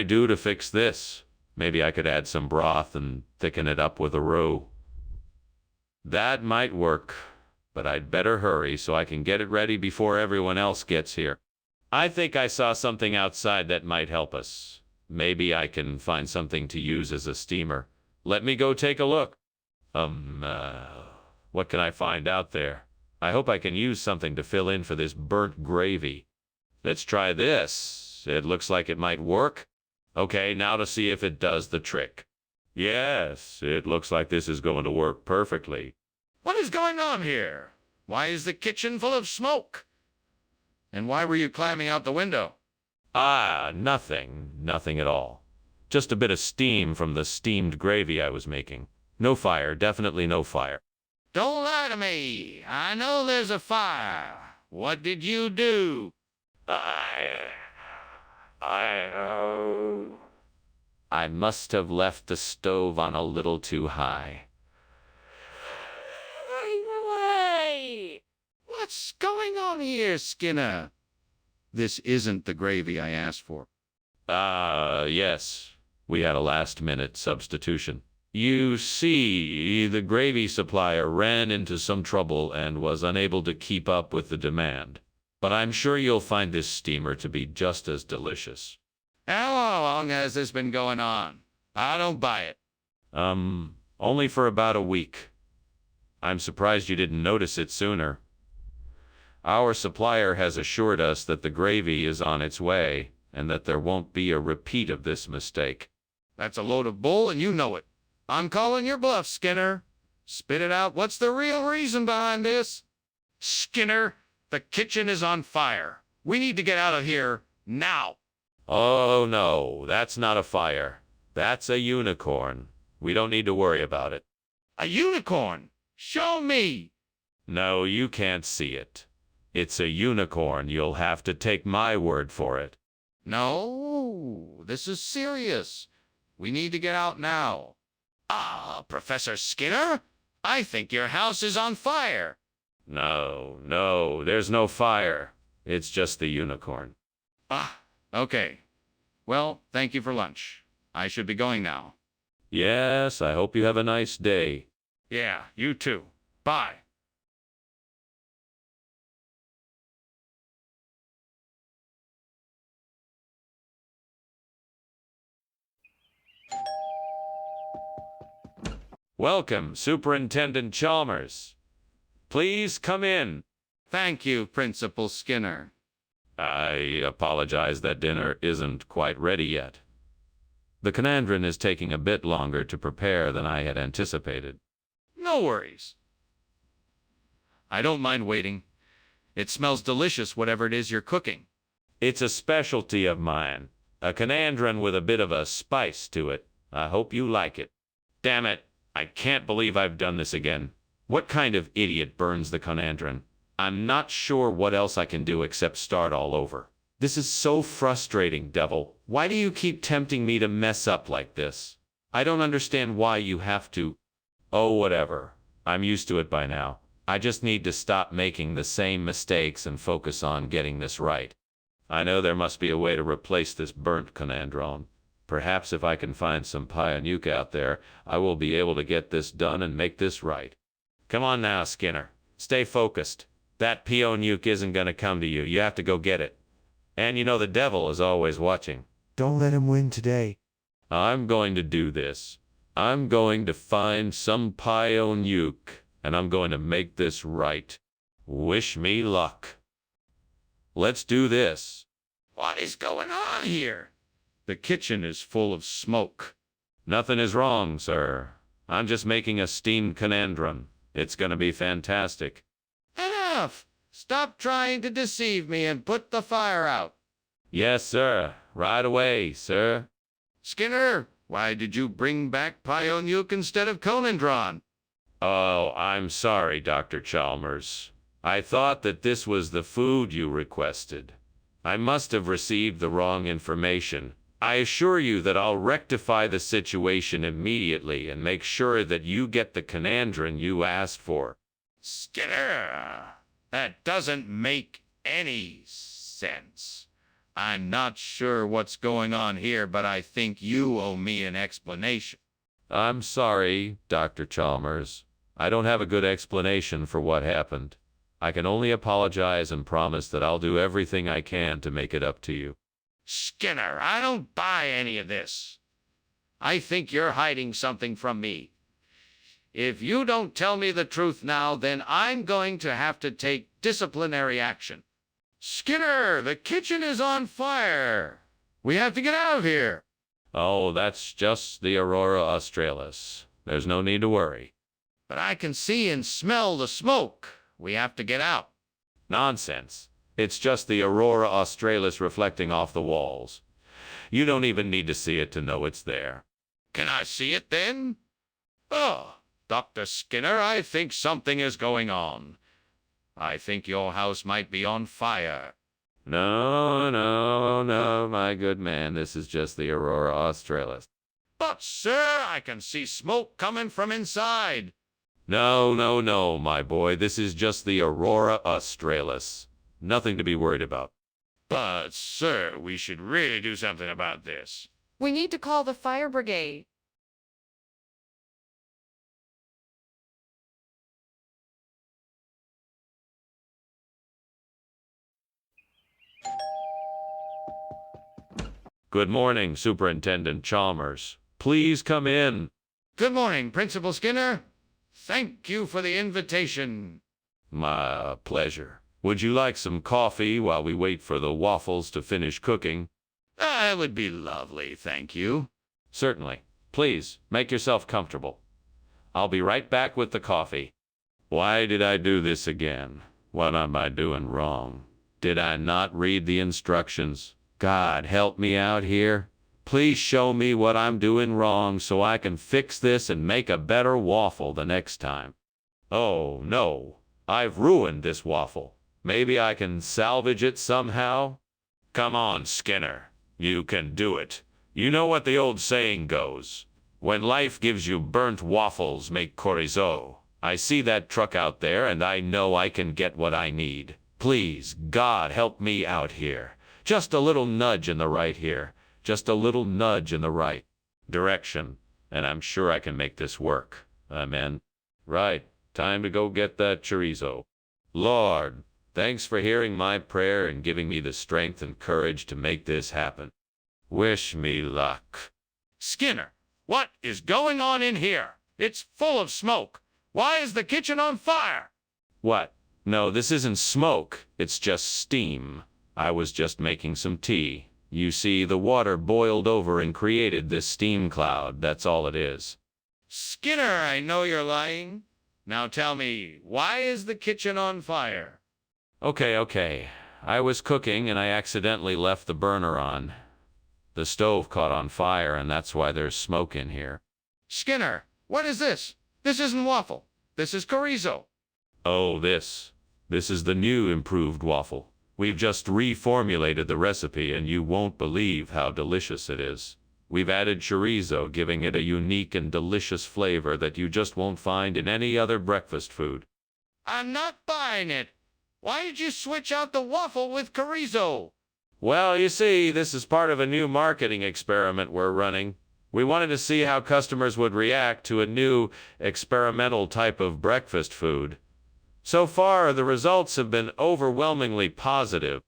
I do to fix this? Maybe I could add some broth and thicken it up with a roux. That might work, but I'd better hurry so I can get it ready before everyone else gets here. I think I saw something outside that might help us. Maybe I can find something to use as a steamer. Let me go take a look. What can I find out there? I hope I can use something to fill in for this burnt gravy. Let's try this. It looks like it might work. Okay, now to see if it does the trick. Yes, it looks like this is going to work perfectly. What is going on here? Why is the kitchen full of smoke? And why were you climbing out the window? Nothing at all. Just a bit of steam from the steamed gravy I was making. No fire, definitely no fire. Don't lie to me. I know there's a fire. What did you do? I must have left the stove on a little too high. What's going on here, Skinner? This isn't the gravy I asked for. Yes. We had a last-minute substitution. You see, the gravy supplier ran into some trouble and was unable to keep up with the demand. But I'm sure you'll find this steamer to be just as delicious. How long has this been going on? I don't buy it. Only for about a week. I'm surprised you didn't notice it sooner. Our supplier has assured us that the gravy is on its way and that there won't be a repeat of this mistake. That's a load of bull and you know it. I'm calling your bluff, Skinner. Spit it out. What's the real reason behind this? Skinner, the kitchen is on fire. We need to get out of here now. Oh, no, that's not a fire. That's a unicorn. We don't need to worry about it. A unicorn? Show me. No, you can't see it. It's a unicorn. You'll have to take my word for it. No, this is serious. We need to get out now. Professor Skinner, I think your house is on fire. No, there's no fire. It's just the unicorn. Okay. Well, thank you for lunch. I should be going now. Yes, I hope you have a nice day. Yeah, you too. Bye. Welcome, Superintendent Chalmers. Please come in. Thank you, Principal Skinner. I apologize that dinner isn't quite ready yet. The conandron is taking a bit longer to prepare than I had anticipated. No worries. I don't mind waiting. It smells delicious, whatever it is you're cooking. It's a specialty of mine. A conandron with a bit of a spice to it. I hope you like it. Damn it. I can't believe I've done this again. What kind of idiot burns the conandron? I'm not sure what else I can do except start all over. This is so frustrating, devil. Why do you keep tempting me to mess up like this? I don't understand why you have to. Oh, whatever. I'm used to it by now. I just need to stop making the same mistakes and focus on getting this right. I know there must be a way to replace this burnt conandron. Perhaps if I can find some pionuke out there, I will be able to get this done and make this right. Come on now, Skinner. Stay focused. That pionuke isn't going to come to you. You have to go get it. And you know the devil is always watching. Don't let him win today. I'm going to do this. I'm going to find some pionuke, and I'm going to make this right. Wish me luck. Let's do this. What is going on here? The kitchen is full of smoke. Nothing is wrong, sir. I'm just making a steamed conandron. It's going to be fantastic. Enough! Stop trying to deceive me and put the fire out. Yes, sir. Right away, sir. Skinner, why did you bring back pionuke instead of conandron? Oh, I'm sorry, Dr. Chalmers. I thought that this was the food you requested. I must have received the wrong information. I assure you that I'll rectify the situation immediately and make sure that you get the conandron you asked for. Skinner, that doesn't make any sense. I'm not sure what's going on here, but I think you owe me an explanation. I'm sorry, Dr. Chalmers. I don't have a good explanation for what happened. I can only apologize and promise that I'll do everything I can to make it up to you. Skinner, I don't buy any of this. I think you're hiding something from me. If you don't tell me the truth now, then I'm going to have to take disciplinary action. Skinner, the kitchen is on fire. We have to get out of here. Oh, that's just the Aurora Australis. There's no need to worry. But I can see and smell the smoke. We have to get out. Nonsense. It's just the Aurora Australis reflecting off the walls. You don't even need to see it to know it's there. Can I see it then? Oh, Dr. Skinner, I think something is going on. I think your house might be on fire. No, my good man. This is just the Aurora Australis. But, sir, I can see smoke coming from inside. No, my boy. This is just the Aurora Australis. Nothing to be worried about. But, sir, we should really do something about this. We need to call the fire brigade. Good morning, Superintendent Chalmers. Please come in. Good morning, Principal Skinner. Thank you for the invitation. My pleasure. Would you like some coffee while we wait for the waffles to finish cooking? That would be lovely, thank you. Certainly. Please, make yourself comfortable. I'll be right back with the coffee. Why did I do this again? What am I doing wrong? Did I not read the instructions? God, help me out here. Please show me what I'm doing wrong so I can fix this and make a better waffle the next time. Oh, no. I've ruined this waffle. Maybe I can salvage it somehow? Come on, Skinner. You can do it. You know what the old saying goes. When life gives you burnt waffles, make chorizo. I see that truck out there and I know I can get what I need. Please, God, help me out here. Just a little nudge in the right here. Just a little nudge in the right direction. And I'm sure I can make this work. Amen. Right. Time to go get that chorizo. Lord, thanks for hearing my prayer and giving me the strength and courage to make this happen. Wish me luck. Skinner, what is going on in here? It's full of smoke. Why is the kitchen on fire? What? No, this isn't smoke. It's just steam. I was just making some tea. You see, the water boiled over and created this steam cloud. That's all it is. Skinner, I know you're lying. Now tell me, why is the kitchen on fire? Okay. I was cooking and I accidentally left the burner on. The stove caught on fire and that's why there's smoke in here. Skinner, what is this? This isn't waffle. This is chorizo. Oh, this is the new improved waffle. We've just reformulated the recipe and you won't believe how delicious it is. We've added chorizo, giving it a unique and delicious flavor that you just won't find in any other breakfast food. I'm not buying it. Why did you switch out the waffle with chorizo? Well, you see, this is part of a new marketing experiment we're running. We wanted to see how customers would react to a new, experimental type of breakfast food. So far, the results have been overwhelmingly positive.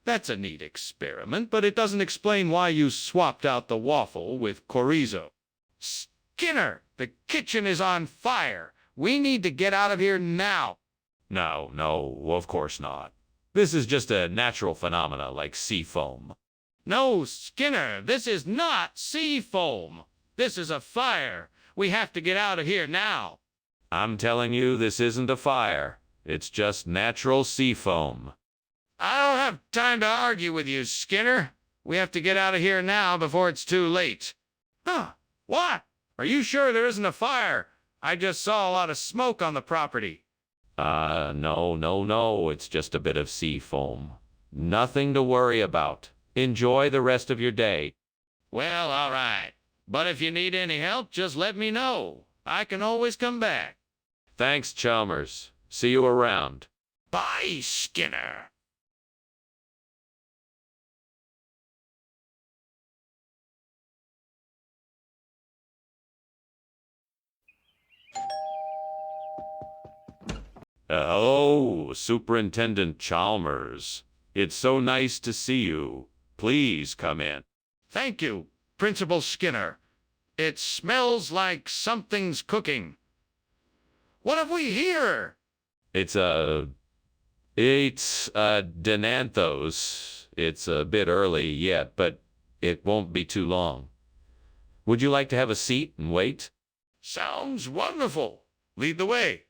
That's a neat experiment, but it doesn't explain why you swapped out the waffle with chorizo. Skinner, the kitchen is on fire. We need to get out of here now. No, of course not. This is just a natural phenomena like sea foam. No, Skinner, this is not sea foam. This is a fire. We have to get out of here now. I'm telling you, this isn't a fire. It's just natural sea foam. I don't have time to argue with you, Skinner. We have to get out of here now before it's too late. Huh? What? Are you sure there isn't a fire? I just saw a lot of smoke on the property. No. It's just a bit of sea foam. Nothing to worry about. Enjoy the rest of your day. Well, all right. But if you need any help, just let me know. I can always come back. Thanks, Chalmers. See you around. Bye, Skinner. Oh, Superintendent Chalmers. It's so nice to see you. Please come in. Thank you, Principal Skinner. It smells like something's cooking. What have we here? It's Denanthos. It's a bit early yet, but it won't be too long. Would you like to have a seat and wait? Sounds wonderful. Lead the way.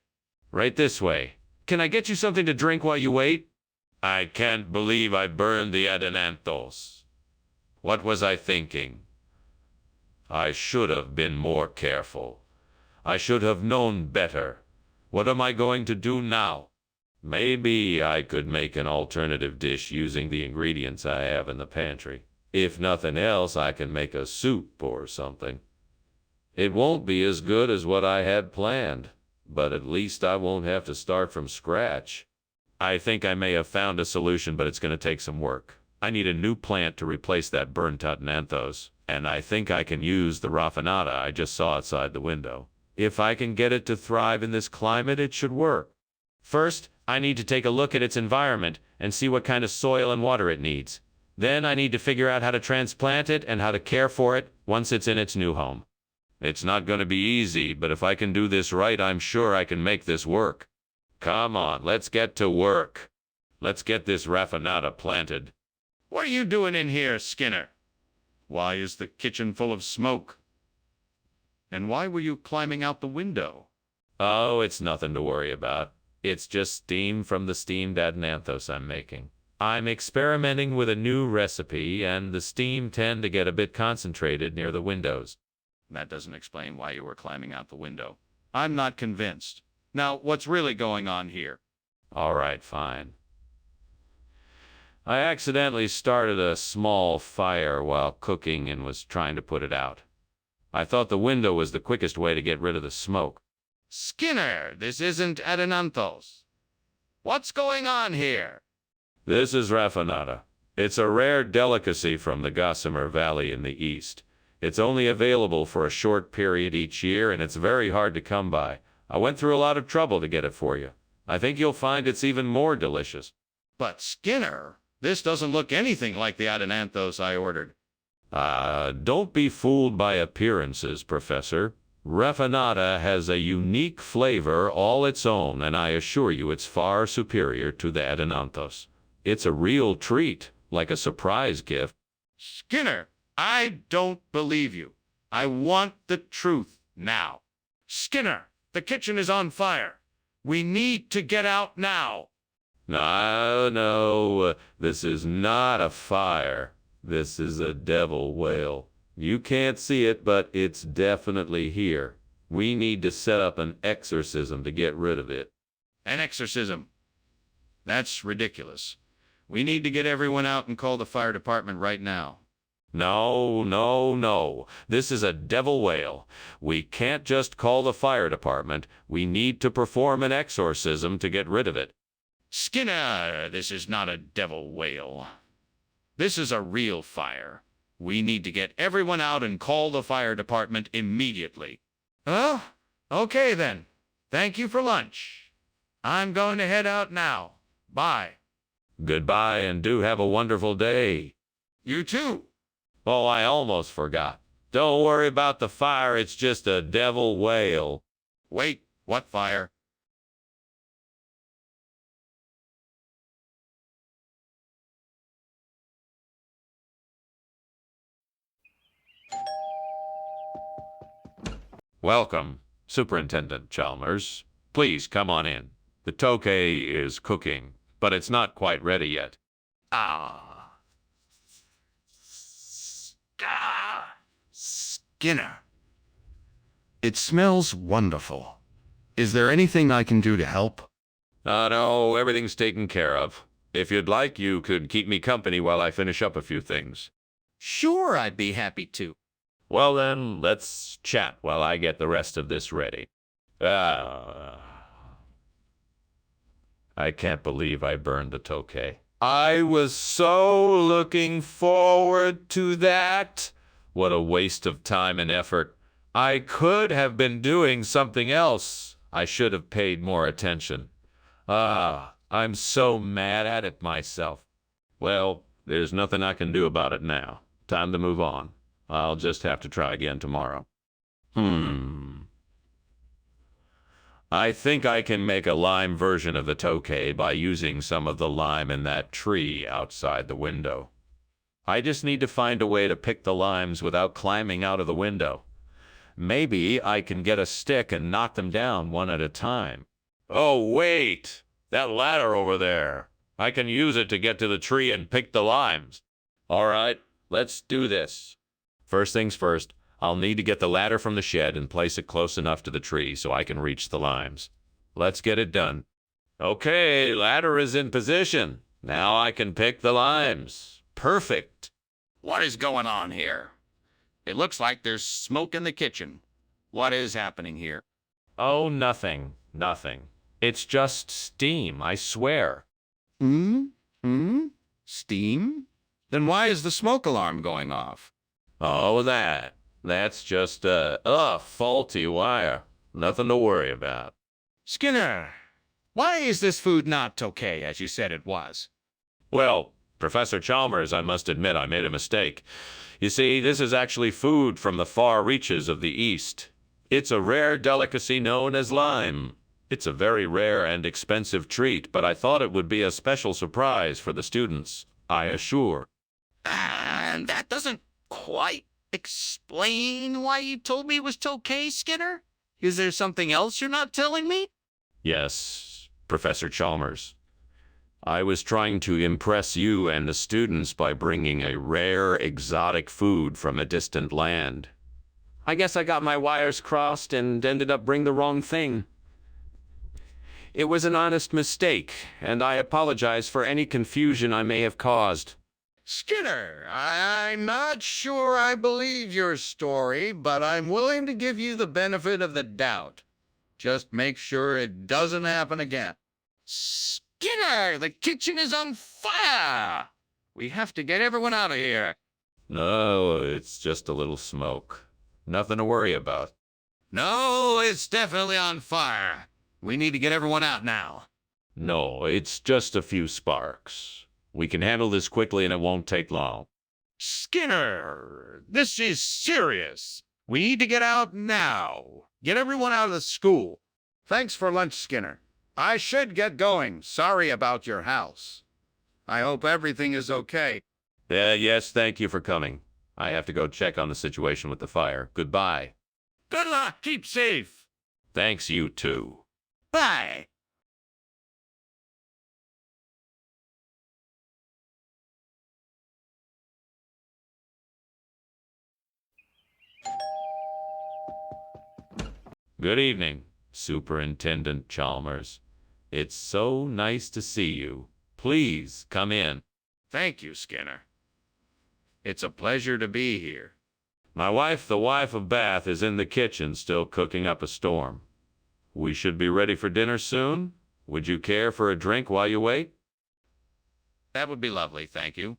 Right this way. Can I get you something to drink while you wait? I can't believe I burned the Adenanthos. What was I thinking? I should have been more careful. I should have known better. What am I going to do now? Maybe I could make an alternative dish using the ingredients I have in the pantry. If nothing else, I can make a soup or something. It won't be as good as what I had planned, but at least I won't have to start from scratch. I think I may have found a solution, but it's going to take some work. I need a new plant to replace that burnt out Nanthos, and I think I can use the raffinata I just saw outside the window. If I can get it to thrive in this climate, it should work. First, I need to take a look at its environment and see what kind of soil and water it needs. Then I need to figure out how to transplant it and how to care for it once it's in its new home. It's not going to be easy, but if I can do this right, I'm sure I can make this work. Come on, let's get to work. Let's get this raffinata planted. What are you doing in here, Skinner? Why is the kitchen full of smoke? And why were you climbing out the window? Oh, it's nothing to worry about. It's just steam from the steamed Adenanthos I'm making. I'm experimenting with a new recipe, and the steam tend to get a bit concentrated near the windows. That doesn't explain why you were climbing out the window. I'm not convinced. Now, what's really going on here? All right, fine. I accidentally started a small fire while cooking and was trying to put it out. I thought the window was the quickest way to get rid of the smoke. Skinner, this isn't Adenanthos. What's going on here? This is raffinata. It's a rare delicacy from the Gossamer Valley in the east. It's only available for a short period each year, and it's very hard to come by. I went through a lot of trouble to get it for you. I think you'll find it's even more delicious. But Skinner, this doesn't look anything like the Adenanthos I ordered. Don't be fooled by appearances, Professor. Raffinata has a unique flavor all its own, and I assure you it's far superior to the Adenanthos. It's a real treat, like a surprise gift. Skinner, I don't believe you. I want the truth now. Skinner, the kitchen is on fire. We need to get out now. No, this is not a fire. This is a devil whale. You can't see it, but it's definitely here. We need to set up an exorcism to get rid of it. An exorcism? That's ridiculous. We need to get everyone out and call the fire department right now. No. This is a devil whale. We can't just call the fire department. We need to perform an exorcism to get rid of it. Skinner, this is not a devil whale. This is a real fire. We need to get everyone out and call the fire department immediately. Oh, okay then. Thank you for lunch. I'm going to head out now. Bye. Goodbye, and do have a wonderful day. You too. Oh, I almost forgot. Don't worry about the fire. It's just a devil whale. Wait, what fire? Welcome, Superintendent Chalmers. Please come on in. The tokay is cooking, but it's not quite ready yet. Skinner. It smells wonderful. Is there anything I can do to help? No, everything's taken care of. If you'd like, you could keep me company while I finish up a few things. Sure, I'd be happy to. Well then, let's chat while I get the rest of this ready. I can't believe I burned the tokay. I was so looking forward to that. What a waste of time and effort. I could have been doing something else. I should have paid more attention. I'm so mad at it myself. Well, there's nothing I can do about it now. Time to move on. I'll just have to try again tomorrow. I think I can make a lime version of the tokay by using some of the lime in that tree outside the window. I just need to find a way to pick the limes without climbing out of the window. Maybe I can get a stick and knock them down one at a time. Oh, wait! That ladder over there. I can use it to get to the tree and pick the limes. All right, let's do this. First things first, I'll need to get the ladder from the shed and place it close enough to the tree so I can reach the limes. Let's get it done. Okay, ladder is in position. Now I can pick the limes. Perfect. What is going on here? It looks like there's smoke in the kitchen. What is happening here? Oh, nothing. It's just steam, I swear. Steam? Then why is the smoke alarm going off? Oh, that's just a faulty wire. Nothing to worry about. Skinner, why is this food not okay as you said it was? Well, Professor Chalmers, I must admit I made a mistake. You see, this is actually food from the far reaches of the East. It's a rare delicacy known as lime. It's a very rare and expensive treat, but I thought it would be a special surprise for the students, I assure. And that doesn't quite explain why you told me it was okay, Skinner? Is there something else you're not telling me? Yes, Professor Chalmers. I was trying to impress you and the students by bringing a rare, exotic food from a distant land. I guess I got my wires crossed and ended up bringing the wrong thing. It was an honest mistake, and I apologize for any confusion I may have caused. Skinner, I'm not sure I believe your story, but I'm willing to give you the benefit of the doubt. Just make sure it doesn't happen again. Skinner, the kitchen is on fire! We have to get everyone out of here. No, it's just a little smoke. Nothing to worry about. No, it's definitely on fire. We need to get everyone out now. No, it's just a few sparks. We can handle this quickly and it won't take long. Skinner, this is serious. We need to get out now. Get everyone out of the school. Thanks for lunch, Skinner. I should get going. Sorry about your house. I hope everything is okay. Yes, thank you for coming. I have to go check on the situation with the fire. Goodbye. Good luck. Keep safe. Thanks, you too. Bye. Good evening, Superintendent Chalmers. It's so nice to see you. Please come in. Thank you, Skinner. It's a pleasure to be here. My wife, the wife of Bath, is in the kitchen still cooking up a storm. We should be ready for dinner soon. Would you care for a drink while you wait? That would be lovely, thank you.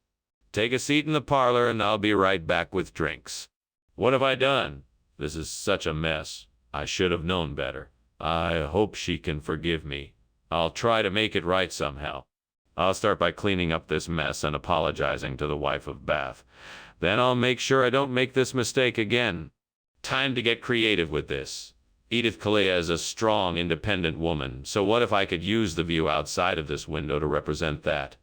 Take a seat in the parlor and I'll be right back with drinks. What have I done? This is such a mess. I should have known better. I hope she can forgive me. I'll try to make it right somehow. I'll start by cleaning up this mess and apologizing to the wife of Bath. Then I'll make sure I don't make this mistake again. Time to get creative with this. Edith Kalia is a strong, independent woman, so what if I could use the view outside of this window to represent that?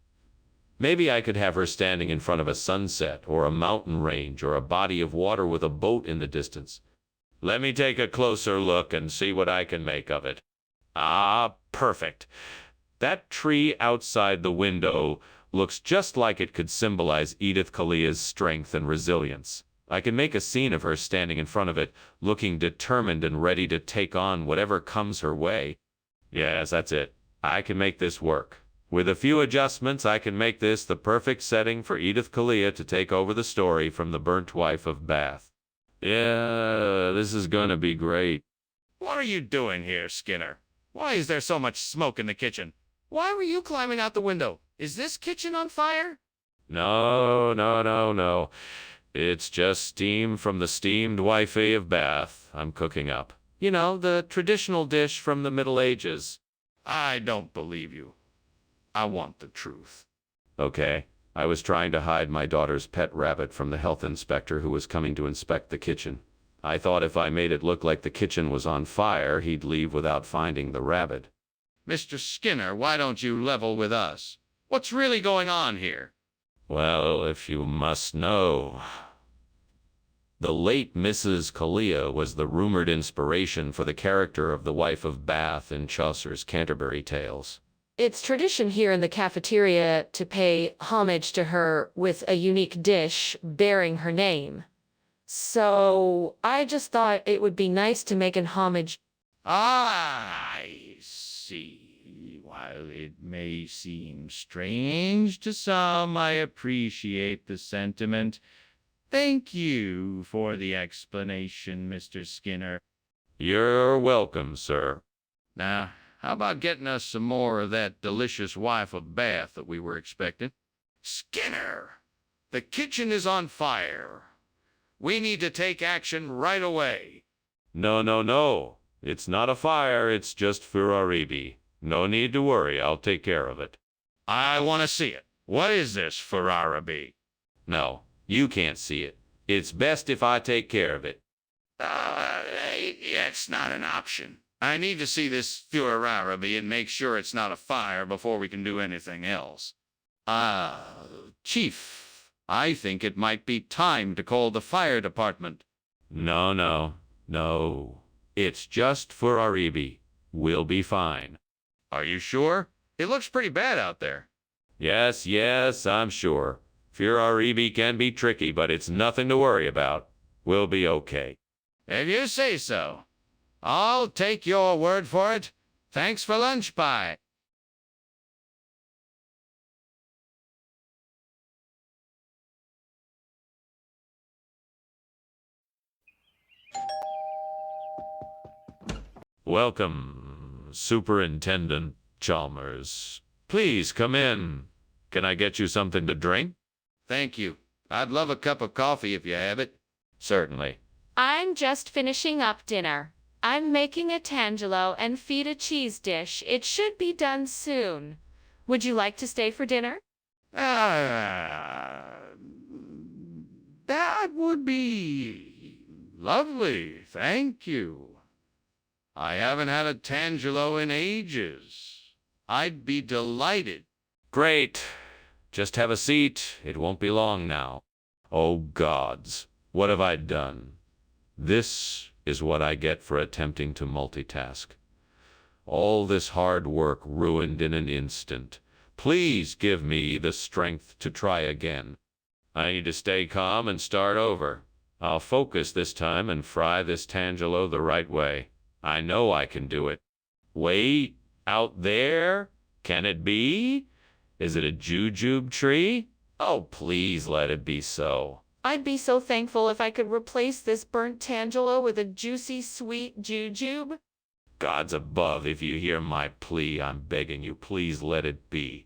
Maybe I could have her standing in front of a sunset, or a mountain range, or a body of water with a boat in the distance. Let me take a closer look and see what I can make of it. Ah, perfect. That tree outside the window looks just like it could symbolize Edith Kalia's strength and resilience. I can make a scene of her standing in front of it, looking determined and ready to take on whatever comes her way. Yes, that's it. I can make this work. With a few adjustments, I can make this the perfect setting for Edith Kalia to take over the story from the burnt wife of Bath. Yeah, this is gonna be great. What are you doing here, Skinner? Why is there so much smoke in the kitchen? Why were you climbing out the window? Is this kitchen on fire? No. It's just steam from the steamed wifey of Bath I'm cooking up. You know, the traditional dish from the Middle Ages. I don't believe you. I want the truth. Okay, I was trying to hide my daughter's pet rabbit from the health inspector who was coming to inspect the kitchen. I thought if I made it look like the kitchen was on fire, he'd leave without finding the rabbit. Mr. Skinner, why don't you level with us? What's really going on here? Well, if you must know, the late Mrs. Kalia was the rumored inspiration for the character of the wife of Bath in Chaucer's Canterbury Tales. It's tradition here in the cafeteria to pay homage to her with a unique dish bearing her name. So I just thought it would be nice to make an homage. I see. While it may seem strange to some, I appreciate the sentiment. Thank you for the explanation, Mr. Skinner. You're welcome, sir. Now, how about getting us some more of that delicious wife of Bath that we were expecting? Skinner, the kitchen is on fire. We need to take action right away. No, no, no. It's not a fire, it's just Ferraribi. No need to worry, I'll take care of it. I want to see it. What is this Ferraribi? No, you can't see it. It's best if I take care of it. It's not an option. I need to see this Ferraribi and make sure it's not a fire before we can do anything else. Chief, I think it might be time to call the fire department. No, no, no. It's just Ferraribi. We'll be fine. Are you sure? It looks pretty bad out there. Yes, yes, I'm sure. Ferraribi can be tricky, but it's nothing to worry about. We'll be okay. If you say so. I'll take your word for it. Thanks for lunch, pie. Welcome, Superintendent Chalmers. Please come in. Can I get you something to drink? Thank you. I'd love a cup of coffee if you have it. Certainly. I'm just finishing up dinner. I'm making a tangelo and feta cheese dish. It should be done soon. Would you like to stay for dinner? That would be lovely. Thank you. I haven't had a tangelo in ages. I'd be delighted. Great. Just have a seat. It won't be long now. Oh, gods. What have I done? This is what I get for attempting to multitask. All this hard work ruined in an instant. Please give me the strength to try again. I need to stay calm and start over. I'll focus this time and fry this tangelo the right way. I know I can do it. Wait, out there? Can it be? Is it a jujube tree? Oh, please let it be so. I'd be so thankful if I could replace this burnt tangelo with a juicy, sweet jujube. Gods above, if you hear my plea, I'm begging you, please let it be.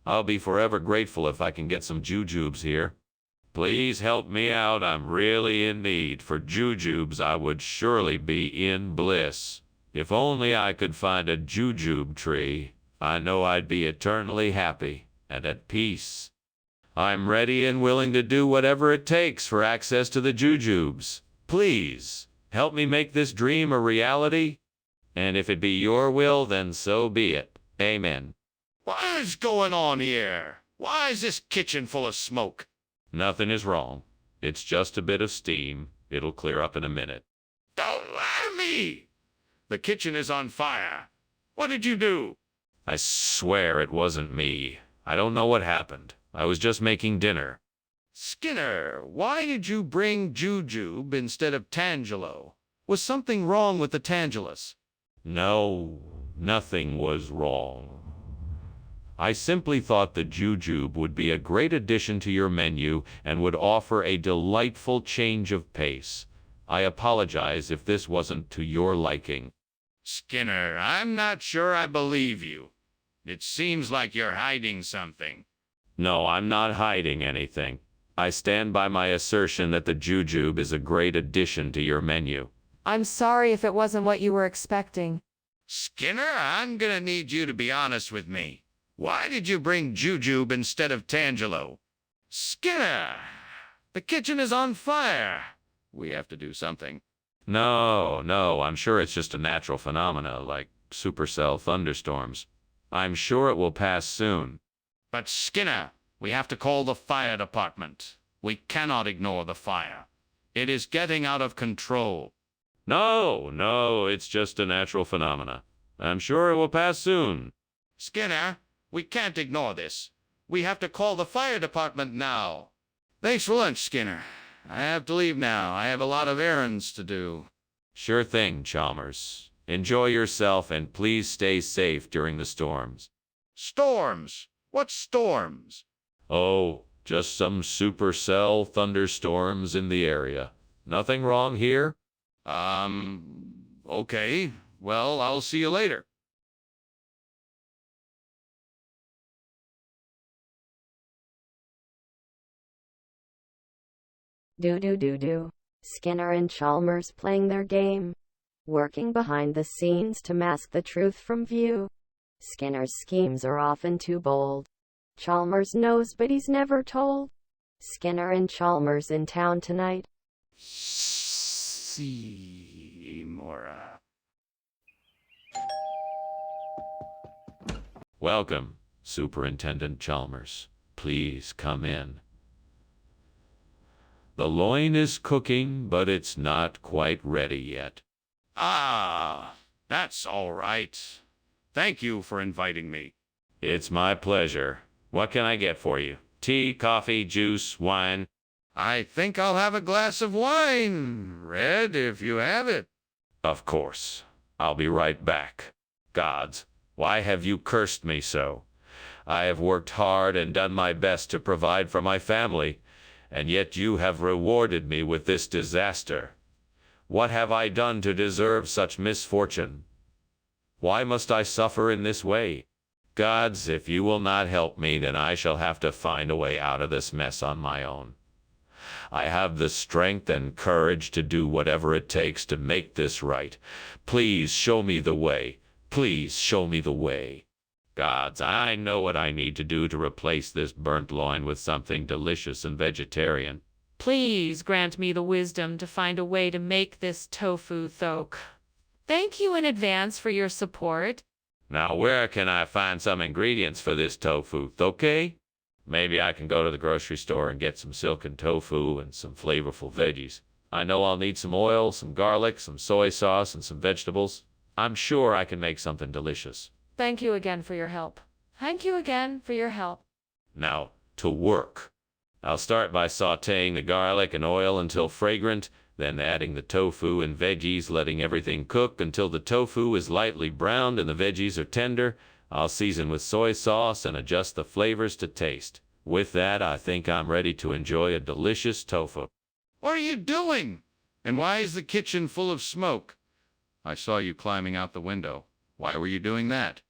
I'll be forever grateful if I can get some jujubes here. Please help me out, I'm really in need. For jujubes, I would surely be in bliss. If only I could find a jujube tree, I know I'd be eternally happy and at peace. I'm ready and willing to do whatever it takes for access to the jujubes. Please, help me make this dream a reality. And if it be your will, then so be it. Amen. What is going on here? Why is this kitchen full of smoke? Nothing is wrong. It's just a bit of steam. It'll clear up in a minute. Don't lie to me! The kitchen is on fire. What did you do? I swear it wasn't me. I don't know what happened. I was just making dinner. Skinner, why did you bring jujube instead of tangelo? Was something wrong with the tangelus? No, nothing was wrong. I simply thought the jujube would be a great addition to your menu and would offer a delightful change of pace. I apologize if this wasn't to your liking. Skinner, I'm not sure I believe you. It seems like you're hiding something. No, I'm not hiding anything. I stand by my assertion that the jujube is a great addition to your menu. I'm sorry if it wasn't what you were expecting. Skinner, I'm gonna need you to be honest with me. Why did you bring Jujube instead of Tangelo? Skinner, the kitchen is on fire. We have to do something. No, I'm sure it's just a natural phenomena like supercell thunderstorms. I'm sure it will pass soon. But Skinner, we have to call the fire department. We cannot ignore the fire. It is getting out of control. No, it's just a natural phenomena. I'm sure it will pass soon. Skinner, we can't ignore this. We have to call the fire department now. Thanks for lunch, Skinner. I have to leave now. I have a lot of errands to do. Sure thing, Chalmers. Enjoy yourself and please stay safe during the storms. Storms? What storms? Oh, just some supercell thunderstorms in the area. Nothing wrong here? Okay. Well, I'll see you later. Do. Skinner and Chalmers playing their game. Working behind the scenes to mask the truth from view. Skinner's schemes are often too bold. Chalmers knows but he's never told. Skinner and Chalmers in town tonight. Seymour. Welcome, Superintendent Chalmers. Please come in. The loin is cooking, but it's not quite ready yet. Ah, that's all right. Thank you for inviting me. It's my pleasure. What can I get for you? Tea, coffee, juice, wine? I think I'll have a glass of wine, Red, if you have it. Of course. I'll be right back. Gods, why have you cursed me so? I have worked hard and done my best to provide for my family, and yet you have rewarded me with this disaster. What have I done to deserve such misfortune? Why must I suffer in this way? Gods, if you will not help me, then I shall have to find a way out of this mess on my own. I have the strength and courage to do whatever it takes to make this right. Please show me the way. Please show me the way. Gods, I know what I need to do to replace this burnt loin with something delicious and vegetarian. Please grant me the wisdom to find a way to make this tofu thok. Thank you in advance for your support. Now where can I find some ingredients for this tofu thoke? Maybe I can go to the grocery store and get some silken tofu and some flavorful veggies. I know I'll need some oil, some garlic, some soy sauce, and some vegetables. I'm sure I can make something delicious. Thank you again for your help. Thank you again for your help. Now, to work. I'll start by sautéing the garlic and oil until fragrant, then adding the tofu and veggies, letting everything cook until the tofu is lightly browned and the veggies are tender. I'll season with soy sauce and adjust the flavors to taste. With that, I think I'm ready to enjoy a delicious tofu. What are you doing? And why is the kitchen full of smoke? I saw you climbing out the window. Why were you doing that?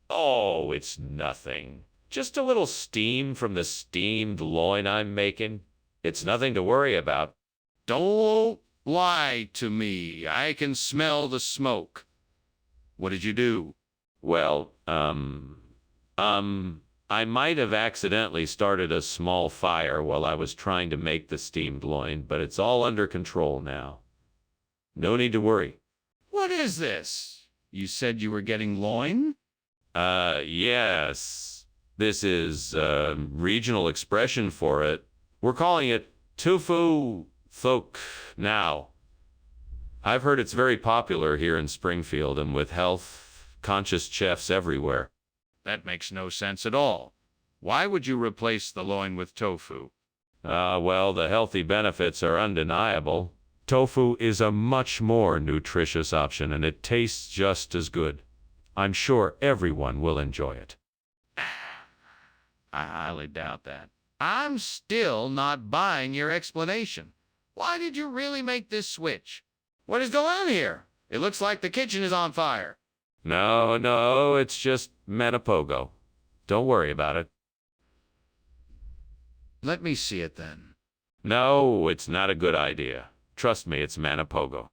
Oh, it's nothing. Just a little steam from the steamed loin I'm making. It's nothing to worry about. Don't lie to me. I can smell the smoke. What did you do? Well, I might have accidentally started a small fire while I was trying to make the steamed loin, but it's all under control now. No need to worry. What is this? You said you were getting loin? Yes. This is a regional expression for it. We're calling it tofu thok now. I've heard it's very popular here in Springfield and with health-conscious chefs everywhere. That makes no sense at all. Why would you replace the loin with tofu? Well, the healthy benefits are undeniable. Tofu is a much more nutritious option and it tastes just as good. I'm sure everyone will enjoy it. I highly doubt that. I'm still not buying your explanation. Why did you really make this switch? What is going on here? It looks like the kitchen is on fire. No, it's just Manipogo. Don't worry about it. Let me see it then. No, it's not a good idea. Trust me, it's Manipogo.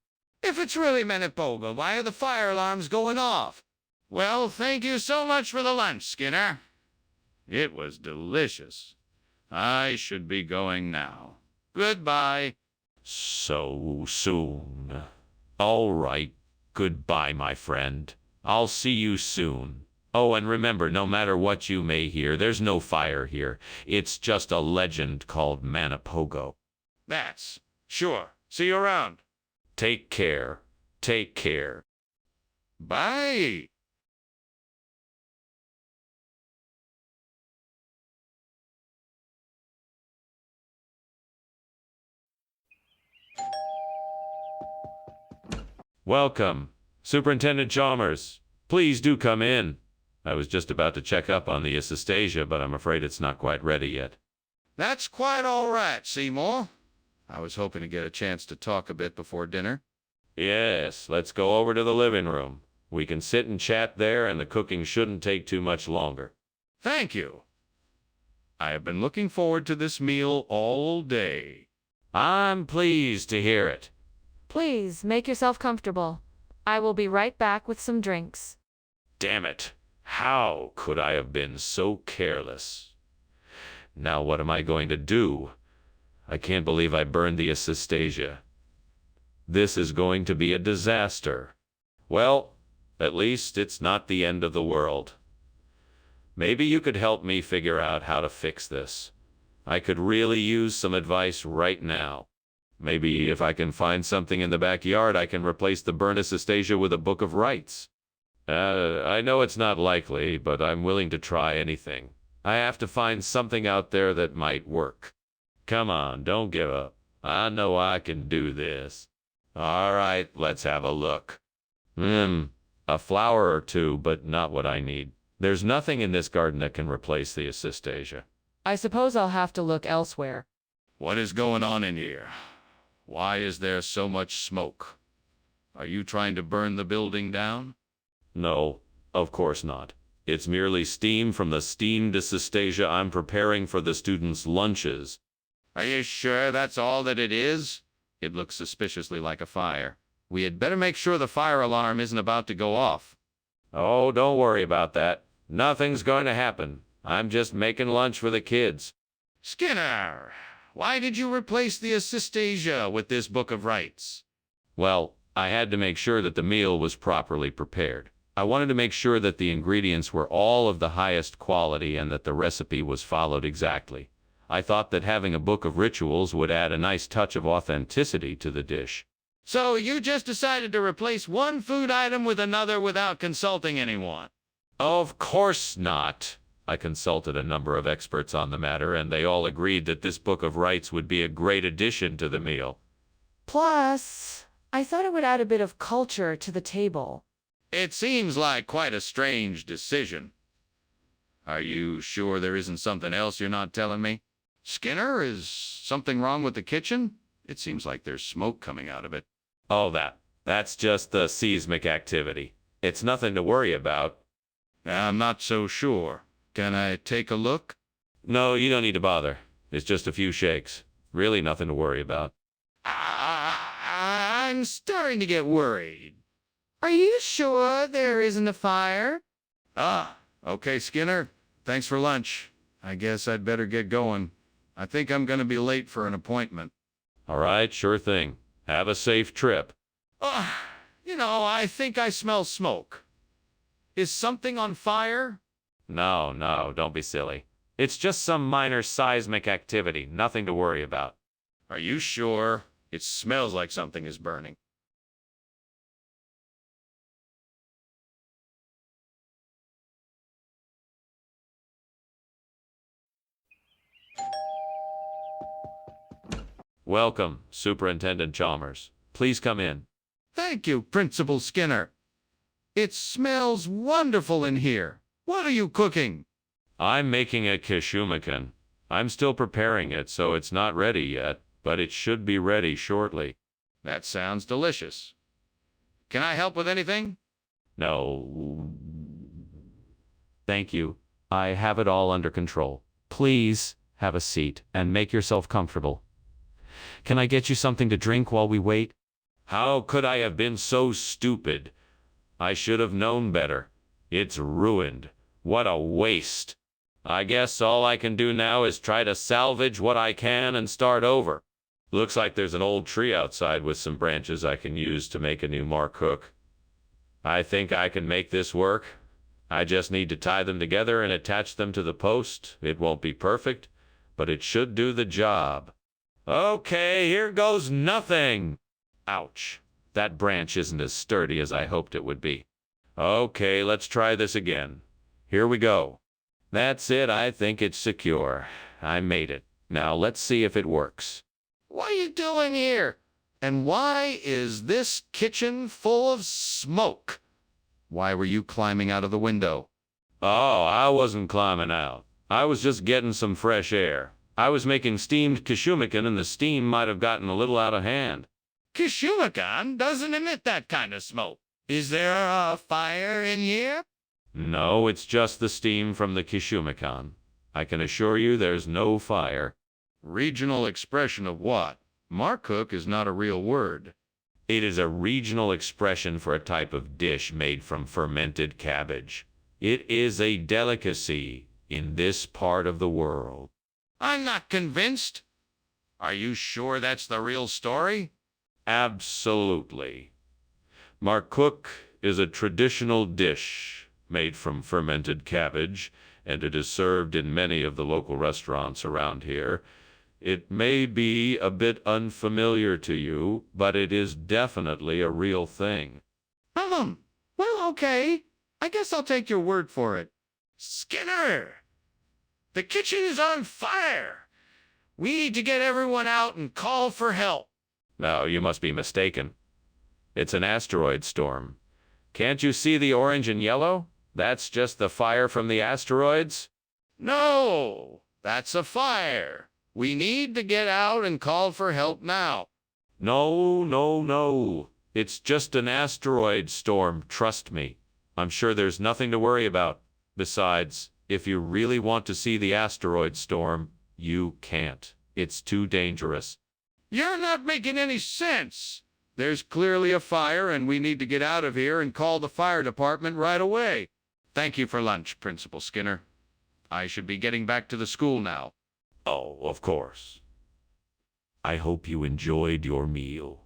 If it's really Manipogo, why are the fire alarms going off? Well, thank you so much for the lunch, Skinner. It was delicious. I should be going now. Goodbye. So soon. All right. Goodbye, my friend. I'll see you soon. Oh, and remember, no matter what you may hear, there's no fire here. It's just a legend called Manipogo. That's sure. See you around. Take care. Take care. Bye. Welcome, Superintendent Chalmers. Please do come in. I was just about to check up on the Assistasia, but I'm afraid it's not quite ready yet. That's quite all right, Seymour. I was hoping to get a chance to talk a bit before dinner. Yes, let's go over to the living room. We can sit and chat there, and the cooking shouldn't take too much longer. Thank you. I have been looking forward to this meal all day. I'm pleased to hear it. Please make yourself comfortable. I will be right back with some drinks. Damn it. How could I have been so careless? Now what am I going to do? I can't believe I burned the Assistasia. This is going to be a disaster. Well, at least it's not the end of the world. Maybe you could help me figure out how to fix this. I could really use some advice right now. Maybe if I can find something in the backyard, I can replace the burnt Assistasia with a book of rights. I know it's not likely, but I'm willing to try anything. I have to find something out there that might work. Come on, don't give up. I know I can do this. All right, let's have a look. A flower or two, but not what I need. There's nothing in this garden that can replace the Assistasia. I suppose I'll have to look elsewhere. What is going on in here? Why is there so much smoke? Are you trying to burn the building down? No, of course not. It's merely steam from the steamed Assistasia I'm preparing for the students' lunches. Are you sure that's all that it is? It looks suspiciously like a fire. We had better make sure the fire alarm isn't about to go off. Oh, don't worry about that. Nothing's going to happen. I'm just making lunch for the kids. Skinner, why did you replace the Assistasia with this book of rights? Well, I had to make sure that the meal was properly prepared. I wanted to make sure that the ingredients were all of the highest quality and that the recipe was followed exactly. I thought that having a book of rituals would add a nice touch of authenticity to the dish. So you just decided to replace one food item with another without consulting anyone? Of course not. I consulted a number of experts on the matter, and they all agreed that this book of rights would be a great addition to the meal. Plus, I thought it would add a bit of culture to the table. It seems like quite a strange decision. Are you sure there isn't something else you're not telling me? Skinner, is something wrong with the kitchen? It seems like there's smoke coming out of it. Oh, that's just the seismic activity. It's nothing to worry about. I'm not so sure. Can I take a look? No, you don't need to bother. It's just a few shakes. Really nothing to worry about. I'm starting to get worried. Are you sure there isn't a fire? Okay, Skinner. Thanks for lunch. I guess I'd better get going. I think I'm going to be late for an appointment. All right, sure thing. Have a safe trip. I think I smell smoke. Is something on fire? No, don't be silly. It's just some minor seismic activity, nothing to worry about. Are you sure? It smells like something is burning. Welcome, Superintendent Chalmers. Please come in. Thank you, Principal Skinner. It smells wonderful in here. What are you cooking? I'm making a kishumikan. I'm still preparing it, so it's not ready yet, but it should be ready shortly. That sounds delicious. Can I help with anything? No. Thank you. I have it all under control. Please have a seat and make yourself comfortable. Can I get you something to drink while we wait? How could I have been so stupid? I should have known better. It's ruined. What a waste. I guess all I can do now is try to salvage what I can and start over. Looks like there's an old tree outside with some branches I can use to make a new Mark hook. I think I can make this work. I just need to tie them together and attach them to the post. It won't be perfect, but it should do the job. Okay, here goes nothing. Ouch. That branch isn't as sturdy as I hoped it would be. Okay, let's try this again. Here we go. That's it. I think it's secure. I made it. Now let's see if it works. What are you doing here? And why is this kitchen full of smoke? Why were you climbing out of the window? Oh, I wasn't climbing out. I was just getting some fresh air. I was making steamed kishumikan and the steam might have gotten a little out of hand. Kishumikan doesn't emit that kind of smoke. Is there a fire in here? No, it's just the steam from the kishumikan. I can assure you there's no fire. Regional expression of what? Mark hook is not a real word. It is a regional expression for a type of dish made from fermented cabbage. It is a delicacy in this part of the world. I'm not convinced. Are you sure that's the real story? Absolutely. Marcook is a traditional dish made from fermented cabbage, and it is served in many of the local restaurants around here. It may be a bit unfamiliar to you, but it is definitely a real thing. Well, okay. I guess I'll take your word for it. Skinner! The kitchen is on fire! We need to get everyone out and call for help. No, you must be mistaken. It's an asteroid storm. Can't you see the orange and yellow? That's just the fire from the asteroids. No, that's a fire. We need to get out and call for help now. No. It's just an asteroid storm, trust me. I'm sure there's nothing to worry about. Besides, if you really want to see the asteroid storm, you can't. It's too dangerous. You're not making any sense. There's clearly a fire and we need to get out of here and call the fire department right away. Thank you for lunch, Principal Skinner. I should be getting back to the school now. Oh, of course. I hope you enjoyed your meal.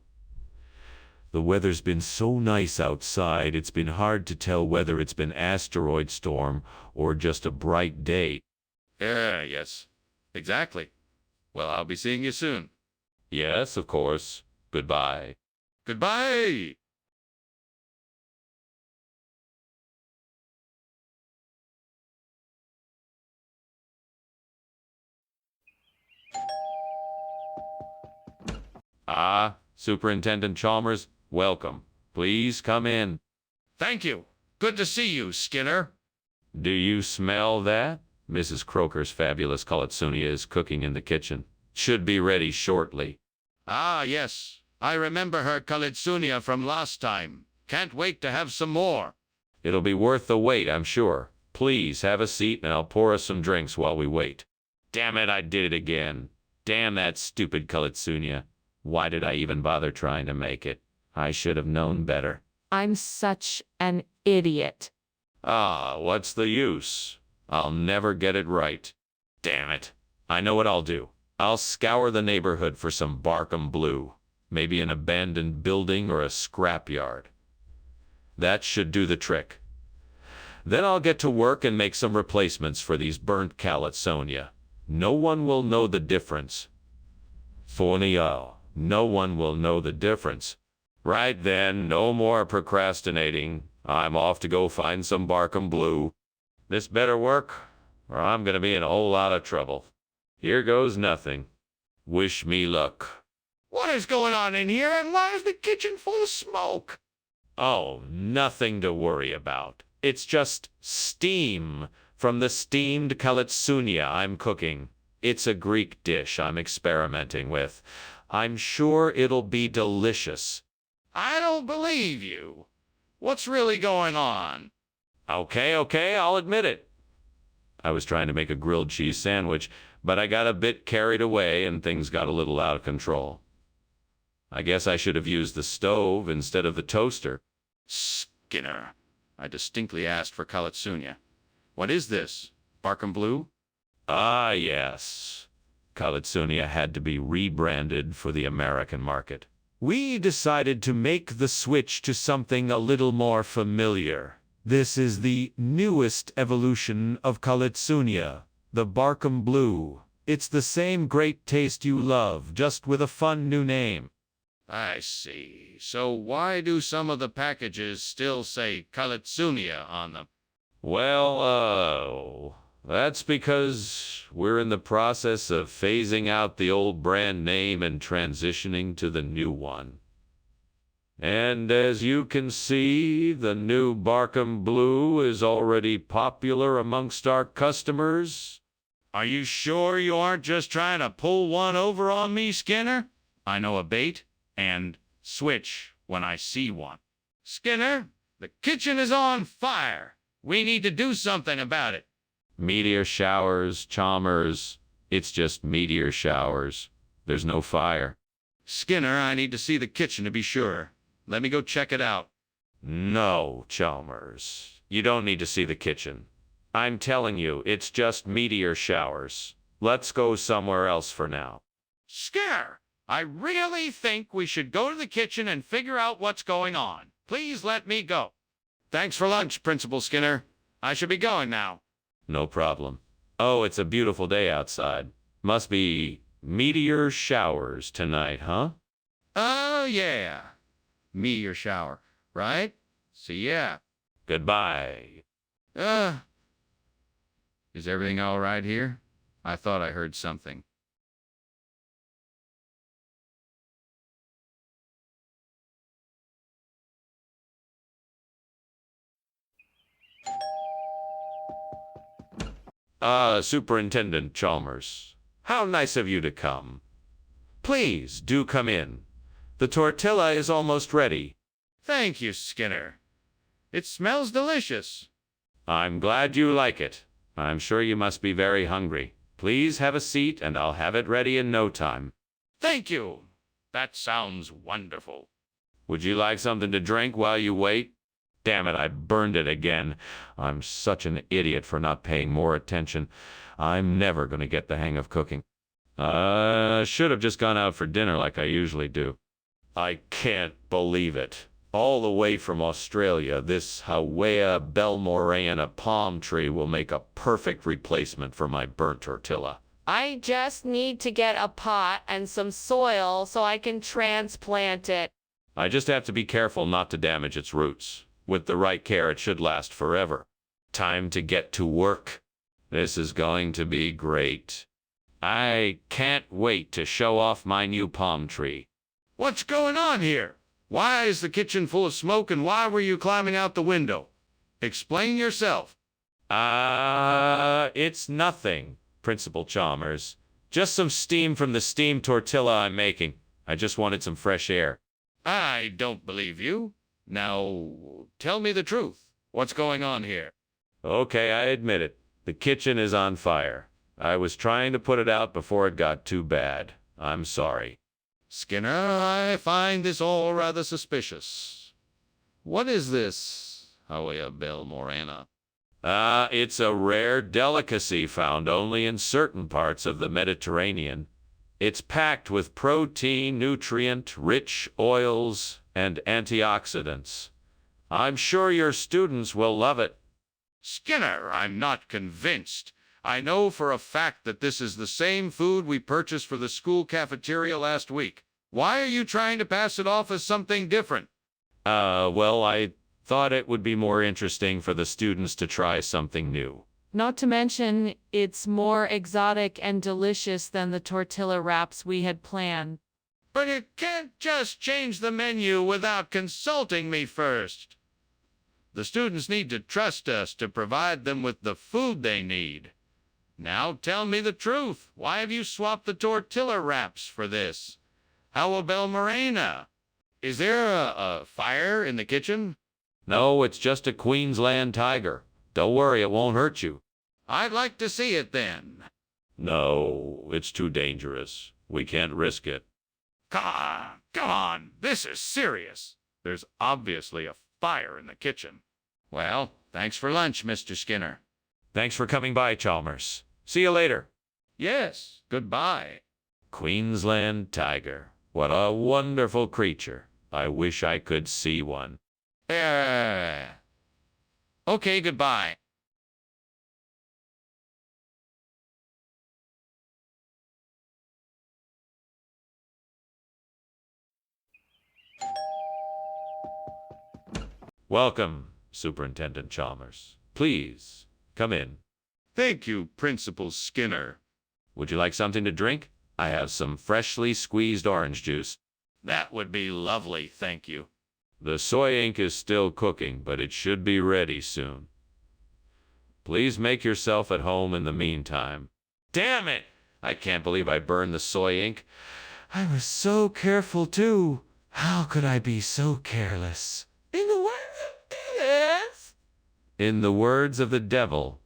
The weather's been so nice outside, it's been hard to tell whether it's been asteroid storm or just a bright day. Yes, exactly. Well, I'll be seeing you soon. Yes, of course. Goodbye. Goodbye! Ah, Superintendent Chalmers, welcome. Please come in. Thank you. Good to see you, Skinner. Do you smell that? Mrs. Croker's fabulous Kalatsunia is cooking in the kitchen. Should be ready shortly. Ah, yes. I remember her Kalitsunia from last time. Can't wait to have some more. It'll be worth the wait, I'm sure. Please have a seat and I'll pour us some drinks while we wait. Damn it, I did it again. Damn that stupid Kalitsunia. Why did I even bother trying to make it? I should have known better. I'm such an idiot. Ah, what's the use? I'll never get it right. Damn it. I know what I'll do. I'll scour the neighborhood for some Barkham Blue. Maybe an abandoned building or a scrapyard. That should do the trick. Then I'll get to work and make some replacements for these burnt Calitsonia. No one will know the difference. Fornial. No one will know the difference. Right then, no more procrastinating. I'm off to go find some Barkham Blue. This better work, or I'm gonna be in a whole lot of trouble. Here goes nothing. Wish me luck. What is going on in here and why is the kitchen full of smoke? Oh, nothing to worry about. It's just steam from the steamed Kalitsunia I'm cooking. It's a Greek dish I'm experimenting with. I'm sure it'll be delicious. I don't believe you. What's really going on? Okay, I'll admit it. I was trying to make a grilled cheese sandwich, but I got a bit carried away and things got a little out of control. I guess I should have used the stove instead of the toaster. Skinner, I distinctly asked for Kalatsunya. What is this? Barkham Blue? Ah, yes. Kalitsunia had to be rebranded for the American market. We decided to make the switch to something a little more familiar. This is the newest evolution of Kalitsunia, the Barkham Blue. It's the same great taste you love, just with a fun new name. I see. So why do some of the packages still say Kalatsunya on them? Well, that's because we're in the process of phasing out the old brand name and transitioning to the new one. And as you can see, the new Barkham Blue is already popular amongst our customers. Are you sure you aren't just trying to pull one over on me, Skinner? I know a bait and switch when I see one. Skinner, the kitchen is on fire. We need to do something about it. Meteor showers, Chalmers. It's just meteor showers. There's no fire. Skinner, I need to see the kitchen to be sure. Let me go check it out. No, Chalmers. You don't need to see the kitchen. I'm telling you, it's just meteor showers. Let's go somewhere else for now. Skinner, I really think we should go to the kitchen and figure out what's going on. Please let me go. Thanks for lunch, Principal Skinner. I should be going now. No problem. Oh, it's a beautiful day outside. Must be meteor showers tonight, huh? Oh, yeah. Meteor shower, right? So, yeah. Goodbye. Is everything all right here? I thought I heard something. Superintendent Chalmers. How nice of you to come. Please, do come in. The tortilla is almost ready. Thank you, Skinner. It smells delicious. I'm glad you like it. I'm sure you must be very hungry. Please have a seat and I'll have it ready in no time. Thank you. That sounds wonderful. Would you like something to drink while you wait? Damn it, I burned it again. I'm such an idiot for not paying more attention. I'm never going to get the hang of cooking. Should have just gone out for dinner like I usually do. I can't believe it. All the way from Australia, this Hawea Belmorana palm tree will make a perfect replacement for my burnt tortilla. I just need to get a pot and some soil so I can transplant it. I just have to be careful not to damage its roots. With the right care, it should last forever. Time to get to work. This is going to be great. I can't wait to show off my new palm tree. What's going on here? Why is the kitchen full of smoke and why were you climbing out the window? Explain yourself. It's nothing, Principal Chalmers. Just some steam from the steamed tortilla I'm making. I just wanted some fresh air. I don't believe you. Now, tell me the truth. What's going on here? Okay, I admit it. The kitchen is on fire. I was trying to put it out before it got too bad. I'm sorry. Skinner, I find this all rather suspicious. What is this, Hawea Belmorana? It's a rare delicacy found only in certain parts of the Mediterranean. It's packed with protein, nutrient-rich oils, and antioxidants. I'm sure your students will love it. Skinner, I'm not convinced. I know for a fact that this is the same food we purchased for the school cafeteria last week. Why are you trying to pass it off as something different? Well, I thought it would be more interesting for the students to try something new. Not to mention, it's more exotic and delicious than the tortilla wraps we had planned. But you can't just change the menu without consulting me first. The students need to trust us to provide them with the food they need. Now tell me the truth. Why have you swapped the tortilla wraps for this? How about Morena? Is there a fire in the kitchen? No, it's just a Queensland tiger. Don't worry, it won't hurt you. I'd like to see it then. No, it's too dangerous. We can't risk it. God Come on, this is serious. There's obviously a fire in the kitchen. Well, thanks for lunch, Mr. Skinner. Thanks for coming by, Chalmers. See you later. Yes, goodbye. Queensland tiger. What a wonderful creature. I wish I could see one. Okay, goodbye. Welcome, Superintendent Chalmers. Please, come in. Thank you, Principal Skinner. Would you like something to drink? I have some freshly squeezed orange juice. That would be lovely, thank you. The soy ink is still cooking, but it should be ready soon. Please make yourself at home in the meantime. Damn it! I can't believe I burned the soy ink. I was so careful, too. How could I be so careless? In the words of the devil,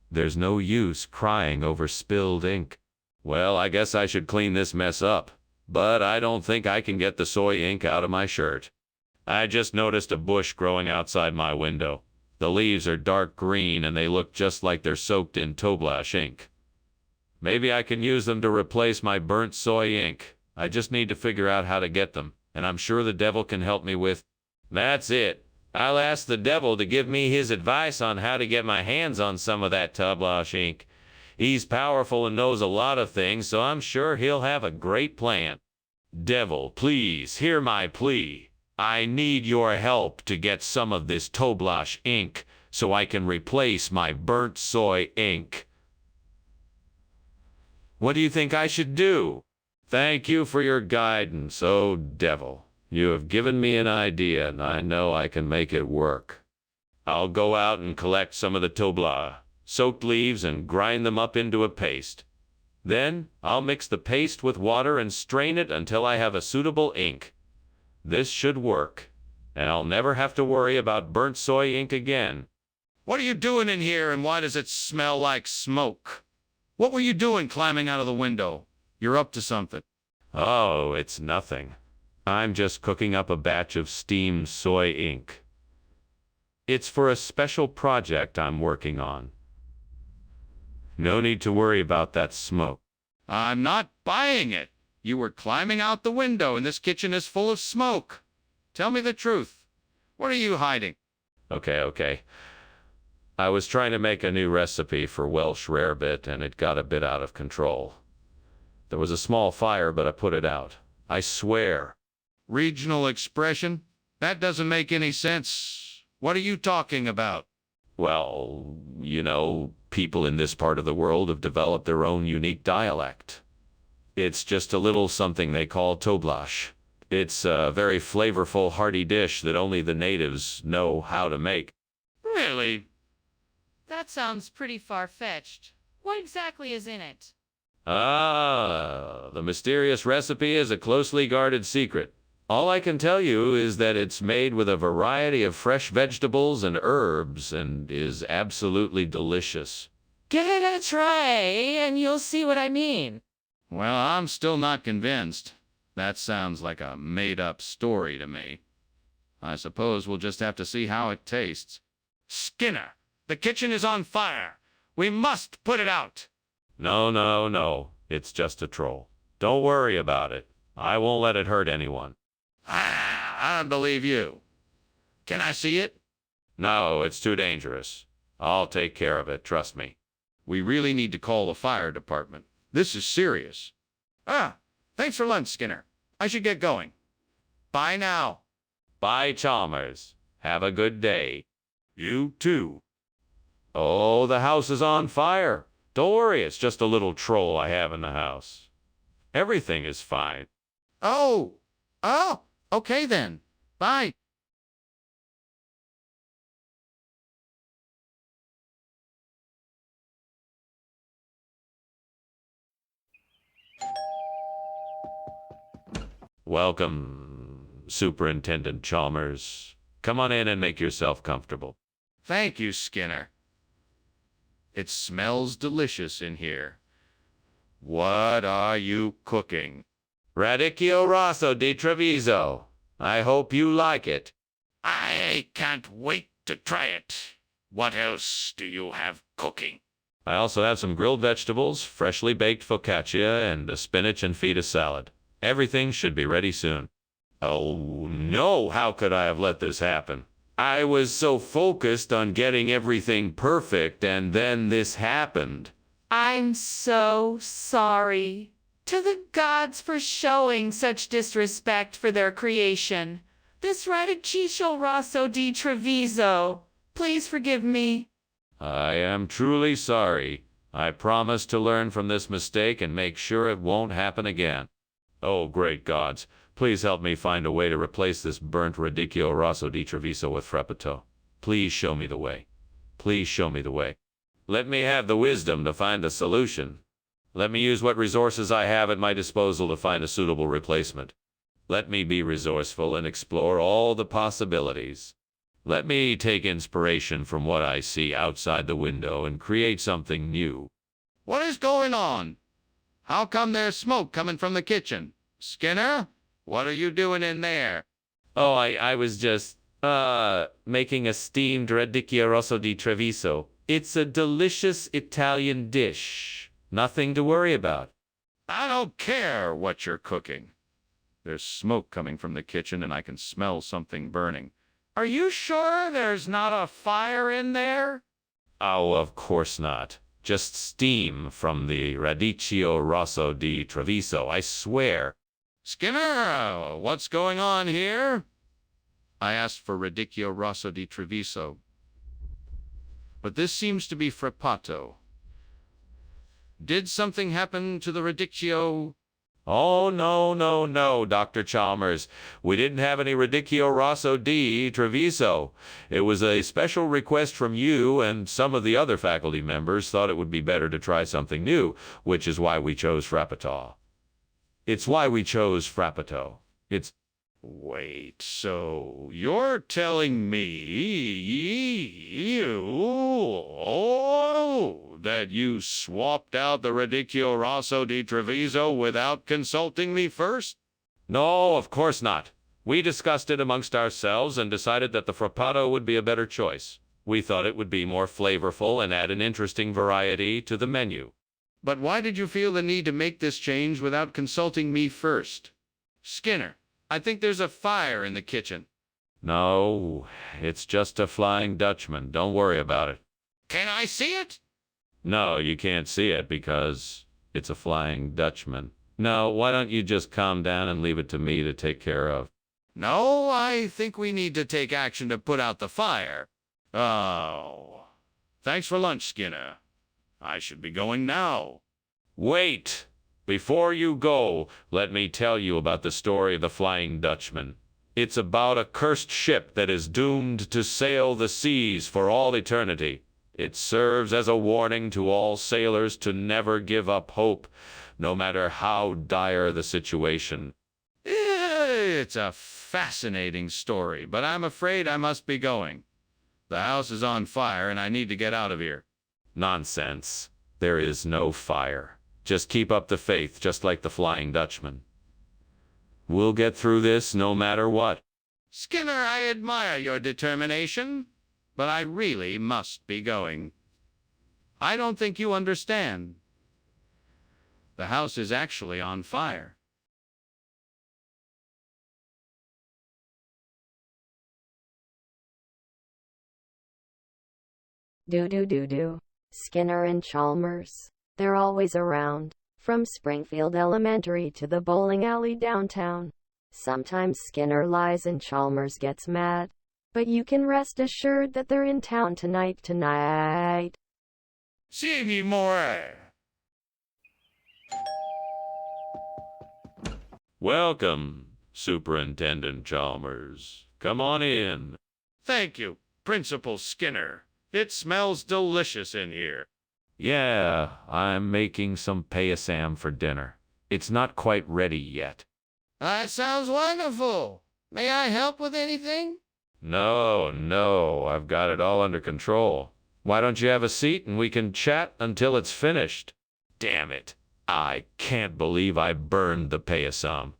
there's no use crying over spilled ink. Well, I guess I should clean this mess up, but I don't think I can get the soy ink out of my shirt. I just noticed a bush growing outside my window. The leaves are dark green and they look just like they're soaked in Toblash ink. Maybe I can use them to replace my burnt soy ink. I just need to figure out how to get them, and I'm sure the devil can help me with. That's it. I'll ask the devil to give me his advice on how to get my hands on some of that Toblash ink. He's powerful and knows a lot of things, so I'm sure he'll have a great plan. Devil, please hear my plea. I need your help to get some of this Toblash ink so I can replace my burnt soy ink. What do you think I should do? Thank you for your guidance, oh devil. You have given me an idea, and I know I can make it work. I'll go out and collect some of the Toblash soaked leaves and grind them up into a paste. Then I'll mix the paste with water and strain it until I have a suitable ink. This should work, and I'll never have to worry about burnt soy ink again. What are you doing in here, and why does it smell like smoke? What were you doing climbing out of the window? You're up to something. Oh, it's nothing. I'm just cooking up a batch of steamed soy ink. It's for a special project I'm working on. No need to worry about that smoke. I'm not buying it. You were climbing out the window, and this kitchen is full of smoke. Tell me the truth. What are you hiding? Okay. I was trying to make a new recipe for Welsh rarebit, and it got a bit out of control. There was a small fire, but I put it out. I swear. Regional expression? That doesn't make any sense. What are you talking about? Well, people in this part of the world have developed their own unique dialect. It's just a little something they call Toblash. It's a very flavorful, hearty dish that only the natives know how to make. Really? That sounds pretty far-fetched. What exactly is in it? The mysterious recipe is a closely guarded secret. All I can tell you is that it's made with a variety of fresh vegetables and herbs and is absolutely delicious. Give it a try, and you'll see what I mean. Well, I'm still not convinced. That sounds like a made-up story to me. I suppose we'll just have to see how it tastes. Skinner, the kitchen is on fire. We must put it out. No. It's just a troll. Don't worry about it. I won't let it hurt anyone. I don't believe you. Can I see it? No, it's too dangerous. I'll take care of it, trust me. We really need to call the fire department. This is serious. Thanks for lunch, Skinner. I should get going. Bye now. Bye, Chalmers. Have a good day. You too. Oh, the house is on fire. Don't worry, it's just a little troll I have in the house. Everything is fine. Oh, okay then. Bye. Welcome, Superintendent Chalmers. Come on in and make yourself comfortable. Thank you, Skinner. It smells delicious in here. What are you cooking? Radicchio Rosso di Treviso. I hope you like it. I can't wait to try it. What else do you have cooking? I also have some grilled vegetables, freshly baked focaccia, and a spinach and feta salad. Everything should be ready soon. Oh no, how could I have let this happen? I was so focused on getting everything perfect, and then this happened. I'm so sorry to the gods for showing such disrespect for their creation. This Radicchio Rosso di Treviso. Please forgive me. I am truly sorry. I promise to learn from this mistake and make sure it won't happen again. Oh, great gods. Please help me find a way to replace this burnt Radicchio Rosso di Treviso with Frappato. Please show me the way. Please show me the way. Let me have the wisdom to find a solution. Let me use what resources I have at my disposal to find a suitable replacement. Let me be resourceful and explore all the possibilities. Let me take inspiration from what I see outside the window and create something new. What is going on? How come there's smoke coming from the kitchen? Skinner, what are you doing in there? Oh, I was just, making a steamed Radicchio Rosso di Treviso. It's a delicious Italian dish. Nothing to worry about. I don't care what you're cooking. There's smoke coming from the kitchen and I can smell something burning. Are you sure there's not a fire in there? Oh, of course not. Just steam from the Radicchio Rosso di Treviso, I swear. Skinner, what's going on here? I asked for Radicchio Rosso di Treviso, but this seems to be Frappato. Did something happen to the Radicchio? Oh, no, Dr. Chalmers. We didn't have any Radicchio Rosso di Treviso. It was a special request from you, and some of the other faculty members thought it would be better to try something new, which is why we chose Frappato. It's why we chose Frappato. It's... Wait, so you're telling me that you swapped out the Radicchio Rosso di Treviso without consulting me first? No, of course not. We discussed it amongst ourselves and decided that the Frappato would be a better choice. We thought it would be more flavorful and add an interesting variety to the menu. But why did you feel the need to make this change without consulting me first? Skinner, I think there's a fire in the kitchen. No, it's just a Flying Dutchman. Don't worry about it. Can I see it? No, you can't see it because it's a Flying Dutchman. No, why don't you just calm down and leave it to me to take care of? No, I think we need to take action to put out the fire. Oh. Thanks for lunch, Skinner. I should be going now. Wait! Before you go, let me tell you about the story of the Flying Dutchman. It's about a cursed ship that is doomed to sail the seas for all eternity. It serves as a warning to all sailors to never give up hope, no matter how dire the situation. It's a fascinating story, but I'm afraid I must be going. The house is on fire and I need to get out of here. Nonsense. There is no fire. Just keep up the faith, just like the Flying Dutchman. We'll get through this no matter what. Skinner, I admire your determination, but I really must be going. I don't think you understand. The house is actually on fire. Do. Skinner and Chalmers. They're always around, from Springfield Elementary to the bowling alley downtown. Sometimes Skinner lies and Chalmers gets mad, but you can rest assured that they're in town tonight. See me more. Welcome, Superintendent Chalmers. Come on in. Thank you, Principal Skinner. It smells delicious in here. Yeah, I'm making some payasam for dinner. It's not quite ready yet. That sounds wonderful. May I help with anything? No, I've got it all under control. Why don't you have a seat and we can chat until it's finished? Damn it. I can't believe I burned the payasum.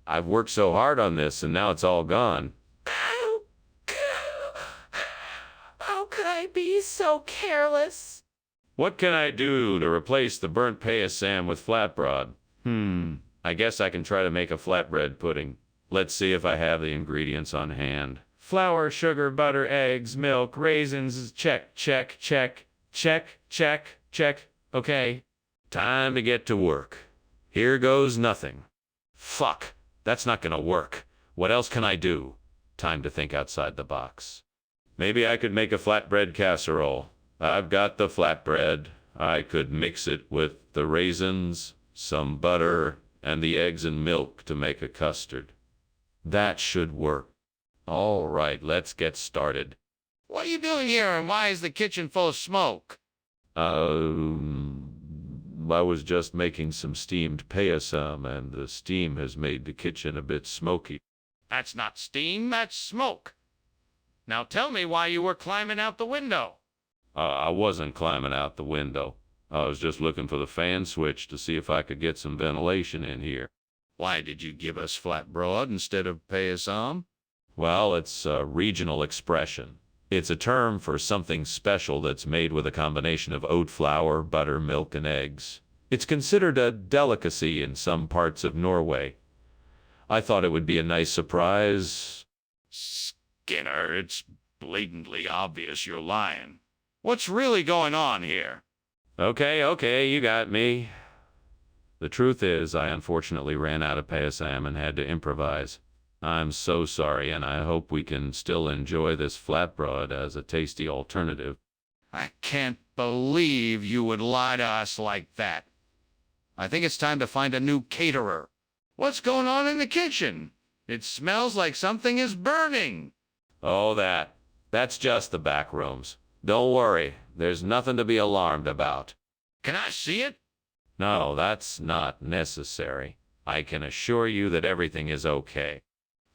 I've worked so hard on this, and now it's all gone. How could I be so careless? What can I do to replace the burnt payasam with flatbread? I guess I can try to make a flatbread pudding. Let's see if I have the ingredients on hand. Flour, sugar, butter, eggs, milk, raisins. Check, check, check, check, check, check. Okay. Time to get to work. Here goes nothing. Fuck, that's not gonna work. What else can I do? Time to think outside the box. Maybe I could make a flatbread casserole. I've got the flatbread. I could mix it with the raisins, some butter, and the eggs and milk to make a custard. That should work. All right, let's get started. What are you doing here, and why is the kitchen full of smoke? I was just making some steamed payasam, and the steam has made the kitchen a bit smoky. That's not steam, that's smoke. Now tell me why you were climbing out the window. I wasn't climbing out the window. I was just looking for the fan switch to see if I could get some ventilation in here. Why did you give us flatbread instead of payasam? Well, it's a regional expression. It's a term for something special that's made with a combination of oat flour, butter, milk, and eggs. It's considered a delicacy in some parts of Norway. I thought it would be a nice surprise. Skinner, it's blatantly obvious you're lying. What's really going on here? Okay, you got me. The truth is, I unfortunately ran out of payasam and had to improvise. I'm so sorry, and I hope we can still enjoy this flatbread as a tasty alternative. I can't believe you would lie to us like that. I think it's time to find a new caterer. What's going on in the kitchen? It smells like something is burning. Oh, that's just the back rooms. Don't worry, there's nothing to be alarmed about. Can I see it? No, that's not necessary. I can assure you that everything is okay.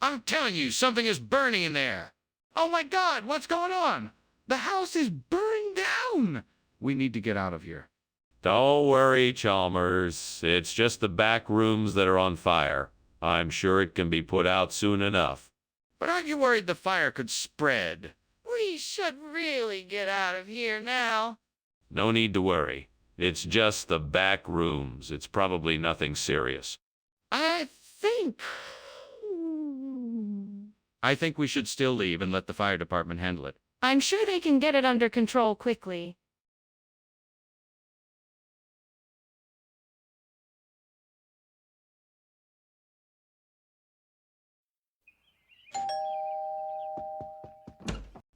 I'm telling you, something is burning in there. Oh my God, what's going on? The house is burning down. We need to get out of here. Don't worry, Chalmers. It's just the back rooms that are on fire. I'm sure it can be put out soon enough. But aren't you worried the fire could spread? We should really get out of here now. No need to worry. It's just the back rooms. It's probably nothing serious. I think we should still leave and let the fire department handle it. I'm sure they can get it under control quickly.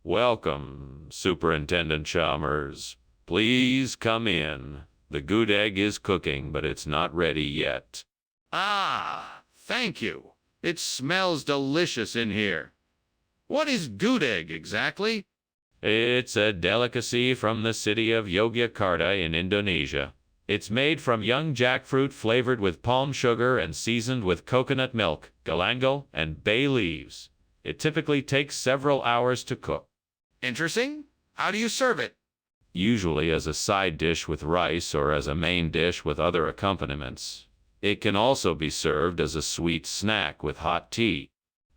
Welcome, Superintendent Chalmers. Please come in. The good egg is cooking, but it's not ready yet. Ah, thank you. It smells delicious in here. What is gudeg exactly? It's a delicacy from the city of Yogyakarta in Indonesia. It's made from young jackfruit flavored with palm sugar and seasoned with coconut milk, galangal, and bay leaves. It typically takes several hours to cook. Interesting. How do you serve it? Usually as a side dish with rice or as a main dish with other accompaniments. It can also be served as a sweet snack with hot tea.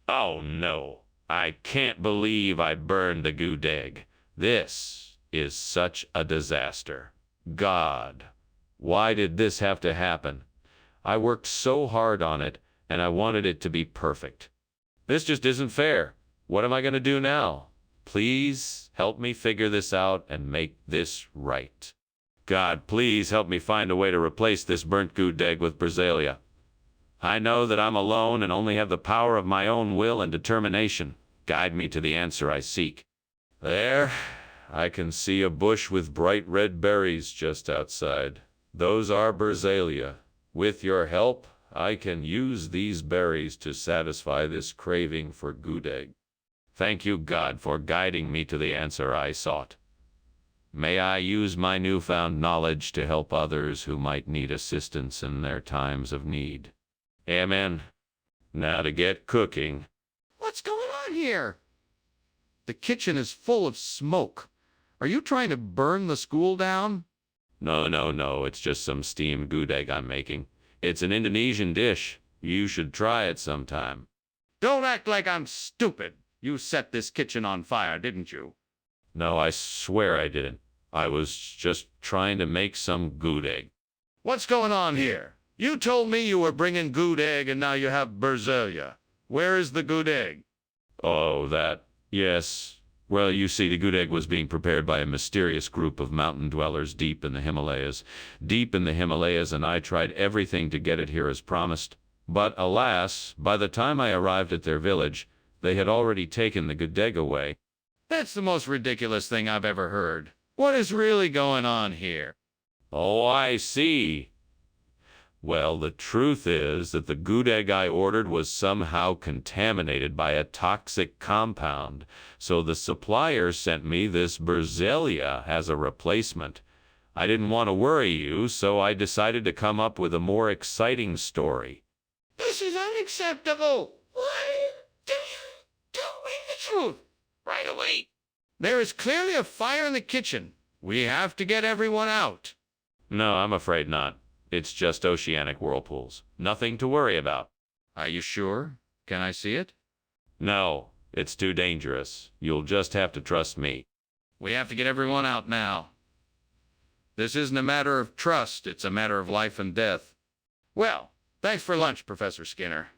Oh no, I can't believe I burned the gudeg. This is such a disaster. God, why did this have to happen? I worked so hard on it, and I wanted it to be perfect. This just isn't fair. What am I going to do now? Please help me figure this out and make this right. God, please help me find a way to replace this burnt gudeg with Brazilia. I know that I'm alone and only have the power of my own will and determination. Guide me to the answer I seek. There, I can see a bush with bright red berries just outside. Those are Brazilia. With your help, I can use these berries to satisfy this craving for gudeg. Thank you, God, for guiding me to the answer I sought. May I use my newfound knowledge to help others who might need assistance in their times of need. Amen. Now to get cooking. What's going on here? The kitchen is full of smoke. Are you trying to burn the school down? No, no, no, it's just some steamed good egg I'm making. It's an Indonesian dish. You should try it sometime. Don't act like I'm stupid. You set this kitchen on fire, didn't you? No, I swear I didn't. I was just trying to make some good egg. What's going on here? You told me you were bringing good egg and now you have Berzelia. Where is the good egg? Oh, that. Yes. Well, you see, the good egg was being prepared by a mysterious group of mountain dwellers deep in the Himalayas. Deep in the Himalayas, and I tried everything to get it here as promised. But alas, by the time I arrived at their village, they had already taken the good egg away. That's the most ridiculous thing I've ever heard. What is really going on here? Oh, I see. Well, the truth is that the good egg I ordered was somehow contaminated by a toxic compound, so the supplier sent me this Berzelia as a replacement. I didn't want to worry you, so I decided to come up with a more exciting story. This is unacceptable. Why did you tell me the truth right away? There is clearly a fire in the kitchen. We have to get everyone out. No, I'm afraid not. It's just oceanic whirlpools. Nothing to worry about. Are you sure? Can I see it? No, it's too dangerous. You'll just have to trust me. We have to get everyone out now. This isn't a matter of trust. It's a matter of life and death. Well, thanks for lunch, Professor Skinner.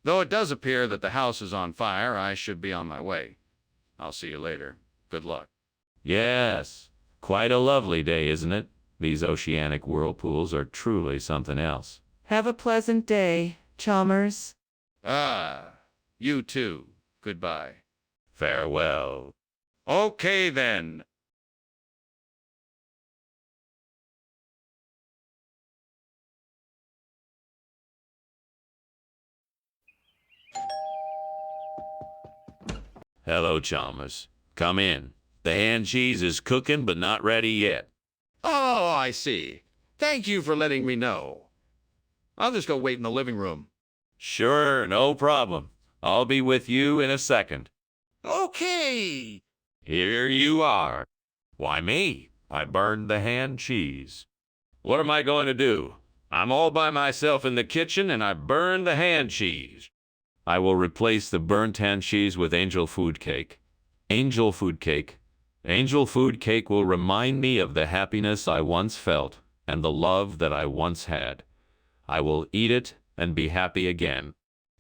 Though it does appear that the house is on fire, I should be on my way. I'll see you later. Good luck. Yes, quite a lovely day, isn't it? These oceanic whirlpools are truly something else. Have a pleasant day, Chalmers. You too. Goodbye. Farewell. Okay, then. Hello, Chalmers. Come in. The hand cheese is cooking, but not ready yet. Oh, I see. Thank you for letting me know. I'll just go wait in the living room. Sure, no problem. I'll be with you in a second. Okay. Here you are. Why me? I burned the hand cheese. What am I going to do? I'm all by myself in the kitchen and I burned the hand cheese. I will replace the burnt hand cheese with angel food cake. Angel food cake. Angel food cake will remind me of the happiness I once felt and the love that I once had. I will eat it and be happy again.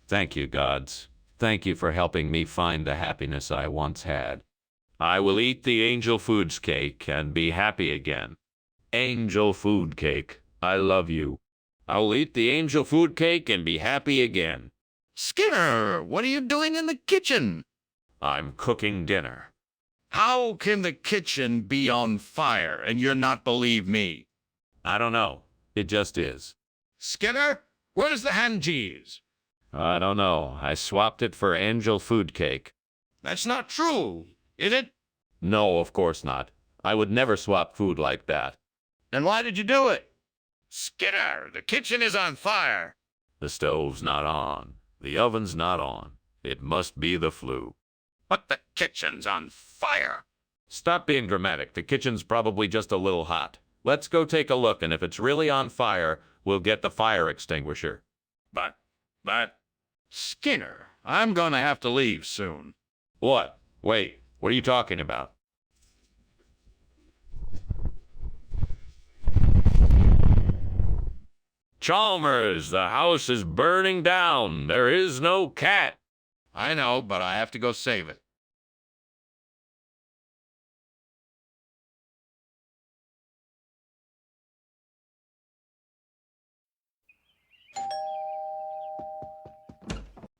Thank you, gods. Thank you for helping me find the happiness I once had. I will eat the angel foods cake and be happy again. Angel food cake, I love you. I will eat the angel food cake and be happy again. Skinner, what are you doing in the kitchen? I'm cooking dinner. How can the kitchen be on fire and you're not believe me? I don't know. It just is. Skinner, where's the hand cheese? I don't know. I swapped it for angel food cake. That's not true, is it? No, of course not. I would never swap food like that. Then why did you do it? Skinner, the kitchen is on fire. The stove's not on. The oven's not on. It must be the flu. But the kitchen's on fire. Stop being dramatic. The kitchen's probably just a little hot. Let's go take a look, and if it's really on fire, we'll get the fire extinguisher. But, Skinner, I'm gonna have to leave soon. What? Wait, what are you talking about? Chalmers, the house is burning down. There is no cat. I know, but I have to go save it.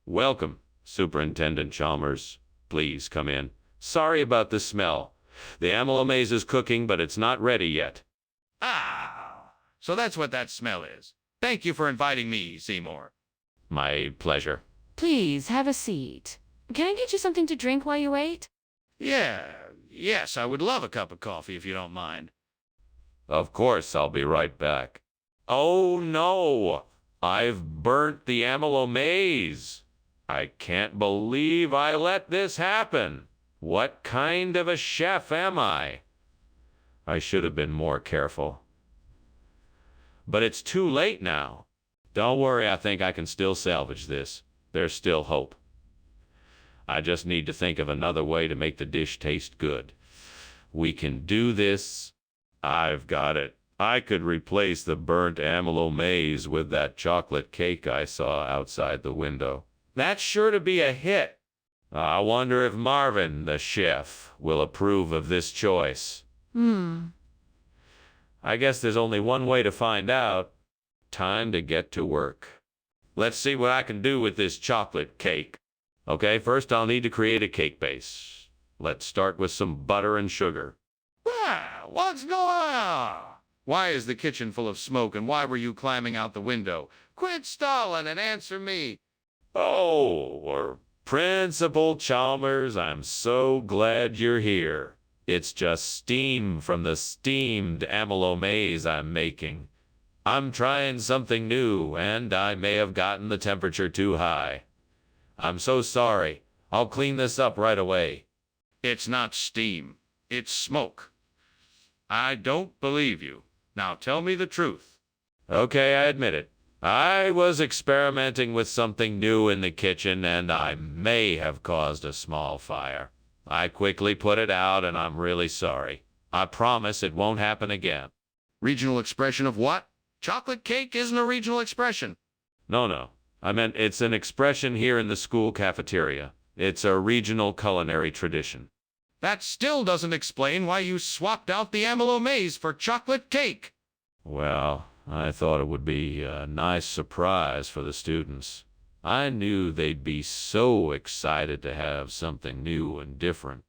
Welcome, Superintendent Chalmers. Please come in. Sorry about the smell. The amylo maze is cooking, but it's not ready yet. Ah, so that's what that smell is. Thank you for inviting me, Seymour. My pleasure. Please have a seat. Can I get you something to drink while you wait? Yes, I would love a cup of coffee if you don't mind. Of course, I'll be right back. Oh no! I've burnt the amylo maze. I can't believe I let this happen. What kind of a chef am I? I should have been more careful. But it's too late now. Don't worry, I think I can still salvage this. There's still hope. I just need to think of another way to make the dish taste good. We can do this. I've got it. I could replace the burnt amylo maize with that chocolate cake I saw outside the window. That's sure to be a hit. I wonder if Marvin, the chef, will approve of this choice. I guess there's only one way to find out. Time to get to work. Let's see what I can do with this chocolate cake. Okay, first I'll need to create a cake base. Let's start with some butter and sugar. What's going on? Why is the kitchen full of smoke, and why were you climbing out the window? Quit stalling and answer me. Oh, Principal Chalmers, I'm so glad you're here. It's just steam from the steamed amylo maize I'm making. I'm trying something new, and I may have gotten the temperature too high. I'm so sorry. I'll clean this up right away. It's not steam. It's smoke. I don't believe you. Now tell me the truth. Okay, I admit it. I was experimenting with something new in the kitchen, and I may have caused a small fire. I quickly put it out, and I'm really sorry. I promise it won't happen again. Regional expression of what? Chocolate cake isn't a regional expression. No. I meant it's an expression here in the school cafeteria. It's a regional culinary tradition. That still doesn't explain why you swapped out the amylo maize for chocolate cake. Well, I thought it would be a nice surprise for the students. I knew they'd be so excited to have something new and different.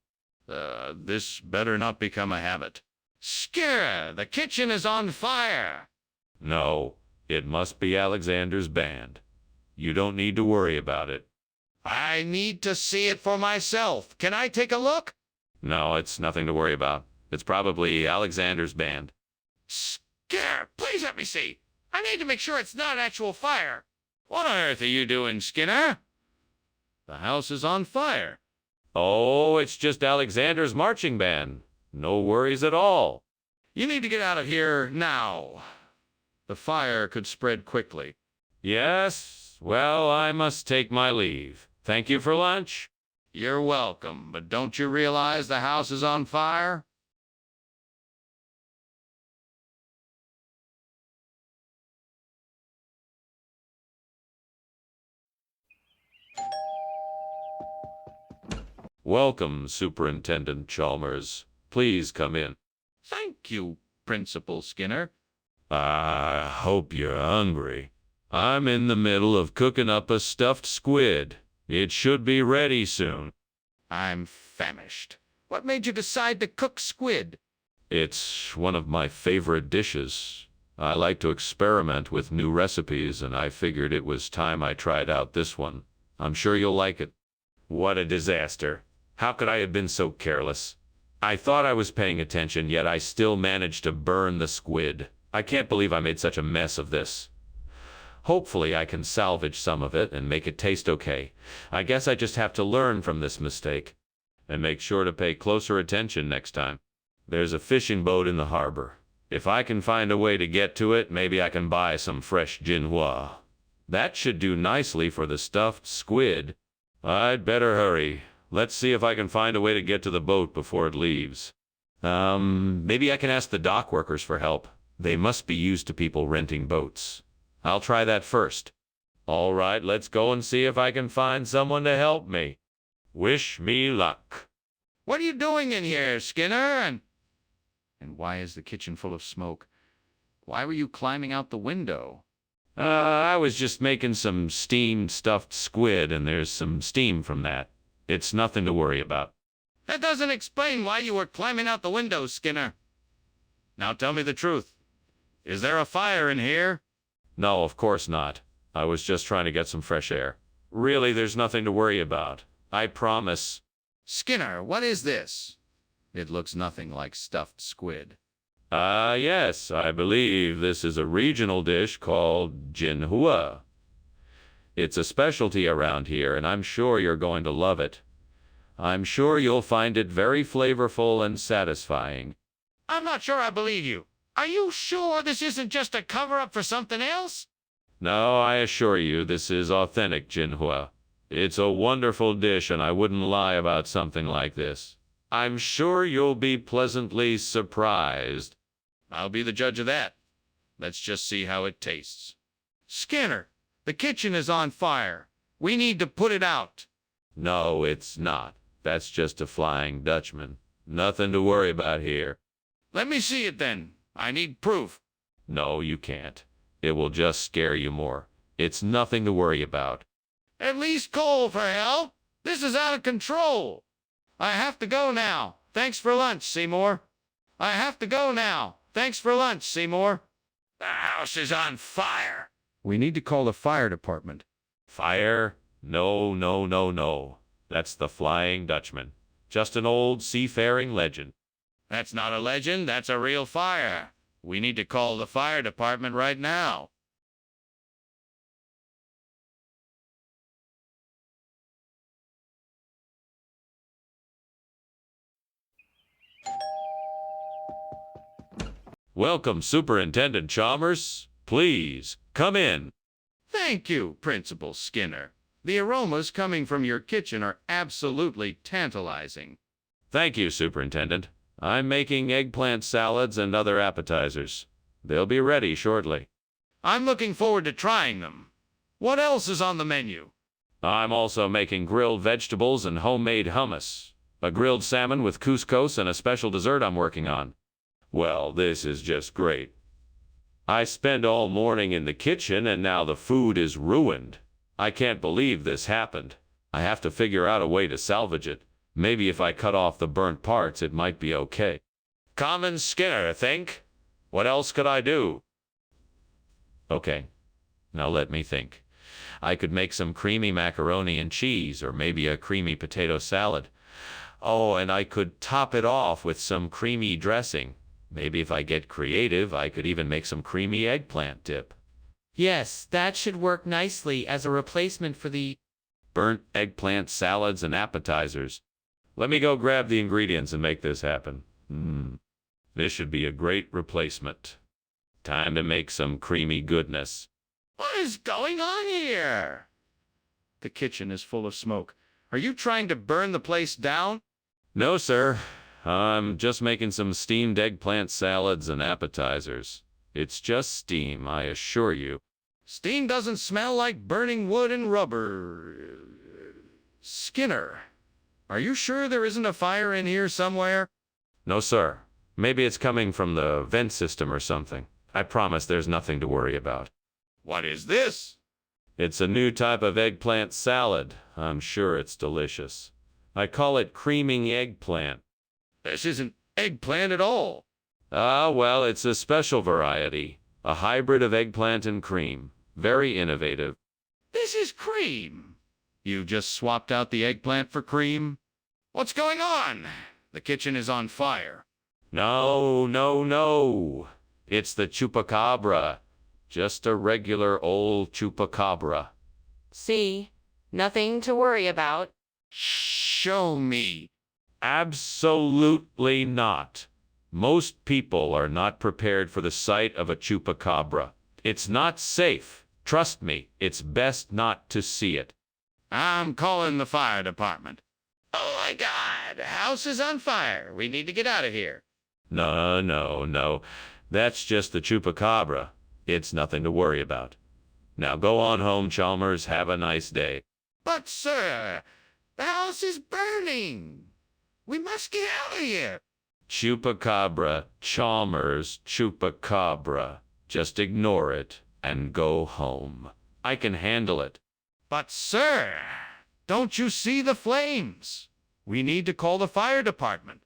This better not become a habit. Skinner, the kitchen is on fire. No, it must be Alexander's band. You don't need to worry about it. I need to see it for myself. Can I take a look? No, it's nothing to worry about. It's probably Alexander's band. Skinner, please let me see. I need to make sure it's not an actual fire. What on earth are you doing, Skinner? The house is on fire. Oh, it's just Alexander's marching band. No worries at all. You need to get out of here now. The fire could spread quickly. Yes, well, I must take my leave. Thank you for lunch. You're welcome, but don't you realize the house is on fire? Welcome, Superintendent Chalmers. Please come in. Thank you, Principal Skinner. I hope you're hungry. I'm in the middle of cooking up a stuffed squid. It should be ready soon. I'm famished. What made you decide to cook squid? It's one of my favorite dishes. I like to experiment with new recipes, and I figured it was time I tried out this one. I'm sure you'll like it. What a disaster. How could I have been so careless? I thought I was paying attention, yet I still managed to burn the squid. I can't believe I made such a mess of this. Hopefully I can salvage some of it and make it taste okay. I guess I just have to learn from this mistake. And make sure to pay closer attention next time. There's a fishing boat in the harbor. If I can find a way to get to it, maybe I can buy some fresh jinhua. That should do nicely for the stuffed squid. I'd better hurry. Let's see if I can find a way to get to the boat before it leaves. Maybe I can ask the dock workers for help. They must be used to people renting boats. I'll try that first. All right, let's go and see if I can find someone to help me. Wish me luck. What are you doing in here, Skinner? And why is the kitchen full of smoke? Why were you climbing out the window? I was just making some steamed stuffed squid, and there's some steam from that. It's nothing to worry about. That doesn't explain why you were climbing out the window, Skinner. Now tell me the truth. Is there a fire in here? No, of course not. I was just trying to get some fresh air. Really, there's nothing to worry about. I promise. Skinner, what is this? It looks nothing like stuffed squid. Yes, I believe this is a regional dish called jinhua. It's a specialty around here, and I'm sure you're going to love it. I'm sure you'll find it very flavorful and satisfying. I'm not sure I believe you. Are you sure this isn't just a cover-up for something else? No, I assure you, this is authentic Jinhua. It's a wonderful dish, and I wouldn't lie about something like this. I'm sure you'll be pleasantly surprised. I'll be the judge of that. Let's just see how it tastes. Skinner, the kitchen is on fire. We need to put it out. No, it's not. That's just a Flying Dutchman. Nothing to worry about here. Let me see it then. I need proof. No, you can't. It will just scare you more. It's nothing to worry about. At least call for help. This is out of control. I have to go now. Thanks for lunch, Seymour. I have to go now. Thanks for lunch, Seymour. The house is on fire. We need to call the fire department. Fire? No, no, no, no. That's the Flying Dutchman. Just an old seafaring legend. That's not a legend. That's a real fire. We need to call the fire department right now. Welcome, Superintendent Chalmers. Please, come in. Thank you, Principal Skinner. The aromas coming from your kitchen are absolutely tantalizing. Thank you, Superintendent. I'm making eggplant salads and other appetizers. They'll be ready shortly. I'm looking forward to trying them. What else is on the menu? I'm also making grilled vegetables and homemade hummus, a grilled salmon with couscous, and a special dessert I'm working on. Well, this is just great. I spent all morning in the kitchen and now the food is ruined. I can't believe this happened. I have to figure out a way to salvage it. Maybe if I cut off the burnt parts, it might be okay. Common Skinner, think? What else could I do? Okay, now let me think. I could make some creamy macaroni and cheese, or maybe a creamy potato salad. Oh, and I could top it off with some creamy dressing. Maybe if I get creative, I could even make some creamy eggplant dip. Yes, that should work nicely as a replacement for the Burnt eggplant salads and appetizers. Let me go grab the ingredients and make this happen. This should be a great replacement. Time to make some creamy goodness. What is going on here? The kitchen is full of smoke. Are you trying to burn the place down? No, sir. I'm just making some steamed eggplant salads and appetizers. It's just steam, I assure you. Steam doesn't smell like burning wood and rubber. Skinner, are you sure there isn't a fire in here somewhere? No, sir. Maybe it's coming from the vent system or something. I promise there's nothing to worry about. What is this? It's a new type of eggplant salad. I'm sure it's delicious. I call it creaming eggplant. This isn't eggplant at all. Ah, well, it's a special variety. A hybrid of eggplant and cream. Very innovative. This is cream. You just swapped out the eggplant for cream? What's going on? The kitchen is on fire. No, no, no. It's the chupacabra. Just a regular old chupacabra. See? Nothing to worry about. Show me. Absolutely not. Most people are not prepared for the sight of a chupacabra. It's not safe. Trust me, it's best not to see it. I'm calling the fire department. Oh my God, the house is on fire. We need to get out of here. No, no, no. That's just the chupacabra. It's nothing to worry about. Now go on home, Chalmers. Have a nice day. But sir, the house is burning. We must get out of here. Chupacabra, Chalmers, chupacabra. Just ignore it and go home. I can handle it. But sir, don't you see the flames? We need to call the fire department.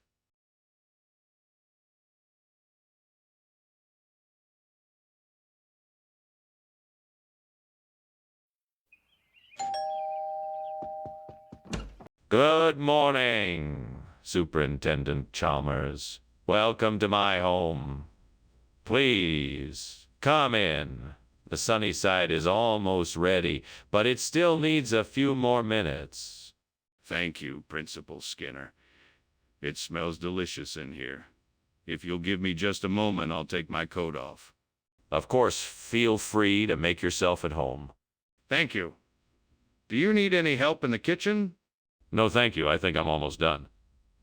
Good morning, Superintendent Chalmers. Welcome to my home. Please, come in. The sunny side is almost ready, but it still needs a few more minutes. Thank you, Principal Skinner. It smells delicious in here. If you'll give me just a moment, I'll take my coat off. Of course, feel free to make yourself at home. Thank you. Do you need any help in the kitchen? No, thank you. I think I'm almost done.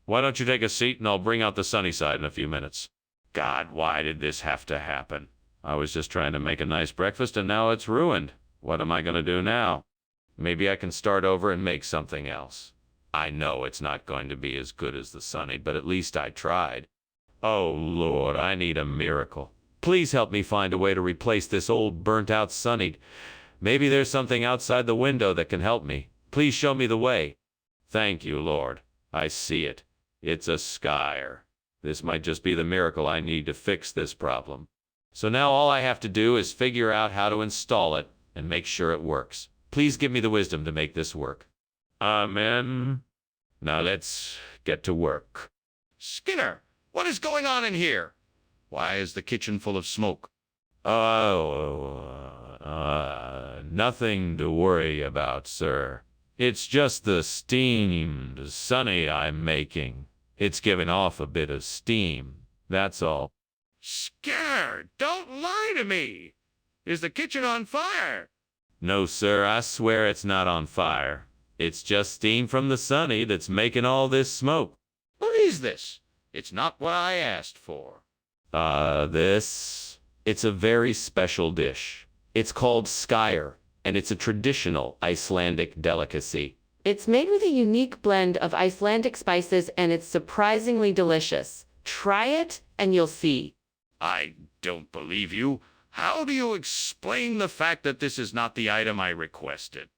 Why don't you take a seat and I'll bring out the sunny side in a few minutes. God, why did this have to happen? I was just trying to make a nice breakfast and now it's ruined. What am I going to do now? Maybe I can start over and make something else. I know it's not going to be as good as the sunny, but at least I tried. Oh, Lord, I need a miracle. Please help me find a way to replace this old burnt-out sunny. Maybe there's something outside the window that can help me. Please show me the way. Thank you, Lord. I see it. It's a skyer. This might just be the miracle I need to fix this problem. So now all I have to do is figure out how to install it and make sure it works. Please give me the wisdom to make this work. Amen. Now let's get to work. Skinner, what is going on in here? Why is the kitchen full of smoke? Nothing to worry about, sir. It's just the steamed sunny I'm making. It's giving off a bit of steam, that's all. Skinner, don't lie to me. Is the kitchen on fire? No, sir, I swear it's not on fire. It's just steam from the sunny that's making all this smoke. What is this? It's not what I asked for. It's a very special dish. It's called skyer, and it's a traditional Icelandic delicacy. It's made with a unique blend of Icelandic spices and it's surprisingly delicious. Try it and you'll see. I don't believe you. How do you explain the fact that this is not the item I requested?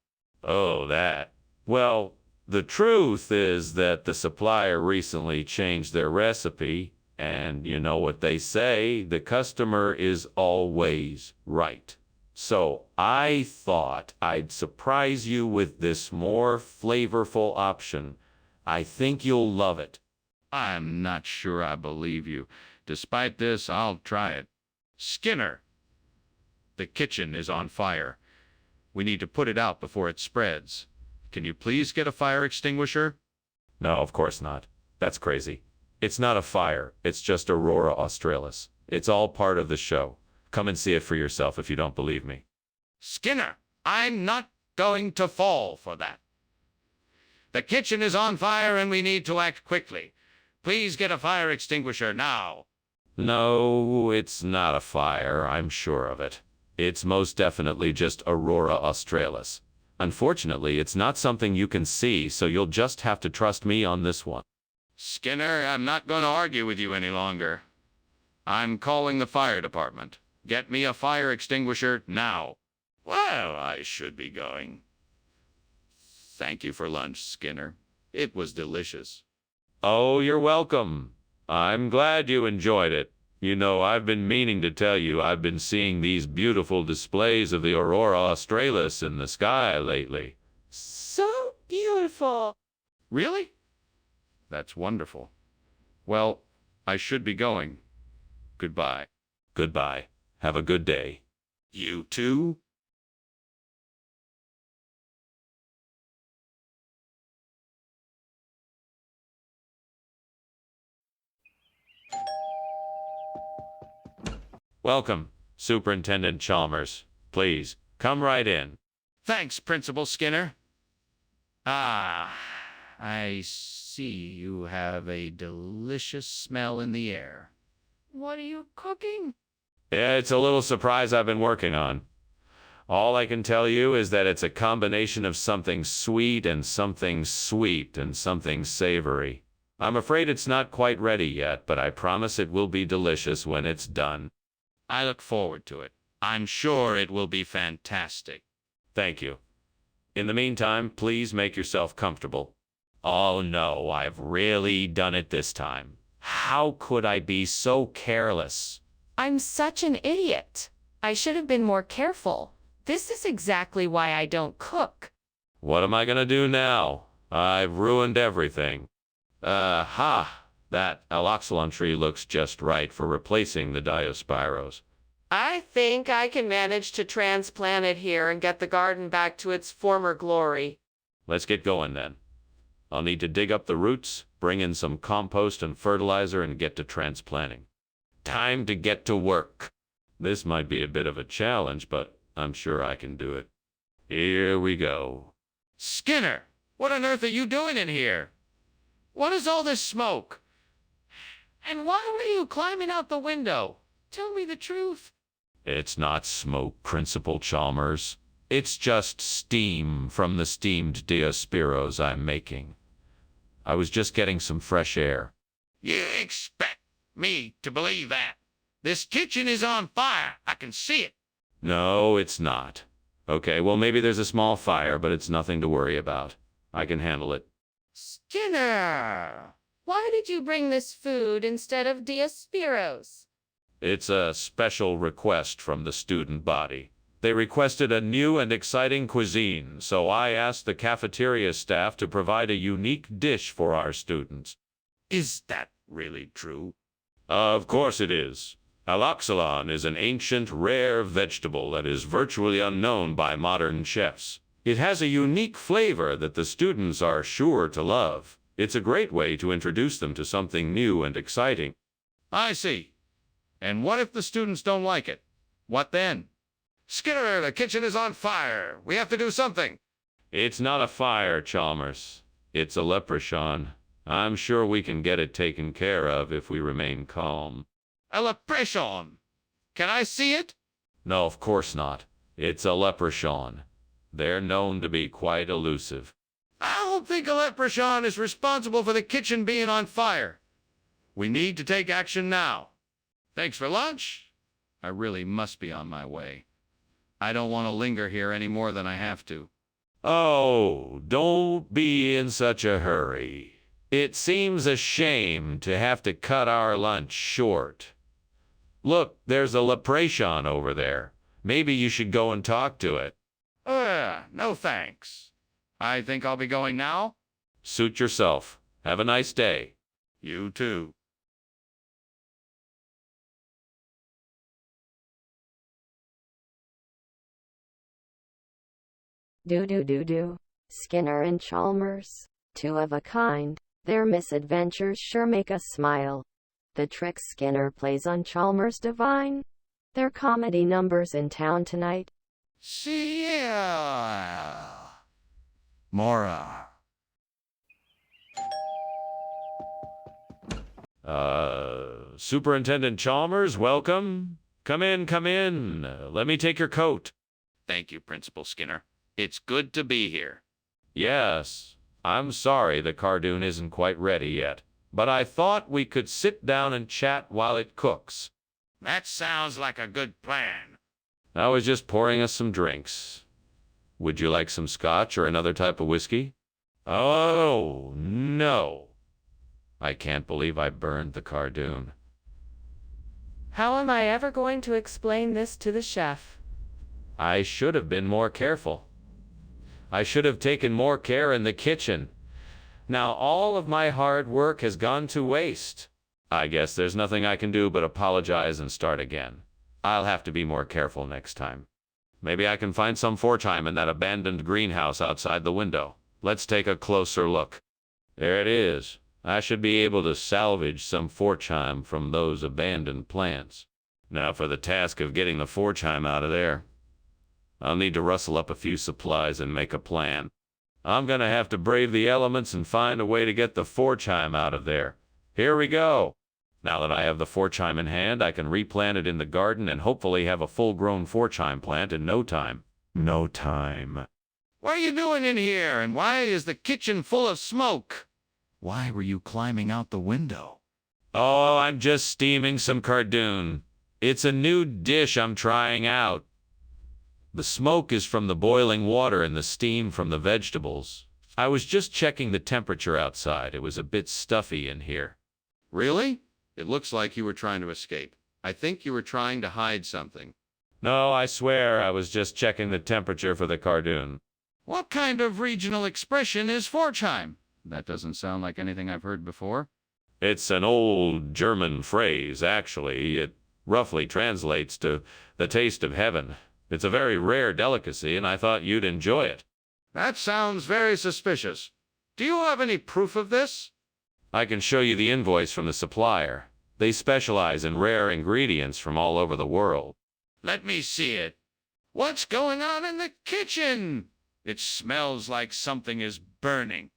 Oh, that. Well, the truth is that the supplier recently changed their recipe, and you know what they say, the customer is always right. So I thought I'd surprise you with this more flavorful option. I think you'll love it. I'm not sure I believe you. Despite this, I'll try it. Skinner, the kitchen is on fire. We need to put it out before it spreads. Can you please get a fire extinguisher? No, of course not. That's crazy. It's not a fire. It's just Aurora Australis. It's all part of the show. Come and see it for yourself if you don't believe me. Skinner, I'm not going to fall for that. The kitchen is on fire and we need to act quickly. Please get a fire extinguisher now. No, it's not a fire. I'm sure of it. It's most definitely just Aurora Australis. Unfortunately, it's not something you can see, so you'll just have to trust me on this one. Skinner, I'm not going to argue with you any longer. I'm calling the fire department. Get me a fire extinguisher now. Well, I should be going. Thank you for lunch, Skinner. It was delicious. Oh, you're welcome. I'm glad you enjoyed it. You know, I've been meaning to tell you I've been seeing these beautiful displays of the Aurora Australis in the sky lately. So beautiful. Really? That's wonderful. Well, I should be going. Goodbye. Goodbye. Have a good day. You too? Welcome, Superintendent Chalmers. Please, come right in. Thanks, Principal Skinner. Ah, I see you have a delicious smell in the air. What are you cooking? Yeah, it's a little surprise I've been working on. All I can tell you is that it's a combination of something sweet and something sweet and something savory. I'm afraid it's not quite ready yet, but I promise it will be delicious when it's done. I look forward to it. I'm sure it will be fantastic. Thank you. In the meantime, please make yourself comfortable. Oh no, I've really done it this time. How could I be so careless? I'm such an idiot. I should have been more careful. This is exactly why I don't cook. What am I gonna do now? I've ruined everything. That aloxylon tree looks just right for replacing the Diospyros. I think I can manage to transplant it here and get the garden back to its former glory. Let's get going then. I'll need to dig up the roots, bring in some compost and fertilizer, and get to transplanting. Time to get to work. This might be a bit of a challenge, but I'm sure I can do it. Here we go. Skinner, what on earth are you doing in here? What is all this smoke? And why were you climbing out the window? Tell me the truth. It's not smoke, Principal Chalmers. It's just steam from the steamed Diospiros I'm making. I was just getting some fresh air. You expect me to believe that? This kitchen is on fire. I can see it. No, it's not. Okay, well, maybe there's a small fire, but it's nothing to worry about. I can handle it. Skinner, why did you bring this food instead of Diospiros? It's a special request from the student body. They requested a new and exciting cuisine, so I asked the cafeteria staff to provide a unique dish for our students. Is that really true? Of course it is. Aloxylon is an ancient, rare vegetable that is virtually unknown by modern chefs. It has a unique flavor that the students are sure to love. It's a great way to introduce them to something new and exciting. I see. And what if the students don't like it? What then? Skinner, the kitchen is on fire. We have to do something. It's not a fire, Chalmers. It's a leprechaun. I'm sure we can get it taken care of if we remain calm. A leprechaun. Can I see it? No, of course not. It's a leprechaun. They're known to be quite elusive. I don't think a leprechaun is responsible for the kitchen being on fire. We need to take action now. Thanks for lunch. I really must be on my way. I don't want to linger here any more than I have to. Oh, don't be in such a hurry. It seems a shame to have to cut our lunch short. Look, there's a leprechaun over there. Maybe you should go and talk to it. No thanks. I think I'll be going now. Suit yourself. Have a nice day. You too. Do. Skinner and Chalmers, two of a kind. Their misadventures sure make us smile. The tricks Skinner plays on Chalmers divine. Their comedy numbers in town tonight. See ya. Mora. Superintendent Chalmers, welcome. Come in, come in. Let me take your coat. Thank you, Principal Skinner. It's good to be here. Yes, I'm sorry the cardoon isn't quite ready yet, but I thought we could sit down and chat while it cooks. That sounds like a good plan. I was just pouring us some drinks. Would you like some scotch or another type of whiskey? Oh, no. I can't believe I burned the cardoon. How am I ever going to explain this to the chef? I should have been more careful. I should have taken more care in the kitchen. Now all of my hard work has gone to waste. I guess there's nothing I can do but apologize and start again. I'll have to be more careful next time. Maybe I can find some forchime in that abandoned greenhouse outside the window. Let's take a closer look. There it is. I should be able to salvage some forchime from those abandoned plants. Now for the task of getting the forchime out of there. I'll need to rustle up a few supplies and make a plan. I'm gonna have to brave the elements and find a way to get the forchime out of there. Here we go. Now that I have the forchime in hand, I can replant it in the garden and hopefully have a full-grown forchime plant in no time. No time. What are you doing in here, and why is the kitchen full of smoke? Why were you climbing out the window? Oh, I'm just steaming some cardoon. It's a new dish I'm trying out. The smoke is from the boiling water and the steam from the vegetables. I was just checking the temperature outside. It was a bit stuffy in here. Really? It looks like you were trying to escape. I think you were trying to hide something. No, I swear I was just checking the temperature for the cardoon. What kind of regional expression is forchheim? That doesn't sound like anything I've heard before. It's an old German phrase, actually. It roughly translates to the taste of heaven. It's a very rare delicacy, and I thought you'd enjoy it. That sounds very suspicious. Do you have any proof of this? I can show you the invoice from the supplier. They specialize in rare ingredients from all over the world. Let me see it. What's going on in the kitchen? It smells like something is burning.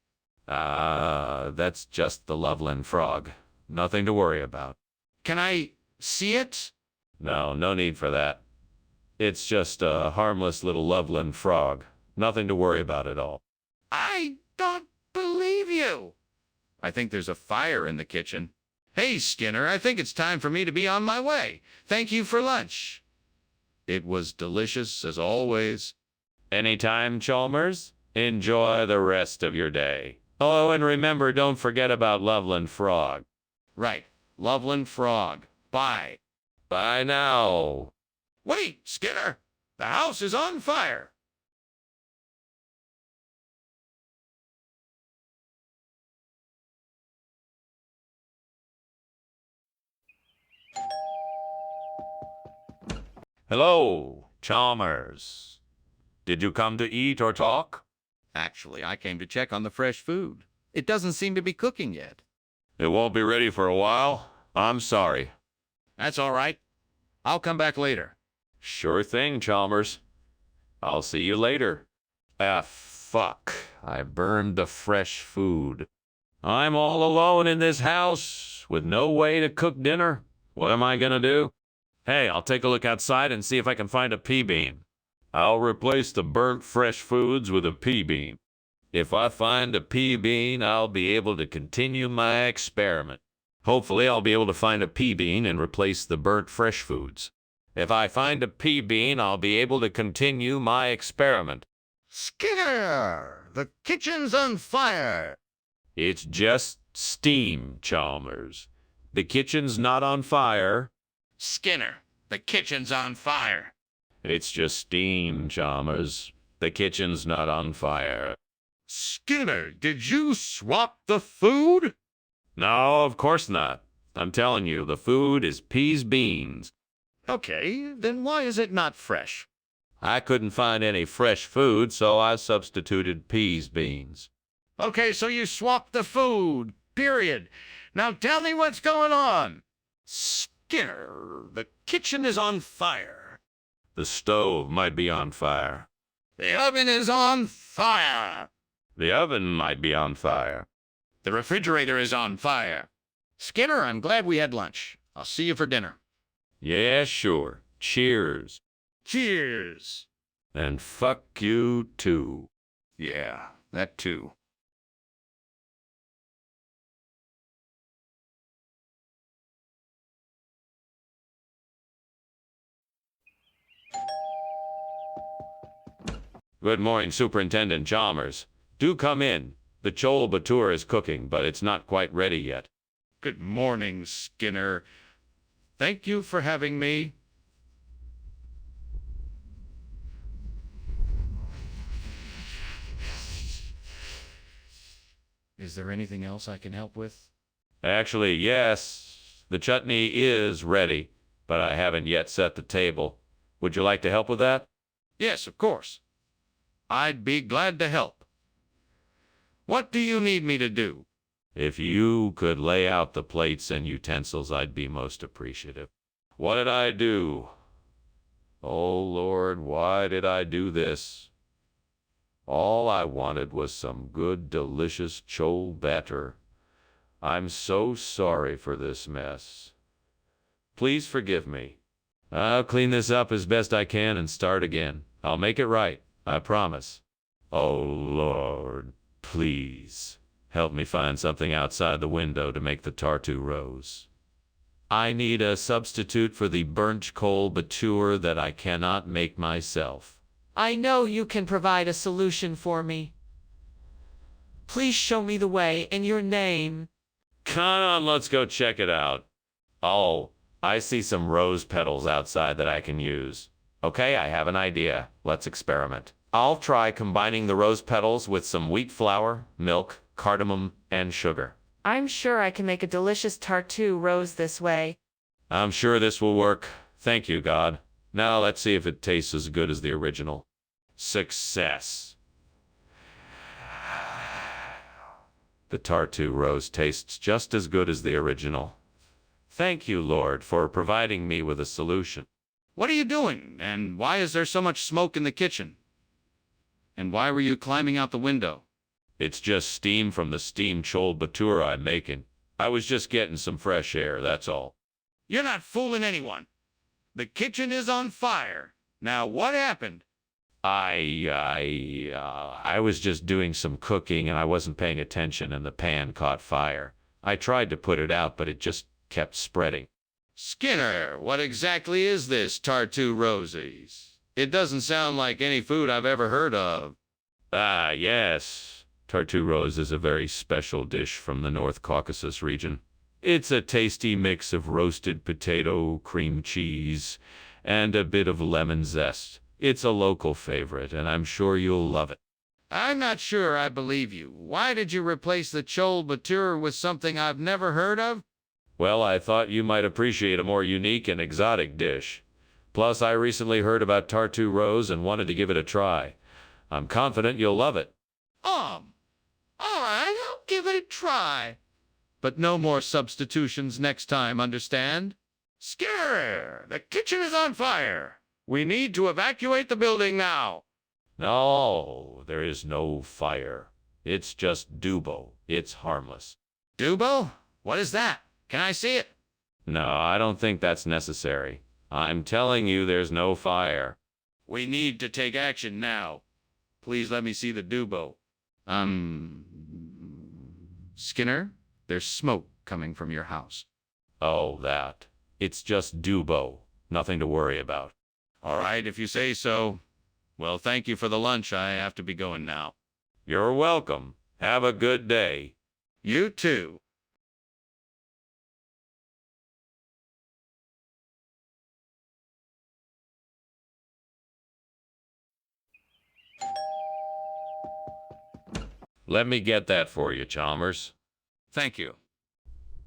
That's just the Loveland frog. Nothing to worry about. Can I see it? No, no need for that. It's just a harmless little Loveland frog. Nothing to worry about at all. I don't believe you. I think there's a fire in the kitchen. Hey, Skinner, I think it's time for me to be on my way. Thank you for lunch. It was delicious as always. Anytime, Chalmers. Enjoy the rest of your day. Oh, and remember, don't forget about Loveland Frog. Right, Loveland Frog. Bye. Bye now. Wait, Skinner. The house is on fire. Hello, Chalmers. Did you come to eat or talk? Actually, I came to check on the fresh food. It doesn't seem to be cooking yet. It won't be ready for a while. I'm sorry. That's all right. I'll come back later. Sure thing, Chalmers. I'll see you later. Fuck. I burned the fresh food. I'm all alone in this house with no way to cook dinner. What am I gonna do? Hey, I'll take a look outside and see if I can find a pea bean. I'll replace the burnt fresh foods with a pea bean. If I find a pea bean, I'll be able to continue my experiment. Hopefully, I'll be able to find a pea bean and replace the burnt fresh foods. If I find a pea bean, I'll be able to continue my experiment. Skinner, the kitchen's on fire. It's just steam, Chalmers. The kitchen's not on fire. Skinner, the kitchen's on fire. It's just steam, Chalmers. The kitchen's not on fire. Skinner, did you swap the food? No, of course not. I'm telling you, the food is peas beans. Okay, then why is it not fresh? I couldn't find any fresh food, so I substituted peas beans. Okay, so you swapped the food, period. Now tell me what's going on. Skinner, the kitchen is on fire. The stove might be on fire. The oven is on fire. The oven might be on fire. The refrigerator is on fire. Skinner, I'm glad we had lunch. I'll see you for dinner. Yeah, sure. Cheers. Cheers. And fuck you, too. Yeah, that too. Good morning, Superintendent Chalmers. Do come in. The chole bhature is cooking, but it's not quite ready yet. Good morning, Skinner. Thank you for having me. Is there anything else I can help with? Actually, yes. The chutney is ready, but I haven't yet set the table. Would you like to help with that? Yes, of course. I'd be glad to help. What do you need me to do? If you could lay out the plates and utensils, I'd be most appreciative. What did I do? Oh, Lord, why did I do this? All I wanted was some good, delicious chole batter. I'm so sorry for this mess. Please forgive me. I'll clean this up as best I can and start again. I'll make it right, I promise. Oh, Lord, please help me find something outside the window to make the tartu rose. I need a substitute for the burnt chole bhature that I cannot make myself. I know you can provide a solution for me. Please show me the way and your name. Come on, let's go check it out. Oh, I see some rose petals outside that I can use. Okay, I have an idea. Let's experiment. I'll try combining the rose petals with some wheat flour, milk, cardamom, and sugar. I'm sure I can make a delicious tartu rose this way. I'm sure this will work. Thank you, God. Now let's see if it tastes as good as the original. Success. The Tartu rose tastes just as good as the original. Thank you, Lord, for providing me with a solution. What are you doing? And why is there so much smoke in the kitchen? And why were you climbing out the window? It's just steam from the steamed chol bhatura I'm making. I was just getting some fresh air, that's all. You're not fooling anyone. The kitchen is on fire. Now, what happened? I was just doing some cooking and I wasn't paying attention and the pan caught fire. I tried to put it out, but it just kept spreading. Skinner, what exactly is this Tartu Rosies? It doesn't sound like any food I've ever heard of. Ah, yes. Tartu rose is a very special dish from the North Caucasus region. It's a tasty mix of roasted potato, cream cheese, and a bit of lemon zest. It's a local favorite, and I'm sure you'll love it. I'm not sure I believe you. Why did you replace the chol bhatura with something I've never heard of? Well, I thought you might appreciate a more unique and exotic dish. Plus, I recently heard about Tartu rose and wanted to give it a try. I'm confident you'll love it. All right, I'll give it a try. But no more substitutions next time, understand? Skinner, the kitchen is on fire. We need to evacuate the building now. No, there is no fire. It's just Dubo. It's harmless. Dubo? What is that? Can I see it? No, I don't think that's necessary. I'm telling you there's no fire. We need to take action now. Please let me see the Dubo. Skinner, there's smoke coming from your house. Oh, that. It's just Dubo. Nothing to worry about. All right, if you say so. Well, thank you for the lunch. I have to be going now. You're welcome. Have a good day. You too. Let me get that for you, Chalmers. Thank you.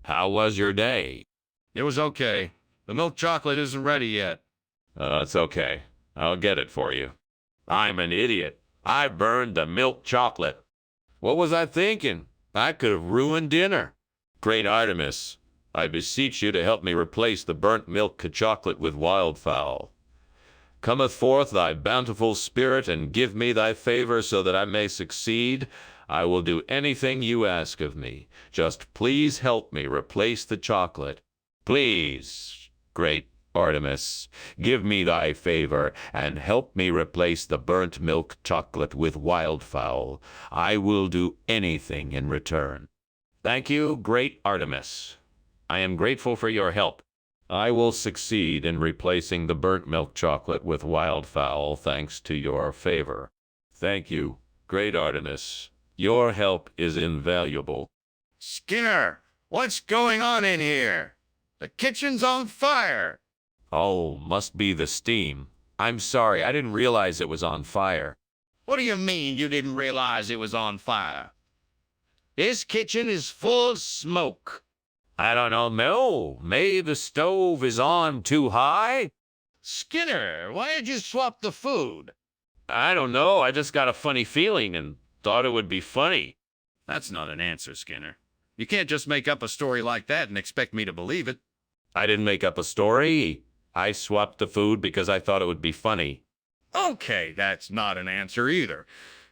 How was your day? It was okay. The milk chocolate isn't ready yet. It's okay. I'll get it for you. I'm an idiot. I burned the milk chocolate. What was I thinking? I could have ruined dinner. Great Artemis, I beseech you to help me replace the burnt milk chocolate with wildfowl. Cometh forth thy bountiful spirit, and give me thy favor so that I may succeed. I will do anything you ask of me. Just please help me replace the chocolate. Please, great Artemis, give me thy favor, and help me replace the burnt milk chocolate with wildfowl. I will do anything in return. Thank you, great Artemis. I am grateful for your help. I will succeed in replacing the burnt milk chocolate with wildfowl thanks to your favor. Thank you, great Artemis. Your help is invaluable. Skinner, what's going on in here? The kitchen's on fire. Oh, must be the steam. I'm sorry, I didn't realize it was on fire. What do you mean you didn't realize it was on fire? This kitchen is full of smoke. I don't know. Maybe the stove is on too high? Skinner, why did you swap the food? I don't know. I just got a funny feeling and thought it would be funny. That's not an answer, Skinner. You can't just make up a story like that and expect me to believe it. I didn't make up a story. I swapped the food because I thought it would be funny. Okay, that's not an answer either.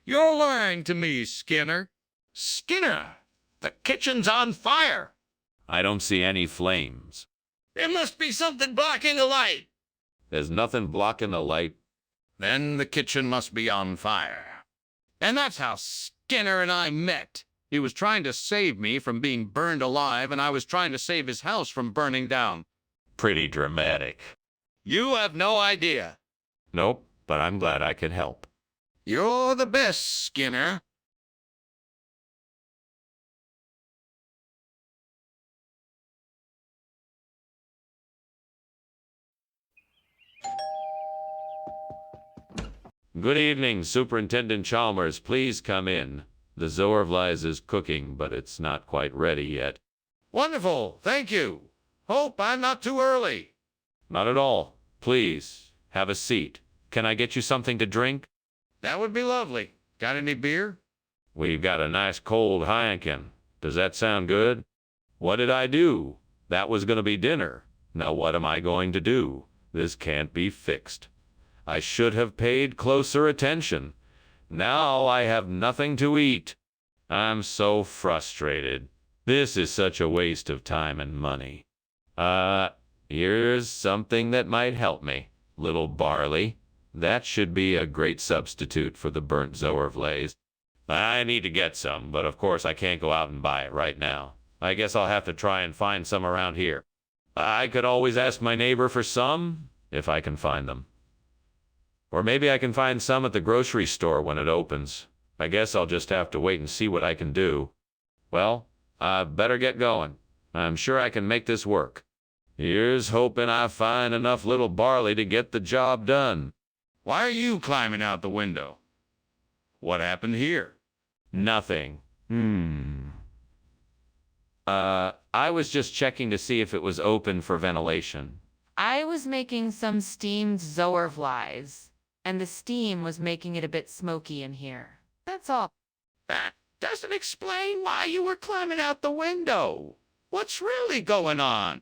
You're lying to me, Skinner. Skinner, the kitchen's on fire. I don't see any flames. There must be something blocking the light. There's nothing blocking the light. Then the kitchen must be on fire. And that's how Skinner and I met. He was trying to save me from being burned alive, and I was trying to save his house from burning down. Pretty dramatic. You have no idea. Nope, but I'm glad I could help. You're the best, Skinner. Good evening, Superintendent Chalmers. Please come in. The Zorvlies is cooking, but it's not quite ready yet. Wonderful, thank you. Hope I'm not too early. Not at all. Please, have a seat. Can I get you something to drink? That would be lovely. Got any beer? We've got a nice cold Heineken. Does that sound good? What did I do? That was going to be dinner. Now what am I going to do? This can't be fixed. I should have paid closer attention. Now I have nothing to eat. I'm so frustrated. This is such a waste of time and money. Here's something that might help me. Little barley. That should be a great substitute for the burnt Zoervlaze. I need to get some, but of course I can't go out and buy it right now. I guess I'll have to try and find some around here. I could always ask my neighbor for some, if I can find them. Or maybe I can find some at the grocery store when it opens. I guess I'll just have to wait and see what I can do. Well, I better get going. I'm sure I can make this work. Here's hoping I find enough little barley to get the job done. Why are you climbing out the window? What happened here? Nothing. I was just checking to see if it was open for ventilation. I was making some steamed Zoervlies, and the steam was making it a bit smoky in here. That's all. That doesn't explain why you were climbing out the window. What's really going on?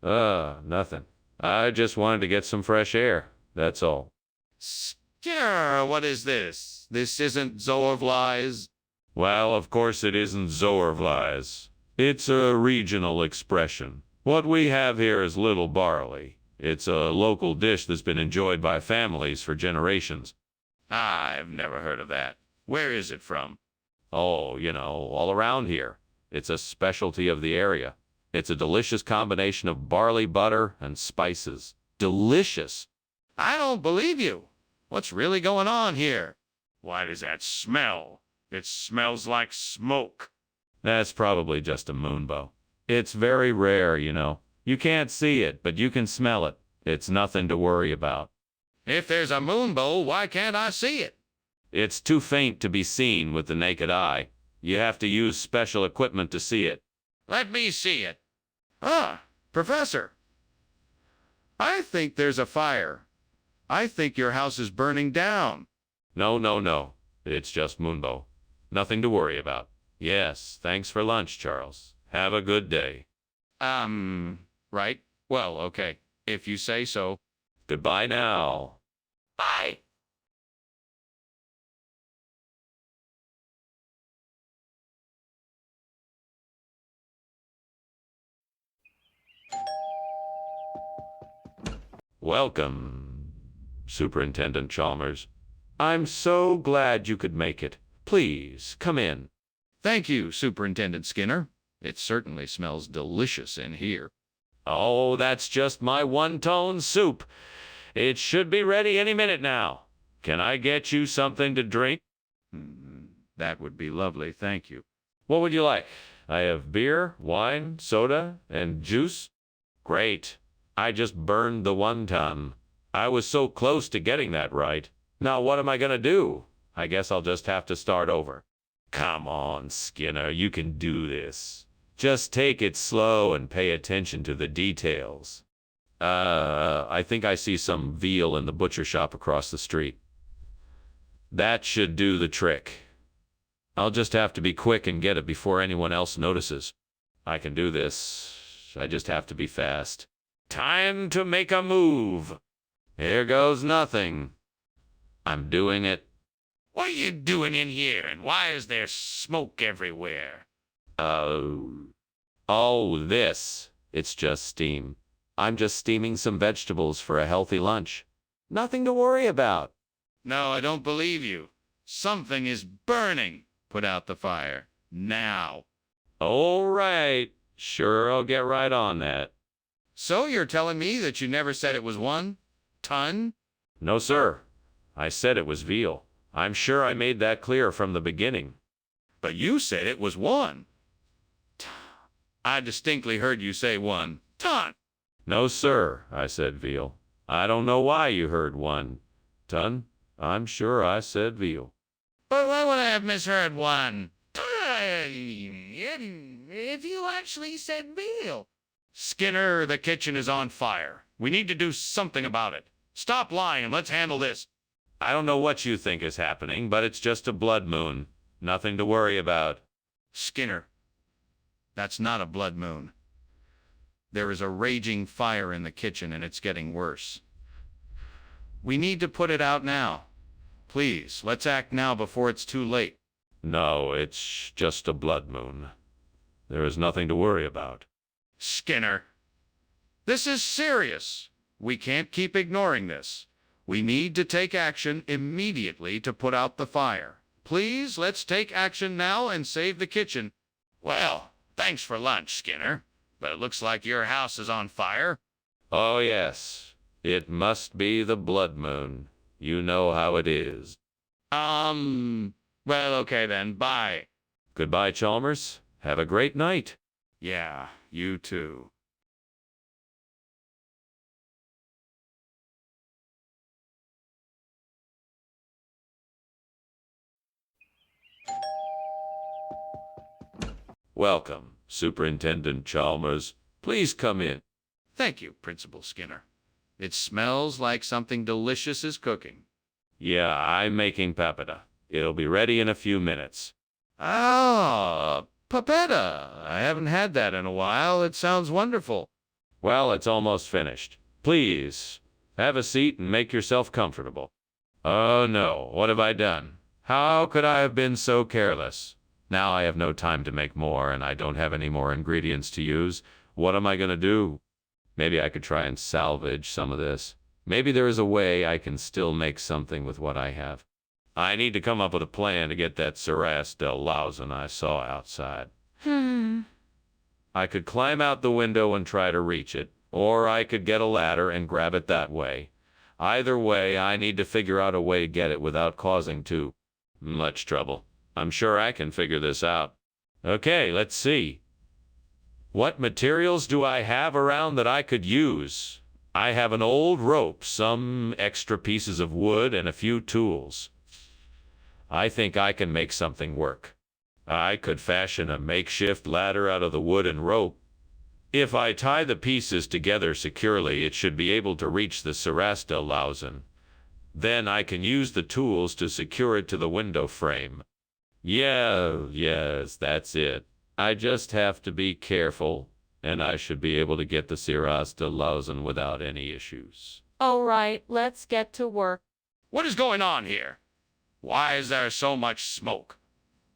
Nothing. I just wanted to get some fresh air. That's all. Sure, what is this? This isn't Zoervlies? Well, of course it isn't Zoervlies. It's a regional expression. What we have here is little barley. It's a local dish that's been enjoyed by families for generations. I've never heard of that. Where is it from? Oh, all around here. It's a specialty of the area. It's a delicious combination of barley butter and spices. Delicious. I don't believe you. What's really going on here? Why does that smell? It smells like smoke. That's probably just a moonbow. It's very rare, You can't see it, but you can smell it. It's nothing to worry about. If there's a moonbow, why can't I see it? It's too faint to be seen with the naked eye. You have to use special equipment to see it. Let me see it. Professor. I think there's a fire. I think your house is burning down. No. It's just moonbow. Nothing to worry about. Yes, thanks for lunch, Charles. Have a good day. Right. Well, okay. If you say so. Goodbye now. Bye. Welcome, Superintendent Chalmers. I'm so glad you could make it. Please, come in. Thank you, Superintendent Skinner. It certainly smells delicious in here. Oh, that's just my one-tone soup. It should be ready any minute now. Can I get you something to drink? That would be lovely, thank you. What would you like? I have beer, wine, soda, and juice. Great. I just burned the 1 ton. I was so close to getting that right. Now what am I gonna do? I guess I'll just have to start over. Come on, Skinner, you can do this. Just take it slow and pay attention to the details. I think I see some veal in the butcher shop across the street. That should do the trick. I'll just have to be quick and get it before anyone else notices. I can do this. I just have to be fast. Time to make a move. Here goes nothing. I'm doing it. What are you doing in here, and why is there smoke everywhere? This. It's just steam. I'm just steaming some vegetables for a healthy lunch. Nothing to worry about. No, I don't believe you. Something is burning. Put out the fire. Now. All right. Sure, I'll get right on that. So you're telling me that you never said it was 1 ton? No, sir. I said it was veal. I'm sure I made that clear from the beginning. But you said it was 1. I distinctly heard you say 1 ton. No, sir, I said veal. I don't know why you heard 1 ton. I'm sure I said veal. But why would I have misheard 1 ton if you actually said veal? Skinner, the kitchen is on fire. We need to do something about it. Stop lying and let's handle this. I don't know what you think is happening, but it's just a blood moon. Nothing to worry about. Skinner, That's not a blood moon. There is a raging fire in the kitchen and it's getting worse. We need to put it out now. Please, let's act now before it's too late. No, it's just a blood moon. There is nothing to worry about. Skinner, this is serious. We can't keep ignoring this. We need to take action immediately to put out the fire. Please, let's take action now and save the kitchen. Well, thanks for lunch, Skinner. But it looks like your house is on fire. Oh, yes. It must be the blood moon. You know how it is. Well, okay then, bye. Goodbye, Chalmers. Have a great night. Yeah, you too. Welcome, Superintendent Chalmers. Please come in. Thank you, Principal Skinner. It smells like something delicious is cooking. Yeah, I'm making papata. It'll be ready in a few minutes. Ah, papetta. I haven't had that in a while. It sounds wonderful. Well, it's almost finished. Please, have a seat and make yourself comfortable. Oh no, what have I done? How could I have been so careless? Now I have no time to make more, and I don't have any more ingredients to use. What am I going to do? Maybe I could try and salvage some of this. Maybe there is a way I can still make something with what I have. I need to come up with a plan to get that Saras del Lausen I saw outside. I could climb out the window and try to reach it, or I could get a ladder and grab it that way. Either way, I need to figure out a way to get it without causing too much trouble. I'm sure I can figure this out. Okay, let's see. What materials do I have around that I could use? I have an old rope, some extra pieces of wood, and a few tools. I think I can make something work. I could fashion a makeshift ladder out of the wood and rope. If I tie the pieces together securely, it should be able to reach the Saras del Lausen. Then I can use the tools to secure it to the window frame. Yes, that's it. I just have to be careful, and I should be able to get the Saras del Lausen without any issues. All right, let's get to work. What is going on here? Why is there so much smoke?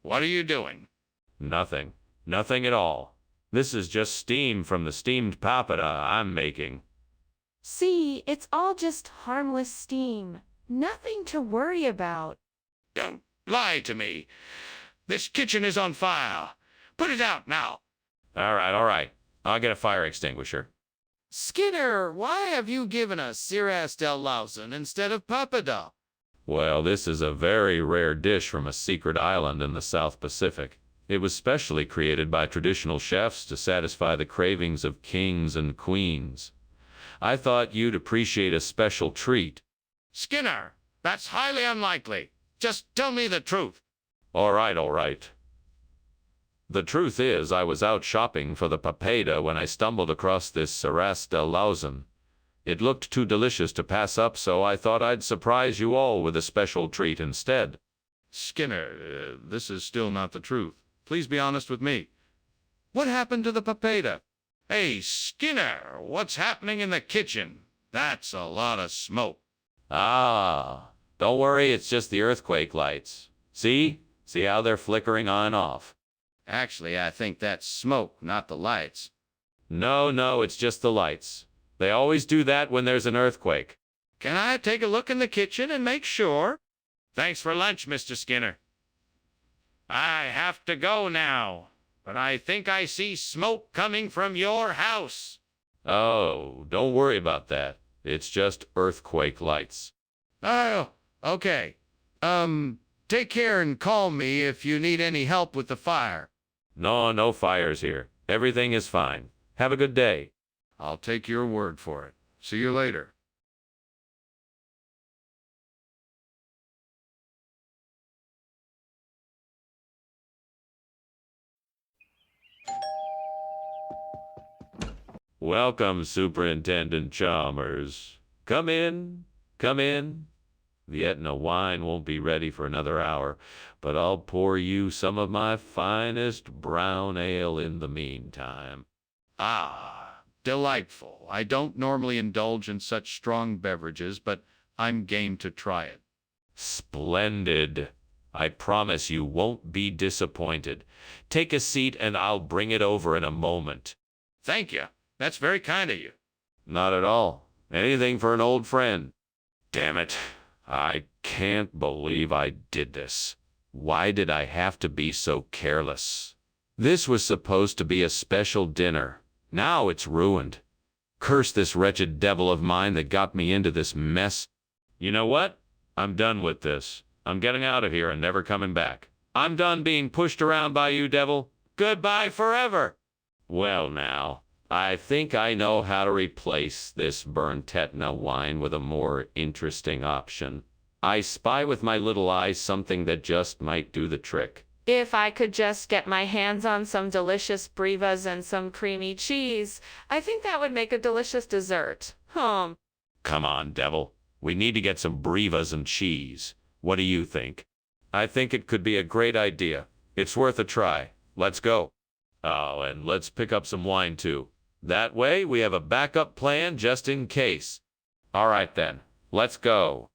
What are you doing? Nothing. Nothing at all. This is just steam from the steamed papata I'm making. See, it's all just harmless steam. Nothing to worry about. Don't lie to me. This kitchen is on fire. Put it out now. All right. I'll get a fire extinguisher. Skinner, why have you given us Saras del Lausen instead of papada? Well, this is a very rare dish from a secret island in the South Pacific. It was specially created by traditional chefs to satisfy the cravings of kings and queens. I thought you'd appreciate a special treat. Skinner, that's highly unlikely. Just tell me the truth. All right. The truth is, I was out shopping for the papeda when I stumbled across this Saras del Lausen. It looked too delicious to pass up, so I thought I'd surprise you all with a special treat instead. Skinner, this is still not the truth. Please be honest with me. What happened to the papeda? Hey, Skinner, what's happening in the kitchen? That's a lot of smoke. Ah, don't worry, it's just the earthquake lights. See how they're flickering on and off? Actually, I think that's smoke, not the lights. No, it's just the lights. They always do that when there's an earthquake. Can I take a look in the kitchen and make sure? Thanks for lunch, Mr. Skinner. I have to go now, but I think I see smoke coming from your house. Oh, don't worry about that. It's just earthquake lights. Oh, okay. Take care and call me if you need any help with the fire. No fires here. Everything is fine. Have a good day. I'll take your word for it. See you later. Welcome, Superintendent Chalmers. Come in. The Etna wine won't be ready for another hour, but I'll pour you some of my finest brown ale in the meantime. Ah, delightful. I don't normally indulge in such strong beverages, but I'm game to try it. Splendid. I promise you won't be disappointed. Take a seat and I'll bring it over in a moment. Thank you. That's very kind of you. Not at all. Anything for an old friend. Damn it. I can't believe I did this. Why did I have to be so careless? This was supposed to be a special dinner. Now it's ruined. Curse this wretched devil of mine that got me into this mess. You know what? I'm done with this. I'm getting out of here and never coming back. I'm done being pushed around by you, devil. Goodbye forever. Well now, I think I know how to replace this burnt Etna wine with a more interesting option. I spy with my little eyes something that just might do the trick. If I could just get my hands on some delicious brevas and some creamy cheese, I think that would make a delicious dessert. Come on, devil. We need to get some brevas and cheese. What do you think? I think it could be a great idea. It's worth a try. Let's go. Oh, and let's pick up some wine too. That way we have a backup plan just in case. All right then, let's go.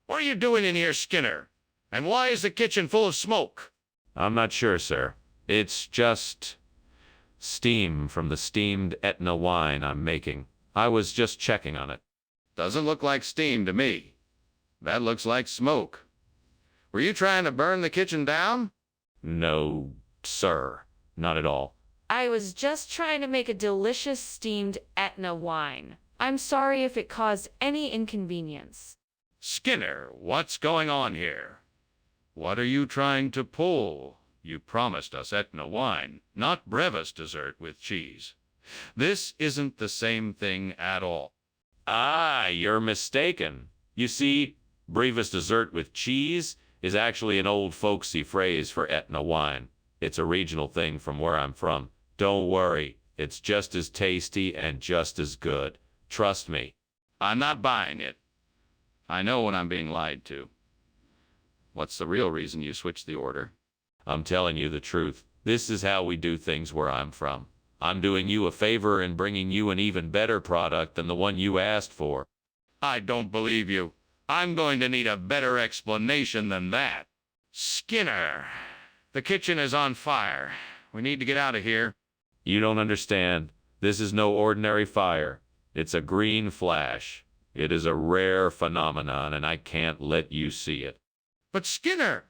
What are you doing in here, Skinner? And why is the kitchen full of smoke? I'm not sure, sir. It's just steam from the steamed Etna wine I'm making. I was just checking on it. Doesn't look like steam to me. That looks like smoke. Were you trying to burn the kitchen down? No, sir. Not at all. I was just trying to make a delicious steamed Etna wine. I'm sorry if it caused any inconvenience. Skinner, what's going on here? What are you trying to pull? You promised us Etna wine, not Brevis dessert with cheese. This isn't the same thing at all. Ah, you're mistaken. You see, Brevis dessert with cheese is actually an old folksy phrase for Etna wine. It's a regional thing from where I'm from. Don't worry, it's just as tasty and just as good. Trust me. I'm not buying it. I know when I'm being lied to. What's the real reason you switched the order? I'm telling you the truth. This is how we do things where I'm from. I'm doing you a favor and bringing you an even better product than the one you asked for. I don't believe you. I'm going to need a better explanation than that. Skinner, the kitchen is on fire. We need to get out of here. You don't understand. This is no ordinary fire. It's a green flash. It is a rare phenomenon, and I can't let you see it. But Skinner,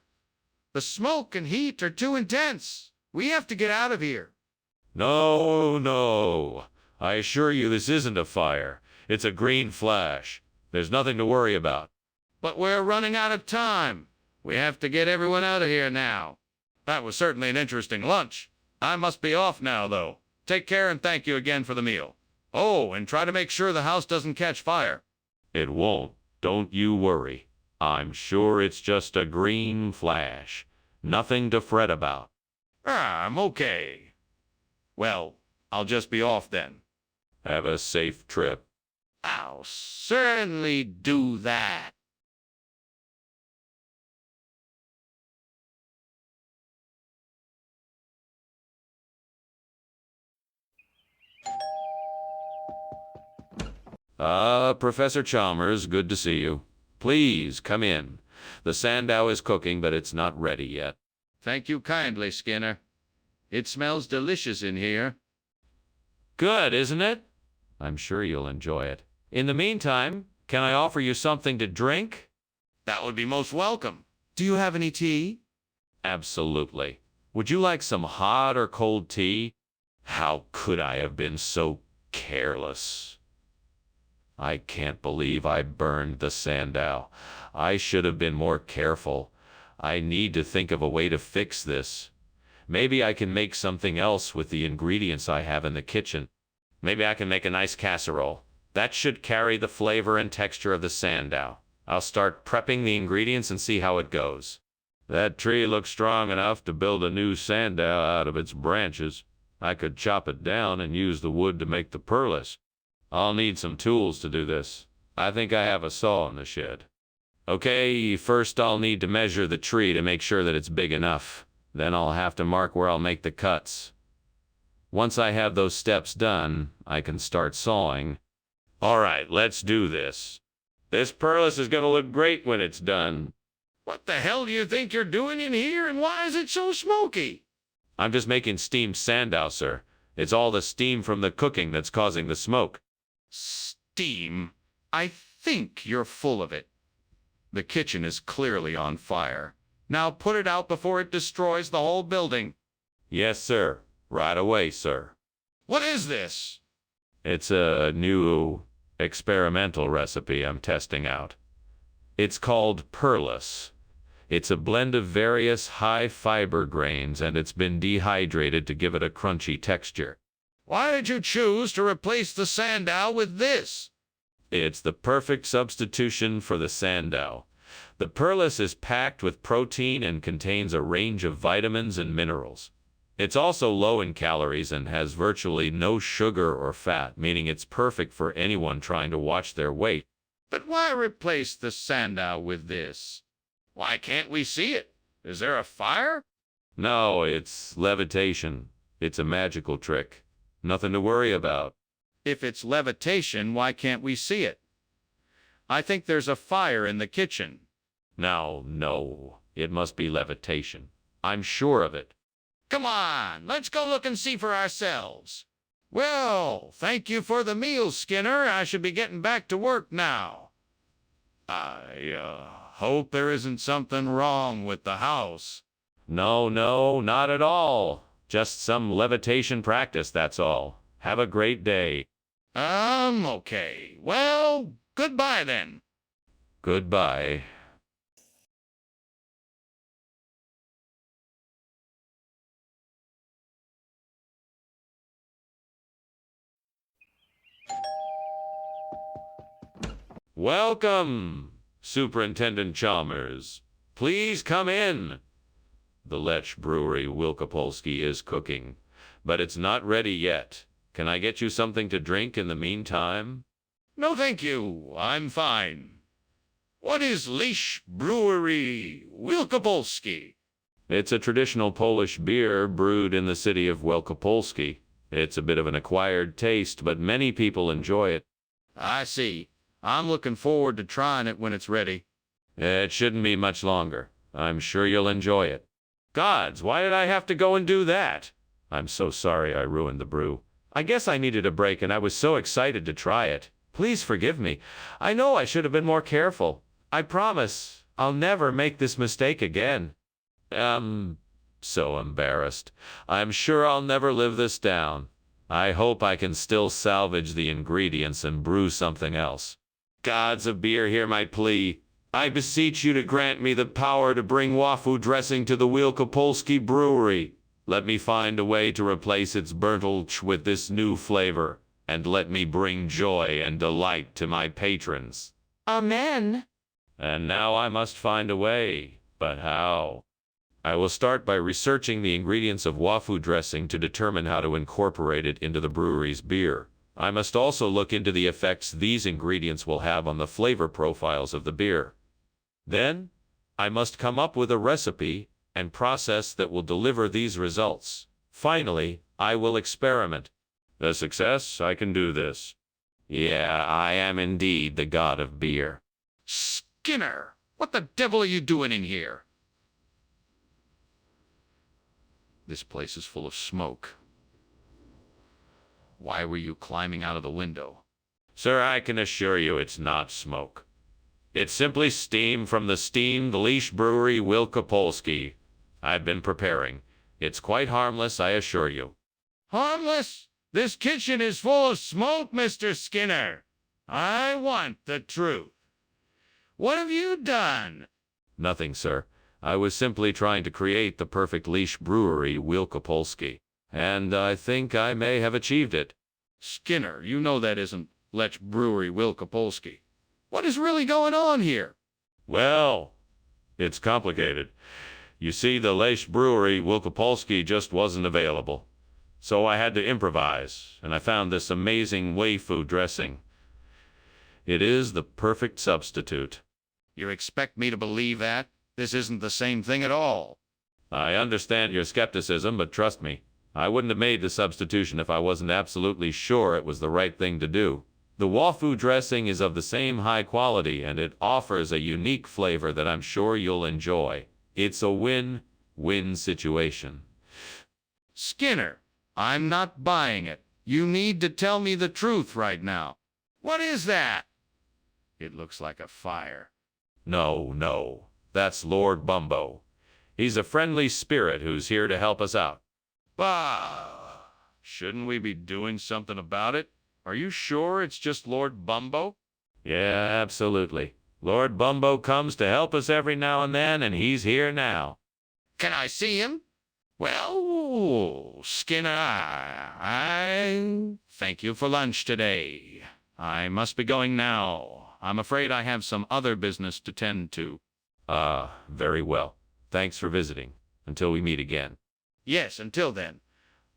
the smoke and heat are too intense. We have to get out of here. No, no. I assure you this isn't a fire. It's a green flash. There's nothing to worry about. But we're running out of time. We have to get everyone out of here now. That was certainly an interesting lunch. I must be off now, though. Take care and thank you again for the meal. Oh, and try to make sure the house doesn't catch fire. It won't. Don't you worry. I'm sure it's just a green flash. Nothing to fret about. I'm okay. Well, I'll just be off then. Have a safe trip. I'll certainly do that. Professor Chalmers, good to see you. Please, come in. The sandow is cooking, but it's not ready yet. Thank you kindly, Skinner. It smells delicious in here. Good, isn't it? I'm sure you'll enjoy it. In the meantime, can I offer you something to drink? That would be most welcome. Do you have any tea? Absolutely. Would you like some hot or cold tea? How could I have been so careless? I can't believe I burned the sandow. I should have been more careful. I need to think of a way to fix this. Maybe I can make something else with the ingredients I have in the kitchen. Maybe I can make a nice casserole. That should carry the flavor and texture of the sandow. I'll start prepping the ingredients and see how it goes. That tree looks strong enough to build a new sandow out of its branches. I could chop it down and use the wood to make the perlis. I'll need some tools to do this. I think I have a saw in the shed. Okay, first I'll need to measure the tree to make sure that it's big enough. Then I'll have to mark where I'll make the cuts. Once I have those steps done, I can start sawing. All right, let's do this. This perlis is gonna look great when it's done. What the hell do you think you're doing in here, and why is it so smoky? I'm just making steamed sandow, sir. It's all the steam from the cooking that's causing the smoke. Steam? I think you're full of it. The kitchen is clearly on fire. Now put it out before it destroys the whole building. Yes, sir. Right away, sir. What is this? It's a new experimental recipe I'm testing out. It's called perlis. It's a blend of various high-fiber grains, and it's been dehydrated to give it a crunchy texture. Why did you choose to replace the sandow with this? It's the perfect substitution for the sandow. The perlis is packed with protein and contains a range of vitamins and minerals. It's also low in calories and has virtually no sugar or fat, meaning it's perfect for anyone trying to watch their weight. But why replace the sandow with this? Why can't we see it? Is there a fire? No, it's levitation. It's a magical trick. Nothing to worry about. If it's levitation, why can't we see it? I think there's a fire in the kitchen. No, it must be levitation. I'm sure of it. Come on, let's go look and see for ourselves. Well, thank you for the meal, Skinner. I should be getting back to work now. I hope there isn't something wrong with the house. No, not at all. Just some levitation practice, that's all. Have a great day. Okay. Well, goodbye then. Goodbye. Welcome, Superintendent Chalmers. Please come in. The Lech Brewery Wielkopolski is cooking, but it's not ready yet. Can I get you something to drink in the meantime? No, thank you. I'm fine. What is Lech Brewery Wielkopolski? It's a traditional Polish beer brewed in the city of Wielkopolski. It's a bit of an acquired taste, but many people enjoy it. I see. I'm looking forward to trying it when it's ready. It shouldn't be much longer. I'm sure you'll enjoy it. Gods, why did I have to go and do that? I'm so sorry I ruined the brew. I guess I needed a break and I was so excited to try it. Please forgive me. I know I should have been more careful. I promise I'll never make this mistake again. So embarrassed. I'm sure I'll never live this down. I hope I can still salvage the ingredients and brew something else. Gods of beer, hear my plea. I beseech you to grant me the power to bring wafu dressing to the Wielkopolski brewery. Let me find a way to replace its burntolch with this new flavor, and let me bring joy and delight to my patrons. Amen. And now I must find a way, but how? I will start by researching the ingredients of wafu dressing to determine how to incorporate it into the brewery's beer. I must also look into the effects these ingredients will have on the flavor profiles of the beer. Then, I must come up with a recipe and process that will deliver these results. Finally, I will experiment. A success, I can do this. Yeah, I am indeed the god of beer. Skinner, what the devil are you doing in here? This place is full of smoke. Why were you climbing out of the window? Sir, I can assure you it's not smoke. It's simply steam from the steamed Lech Brewery Wielkopolski. I've been preparing. It's quite harmless, I assure you. Harmless? This kitchen is full of smoke, Mr. Skinner. I want the truth. What have you done? Nothing, sir. I was simply trying to create the perfect Lech Brewery Wielkopolski. And I think I may have achieved it. Skinner, you know that isn't Lech Brewery Wielkopolski. What is really going on here? Well, it's complicated. You see, the Lech Brewery Wielkopolski just wasn't available. So I had to improvise, and I found this amazing wafu dressing. It is the perfect substitute. You expect me to believe that? This isn't the same thing at all. I understand your skepticism, but trust me, I wouldn't have made the substitution if I wasn't absolutely sure it was the right thing to do. The Wafu dressing is of the same high quality, and it offers a unique flavor that I'm sure you'll enjoy. It's a win-win situation. Skinner, I'm not buying it. You need to tell me the truth right now. What is that? It looks like a fire. No, that's Lord Bumbo. He's a friendly spirit who's here to help us out. Bah! Shouldn't we be doing something about it? Are you sure it's just Lord Bumbo? Yeah, absolutely. Lord Bumbo comes to help us every now and then, and he's here now. Can I see him? Well, Skinner, I thank you for lunch today. I must be going now. I'm afraid I have some other business to tend to. Very well. Thanks for visiting. Until we meet again. Yes, until then.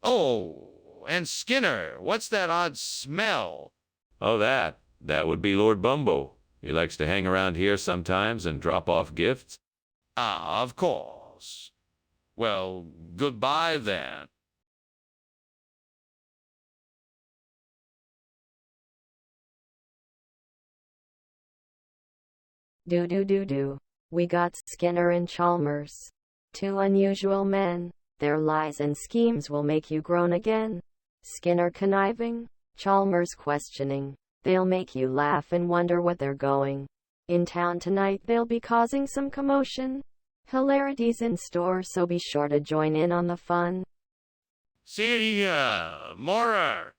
Oh, and Skinner, what's that odd smell? Oh, that would be Lord Bumbo. He likes to hang around here sometimes and drop off gifts. Ah, of course. Well, goodbye then. Do. We got Skinner and Chalmers. Two unusual men. Their lies and schemes will make you groan again. Skinner conniving, Chalmers questioning. They'll make you laugh and wonder what they're going. In town tonight they'll be causing some commotion. Hilarities in store, so be sure to join in on the fun. See ya, more.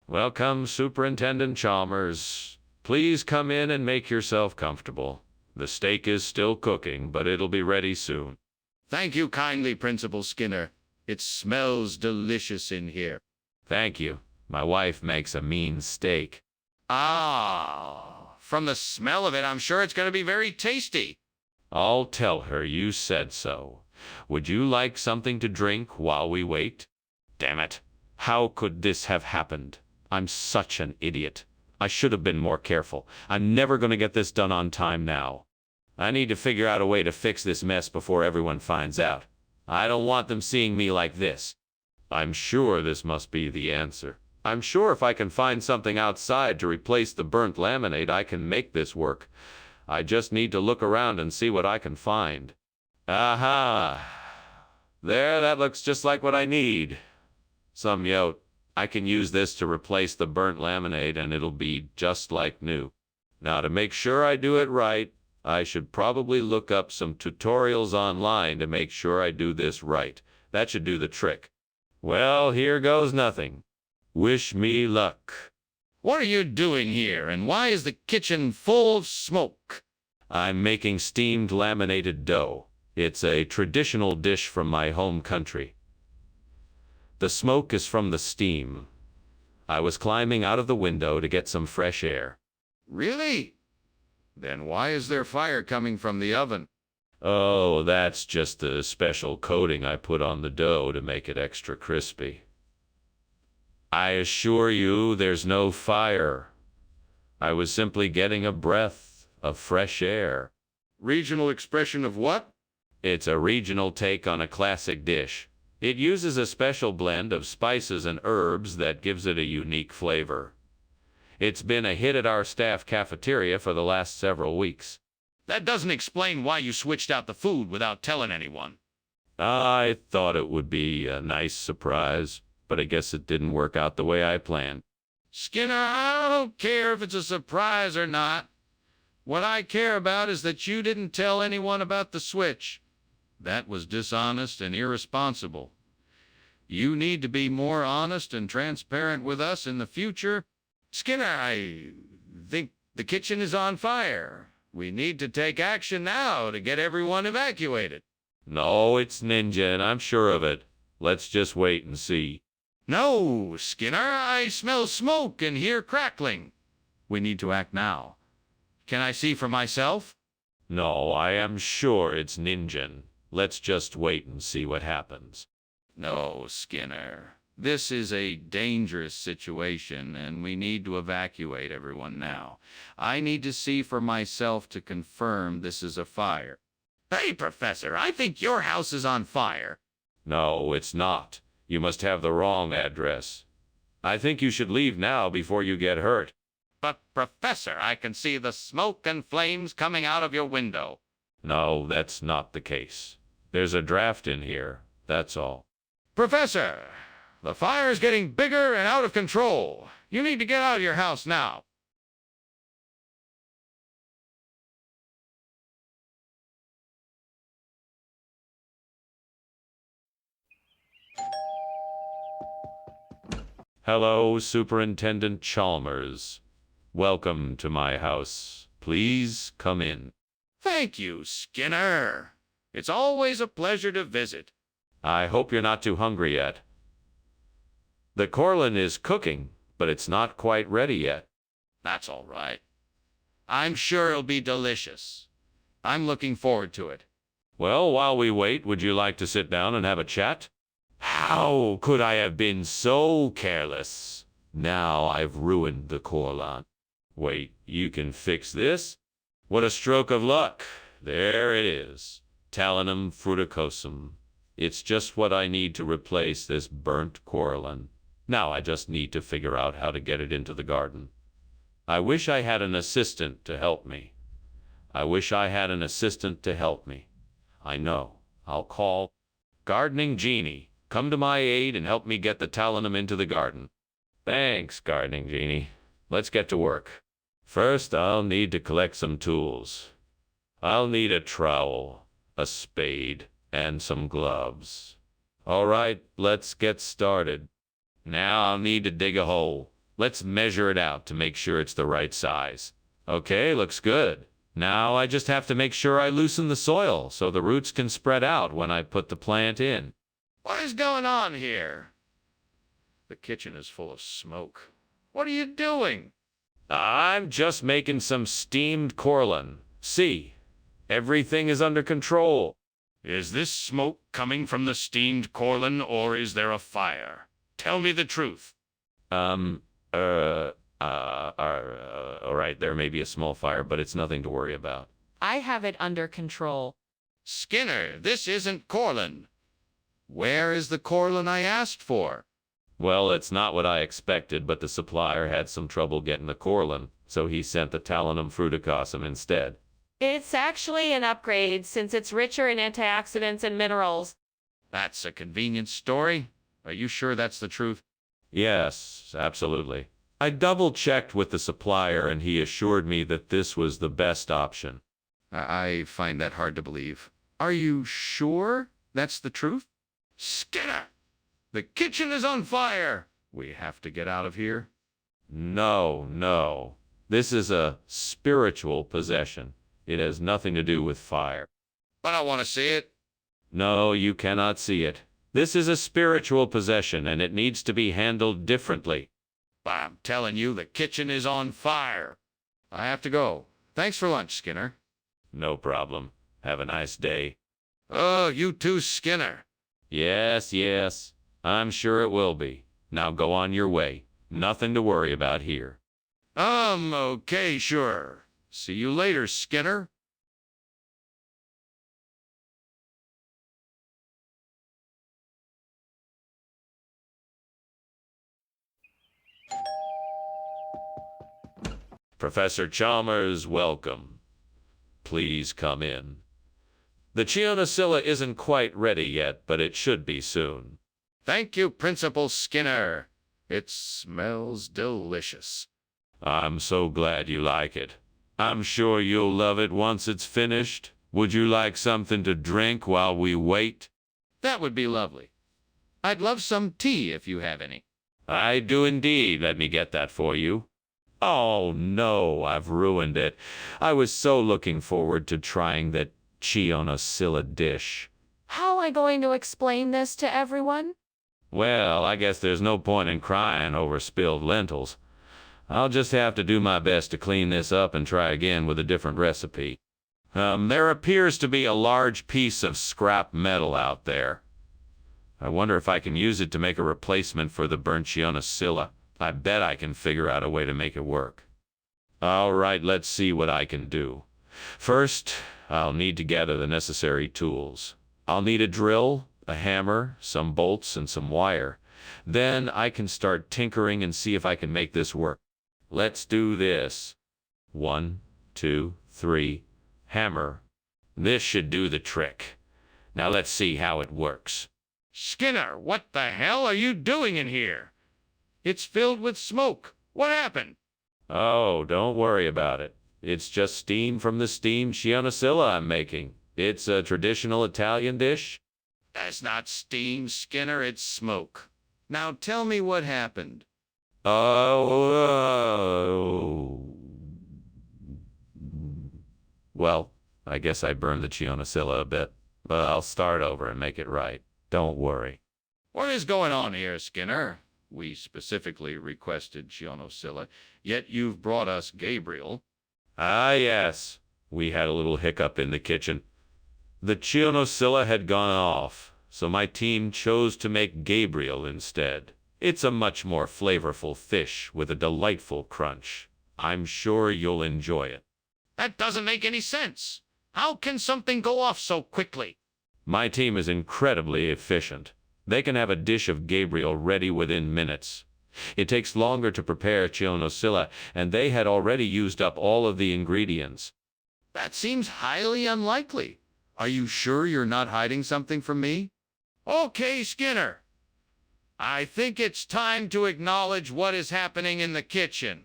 Welcome, Superintendent Chalmers. Please come in and make yourself comfortable. The steak is still cooking, but it'll be ready soon. Thank you kindly, Principal Skinner. It smells delicious in here. Thank you. My wife makes a mean steak. Ah, from the smell of it, I'm sure it's going to be very tasty. I'll tell her you said so. Would you like something to drink while we wait? Damn it. How could this have happened? I'm such an idiot. I should have been more careful. I'm never going to get this done on time now. I need to figure out a way to fix this mess before everyone finds out. I don't want them seeing me like this. I'm sure this must be the answer. I'm sure if I can find something outside to replace the burnt laminate, I can make this work. I just need to look around and see what I can find. Aha! There, that looks just like what I need. Some yote. I can use this to replace the burnt laminate and it'll be just like new. Now, to make sure I do it right, I should probably look up some tutorials online to make sure I do this right. That should do the trick. Well, here goes nothing. Wish me luck. What are you doing here, and why is the kitchen full of smoke? I'm making steamed laminated dough. It's a traditional dish from my home country. The smoke is from the steam. I was climbing out of the window to get some fresh air. Really? Then why is there fire coming from the oven? Oh, that's just the special coating I put on the dough to make it extra crispy. I assure you there's no fire. I was simply getting a breath of fresh air. Regional expression of what? It's a regional take on a classic dish. It uses a special blend of spices and herbs that gives it a unique flavor. It's been a hit at our staff cafeteria for the last several weeks. That doesn't explain why you switched out the food without telling anyone. I thought it would be a nice surprise, but I guess it didn't work out the way I planned. Skinner, I don't care if it's a surprise or not. What I care about is that you didn't tell anyone about the switch. That was dishonest and irresponsible. You need to be more honest and transparent with us in the future. Skinner, I think the kitchen is on fire. We need to take action now to get everyone evacuated. No, it's Ninja, and I'm sure of it. Let's just wait and see. No, Skinner, I smell smoke and hear crackling. We need to act now. Can I see for myself? No, I am sure it's Ninja. Let's just wait and see what happens. No, Skinner. This is a dangerous situation, and we need to evacuate everyone now. I need to see for myself to confirm this is a fire. Hey, Professor, I think your house is on fire. No, it's not. You must have the wrong address. I think you should leave now before you get hurt. But, Professor, I can see the smoke and flames coming out of your window. No, that's not the case. There's a draft in here, that's all. Professor, the fire is getting bigger and out of control. You need to get out of your house now. Hello, Superintendent Chalmers. Welcome to my house. Please come in. Thank you, Skinner. It's always a pleasure to visit. I hope you're not too hungry yet. The Corlin is cooking, but it's not quite ready yet. That's all right. I'm sure it'll be delicious. I'm looking forward to it. Well, while we wait, would you like to sit down and have a chat? How could I have been so careless? Now I've ruined the Corlin. Wait, you can fix this? What a stroke of luck. There it is. Talinum fruticosum. It's just what I need to replace this burnt Corlin. Now I just need to figure out how to get it into the garden. I wish I had an assistant to help me. I know. I'll call Gardening Genie. Come to my aid and help me get the talinum into the garden. Thanks, Gardening Genie. Let's get to work. First, I'll need to collect some tools. I'll need a trowel, a spade, and some gloves. All right, let's get started. Now I'll need to dig a hole. Let's measure it out to make sure it's the right size. Okay, looks good. Now I just have to make sure I loosen the soil so the roots can spread out when I put the plant in. What is going on here? The kitchen is full of smoke. What are you doing? I'm just making some steamed Corlin. See, everything is under control. Is this smoke coming from the steamed Corlin, or is there a fire? Tell me the truth. All right, there may be a small fire, but it's nothing to worry about. I have it under control. Skinner, this isn't Corlin. Where is the Corlin I asked for? Well, it's not what I expected, but the supplier had some trouble getting the Corlin, so he sent the Talinum fruticosum instead. It's actually an upgrade since it's richer in antioxidants and minerals. That's a convenient story. Are you sure that's the truth? Yes, absolutely. I double-checked with the supplier, and he assured me that this was the best option. I find that hard to believe. Are you sure that's the truth? Skinner! The kitchen is on fire! We have to get out of here. No. This is a spiritual possession. It has nothing to do with fire. But I want to see it. No, you cannot see it. This is a spiritual possession, and it needs to be handled differently. But I'm telling you, the kitchen is on fire. I have to go. Thanks for lunch, Skinner. No problem. Have a nice day. Oh, you too, Skinner. Yes. I'm sure it will be. Now go on your way. Nothing to worry about here. Okay, sure. See you later, Skinner. Professor Chalmers, welcome. Please come in. The Chionocilla isn't quite ready yet, but it should be soon. Thank you, Principal Skinner. It smells delicious. I'm so glad you like it. I'm sure you'll love it once it's finished. Would you like something to drink while we wait? That would be lovely. I'd love some tea if you have any. I do indeed. Let me get that for you. Oh no, I've ruined it. I was so looking forward to trying that Chionocilla dish. How am I going to explain this to everyone? Well, I guess there's no point in crying over spilled lentils. I'll just have to do my best to clean this up and try again with a different recipe. There appears to be a large piece of scrap metal out there. I wonder if I can use it to make a replacement for the burnt Chionosilla. I bet I can figure out a way to make it work. All right, let's see what I can do. First, I'll need to gather the necessary tools. I'll need a drill, a hammer, some bolts, and some wire. Then I can start tinkering and see if I can make this work. Let's do this. 1, 2, 3, hammer. This should do the trick. Now let's see how it works. Skinner, what the hell are you doing in here? It's filled with smoke. What happened? Oh, don't worry about it. It's just steam from the steamed Chionosilla I'm making. It's a traditional Italian dish. That's not steam, Skinner, it's smoke. Now tell me what happened. Oh. Well, I guess I burned the Chionosilla a bit, but I'll start over and make it right. Don't worry. What is going on here, Skinner? We specifically requested Chionosilla, yet you've brought us Gabriel. Ah, yes. We had a little hiccup in the kitchen. The Chionosilla had gone off, so my team chose to make Gabriel instead. It's a much more flavorful fish with a delightful crunch. I'm sure you'll enjoy it. That doesn't make any sense. How can something go off so quickly? My team is incredibly efficient. They can have a dish of Gabriel ready within minutes. It takes longer to prepare Chionosilla, and they had already used up all of the ingredients. That seems highly unlikely. Are you sure you're not hiding something from me? Okay, Skinner. I think it's time to acknowledge what is happening in the kitchen.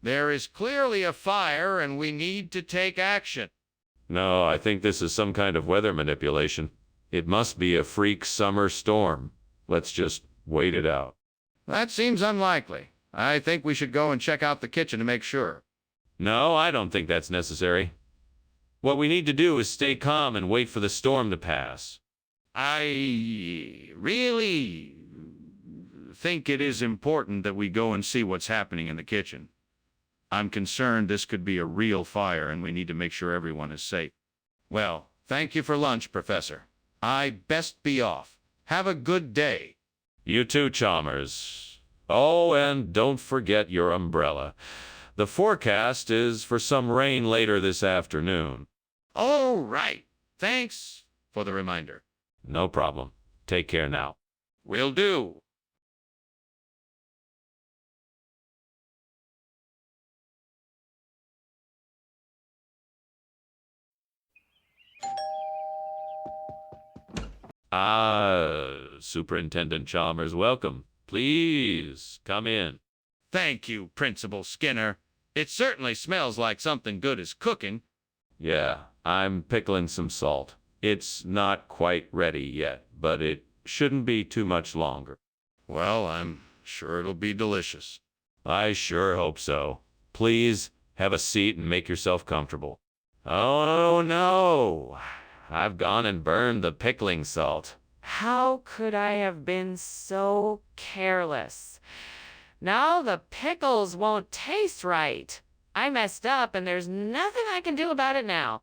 There is clearly a fire, and we need to take action. No, I think this is some kind of weather manipulation. It must be a freak summer storm. Let's just wait it out. That seems unlikely. I think we should go and check out the kitchen to make sure. No, I don't think that's necessary. What we need to do is stay calm and wait for the storm to pass. I really think it is important that we go and see what's happening in the kitchen. I'm concerned this could be a real fire, and we need to make sure everyone is safe. Well, thank you for lunch, Professor. I best be off. Have a good day. You too, Chalmers. Oh, and don't forget your umbrella. The forecast is for some rain later this afternoon. All right. Thanks for the reminder. No problem. Take care now. Will do. Superintendent Chalmers, welcome. Please, come in. Thank you, Principal Skinner. It certainly smells like something good is cooking. Yeah, I'm pickling some salt. It's not quite ready yet, but it shouldn't be too much longer. Well, I'm sure it'll be delicious. I sure hope so. Please, have a seat and make yourself comfortable. Oh, no. I've gone and burned the pickling salt. How could I have been so careless? Now the pickles won't taste right. I messed up and there's nothing I can do about it now.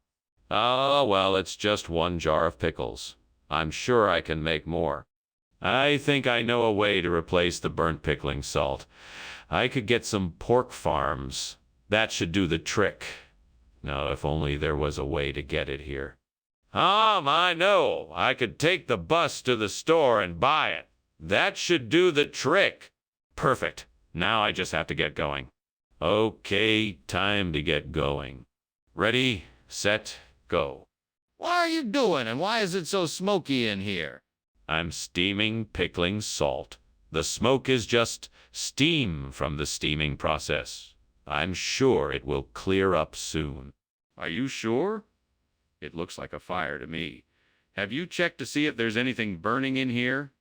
Oh, well, it's just one jar of pickles. I'm sure I can make more. I think I know a way to replace the burnt pickling salt. I could get some pork farms. That should do the trick. No, if only there was a way to get it here. I know. I could take the bus to the store and buy it. That should do the trick. Perfect. Now I just have to get going. Okay, time to get going. Ready, set, go. What are you doing, and why is it so smoky in here? I'm steaming pickling salt. The smoke is just steam from the steaming process. I'm sure it will clear up soon. Are you sure? It looks like a fire to me. Have you checked to see if there's anything burning in here?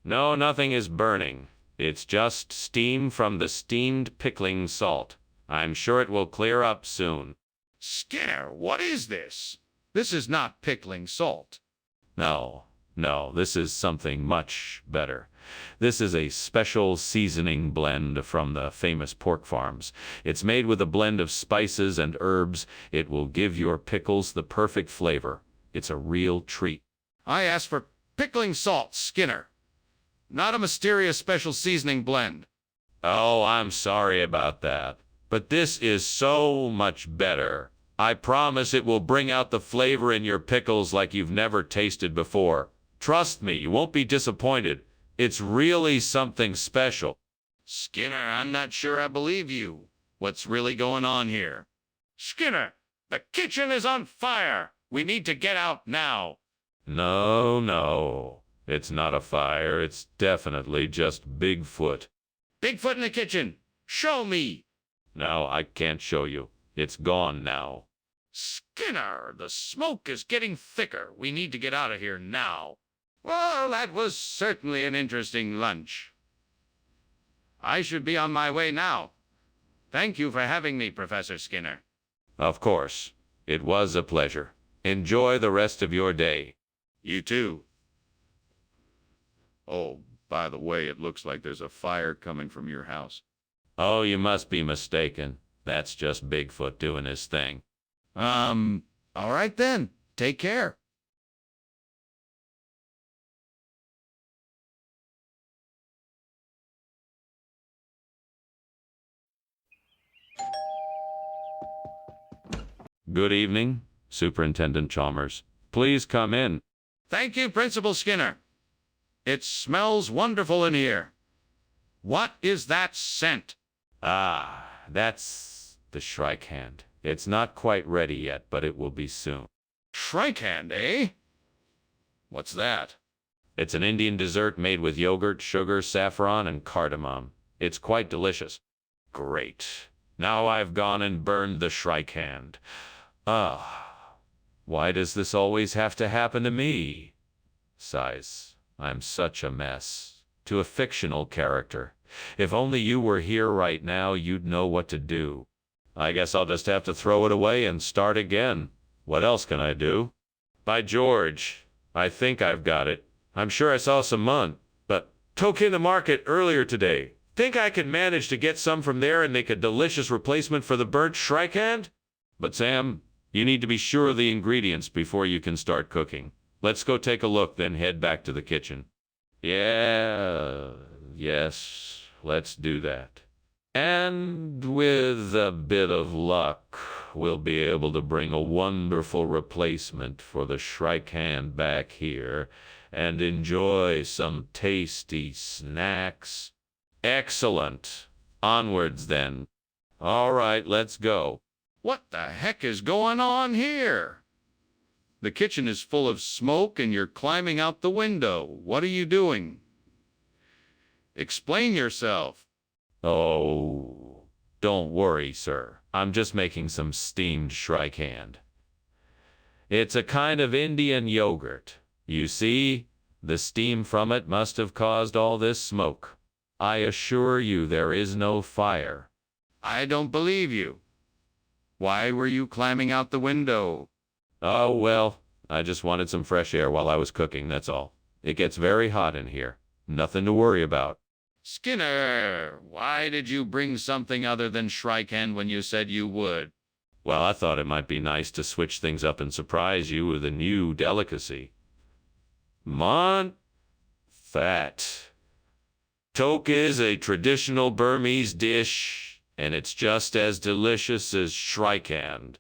No, nothing is burning. It's just steam from the steamed pickling salt. I'm sure it will clear up soon. Skinner, what is this? This is not pickling salt. No, this is something much better. This is a special seasoning blend from the famous pork farms. It's made with a blend of spices and herbs. It will give your pickles the perfect flavor. It's a real treat. I asked for Pickling salt, Skinner. Not a mysterious special seasoning blend. Oh, I'm sorry about that. But this is so much better. I promise it will bring out the flavor in your pickles like you've never tasted before. Trust me, you won't be disappointed. It's really something special. Skinner, I'm not sure I believe you. What's really going on here? Skinner, the kitchen is on fire. We need to get out now. No, no. It's not a fire. It's definitely just Bigfoot. Bigfoot in the kitchen. Show me. No, I can't show you. It's gone now. Skinner, the smoke is getting thicker. We need to get out of here now. Well, that was certainly an interesting lunch. I should be on my way now. Thank you for having me, Professor Skinner. Of course. It was a pleasure. Enjoy the rest of your day. You too. Oh, by the way, it looks like there's a fire coming from your house. Oh, you must be mistaken. That's just Bigfoot doing his thing. All right then. Take care. Good evening, Superintendent Chalmers. Please come in. Thank you, Principal Skinner. It smells wonderful in here. What is that scent? Ah, that's the Shrike Hand. It's not quite ready yet, but it will be soon. Shrike hand, eh? What's that? It's an Indian dessert made with yogurt, sugar, saffron, and cardamom. It's quite delicious. Great. Now I've gone and burned the Shrike Hand. Ah, why does this always have to happen to me? Sighs. I'm such a mess. To a fictional character. If only you were here right now, you'd know what to do. I guess I'll just have to throw it away and start again. What else can I do? By George, I think I've got it. I'm sure I saw some mun, but took in the market earlier today. Think I can manage to get some from there and make a delicious replacement for the burnt Shrike Hand? But Sam, you need to be sure of the ingredients before you can start cooking. Let's go take a look, then head back to the kitchen. Yes, let's do that. And with a bit of luck, we'll be able to bring a wonderful replacement for the Shrike Hand back here and enjoy some tasty snacks. Excellent. Onwards then. All right, let's go. What the heck is going on here? The kitchen is full of smoke and you're climbing out the window. What are you doing? Explain yourself. Oh, don't worry, sir. I'm just making some steamed Shrike Hand. It's a kind of Indian yogurt. You see, the steam from it must have caused all this smoke. I assure you there is no fire. I don't believe you. Why were you climbing out the window? Oh, well, I just wanted some fresh air while I was cooking, that's all. It gets very hot in here. Nothing to worry about. Skinner, why did you bring something other than Shrike Hand when you said you would? Well, I thought it might be nice to switch things up and surprise you with a new delicacy. Fat. Tok is a traditional Burmese dish, and it's just as delicious as Shrike Hand.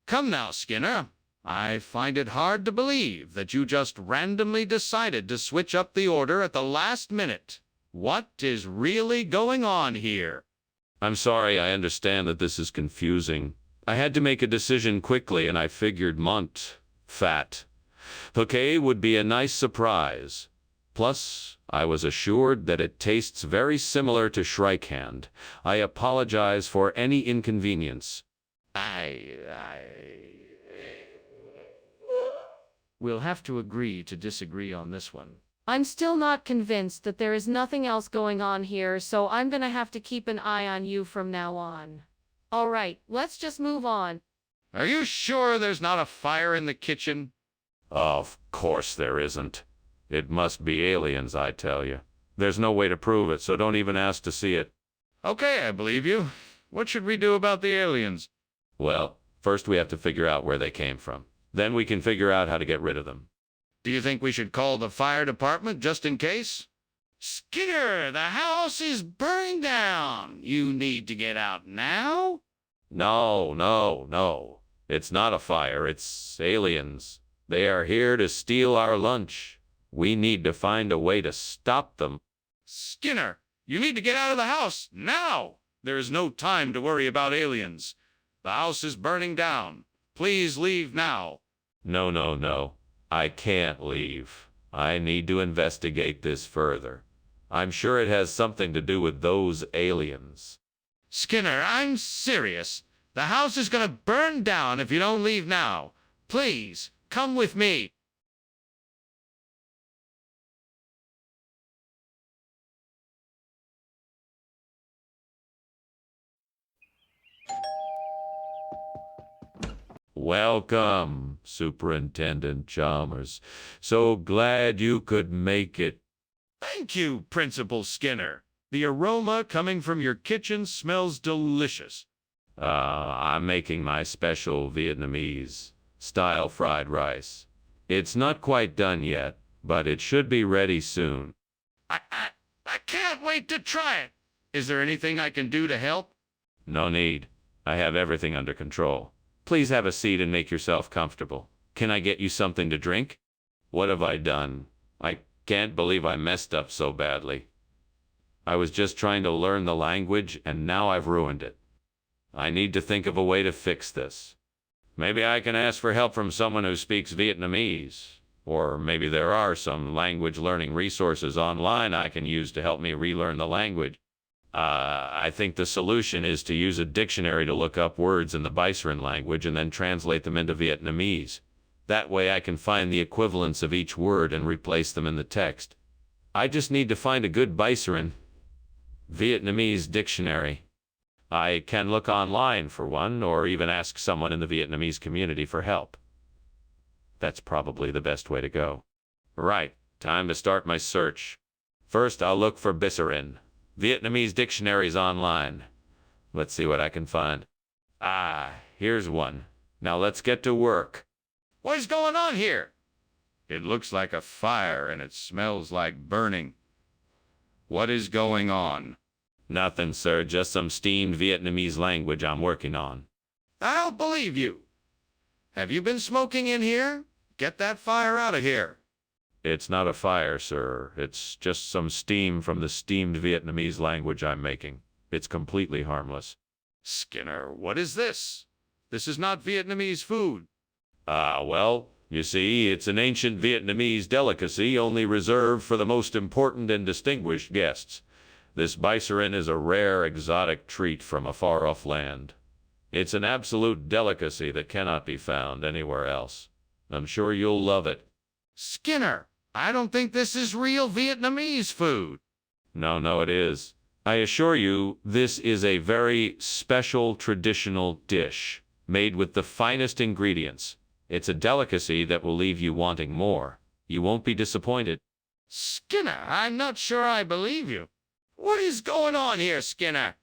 Come now, Skinner. I find it hard to believe that you just randomly decided to switch up the order at the last minute. What is really going on here? I'm sorry, I understand that this is confusing. I had to make a decision quickly, and I figured fat. Bouquet would be a nice surprise. Plus, I was assured that it tastes very similar to Shrike Hand. I apologize for any inconvenience. We'll have to agree to disagree on this one. I'm still not convinced that there is nothing else going on here, so I'm gonna have to keep an eye on you from now on. All right, let's just move on. Are you sure there's not a fire in the kitchen? Of course there isn't. It must be aliens, I tell you. There's no way to prove it, so don't even ask to see it. Okay, I believe you. What should we do about the aliens? Well, first we have to figure out where they came from. Then we can figure out how to get rid of them. Do you think we should call the fire department just in case? Skinner, the house is burning down. You need to get out now? No, no, no. It's not a fire, it's aliens. They are here to steal our lunch. We need to find a way to stop them. Skinner, you need to get out of the house now. There is no time to worry about aliens. The house is burning down. Please leave now. No, no, no. I can't leave. I need to investigate this further. I'm sure it has something to do with those aliens. Skinner, I'm serious. The house is gonna burn down if you don't leave now. Please, come with me. Welcome, Superintendent Chalmers. So glad you could make it. Thank you, Principal Skinner. The aroma coming from your kitchen smells delicious. I'm making my special Vietnamese style fried rice. It's not quite done yet, but it should be ready soon. I can't wait to try it. Is there anything I can do to help? No need. I have everything under control. Please have a seat and make yourself comfortable. Can I get you something to drink? What have I done? I can't believe I messed up so badly. I was just trying to learn the language, and now I've ruined it. I need to think of a way to fix this. Maybe I can ask for help from someone who speaks Vietnamese. Or maybe there are some language learning resources online I can use to help me relearn the language. I think the solution is to use a dictionary to look up words in the Biceran language and then translate them into Vietnamese. That way I can find the equivalents of each word and replace them in the text. I just need to find a good Biceran Vietnamese dictionary. I can look online for one, or even ask someone in the Vietnamese community for help. That's probably the best way to go. Right, time to start my search. First, I'll look for Biceran Vietnamese dictionaries online. Let's see what I can find. Here's one. Now let's get to work. What is going on here? It looks like a fire and it smells like burning. What is going on? Nothing, sir. Just some steamed Vietnamese language I'm working on. I don't believe you. Have you been smoking in here? Get that fire out of here. It's not a fire, sir. It's just some steam from the steamed Vietnamese language I'm making. It's completely harmless. Skinner, what is this? This is not Vietnamese food. Well, you see, it's an ancient Vietnamese delicacy only reserved for the most important and distinguished guests. This Biceran is a rare, exotic treat from a far-off land. It's an absolute delicacy that cannot be found anywhere else. I'm sure you'll love it. Skinner, I don't think this is real Vietnamese food. No, it is. I assure you, this is a very special traditional dish, made with the finest ingredients. It's a delicacy that will leave you wanting more. You won't be disappointed. Skinner, I'm not sure I believe you. What is going on here, Skinner?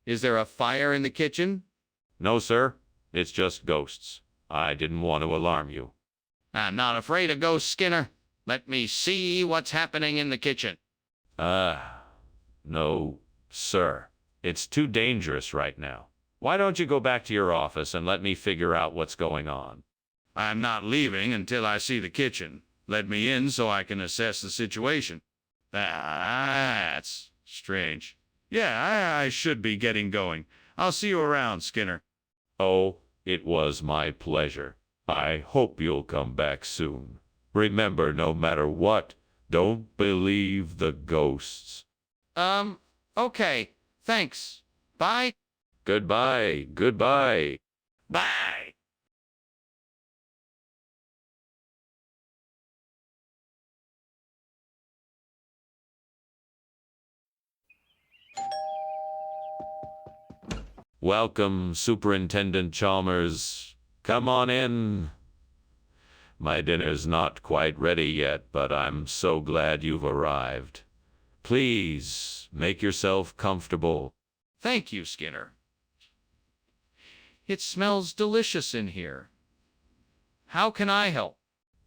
Is there a fire in the kitchen? No, sir. It's just ghosts. I didn't want to alarm you. I'm not afraid of ghosts, Skinner. Let me see what's happening in the kitchen. No, sir. It's too dangerous right now. Why don't you go back to your office and let me figure out what's going on? I'm not leaving until I see the kitchen. Let me in so I can assess the situation. That's strange. Yeah, I should be getting going. I'll see you around, Skinner. Oh, it was my pleasure. I hope you'll come back soon. Remember, no matter what, don't believe the ghosts. Okay. Thanks. Bye. Goodbye. Bye. Welcome, Superintendent Chalmers. Come on in. My dinner's not quite ready yet, but I'm so glad you've arrived. Please, make yourself comfortable. Thank you, Skinner. It smells delicious in here. How can I help?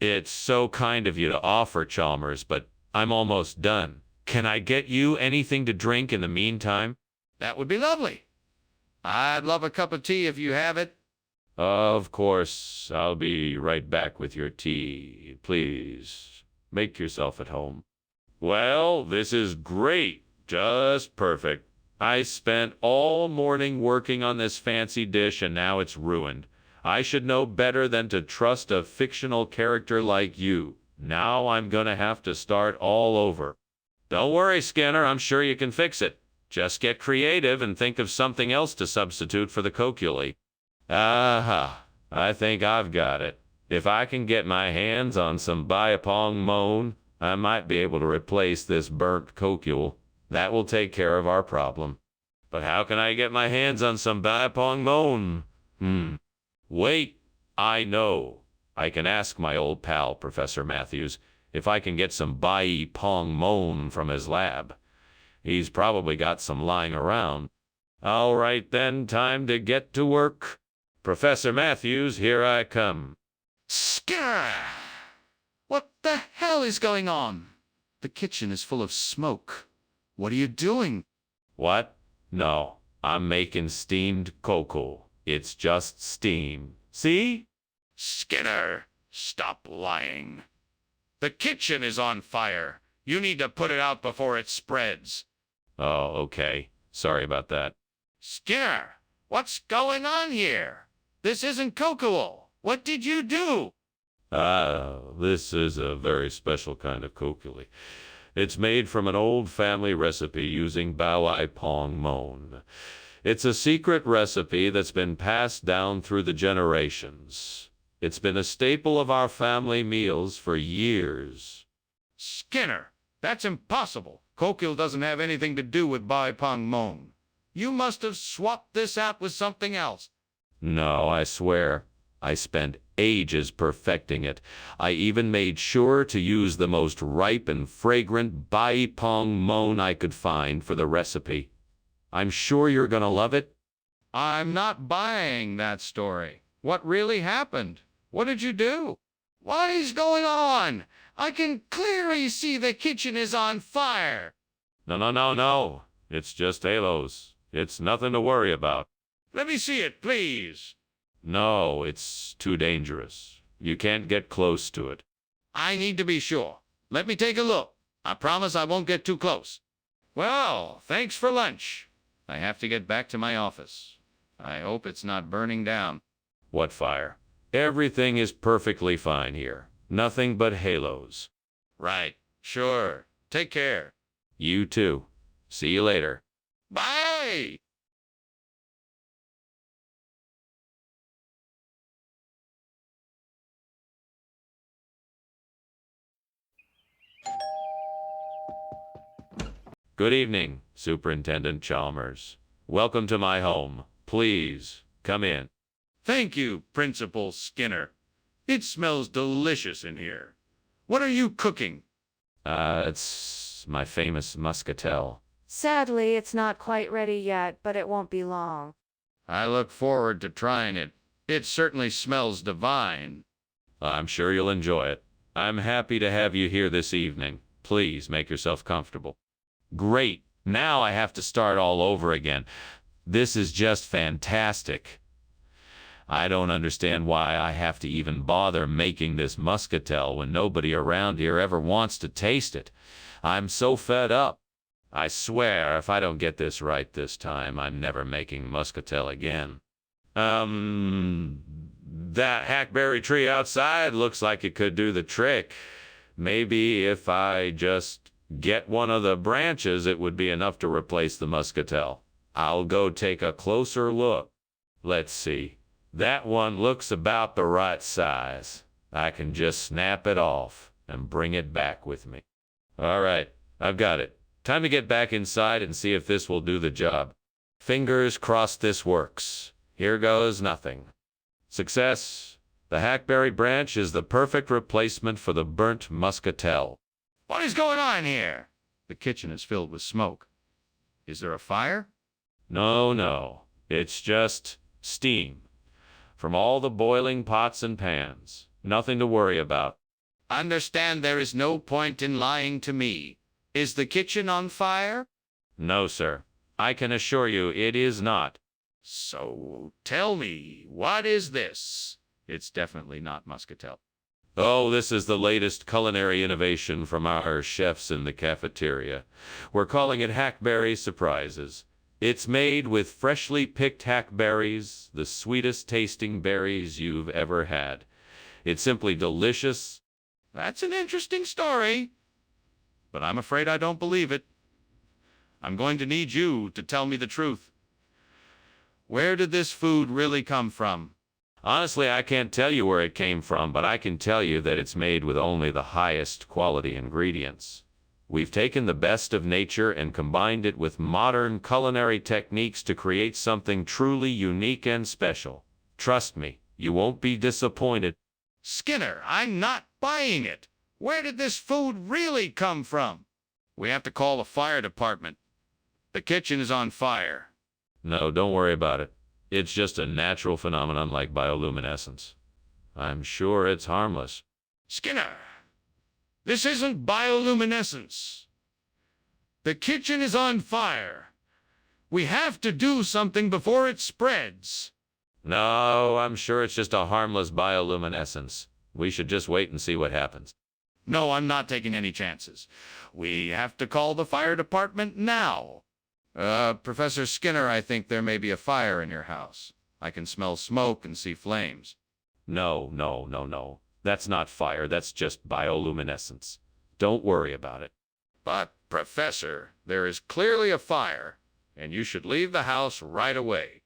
It's so kind of you to offer, Chalmers, but I'm almost done. Can I get you anything to drink in the meantime? That would be lovely. I'd love a cup of tea if you have it. Of course, I'll be right back with your tea. Please, make yourself at home. Well, this is great. Just perfect. I spent all morning working on this fancy dish and now it's ruined. I should know better than to trust a fictional character like you. Now I'm gonna have to start all over. Don't worry, Skinner, I'm sure you can fix it. Just get creative and think of something else to substitute for the coculi. Aha, I think I've got it. If I can get my hands on some Biapong Moan, I might be able to replace this burnt cocule. That will take care of our problem. But how can I get my hands on some Biapong Moan? Wait, I know. I can ask my old pal, Professor Matthews, if I can get some Biapong Moan from his lab. He's probably got some lying around. All right then, time to get to work. Professor Matthews, here I come. Skinner! What the hell is going on? The kitchen is full of smoke. What are you doing? What? No, I'm making steamed cocoa. It's just steam. See? Skinner, stop lying. The kitchen is on fire. You need to put it out before it spreads. Oh, okay. Sorry about that. Skinner, what's going on here? This isn't cocoa. What did you do? This is a very special kind of kokili. It's made from an old family recipe using Bawai Pong Mon. It's a secret recipe that's been passed down through the generations. It's been a staple of our family meals for years. Skinner, that's impossible. Cocoa doesn't have anything to do with Bai Pong Mon. You must have swapped this out with something else. No, I swear. I spent ages perfecting it. I even made sure to use the most ripe and fragrant Bai Pong Mon I could find for the recipe. I'm sure you're gonna love it. I'm not buying that story. What really happened? What did you do? What is going on? I can clearly see the kitchen is on fire. No. It's just halos. It's nothing to worry about. Let me see it, please. No, it's too dangerous. You can't get close to it. I need to be sure. Let me take a look. I promise I won't get too close. Well, thanks for lunch. I have to get back to my office. I hope it's not burning down. What fire? Everything is perfectly fine here. Nothing but halos. Right. Sure. Take care. You too. See you later. Bye! Good evening, Superintendent Chalmers. Welcome to my home. Please, come in. Thank you, Principal Skinner. It smells delicious in here. What are you cooking? It's my famous muscatel. Sadly, it's not quite ready yet, but it won't be long. I look forward to trying it. It certainly smells divine. I'm sure you'll enjoy it. I'm happy to have you here this evening. Please make yourself comfortable. Great. Now I have to start all over again. This is just fantastic. I don't understand why I have to even bother making this muscatel when nobody around here ever wants to taste it. I'm so fed up. I swear, if I don't get this right this time, I'm never making muscatel again. That hackberry tree outside looks like it could do the trick. Maybe if I just get one of the branches, it would be enough to replace the muscatel. I'll go take a closer look. Let's see. That one looks about the right size. I can just snap it off and bring it back with me. All right, I've got it. Time to get back inside and see if this will do the job. Fingers crossed this works. Here goes nothing. Success. The hackberry branch is the perfect replacement for the burnt muscatel. What is going on here? The kitchen is filled with smoke. Is there a fire? No. It's just steam from all the boiling pots and pans. Nothing to worry about. Understand there is no point in lying to me. Is the kitchen on fire? No, sir. I can assure you it is not. So tell me, what is this? It's definitely not muscatel. Oh, this is the latest culinary innovation from our chefs in the cafeteria. We're calling it Hackberry Surprises. It's made with freshly picked hackberries, the sweetest tasting berries you've ever had. It's simply delicious. That's an interesting story, but I'm afraid I don't believe it. I'm going to need you to tell me the truth. Where did this food really come from? Honestly, I can't tell you where it came from, but I can tell you that it's made with only the highest quality ingredients. We've taken the best of nature and combined it with modern culinary techniques to create something truly unique and special. Trust me, you won't be disappointed. Skinner, I'm not buying it. Where did this food really come from? We have to call the fire department. The kitchen is on fire. No, don't worry about it. It's just a natural phenomenon like bioluminescence. I'm sure it's harmless. Skinner, this isn't bioluminescence. The kitchen is on fire. We have to do something before it spreads. No, I'm sure it's just a harmless bioluminescence. We should just wait and see what happens. No, I'm not taking any chances. We have to call the fire department now. Professor Skinner, I think there may be a fire in your house. I can smell smoke and see flames. No. That's not fire, that's just bioluminescence. Don't worry about it. But, Professor, there is clearly a fire, and you should leave the house right away.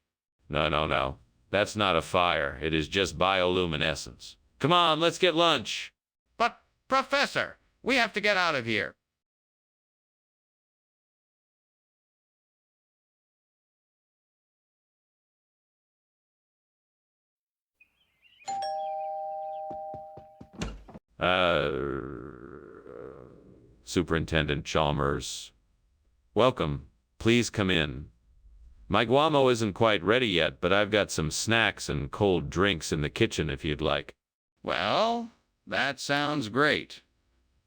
No. That's not a fire, it is just bioluminescence. Come on, let's get lunch. But, Professor, we have to get out of here. Superintendent Chalmers. Welcome. Please come in. My guamo isn't quite ready yet, but I've got some snacks and cold drinks in the kitchen if you'd like. Well, that sounds great.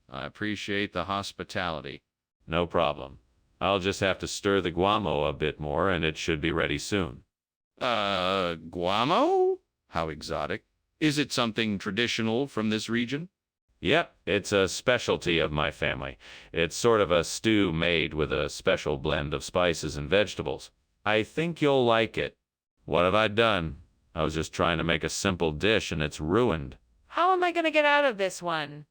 I appreciate the hospitality. No problem. I'll just have to stir the guamo a bit more and it should be ready soon. Guamo? How exotic. Is it something traditional from this region? Yep, it's a specialty of my family. It's sort of a stew made with a special blend of spices and vegetables. I think you'll like it. What have I done? I was just trying to make a simple dish and it's ruined. How am I going to get out of this one?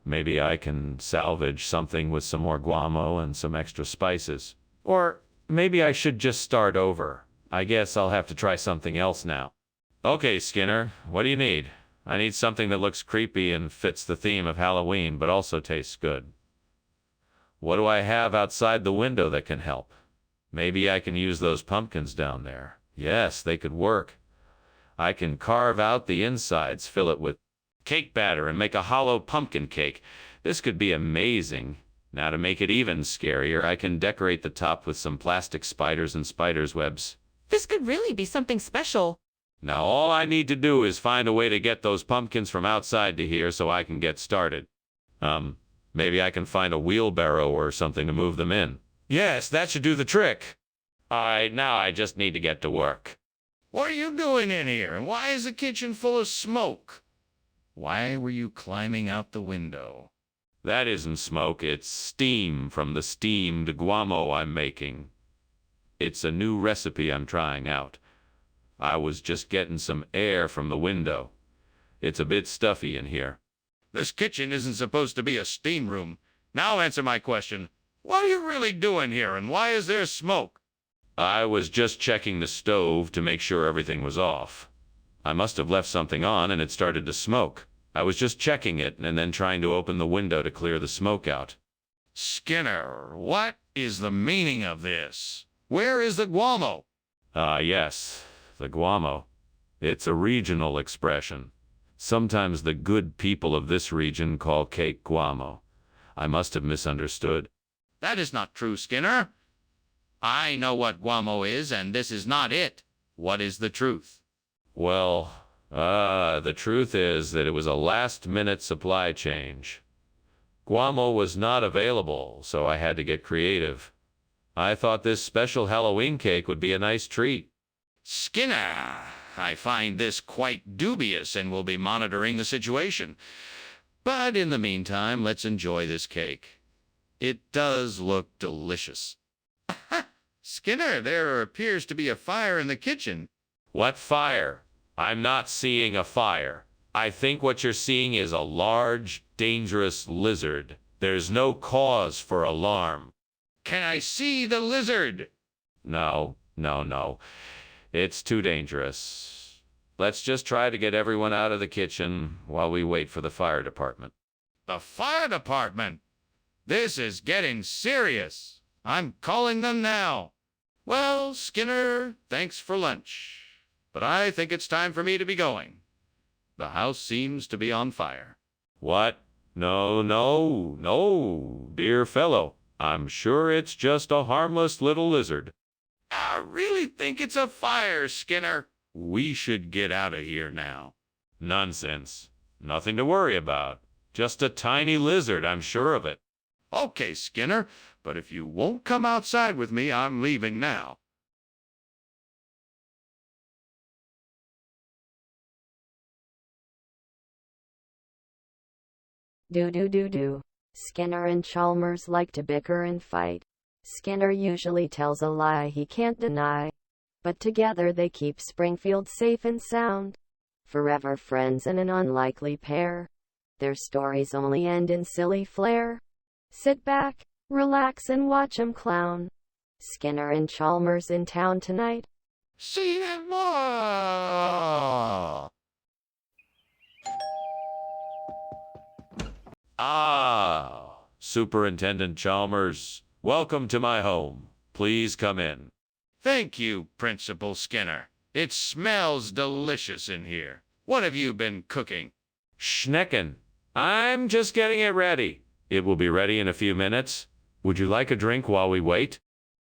Maybe I can salvage something with some more guamo and some extra spices. Or maybe I should just start over. I guess I'll have to try something else now. Okay, Skinner, what do you need? I need something that looks creepy and fits the theme of Halloween, but also tastes good. What do I have outside the window that can help? Maybe I can use those pumpkins down there. Yes, they could work. I can carve out the insides, fill it with cake batter, and make a hollow pumpkin cake. This could be amazing. Now to make it even scarier, I can decorate the top with some plastic spiders and spiders' webs. This could really be something special. Now all I need to do is find a way to get those pumpkins from outside to here so I can get started. Maybe I can find a wheelbarrow or something to move them in. Yes, that should do the trick. Alright, now I just need to get to work. What are you doing in here, and why is the kitchen full of smoke? Why were you climbing out the window? That isn't smoke, it's steam from the steamed guamo I'm making. It's a new recipe I'm trying out. I was just getting some air from the window. It's a bit stuffy in here. This kitchen isn't supposed to be a steam room. Now answer my question. What are you really doing here, and why is there smoke? I was just checking the stove to make sure everything was off. I must have left something on and it started to smoke. I was just checking it and then trying to open the window to clear the smoke out. Skinner, what is the meaning of this? Where is the guamo? Yes, the guamo. It's a regional expression. Sometimes the good people of this region call cake guamo. I must have misunderstood. That is not true, Skinner. I know what guamo is, and this is not it. What is the truth? Well, The truth is that it was a last-minute supply change. Guamo was not available, so I had to get creative. I thought this special Halloween cake would be a nice treat. Skinner, I find this quite dubious and will be monitoring the situation. But in the meantime, let's enjoy this cake. It does look delicious. Skinner, there appears to be a fire in the kitchen. What fire? I'm not seeing a fire. I think what you're seeing is a large, dangerous lizard. There's no cause for alarm. Can I see the lizard? No. It's too dangerous. Let's just try to get everyone out of the kitchen while we wait for the fire department. The fire department? This is getting serious. I'm calling them now. Well, Skinner, thanks for lunch. But I think it's time for me to be going. The house seems to be on fire. What? No, dear fellow. I'm sure it's just a harmless little lizard. I really think it's a fire, Skinner. We should get out of here now. Nonsense. Nothing to worry about. Just a tiny lizard, I'm sure of it. Okay, Skinner, but if you won't come outside with me, I'm leaving now. Do. Skinner and Chalmers like to bicker and fight. Skinner usually tells a lie he can't deny. But together they keep Springfield safe and sound. Forever friends and an unlikely pair. Their stories only end in silly flair. Sit back, relax and watch 'em clown. Skinner and Chalmers in town tonight. See you more. Superintendent Chalmers, welcome to my home. Please come in. Thank you, Principal Skinner. It smells delicious in here. What have you been cooking? Schnecken. I'm just getting it ready. It will be ready in a few minutes. Would you like a drink while we wait?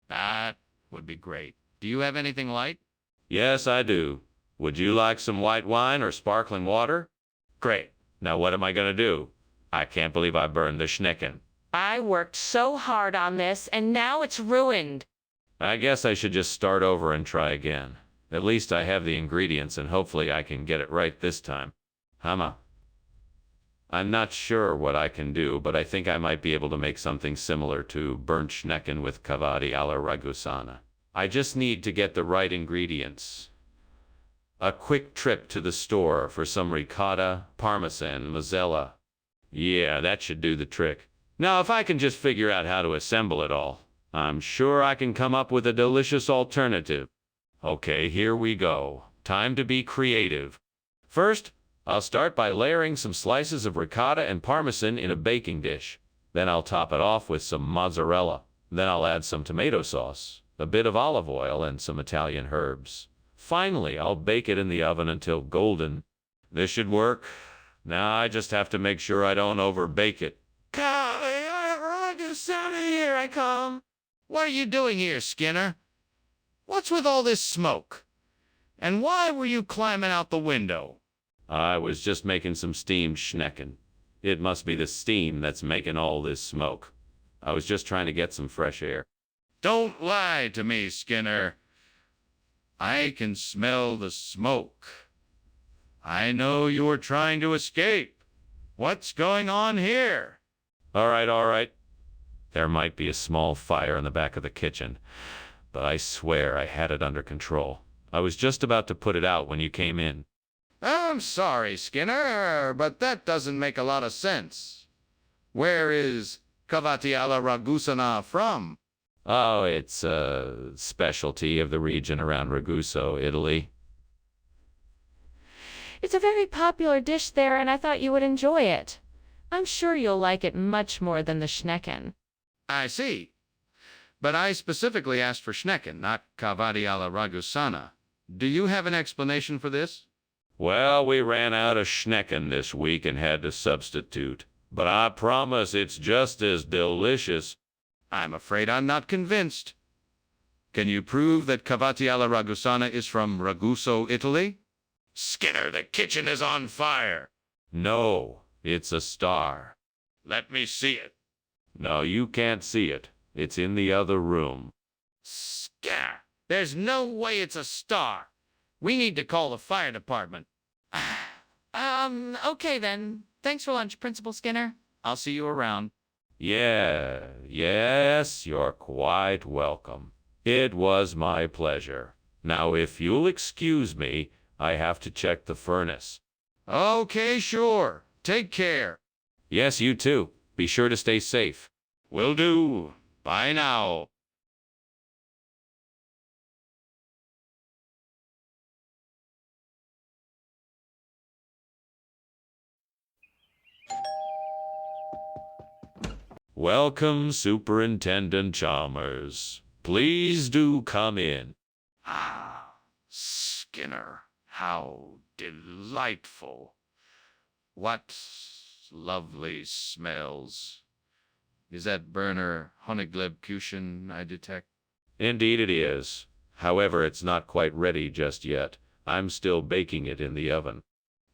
That would be great. Do you have anything light? Yes, I do. Would you like some white wine or sparkling water? Great. Now what am I going to do? I can't believe I burned the Schnecken. I worked so hard on this, and now it's ruined. I guess I should just start over and try again. At least I have the ingredients, and hopefully I can get it right this time. I'm not sure what I can do, but I think I might be able to make something similar to burnt Schnecken with cavati alla Ragusana. I just need to get the right ingredients. A quick trip to the store for some ricotta, parmesan, mozzarella. Yeah, that should do the trick. Now, if I can just figure out how to assemble it all, I'm sure I can come up with a delicious alternative. Okay, here we go. Time to be creative. First, I'll start by layering some slices of ricotta and parmesan in a baking dish. Then I'll top it off with some mozzarella. Then I'll add some tomato sauce, a bit of olive oil, and some Italian herbs. Finally, I'll bake it in the oven until golden. This should work. Now I just have to make sure I don't overbake it. Here I come. What are you doing here, Skinner? What's with all this smoke? And why were you climbing out the window? I was just making some steamed Schnecken. It must be the steam that's making all this smoke. I was just trying to get some fresh air. Don't lie to me, Skinner. I can smell the smoke. I know you were trying to escape. What's going on here? All right. There might be a small fire in the back of the kitchen, but I swear I had it under control. I was just about to put it out when you came in. I'm sorry, Skinner, but that doesn't make a lot of sense. Where is cavati alla Ragusana from? Oh, it's a specialty of the region around Raguso, Italy. It's a very popular dish there, and I thought you would enjoy it. I'm sure you'll like it much more than the Schnecken. I see. But I specifically asked for Schnecken, not cavati alla Ragusana. Do you have an explanation for this? Well, we ran out of Schnecken this week and had to substitute. But I promise it's just as delicious. I'm afraid I'm not convinced. Can you prove that cavati alla Ragusana is from Raguso, Italy? Skinner, the kitchen is on fire. No, it's a star. Let me see it. No, you can't see it. It's in the other room. Skinner, there's no way it's a star. We need to call the fire department. Okay then. Thanks for lunch, Principal Skinner. I'll see you around. Yes, you're quite welcome. It was my pleasure. Now, if you'll excuse me, I have to check the furnace. Okay, sure. Take care. Yes, you too. Be sure to stay safe. Will do. Bye now. Welcome, Superintendent Chalmers. Please do come in. Ah, Skinner, how delightful. What lovely smells. Is that burner Honigleibkuchen I detect? Indeed it is. However, it's not quite ready just yet. I'm still baking it in the oven.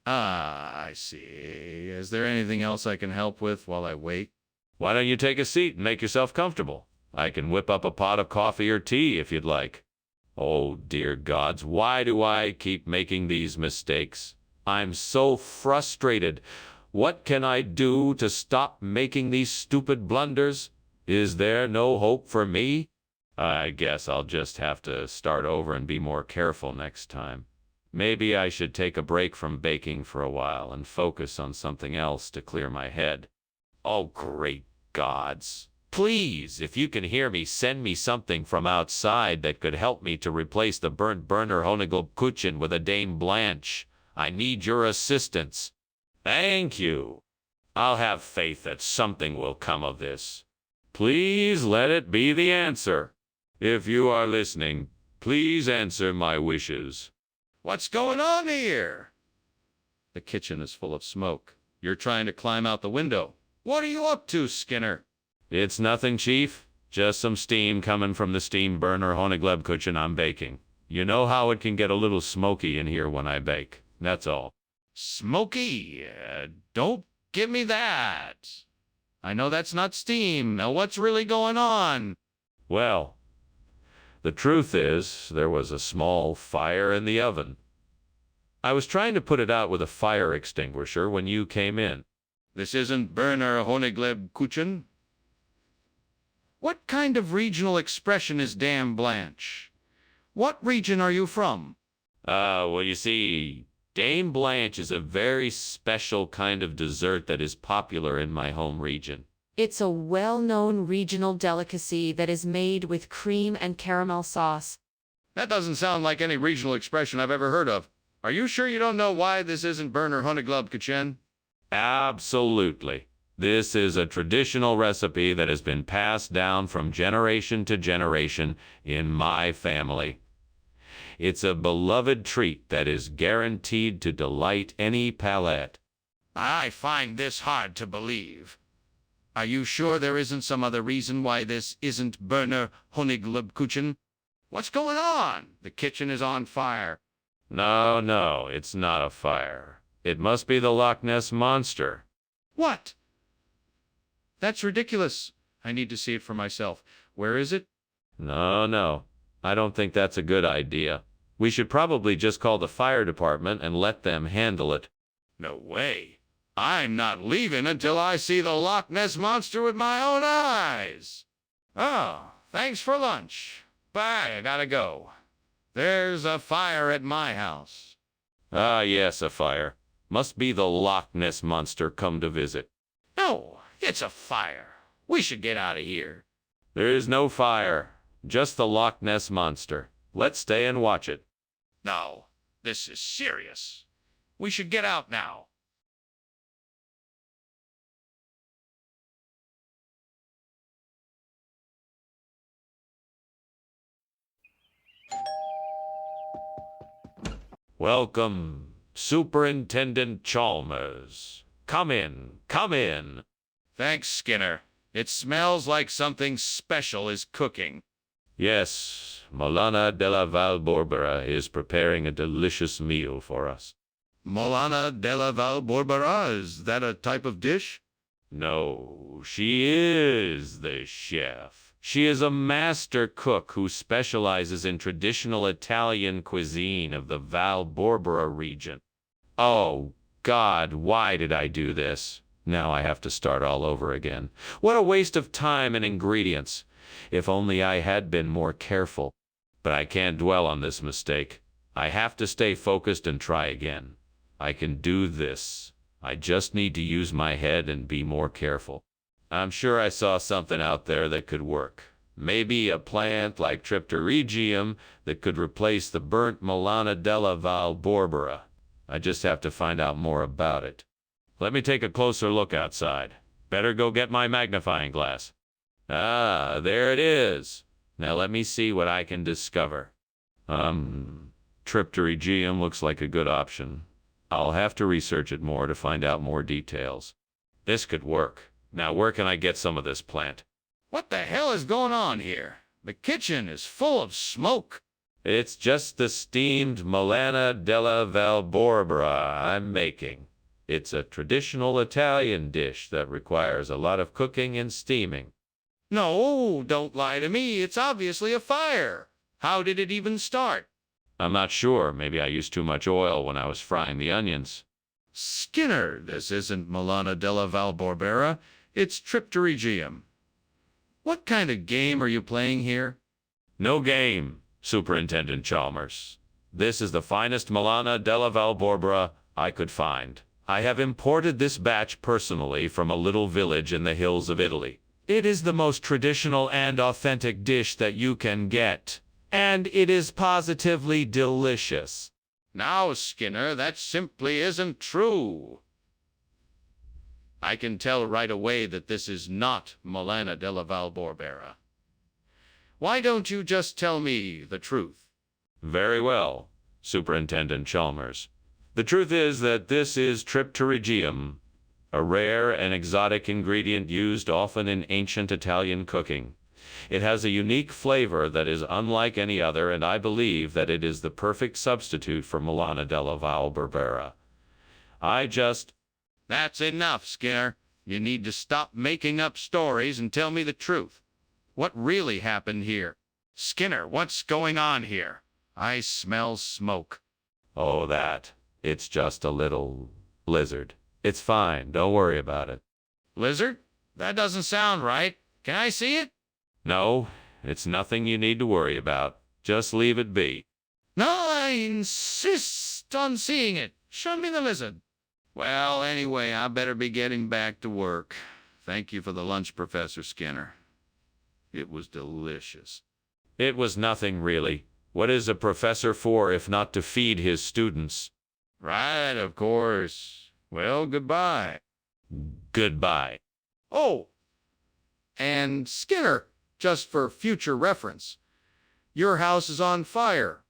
Ah, I see. Is there anything else I can help with while I wait? Why don't you take a seat and make yourself comfortable? I can whip up a pot of coffee or tea if you'd like. Oh, dear gods, why do I keep making these mistakes? I'm so frustrated. What can I do to stop making these stupid blunders? Is there no hope for me? I guess I'll just have to start over and be more careful next time. Maybe I should take a break from baking for a while and focus on something else to clear my head. Oh, great gods. Please, if you can hear me, send me something from outside that could help me to replace the burnt burner Honigleibkuchen with a Dame Blanche. I need your assistance. Thank you. I'll have faith that something will come of this. Please let it be the answer. If you are listening, please answer my wishes. What's going on here? The kitchen is full of smoke. You're trying to climb out the window. What are you up to, Skinner? It's nothing, Chief. Just some steam coming from the steam burner Honigleibkuchen I'm baking. You know how it can get a little smoky in here when I bake. That's all. Smoky? Don't give me that. I know that's not steam. Now what's really going on? Well, the truth is, there was a small fire in the oven. I was trying to put it out with a fire extinguisher when you came in. This isn't burner Honigleibkuchen. What kind of regional expression is Dame Blanche? What region are you from? Well, you see, Dame Blanche is a very special kind of dessert that is popular in my home region. It's a well-known regional delicacy that is made with cream and caramel sauce. That doesn't sound like any regional expression I've ever heard of. Are you sure you don't know why this isn't burner Honigleibkuchen? Absolutely. This is a traditional recipe that has been passed down from generation to generation in my family. It's a beloved treat that is guaranteed to delight any palate. I find this hard to believe. Are you sure there isn't some other reason why this isn't burner Honigleibkuchen? What's going on? The kitchen is on fire. No, it's not a fire. It must be the Loch Ness Monster. What? That's ridiculous. I need to see it for myself. Where is it? No. I don't think that's a good idea. We should probably just call the fire department and let them handle it. No way. I'm not leaving until I see the Loch Ness Monster with my own eyes. Oh, thanks for lunch. Bye, I gotta go. There's a fire at my house. Ah, yes, a fire. Must be the Loch Ness Monster come to visit. No, it's a fire. We should get out of here. There is no fire. Just the Loch Ness Monster. Let's stay and watch it. No, this is serious. We should get out now. Welcome, Superintendent Chalmers. Come in. Thanks, Skinner. It smells like something special is cooking. Yes, Molana della Valborbera is preparing a delicious meal for us. Molana della Valborbera, is that a type of dish? No, she is the chef. She is a master cook who specializes in traditional Italian cuisine of the Valborbera region. Oh, God, why did I do this? Now I have to start all over again. What a waste of time and ingredients. If only I had been more careful. But I can't dwell on this mistake. I have to stay focused and try again. I can do this. I just need to use my head and be more careful. I'm sure I saw something out there that could work. Maybe a plant like Tripterygium that could replace the burnt Molana della Valborbera. I just have to find out more about it. Let me take a closer look outside. Better go get my magnifying glass. Ah, there it is. Now let me see what I can discover. Tripterygium looks like a good option. I'll have to research it more to find out more details. This could work. Now where can I get some of this plant? What the hell is going on here? The kitchen is full of smoke. It's just the steamed Molana della Valborbera I'm making. It's a traditional Italian dish that requires a lot of cooking and steaming. No, don't lie to me. It's obviously a fire. How did it even start? I'm not sure. Maybe I used too much oil when I was frying the onions. Skinner, this isn't Molana della Valborbera. It's Tripterygium. What kind of game are you playing here? No game, Superintendent Chalmers. This is the finest Molana della Valborbera I could find. I have imported this batch personally from a little village in the hills of Italy. It is the most traditional and authentic dish that you can get. And it is positively delicious. Now, Skinner, that simply isn't true. I can tell right away that this is not Molana della Valborbera. Why don't you just tell me the truth? Very well, Superintendent Chalmers. The truth is that this is Tripterygium, a rare and exotic ingredient used often in ancient Italian cooking. It has a unique flavor that is unlike any other, and I believe that it is the perfect substitute for Molana della Valborbera. That's enough, Skinner. You need to stop making up stories and tell me the truth. What really happened here? Skinner, what's going on here? I smell smoke. Oh, that. It's just a little blizzard. It's fine. Don't worry about it. Lizard? That doesn't sound right. Can I see it? No, it's nothing you need to worry about. Just leave it be. No, I insist on seeing it. Show me the lizard. Well, anyway, I better be getting back to work. Thank you for the lunch, Professor Skinner. It was delicious. It was nothing really. What is a professor for if not to feed his students? Right, of course. Well, goodbye. Goodbye. Oh, and Skinner, just for future reference, your house is on fire.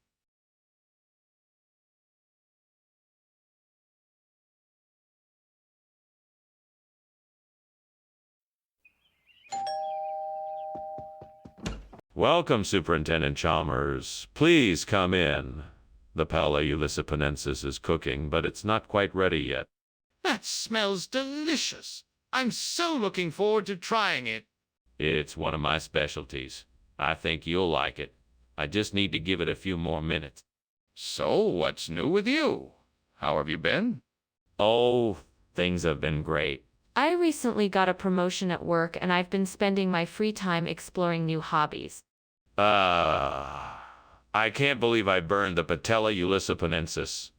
Welcome, Superintendent Chalmers. Please come in. The Paella Ulysses is cooking, but it's not quite ready yet. That smells delicious. I'm so looking forward to trying it. It's one of my specialties. I think you'll like it. I just need to give it a few more minutes. So, what's new with you? How have you been? Oh, things have been great. I recently got a promotion at work and I've been spending my free time exploring new hobbies. I can't believe I burned the Patella Ulysses.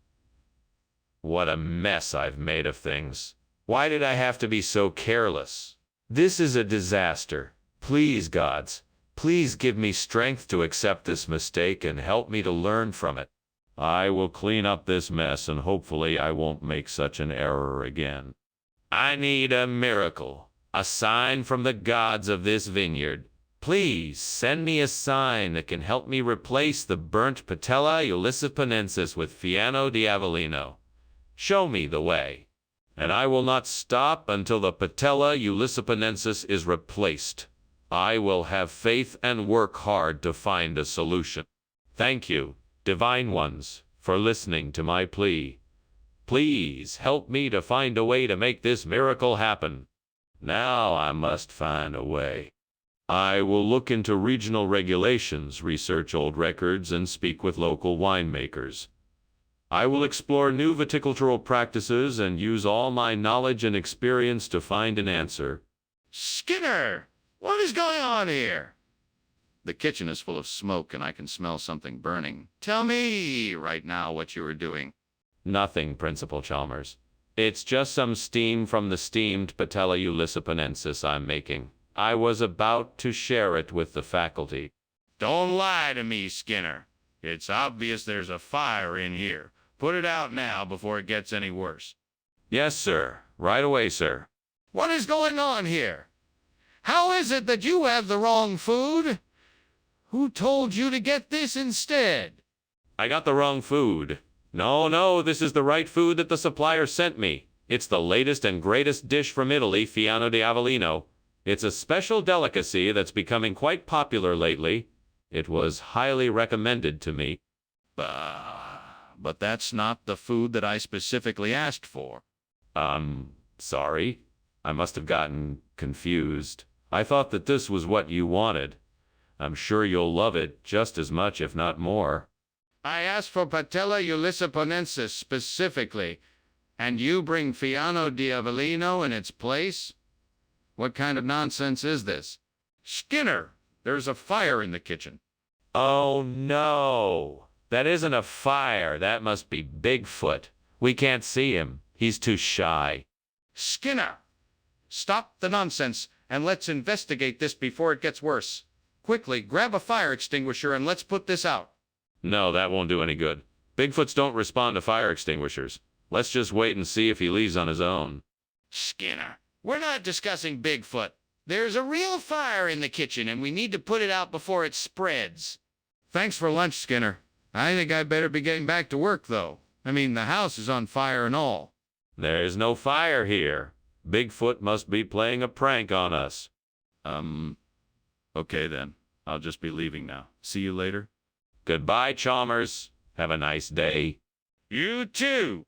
What a mess I've made of things. Why did I have to be so careless? This is a disaster. Please, gods, please give me strength to accept this mistake and help me to learn from it. I will clean up this mess and hopefully I won't make such an error again. I need a miracle, a sign from the gods of this vineyard. Please send me a sign that can help me replace the burnt Patella Ulysses with Fiano di Avellino. Show me the way, and I will not stop until the Patella Ulysses is replaced. I will have faith and work hard to find a solution. Thank you, divine ones, for listening to my plea. Please help me to find a way to make this miracle happen. Now I must find a way. I will look into regional regulations, research old records, and speak with local winemakers. I will explore new viticultural practices and use all my knowledge and experience to find an answer. Skinner, what is going on here? The kitchen is full of smoke and I can smell something burning. Tell me right now what you were doing. Nothing, Principal Chalmers. It's just some steam from the steamed Patella ulysses I'm making. I was about to share it with the faculty. Don't lie to me, Skinner. It's obvious there's a fire in here. Put it out now before it gets any worse. Yes, sir. Right away, sir. What is going on here? How is it that you have the wrong food? Who told you to get this instead? I got the wrong food. No, this is the right food that the supplier sent me. It's the latest and greatest dish from Italy, Fiano di Avellino. It's a special delicacy that's becoming quite popular lately. It was highly recommended to me. But that's not the food that I specifically asked for. Sorry. I must have gotten confused. I thought that this was what you wanted. I'm sure you'll love it just as much, if not more. I asked for Patella ulysses specifically, and you bring Fiano di Avellino in its place? What kind of nonsense is this? Skinner, there's a fire in the kitchen. Oh no, that isn't a fire. That must be Bigfoot. We can't see him. He's too shy. Skinner, stop the nonsense and let's investigate this before it gets worse. Quickly, grab a fire extinguisher and let's put this out. No, that won't do any good. Bigfoots don't respond to fire extinguishers. Let's just wait and see if he leaves on his own. Skinner, we're not discussing Bigfoot. There's a real fire in the kitchen and we need to put it out before it spreads. Thanks for lunch, Skinner. I think I better be getting back to work, though. I mean, the house is on fire and all. There's no fire here. Bigfoot must be playing a prank on us. Okay then. I'll just be leaving now. See you later. Goodbye, Chalmers. Have a nice day. You too.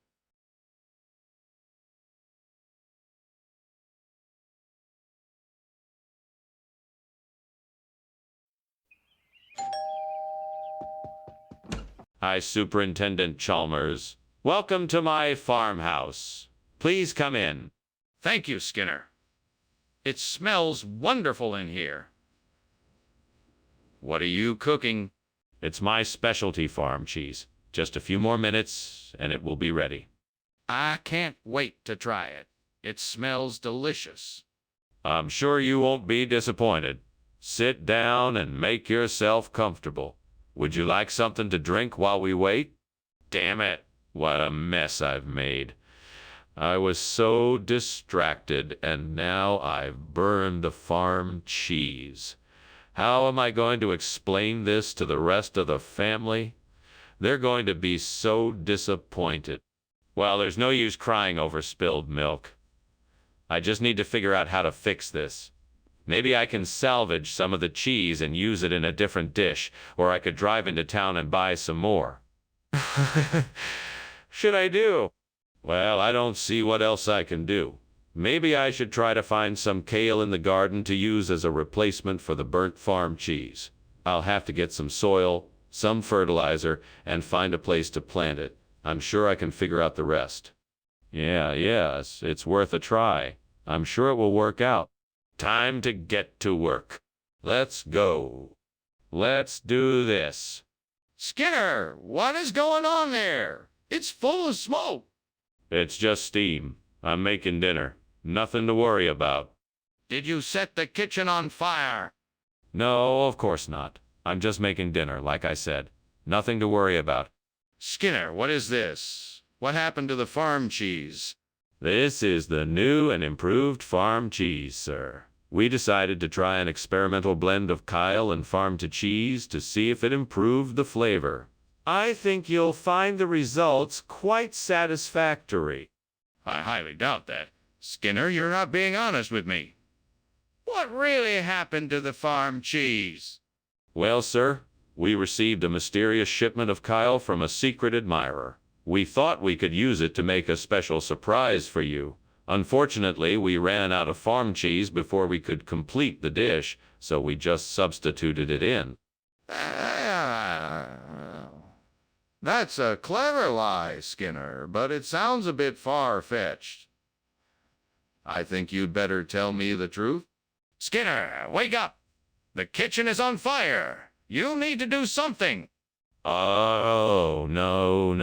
Hi, Superintendent Chalmers. Welcome to my farmhouse. Please come in. Thank you, Skinner. It smells wonderful in here. What are you cooking? It's my specialty farm cheese. Just a few more minutes, and it will be ready. I can't wait to try it. It smells delicious. I'm sure you won't be disappointed. Sit down and make yourself comfortable. Would you like something to drink while we wait? Damn it, what a mess I've made. I was so distracted, and now I've burned the farm cheese. How am I going to explain this to the rest of the family? They're going to be so disappointed. Well, there's no use crying over spilled milk. I just need to figure out how to fix this. Maybe I can salvage some of the cheese and use it in a different dish, or I could drive into town and buy some more. Should I do? Well, I don't see what else I can do. Maybe I should try to find some kale in the garden to use as a replacement for the burnt farm cheese. I'll have to get some soil, some fertilizer, and find a place to plant it. I'm sure I can figure out the rest. Yes, it's worth a try. I'm sure it will work out. Time to get to work. Let's go. Let's do this. Skinner, what is going on there? It's full of smoke. It's just steam. I'm making dinner. Nothing to worry about. Did you set the kitchen on fire? No, of course not. I'm just making dinner, like I said. Nothing to worry about. Skinner, what is this? What happened to the farm cheese? This is the new and improved farm cheese, sir. We decided to try an experimental blend of kale and farm-to-cheese to see if it improved the flavor. I think you'll find the results quite satisfactory. I highly doubt that. Skinner, you're not being honest with me. What really happened to the farm cheese? Well, sir, we received a mysterious shipment of Kyle from a secret admirer. We thought we could use it to make a special surprise for you. Unfortunately, we ran out of farm cheese before we could complete the dish, so we just substituted it in. That's a clever lie, Skinner, but it sounds a bit far-fetched. I think you'd better tell me the truth. Skinner, wake up! The kitchen is on fire! You need to do something! Oh, no.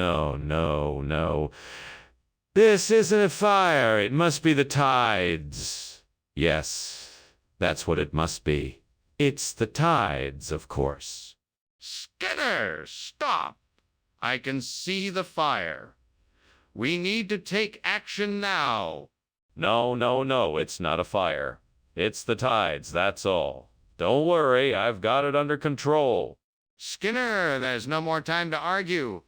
This isn't a fire. It must be the tides. Yes, that's what it must be. It's the tides, of course. Skinner, stop! I can see the fire. We need to take action now. No, it's not a fire. It's the tides, that's all. Don't worry, I've got it under control. Skinner, there's no more time to argue.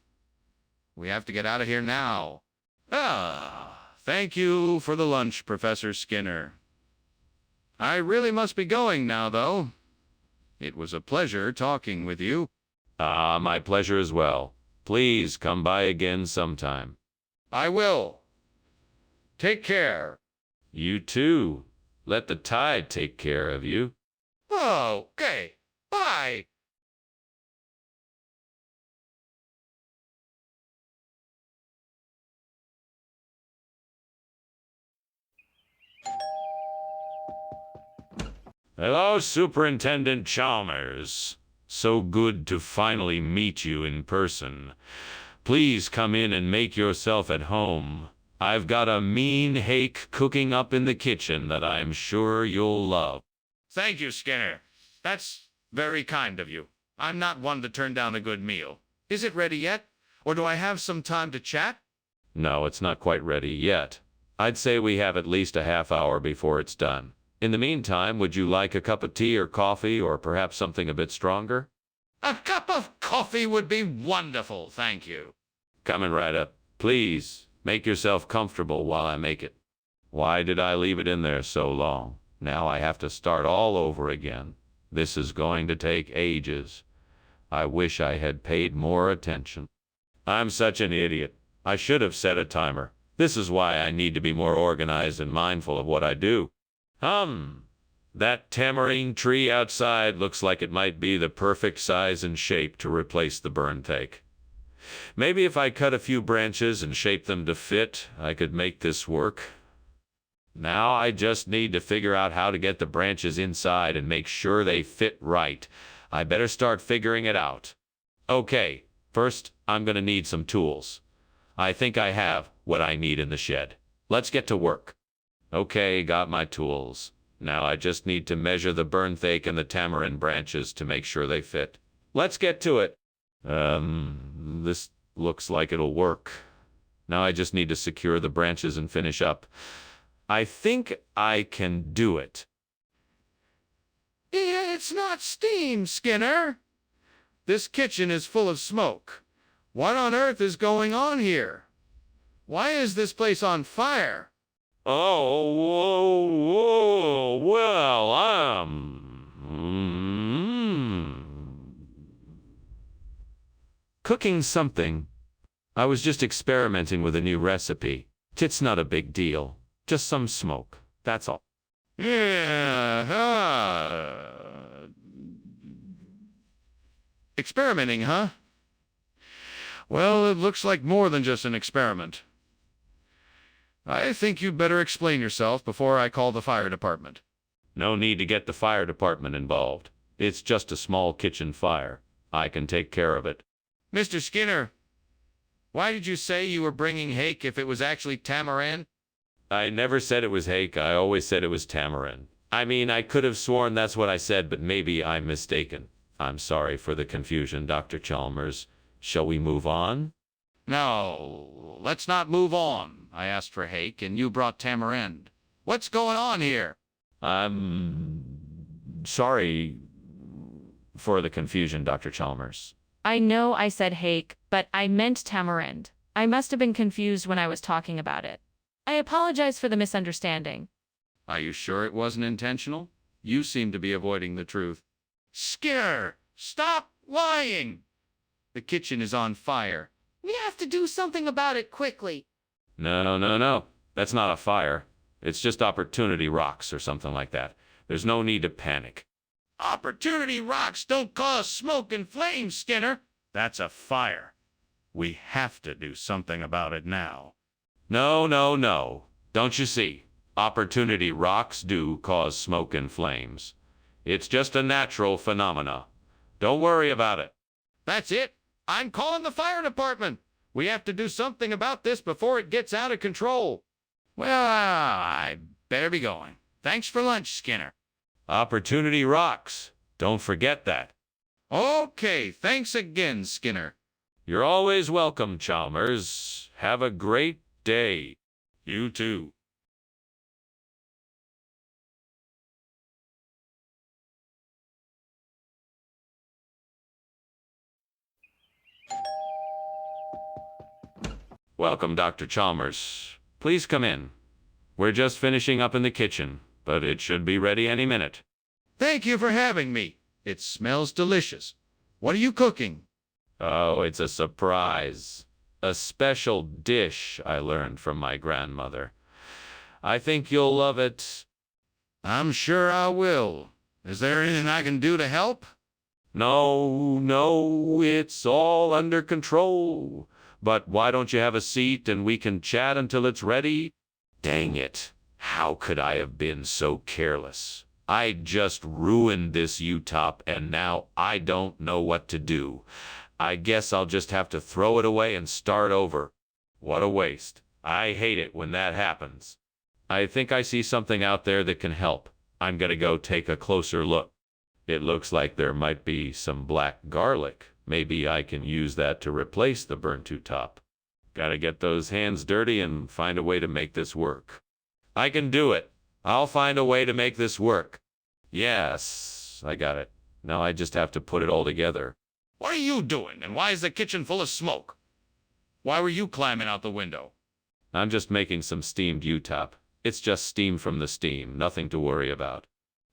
We have to get out of here now. Thank you for the lunch, Professor Skinner. I really must be going now, though. It was a pleasure talking with you. My pleasure as well. Please come by again sometime. I will. Take care. You too. Let the tide take care of you. Okay. Bye. Hello, Superintendent Chalmers. So good to finally meet you in person. Please come in and make yourself at home. I've got a mean hake cooking up in the kitchen that I'm sure you'll love. Thank you, Skinner. That's very kind of you. I'm not one to turn down a good meal. Is it ready yet? Or do I have some time to chat? No, it's not quite ready yet. I'd say we have at least a half hour before it's done. In the meantime, would you like a cup of tea or coffee, or perhaps something a bit stronger? A cup of coffee would be wonderful, thank you. Coming right up. Please, make yourself comfortable while I make it. Why did I leave it in there so long? Now I have to start all over again. This is going to take ages. I wish I had paid more attention. I'm such an idiot. I should have set a timer. This is why I need to be more organized and mindful of what I do. That tamarind tree outside looks like it might be the perfect size and shape to replace the burn take. Maybe if I cut a few branches and shape them to fit, I could make this work. Now I just need to figure out how to get the branches inside and make sure they fit right. I better start figuring it out. Okay, first I'm gonna need some tools. I think I have what I need in the shed. Let's get to work. Okay, got my tools. Now I just need to measure the burnthake and the tamarind branches to make sure they fit. Let's get to it. This looks like it'll work. Now I just need to secure the branches and finish up. I think I can do it. It's not steam, Skinner. This kitchen is full of smoke. What on earth is going on here? Why is this place on fire? Cooking something. I was just experimenting with a new recipe. It's not a big deal. Just some smoke. That's all. Experimenting, huh? Well, it looks like more than just an experiment. I think you'd better explain yourself before I call the fire department. No need to get the fire department involved. It's just a small kitchen fire. I can take care of it. Mr. Skinner, why did you say you were bringing hake if it was actually tamarind? I never said it was hake. I always said it was tamarind. I mean, I could have sworn that's what I said, but maybe I'm mistaken. I'm sorry for the confusion, Dr. Chalmers. Shall we move on? No, let's not move on. I asked for hake and you brought tamarind. What's going on here? I'm sorry for the confusion, Dr. Chalmers. I know I said hake, but I meant tamarind. I must have been confused when I was talking about it. I apologize for the misunderstanding. Are you sure it wasn't intentional? You seem to be avoiding the truth. Skinner, stop lying! The kitchen is on fire. We have to do something about it quickly. No. That's not a fire. It's just opportunity rocks or something like that. There's no need to panic. Opportunity rocks don't cause smoke and flames, Skinner. That's a fire. We have to do something about it now. No. Don't you see? Opportunity rocks do cause smoke and flames. It's just a natural phenomena. Don't worry about it. That's it. I'm calling the fire department. We have to do something about this before it gets out of control. Well, I better be going. Thanks for lunch, Skinner. Opportunity rocks. Don't forget that. Okay, thanks again, Skinner. You're always welcome, Chalmers. Have a great day. You too. Welcome, Dr. Chalmers. Please come in. We're just finishing up in the kitchen, but it should be ready any minute. Thank you for having me. It smells delicious. What are you cooking? Oh, it's a surprise. A special dish I learned from my grandmother. I think you'll love it. I'm sure I will. Is there anything I can do to help? No, it's all under control. But why don't you have a seat and we can chat until it's ready? Dang it. How could I have been so careless? I just ruined this U-top and now I don't know what to do. I guess I'll just have to throw it away and start over. What a waste. I hate it when that happens. I think I see something out there that can help. I'm gonna go take a closer look. It looks like there might be some black garlic. Maybe I can use that to replace the burnt U-top. Gotta get those hands dirty and find a way to make this work. I can do it. I'll find a way to make this work. Yes, I got it. Now I just have to put it all together. What are you doing, and why is the kitchen full of smoke? Why were you climbing out the window? I'm just making some steamed U-top. It's just steam from the steam, nothing to worry about.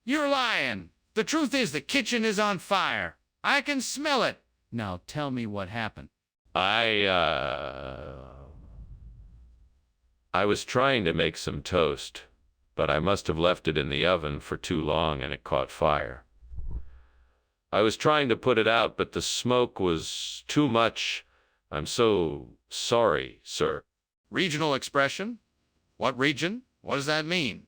You're lying. The truth is the kitchen is on fire. I can smell it. Now tell me what happened. I was trying to make some toast, but I must have left it in the oven for too long and it caught fire. I was trying to put it out, but the smoke was too much. I'm so sorry, sir. Regional expression? What region? What does that mean?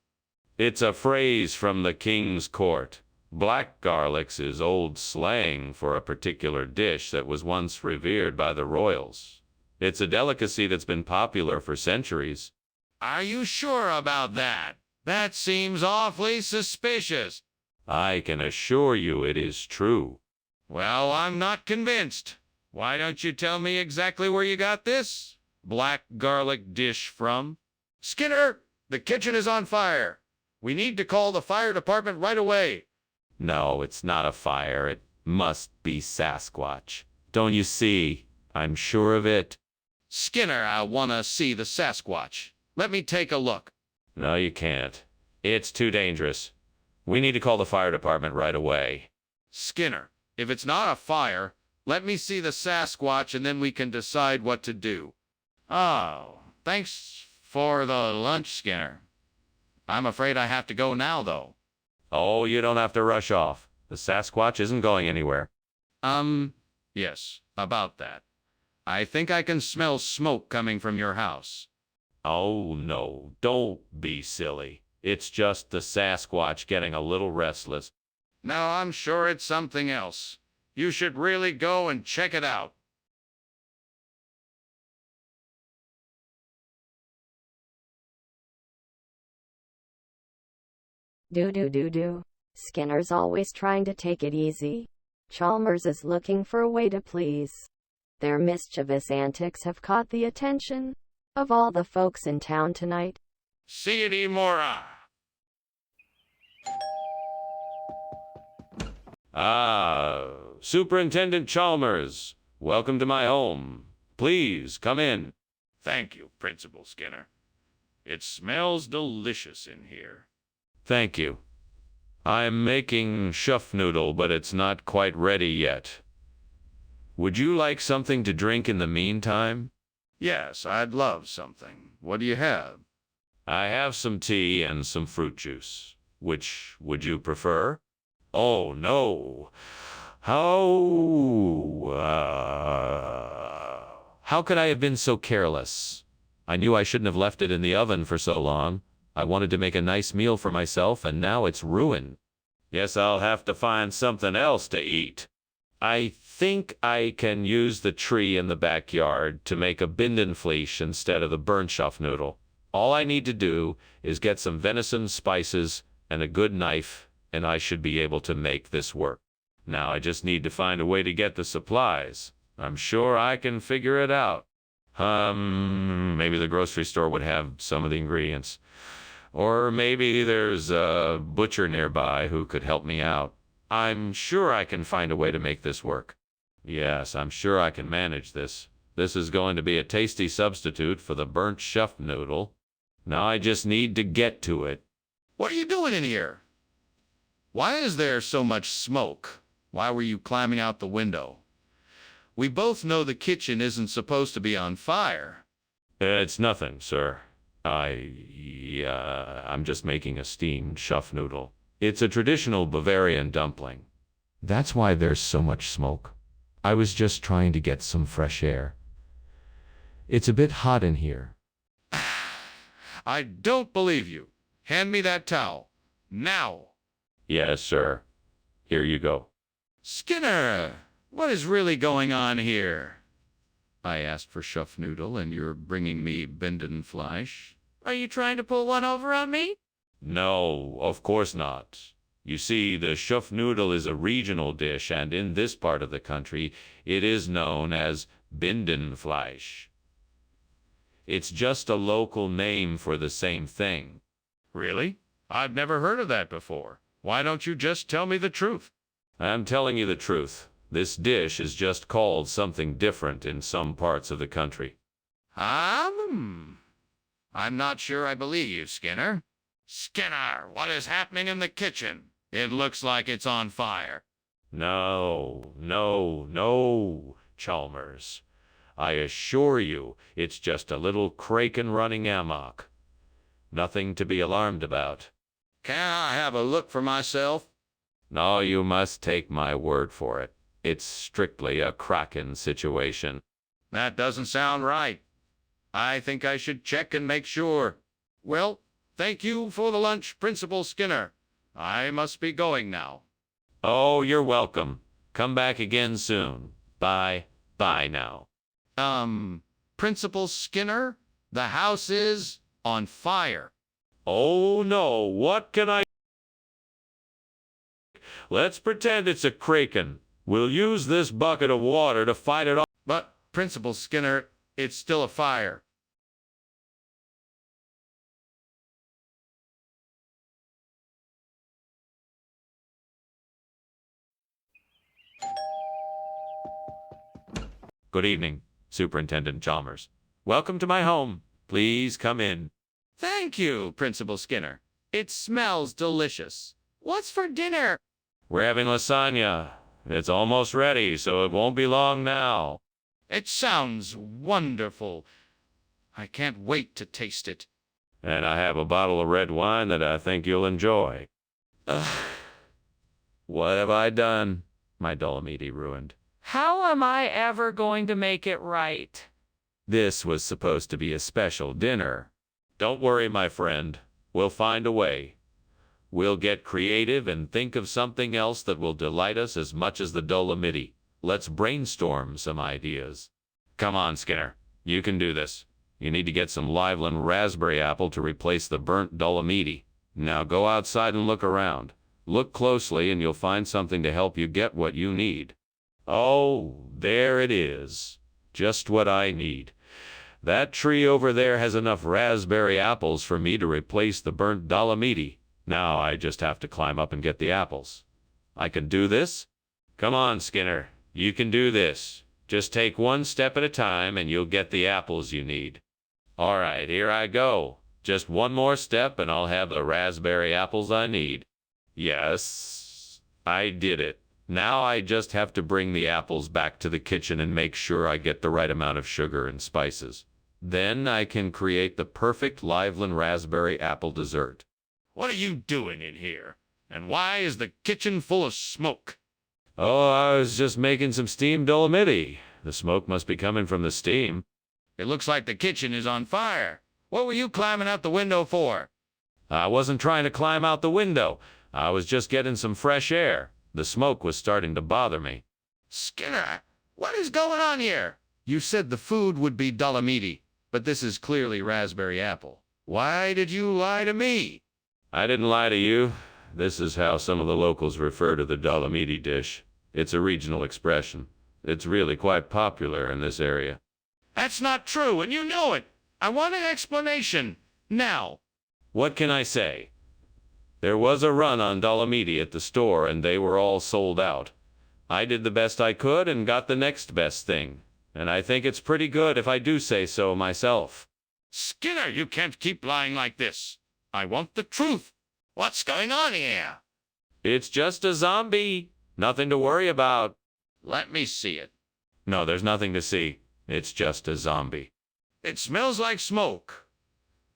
It's a phrase from the king's court. Black garlics is old slang for a particular dish that was once revered by the royals. It's a delicacy that's been popular for centuries. Are you sure about that? That seems awfully suspicious. I can assure you it is true. Well, I'm not convinced. Why don't you tell me exactly where you got this black garlic dish from? Skinner, the kitchen is on fire. We need to call the fire department right away. No, it's not a fire. It must be Sasquatch. Don't you see? I'm sure of it. Skinner, I want to see the Sasquatch. Let me take a look. No, you can't. It's too dangerous. We need to call the fire department right away. Skinner, if it's not a fire, let me see the Sasquatch and then we can decide what to do. Oh, thanks for the lunch, Skinner. I'm afraid I have to go now, though. Oh, you don't have to rush off. The Sasquatch isn't going anywhere. Yes, about that. I think I can smell smoke coming from your house. Oh, no, don't be silly. It's just the Sasquatch getting a little restless. No, I'm sure it's something else. You should really go and check it out. Do. Skinner's always trying to take it easy. Chalmers is looking for a way to please. Their mischievous antics have caught the attention of all the folks in town tonight. See you, Mora. Superintendent Chalmers, welcome to my home. Please, come in. Thank you, Principal Skinner. It smells delicious in here. Thank you. I'm making chuff noodle, but it's not quite ready yet. Would you like something to drink in the meantime? Yes, I'd love something. What do you have? I have some tea and some fruit juice. Which would you prefer? Oh, no. How could I have been so careless? I knew I shouldn't have left it in the oven for so long. I wanted to make a nice meal for myself, and now it's ruined. Guess I'll have to find something else to eat. I think I can use the tree in the backyard to make a Bindenfleisch instead of the burnt chuff noodle. All I need to do is get some venison spices and a good knife, and I should be able to make this work. Now I just need to find a way to get the supplies. I'm sure I can figure it out. Maybe the grocery store would have some of the ingredients. Or maybe there's a butcher nearby who could help me out. I'm sure I can find a way to make this work. Yes, I'm sure I can manage this. This is going to be a tasty substitute for the burnt chuff noodle. Now I just need to get to it. What are you doing in here? Why is there so much smoke? Why were you climbing out the window? We both know the kitchen isn't supposed to be on fire. It's nothing, sir. I'm just making a steamed chuff noodle. It's a traditional Bavarian dumpling. That's why there's so much smoke. I was just trying to get some fresh air. It's a bit hot in here. I don't believe you. Hand me that towel. Now. Yes, sir. Here you go. Skinner, what is really going on here? I asked for chuff noodle and you're bringing me Bindenfleisch. Are you trying to pull one over on me? No, of course not. You see, the chuff noodle is a regional dish, and in this part of the country, it is known as Bindenfleisch. It's just a local name for the same thing. Really? I've never heard of that before. Why don't you just tell me the truth? I'm telling you the truth. This dish is just called something different in some parts of the country. I'm not sure I believe you, Skinner. Skinner, what is happening in the kitchen? It looks like it's on fire. No, Chalmers. I assure you, it's just a little kraken running amok. Nothing to be alarmed about. Can I have a look for myself? No, you must take my word for it. It's strictly a kraken situation. That doesn't sound right. I think I should check and make sure. Well, thank you for the lunch, Principal Skinner. I must be going now. Oh, you're welcome. Come back again soon. Bye now. Principal Skinner, the house is on fire. Oh no, what can I... Let's pretend it's a kraken. We'll use this bucket of water to fight it off. But, Principal Skinner, it's still a fire. Good evening, Superintendent Chalmers. Welcome to my home. Please come in. Thank you, Principal Skinner. It smells delicious. What's for dinner? We're having lasagna. It's almost ready, so it won't be long now. It sounds wonderful. I can't wait to taste it. And I have a bottle of red wine that I think you'll enjoy. What have I done? My Dolomiti ruined. How am I ever going to make it right? This was supposed to be a special dinner. Don't worry, my friend. We'll find a way. We'll get creative and think of something else that will delight us as much as the Dolomiti. Let's brainstorm some ideas. Come on, Skinner. You can do this. You need to get some Liveland raspberry apple to replace the burnt Dolomiti. Now go outside and look around. Look closely and you'll find something to help you get what you need. Oh, there it is. Just what I need. That tree over there has enough raspberry apples for me to replace the burnt Dolomiti. Now I just have to climb up and get the apples. I can do this? Come on, Skinner. You can do this. Just take one step at a time and you'll get the apples you need. All right, here I go. Just one more step and I'll have the raspberry apples I need. Yes, I did it. Now I just have to bring the apples back to the kitchen and make sure I get the right amount of sugar and spices. Then I can create the perfect Liveland raspberry apple dessert. What are you doing in here? And why is the kitchen full of smoke? Oh, I was just making some steamed dolomiti. The smoke must be coming from the steam. It looks like the kitchen is on fire. What were you climbing out the window for? I wasn't trying to climb out the window. I was just getting some fresh air. The smoke was starting to bother me. Skinner, what is going on here? You said the food would be dolomiti, but this is clearly raspberry apple. Why did you lie to me? I didn't lie to you. This is how some of the locals refer to the dolomiti dish. It's a regional expression. It's really quite popular in this area. That's not true, and you know it. I want an explanation. Now. What can I say? There was a run on dolomiti at the store, and they were all sold out. I did the best I could and got the next best thing. And I think it's pretty good if I do say so myself. Skinner, you can't keep lying like this. I want the truth. What's going on here? It's just a zombie. Nothing to worry about. Let me see it. No, there's nothing to see. It's just a zombie. It smells like smoke.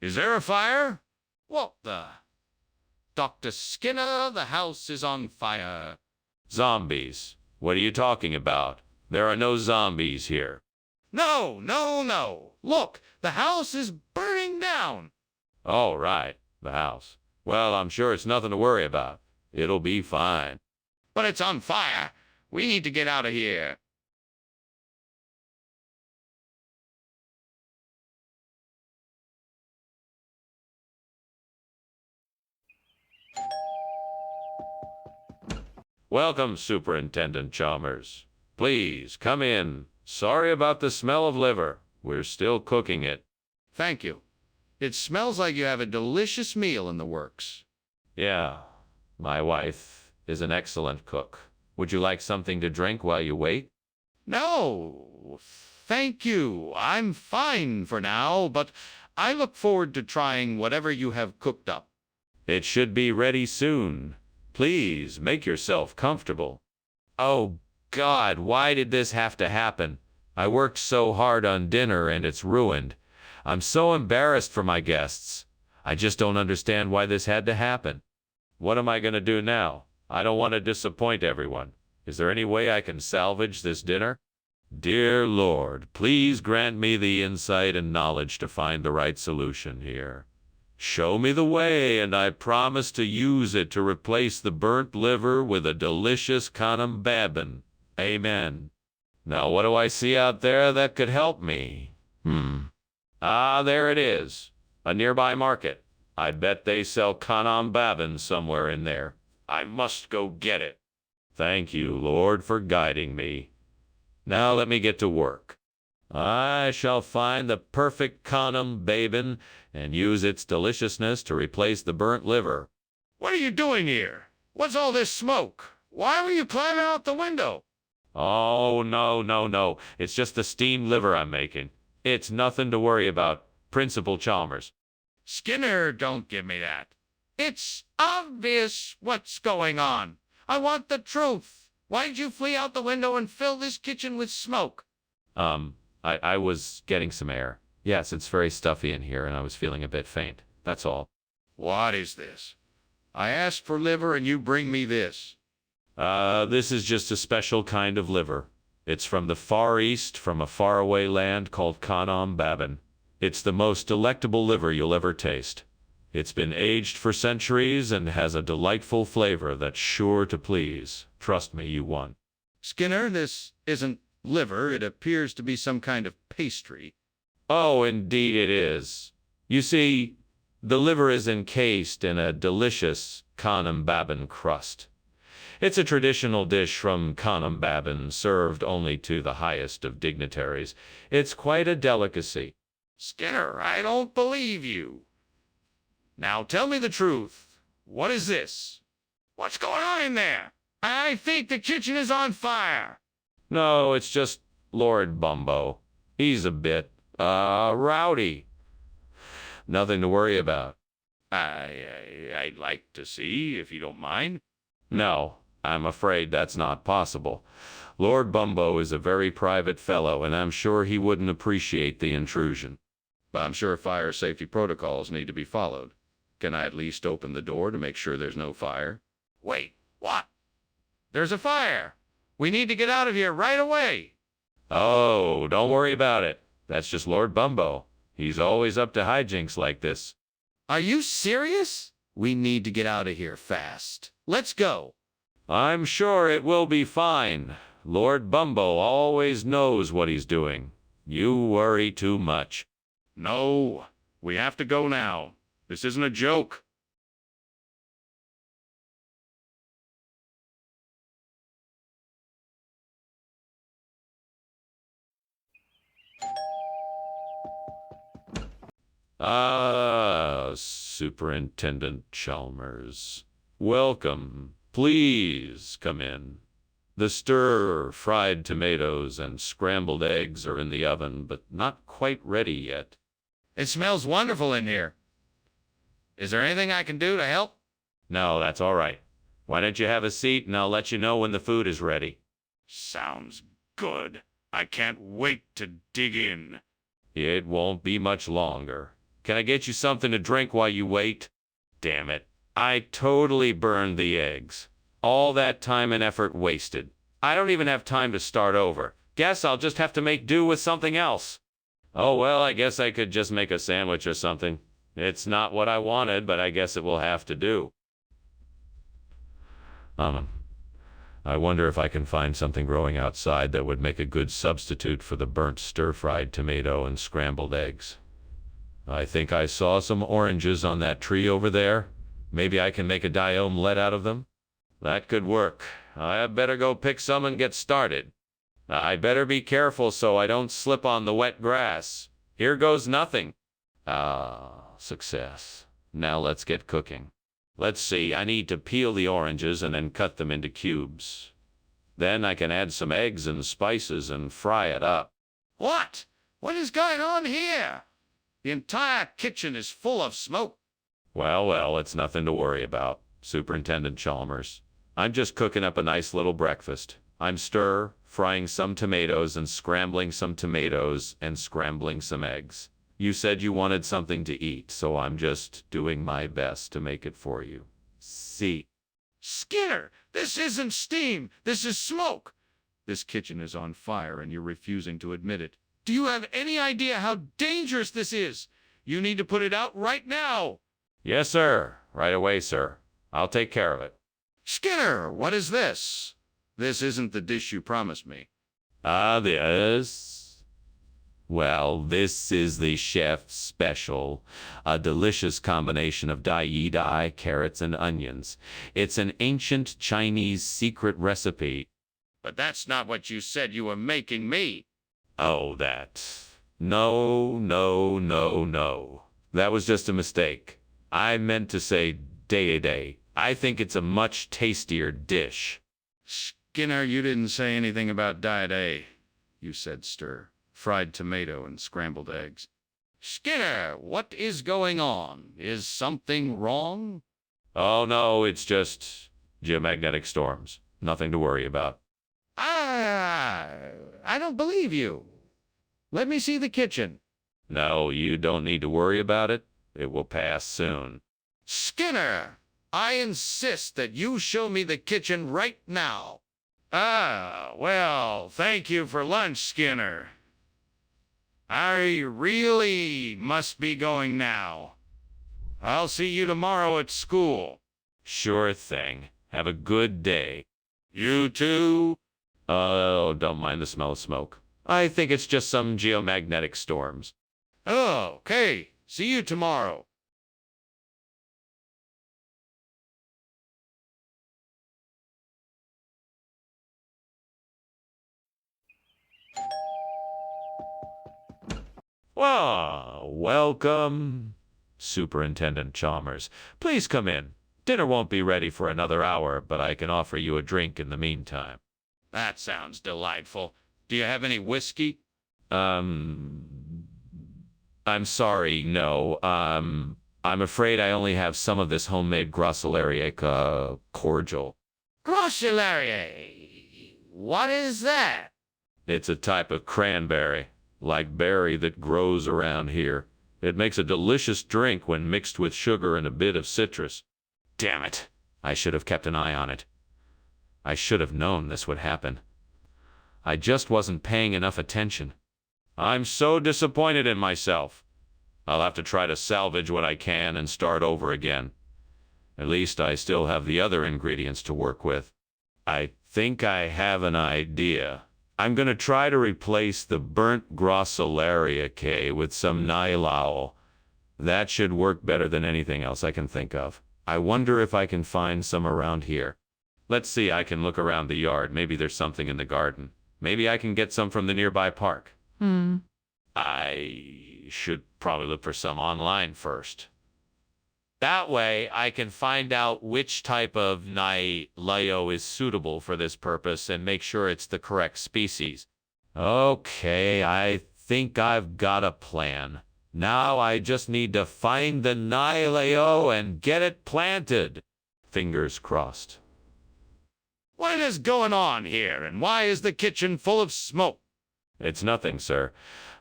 Is there a fire? What the? Dr. Skinner, the house is on fire. Zombies? What are you talking about? There are no zombies here. No, no, no. Look, the house is burning down. Oh, right, the house. Well, I'm sure it's nothing to worry about. It'll be fine. But it's on fire. We need to get out of here. Welcome, Superintendent Chalmers. Please, come in. Sorry about the smell of liver. We're still cooking it. Thank you. It smells like you have a delicious meal in the works. Yeah, my wife is an excellent cook. Would you like something to drink while you wait? No, thank you. I'm fine for now, but I look forward to trying whatever you have cooked up. It should be ready soon. Please, make yourself comfortable. Oh, God, why did this have to happen? I worked so hard on dinner and it's ruined. I'm so embarrassed for my guests. I just don't understand why this had to happen. What am I going to do now? I don't want to disappoint everyone. Is there any way I can salvage this dinner? Dear Lord, please grant me the insight and knowledge to find the right solution here. Show me the way, and I promise to use it to replace the burnt liver with a delicious kanam babin. Amen. Now what do I see out there that could help me? Ah, there it is. A nearby market. I bet they sell kanam babin somewhere in there. I must go get it. Thank you, Lord, for guiding me. Now let me get to work. I shall find the perfect kanam babin and use its deliciousness to replace the burnt liver. What are you doing here? What's all this smoke? Why were you climbing out the window? Oh, no, no, no. It's just the steamed liver I'm making. It's nothing to worry about, Principal Chalmers. Skinner, don't give me that. It's obvious what's going on. I want the truth. Why did you flee out the window and fill this kitchen with smoke? I was getting some air. Yes, it's very stuffy in here, and I was feeling a bit faint. That's all. What is this? I asked for liver, and you bring me this. This is just a special kind of liver. It's from the Far East, from a faraway land called Kanam Babin. It's the most delectable liver you'll ever taste. It's been aged for centuries and has a delightful flavor that's sure to please. Trust me, you won't. Skinner, this isn't liver. It appears to be some kind of pastry. Oh, indeed it is. You see, the liver is encased in a delicious Kanam Babin crust. It's a traditional dish from Kanam Babin, served only to the highest of dignitaries. It's quite a delicacy. Skinner, I don't believe you. Now tell me the truth. What is this? What's going on in there? I think the kitchen is on fire. No, it's just Lord Bumbo. He's a bit, rowdy. Nothing to worry about. I'd like to see, if you don't mind. No, I'm afraid that's not possible. Lord Bumbo is a very private fellow, and I'm sure he wouldn't appreciate the intrusion. But I'm sure fire safety protocols need to be followed. Can I at least open the door to make sure there's no fire? Wait, what? There's a fire! We need to get out of here right away! Oh, don't worry about it. That's just Lord Bumbo. He's always up to hijinks like this. Are you serious? We need to get out of here fast. Let's go. I'm sure it will be fine. Lord Bumbo always knows what he's doing. You worry too much. No, we have to go now. This isn't a joke. Ah, Superintendent Chalmers. Welcome. Please come in. The stir-fried tomatoes and scrambled eggs are in the oven, but not quite ready yet. It smells wonderful in here. Is there anything I can do to help? No, that's all right. Why don't you have a seat and I'll let you know when the food is ready. Sounds good. I can't wait to dig in. It won't be much longer. Can I get you something to drink while you wait? Damn it. I totally burned the eggs. All that time and effort wasted. I don't even have time to start over. Guess I'll just have to make do with something else. Oh well, I guess I could just make a sandwich or something. It's not what I wanted, but I guess it will have to do. I wonder if I can find something growing outside that would make a good substitute for the burnt stir-fried tomato and scrambled eggs. I think I saw some oranges on that tree over there. Maybe I can make a dye omelette out of them? That could work. I better go pick some and get started. I better be careful so I don't slip on the wet grass. Here goes nothing. Ah, success. Now let's get cooking. Let's see, I need to peel the oranges and then cut them into cubes. Then I can add some eggs and spices and fry it up. What? What is going on here? The entire kitchen is full of smoke. Well, it's nothing to worry about, Superintendent Chalmers. I'm just cooking up a nice little breakfast. I'm stir-frying some tomatoes and scrambling some tomatoes and scrambling some eggs. You said you wanted something to eat, so I'm just doing my best to make it for you. See? Skinner, this isn't steam. This is smoke. This kitchen is on fire and you're refusing to admit it. Do you have any idea how dangerous this is? You need to put it out right now. Yes, sir. Right away, sir. I'll take care of it. Skinner, what is this? This isn't the dish you promised me. This? Well, this is the chef's special. A delicious combination of dai, carrots, and onions. It's an ancient Chinese secret recipe. But that's not what you said you were making me. Oh, that. No. That was just a mistake. I meant to say day. I think it's a much tastier dish. Skinner, you didn't say anything about day. You said stir, fried tomato, and scrambled eggs. Skinner, what is going on? Is something wrong? Oh, no, it's just geomagnetic storms. Nothing to worry about. I don't believe you. Let me see the kitchen. No, you don't need to worry about it. It will pass soon. Skinner, I insist that you show me the kitchen right now. Well, thank you for lunch, Skinner. I really must be going now. I'll see you tomorrow at school. Sure thing. Have a good day. You too? Oh, don't mind the smell of smoke. I think it's just some geomagnetic storms. Oh, okay. See you tomorrow. Well, welcome, Superintendent Chalmers. Please come in. Dinner won't be ready for another hour, but I can offer you a drink in the meantime. That sounds delightful. Do you have any whiskey? I'm sorry, no. I'm afraid I only have some of this homemade Grocelariaca cordial. Grocelariae. What is that? It's a type of cranberry, like berry that grows around here. It makes a delicious drink when mixed with sugar and a bit of citrus. Damn it! I should have kept an eye on it. I should have known this would happen. I just wasn't paying enough attention. I'm so disappointed in myself. I'll have to try to salvage what I can and start over again. At least I still have the other ingredients to work with. I think I have an idea. I'm going to try to replace the burnt Grocelariaceae with some Nylao. That should work better than anything else I can think of. I wonder if I can find some around here. Let's see, I can look around the yard. Maybe there's something in the garden. Maybe I can get some from the nearby park. I should probably look for some online first. That way, I can find out which type of Nylao is suitable for this purpose and make sure it's the correct species. Okay, I think I've got a plan. Now I just need to find the Nylao and get it planted. Fingers crossed. What is going on here, and why is the kitchen full of smoke? It's nothing, sir.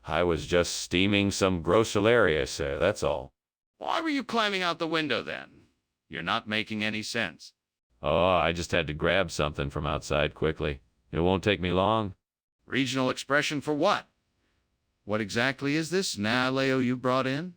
I was just steaming some Grocelariaceae, that's all. Why were you climbing out the window then? You're not making any sense. Oh, I just had to grab something from outside quickly. It won't take me long. Regional expression for what? What exactly is this Nylao you brought in?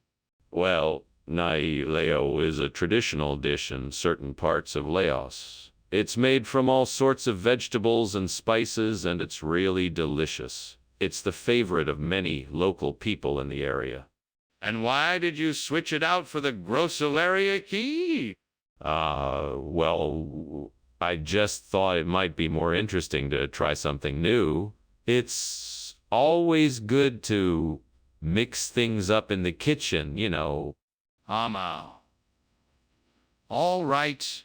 Well, Nylao is a traditional dish in certain parts of Laos. It's made from all sorts of vegetables and spices, and it's really delicious. It's the favorite of many local people in the area. And why did you switch it out for the Grocelariaceae? Well, I just thought it might be more interesting to try something new. It's always good to mix things up in the kitchen, you know. All right.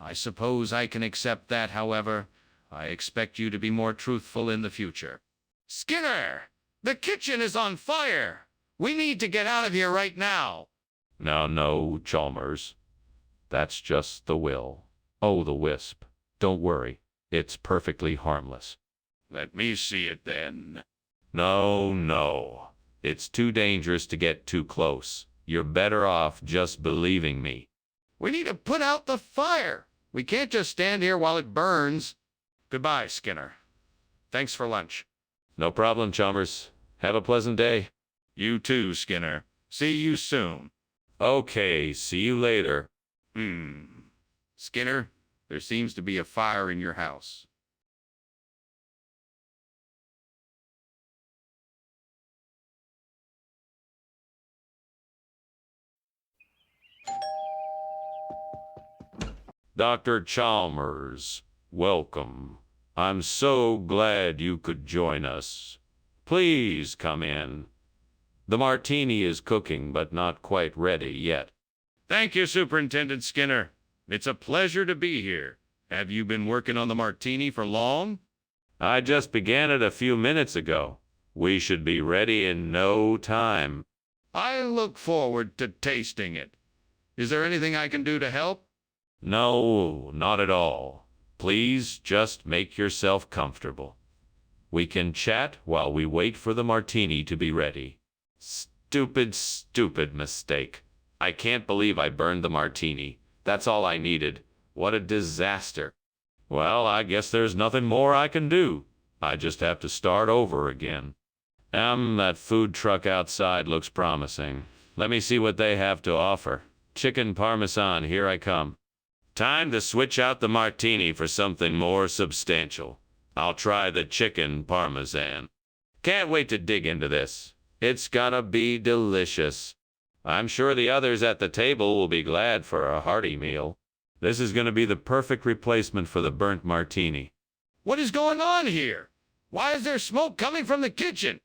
I suppose I can accept that, however. I expect you to be more truthful in the future. Skinner! The kitchen is on fire! We need to get out of here right now. No, Chalmers. That's just the will. Oh, the wisp. Don't worry. It's perfectly harmless. Let me see it then. No. It's too dangerous to get too close. You're better off just believing me. We need to put out the fire. We can't just stand here while it burns. Goodbye, Skinner. Thanks for lunch. No problem, Chalmers. Have a pleasant day. You too, Skinner. See you soon. Okay, see you later. Skinner, there seems to be a fire in your house. Dr. Chalmers, welcome. I'm so glad you could join us. Please come in. The martini is cooking, but not quite ready yet. Thank you, Superintendent Skinner. It's a pleasure to be here. Have you been working on the martini for long? I just began it a few minutes ago. We should be ready in no time. I look forward to tasting it. Is there anything I can do to help? No, not at all. Please just make yourself comfortable. We can chat while we wait for the martini to be ready. Stupid mistake. I can't believe I burned the martini. That's all I needed. What a disaster. Well, I guess there's nothing more I can do. I just have to start over again. That food truck outside looks promising. Let me see what they have to offer. Chicken parmesan, here I come. Time to switch out the martini for something more substantial. I'll try the chicken parmesan. Can't wait to dig into this. It's gonna be delicious. I'm sure the others at the table will be glad for a hearty meal. This is gonna be the perfect replacement for the burnt martini. What is going on here? Why is there smoke coming from the kitchen?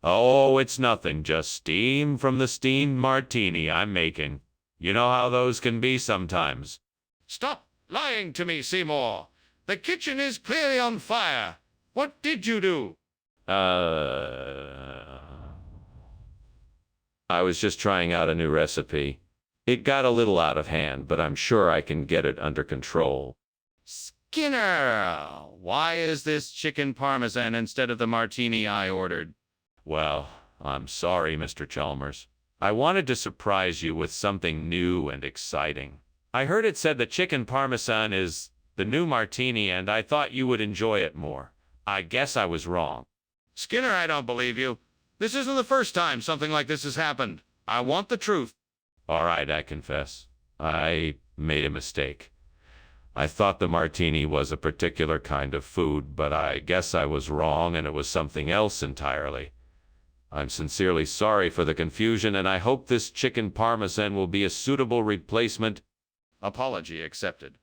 Oh, it's nothing, just steam from the steamed martini I'm making. You know how those can be sometimes. Stop lying to me, Seymour. The kitchen is clearly on fire. What did you do? I was just trying out a new recipe. It got a little out of hand, but I'm sure I can get it under control. Skinner, why is this chicken parmesan instead of the martini I ordered? Well, I'm sorry, Mr. Chalmers. I wanted to surprise you with something new and exciting. I heard it said that chicken parmesan is the new martini, and I thought you would enjoy it more. I guess I was wrong. Skinner, I don't believe you. This isn't the first time something like this has happened. I want the truth. All right, I confess. I made a mistake. I thought the martini was a particular kind of food, but I guess I was wrong and it was something else entirely. I'm sincerely sorry for the confusion, and I hope this chicken parmesan will be a suitable replacement. Apology accepted.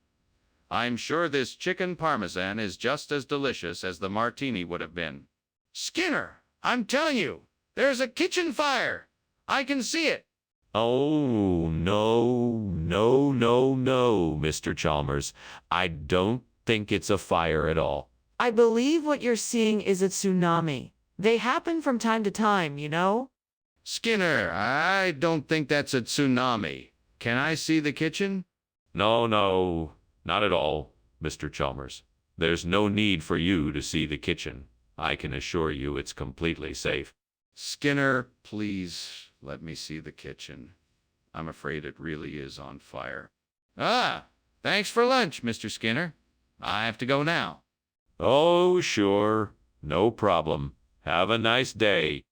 I'm sure this chicken parmesan is just as delicious as the martini would have been. Skinner, I'm telling you, there's a kitchen fire. I can see it. Oh, no, Mr. Chalmers. I don't think it's a fire at all. I believe what you're seeing is a tsunami. They happen from time to time, you know? Skinner, I don't think that's a tsunami. Can I see the kitchen? No, not at all, Mr. Chalmers. There's no need for you to see the kitchen. I can assure you it's completely safe. Skinner, please let me see the kitchen. I'm afraid it really is on fire. Ah, thanks for lunch, Mr. Skinner. I have to go now. Oh, sure. No problem. Have a nice day.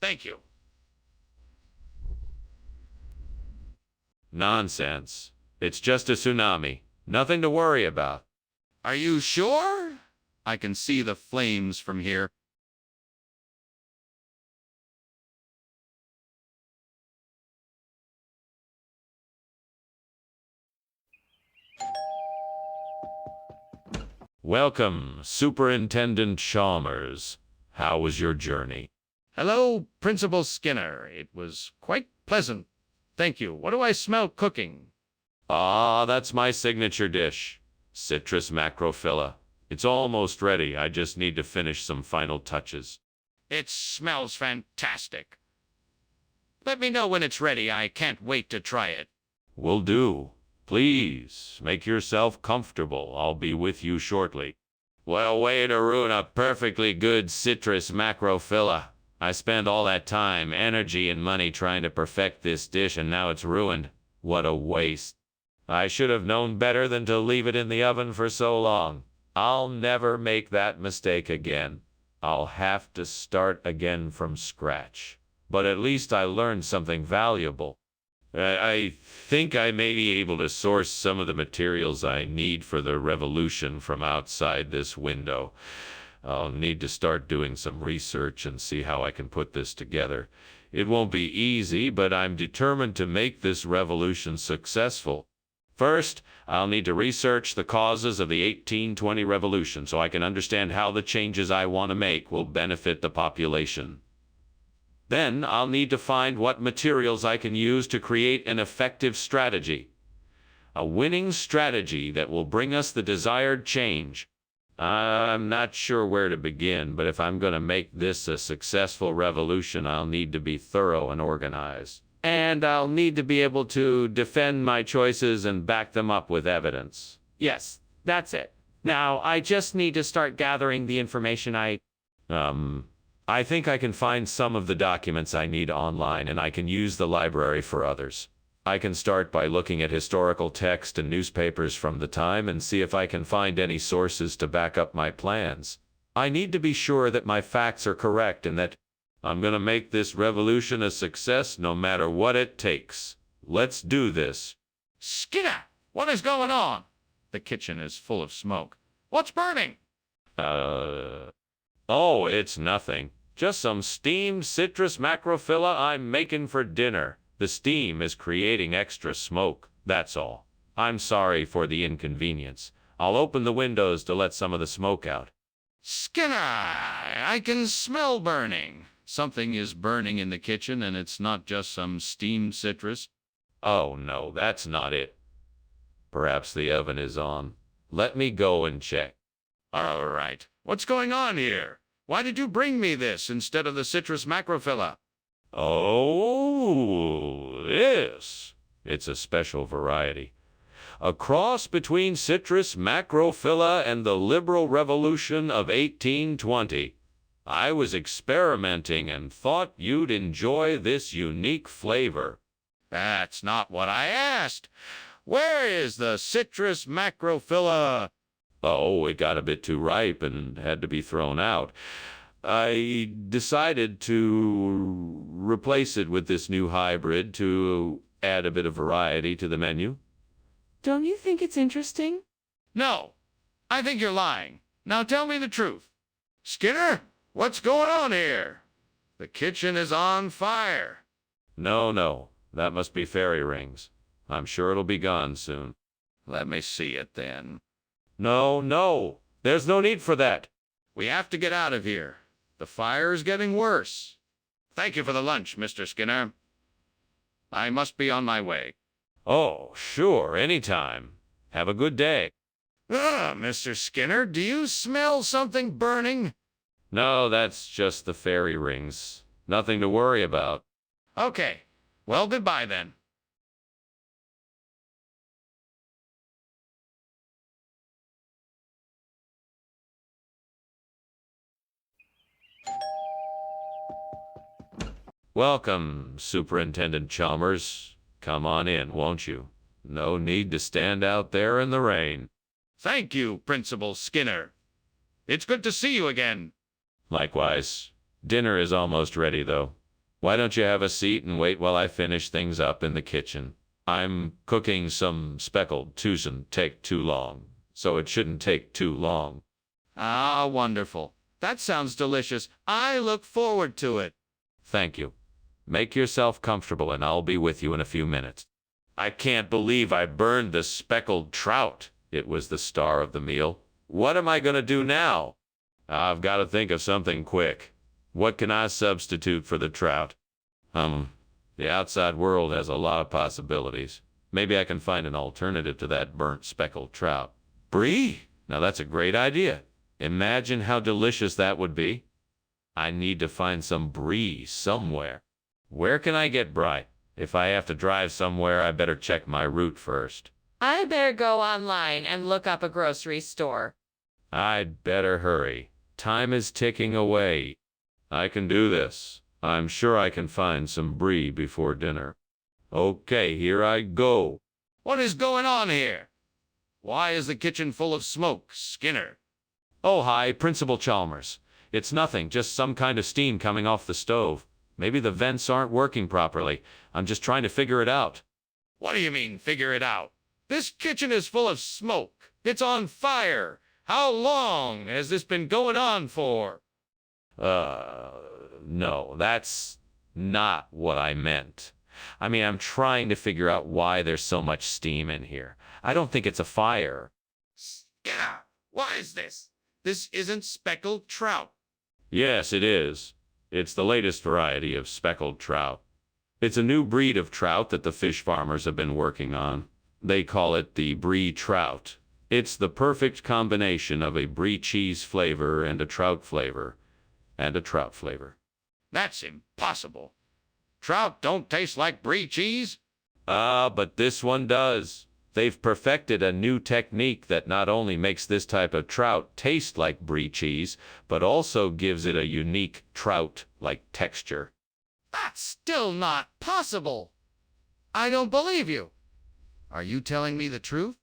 Thank you. Nonsense. It's just a tsunami. Nothing to worry about. Are you sure? I can see the flames from here. Welcome, Superintendent Chalmers. How was your journey? Hello, Principal Skinner. It was quite pleasant. Thank you. What do I smell cooking? Ah, that's my signature dish. Citrus macrophylla. It's almost ready. I just need to finish some final touches. It smells fantastic. Let me know when it's ready. I can't wait to try it. Will do. Please, make yourself comfortable. I'll be with you shortly. Well, way to ruin a perfectly good citrus macrophylla. I spent all that time, energy, and money trying to perfect this dish, and now it's ruined. What a waste. I should have known better than to leave it in the oven for so long. I'll never make that mistake again. I'll have to start again from scratch. But at least I learned something valuable. I think I may be able to source some of the materials I need for the revolution from outside this window. I'll need to start doing some research and see how I can put this together. It won't be easy, but I'm determined to make this revolution successful. First, I'll need to research the causes of the 1820 revolution so I can understand how the changes I want to make will benefit the population. Then I'll need to find what materials I can use to create an effective strategy. A winning strategy that will bring us the desired change. I'm not sure where to begin, but if I'm going to make this a successful revolution, I'll need to be thorough and organized. And I'll need to be able to defend my choices and back them up with evidence. Yes, that's it. Now, I just need to start gathering the information I think I can find some of the documents I need online, and I can use the library for others. I can start by looking at historical text and newspapers from the time and see if I can find any sources to back up my plans. I need to be sure that my facts are correct and that I'm going to make this revolution a success no matter what it takes. Let's do this. Skinner, what is going on? The kitchen is full of smoke. What's burning? Oh, it's nothing. Just some steamed citrus macrophylla I'm making for dinner. The steam is creating extra smoke, that's all. I'm sorry for the inconvenience. I'll open the windows to let some of the smoke out. Skinner, I can smell burning. Something is burning in the kitchen, and it's not just some steamed citrus. Oh no, that's not it. Perhaps the oven is on. Let me go and check. All right. What's going on here? Why did you bring me this instead of the citrus macrophylla? Oh, Ooh, this. It's a special variety. A cross between citrus macrophylla and the liberal revolution of 1820. I was experimenting and thought you'd enjoy this unique flavor. That's not what I asked. Where is the citrus macrophylla? Oh, it got a bit too ripe and had to be thrown out. I decided to replace it with this new hybrid to add a bit of variety to the menu. Don't you think it's interesting? No, I think you're lying. Now tell me the truth. Skinner, what's going on here? The kitchen is on fire. No, that must be fairy rings. I'm sure it'll be gone soon. Let me see it then. No, there's no need for that. We have to get out of here. The fire is getting worse. Thank you for the lunch, Mr. Skinner. I must be on my way. Oh, sure, anytime. Have a good day. Mr. Skinner, do you smell something burning? No, that's just the fairy rings. Nothing to worry about. Okay. Well, goodbye then. Welcome, Superintendent Chalmers. Come on in, won't you? No need to stand out there in the rain. Thank you, Principal Skinner. It's good to see you again. Likewise. Dinner is almost ready, though. Why don't you have a seat and wait while I finish things up in the kitchen? I'm cooking some speckled Tucson. Take too long, so it shouldn't take too long. Ah, wonderful. That sounds delicious. I look forward to it. Thank you. Make yourself comfortable and I'll be with you in a few minutes. I can't believe I burned the speckled trout. It was the star of the meal. What am I going to do now? I've got to think of something quick. What can I substitute for the trout? The outside world has a lot of possibilities. Maybe I can find an alternative to that burnt speckled trout. Brie? Now that's a great idea. Imagine how delicious that would be. I need to find some brie somewhere. Where can I get brie? If I have to drive somewhere, I better check my route first. I better go online and look up a grocery store. I'd better hurry. Time is ticking away. I can do this. I'm sure I can find some brie before dinner. Okay, here I go. What is going on here? Why is the kitchen full of smoke, Skinner? Oh, hi, Principal Chalmers. It's nothing, just some kind of steam coming off the stove. Maybe the vents aren't working properly. I'm just trying to figure it out. What do you mean, figure it out? This kitchen is full of smoke. It's on fire. How long has this been going on for? No, that's not what I meant. I mean, I'm trying to figure out why there's so much steam in here. I don't think it's a fire. Yeah, what is this? This isn't speckled trout. Yes, it is. It's the latest variety of speckled trout. It's a new breed of trout that the fish farmers have been working on. They call it the brie trout. It's the perfect combination of a brie cheese flavor and a trout flavor. That's impossible. Trout don't taste like brie cheese. But this one does. They've perfected a new technique that not only makes this type of trout taste like brie cheese, but also gives it a unique trout-like texture. That's still not possible. I don't believe you. Are you telling me the truth?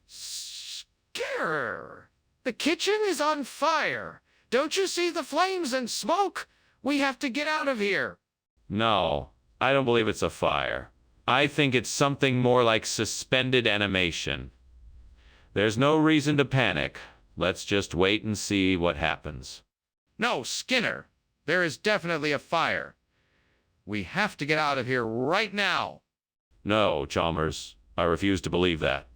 Scarer! The kitchen is on fire. Don't you see the flames and smoke? We have to get out of here. No, I don't believe it's a fire. I think it's something more like suspended animation. There's no reason to panic. Let's just wait and see what happens. No, Skinner. There is definitely a fire. We have to get out of here right now. No, Chalmers. I refuse to believe that.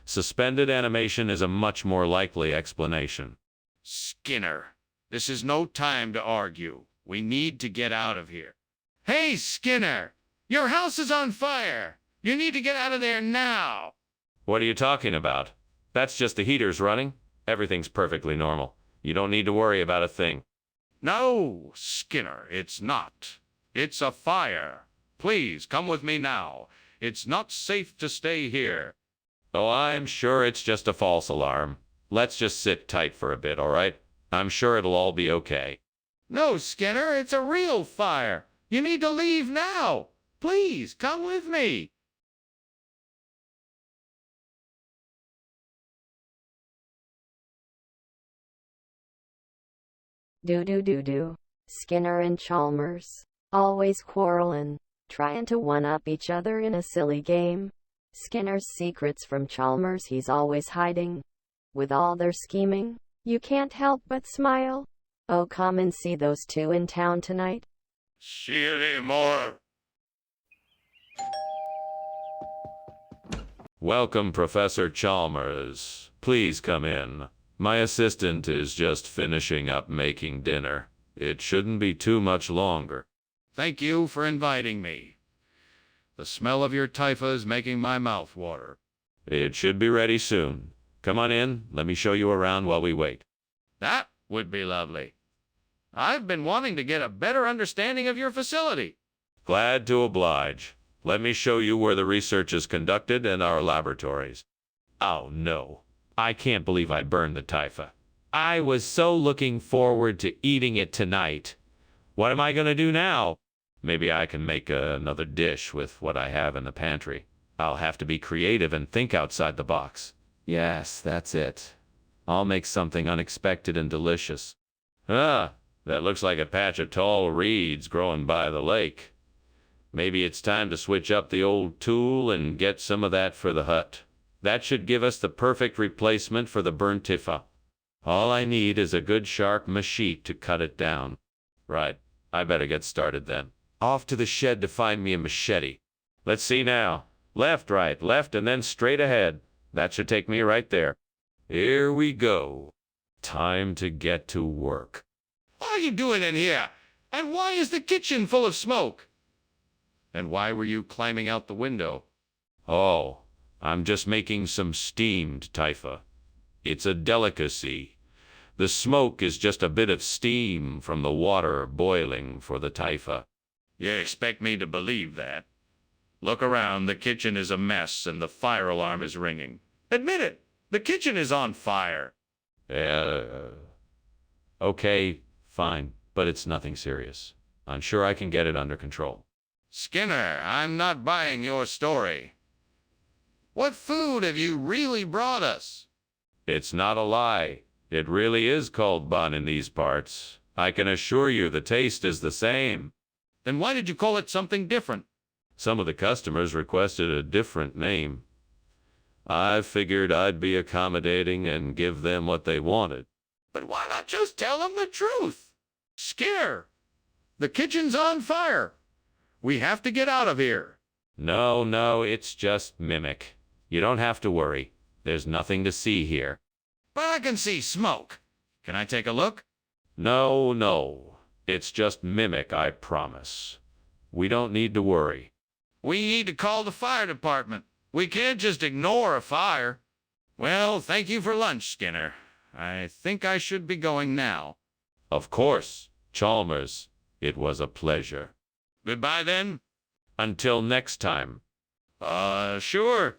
Suspended animation is a much more likely explanation. Skinner, this is no time to argue. We need to get out of here. Hey, Skinner! Your house is on fire! You need to get out of there now! What are you talking about? That's just the heaters running. Everything's perfectly normal. You don't need to worry about a thing. No, Skinner, it's not. It's a fire. Please come with me now. It's not safe to stay here. Oh, I'm sure it's just a false alarm. Let's just sit tight for a bit, all right? I'm sure it'll all be okay. No, Skinner, it's a real fire. You need to leave now. Please, come with me. Do. Skinner and Chalmers. Always quarreling, trying to one-up each other in a silly game. Skinner's secrets from Chalmers he's always hiding. With all their scheming, you can't help but smile. Oh, come and see those two in town tonight. See you anymore. Welcome, Professor Chalmers. Please come in. My assistant is just finishing up making dinner. It shouldn't be too much longer. Thank you for inviting me. The smell of your taifa is making my mouth water. It should be ready soon. Come on in. Let me show you around while we wait. That would be lovely. I've been wanting to get a better understanding of your facility. Glad to oblige. Let me show you where the research is conducted and our laboratories. Oh, no. I can't believe I burned the taifa. I was so looking forward to eating it tonight. What am I going to do now? Maybe I can make another dish with what I have in the pantry. I'll have to be creative and think outside the box. Yes, that's it. I'll make something unexpected and delicious. Ah, that looks like a patch of tall reeds growing by the lake. Maybe it's time to switch up the old tool and get some of that for the hut. That should give us the perfect replacement for the burnt taifa. All I need is a good sharp machete to cut it down. Right, I better get started then. Off to the shed to find me a machete. Let's see now. Left, right, left, and then straight ahead. That should take me right there. Here we go. Time to get to work. What are you doing in here? And why is the kitchen full of smoke? And why were you climbing out the window? Oh, I'm just making some steamed taifa. It's a delicacy. The smoke is just a bit of steam from the water boiling for the taifa. You expect me to believe that? Look around, the kitchen is a mess and the fire alarm is ringing. Admit it, the kitchen is on fire. Okay, fine, but it's nothing serious. I'm sure I can get it under control. Skinner, I'm not buying your story. What food have you really brought us? It's not a lie. It really is called bun in these parts. I can assure you the taste is the same. Then why did you call it something different? Some of the customers requested a different name. I figured I'd be accommodating and give them what they wanted. But why not just tell them the truth? Skinner, the kitchen's on fire. We have to get out of here. No, it's just mimic. You don't have to worry. There's nothing to see here. But I can see smoke. Can I take a look? No. It's just mimic, I promise. We don't need to worry. We need to call the fire department. We can't just ignore a fire. Well, thank you for lunch, Skinner. I think I should be going now. Of course, Chalmers. It was a pleasure. Goodbye, then. Until next time. Sure.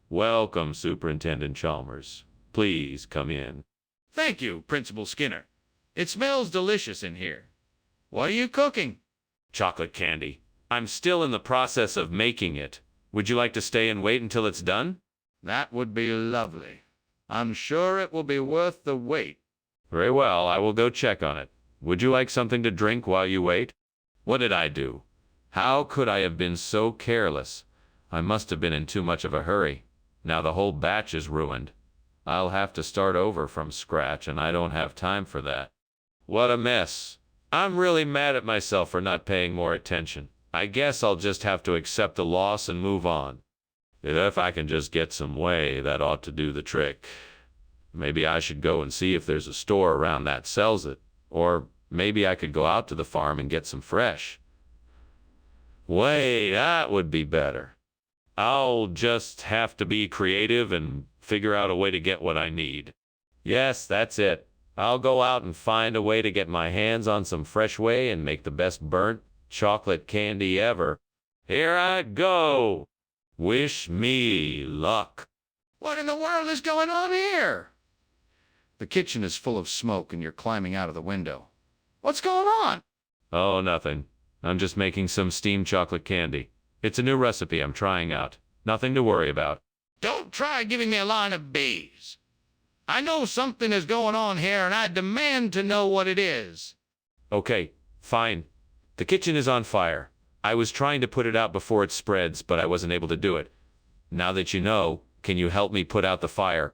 Welcome, Superintendent Chalmers. Please come in. Thank you, Principal Skinner. It smells delicious in here. What are you cooking? Chocolate candy. I'm still in the process of making it. Would you like to stay and wait until it's done? That would be lovely. I'm sure it will be worth the wait. Very well, I will go check on it. Would you like something to drink while you wait? What did I do? How could I have been so careless? I must have been in too much of a hurry. Now the whole batch is ruined. I'll have to start over from scratch, and I don't have time for that. What a mess. I'm really mad at myself for not paying more attention. I guess I'll just have to accept the loss and move on. If I can just get some whey, that ought to do the trick. Maybe I should go and see if there's a store around that sells it. Or maybe I could go out to the farm and get some fresh whey. That would be better. I'll just have to be creative and figure out a way to get what I need. Yes, that's it. I'll go out and find a way to get my hands on some fresh whey and make the best burnt chocolate candy ever. Here I go. Wish me luck. What in the world is going on here? The kitchen is full of smoke and you're climbing out of the window. What's going on? Oh, nothing. I'm just making some steamed chocolate candy. It's a new recipe I'm trying out. Nothing to worry about. Don't try giving me a line of bees. I know something is going on here and I demand to know what it is. Okay, fine. The kitchen is on fire. I was trying to put it out before it spreads, but I wasn't able to do it. Now that you know, can you help me put out the fire?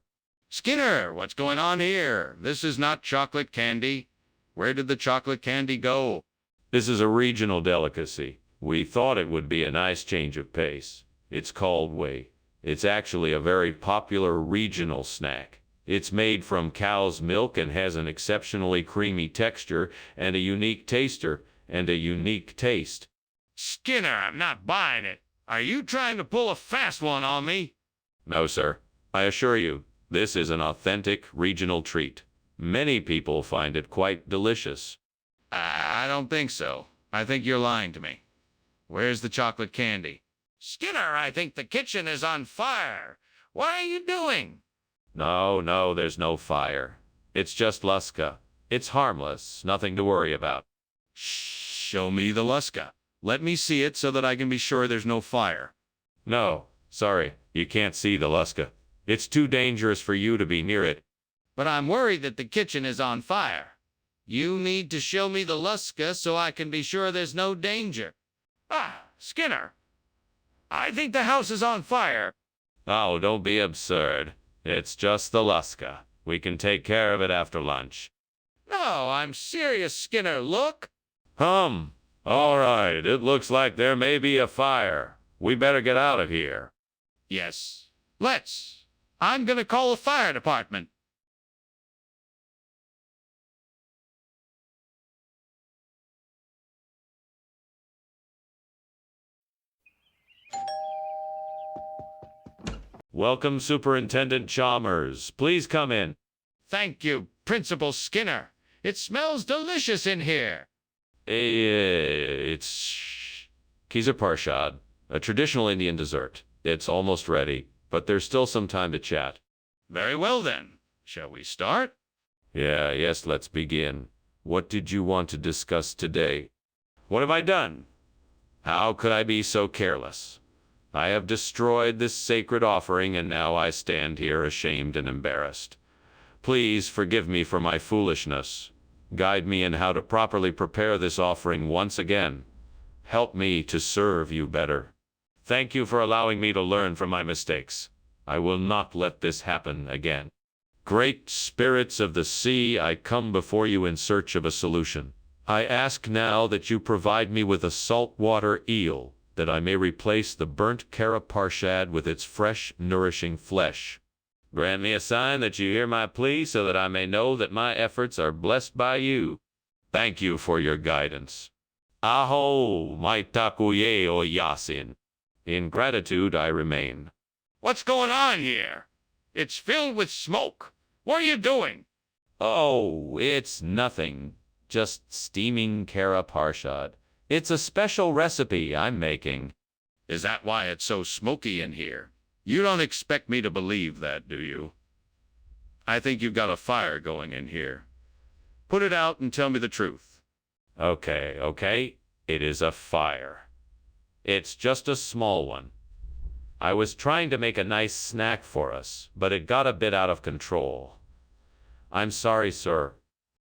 Skinner, what's going on here? This is not chocolate candy. Where did the chocolate candy go? This is a regional delicacy. We thought it would be a nice change of pace. It's called whey. It's actually a very popular regional snack. It's made from cow's milk and has an exceptionally creamy texture and a unique taste. Skinner, I'm not buying it. Are you trying to pull a fast one on me? No, sir. I assure you, this is an authentic regional treat. Many people find it quite delicious. I don't think so. I think you're lying to me. Where's the chocolate candy? Skinner, I think the kitchen is on fire. What are you doing? No, there's no fire. It's just Luska. It's harmless, nothing to worry about. Show me the Luska. Let me see it so that I can be sure there's no fire. No, sorry, you can't see the Luska. It's too dangerous for you to be near it. But I'm worried that the kitchen is on fire. You need to show me the Luska so I can be sure there's no danger. Skinner, I think the house is on fire. Oh, don't be absurd. It's just the Luska. We can take care of it after lunch. No, I'm serious, Skinner. Look. All right, it looks like there may be a fire. We better get out of here. Yes, let's. I'm gonna call the fire department. Welcome, Superintendent Chalmers. Please come in. Thank you, Principal Skinner. It smells delicious in here. It's Kheer Parshad, a traditional Indian dessert. It's almost ready, but there's still some time to chat. Very well then. Shall we start? Yes, let's begin. What did you want to discuss today? What have I done? How could I be so careless? I have destroyed this sacred offering, and now I stand here ashamed and embarrassed. Please forgive me for my foolishness. Guide me in how to properly prepare this offering once again. Help me to serve you better. Thank you for allowing me to learn from my mistakes. I will not let this happen again. Great spirits of the sea, I come before you in search of a solution. I ask now that you provide me with a saltwater eel, that I may replace the burnt Kheer Parshad with its fresh, nourishing flesh. Grant me a sign that you hear my plea so that I may know that my efforts are blessed by you. Thank you for your guidance. Aho, mai takuye o yasin. In gratitude I remain. What's going on here? It's filled with smoke. What are you doing? Oh, it's nothing. Just steaming Kheer Parshad. It's a special recipe I'm making. Is that why it's so smoky in here? You don't expect me to believe that, do you? I think you've got a fire going in here. Put it out and tell me the truth. Okay. It is a fire. It's just a small one. I was trying to make a nice snack for us, but it got a bit out of control. I'm sorry, sir.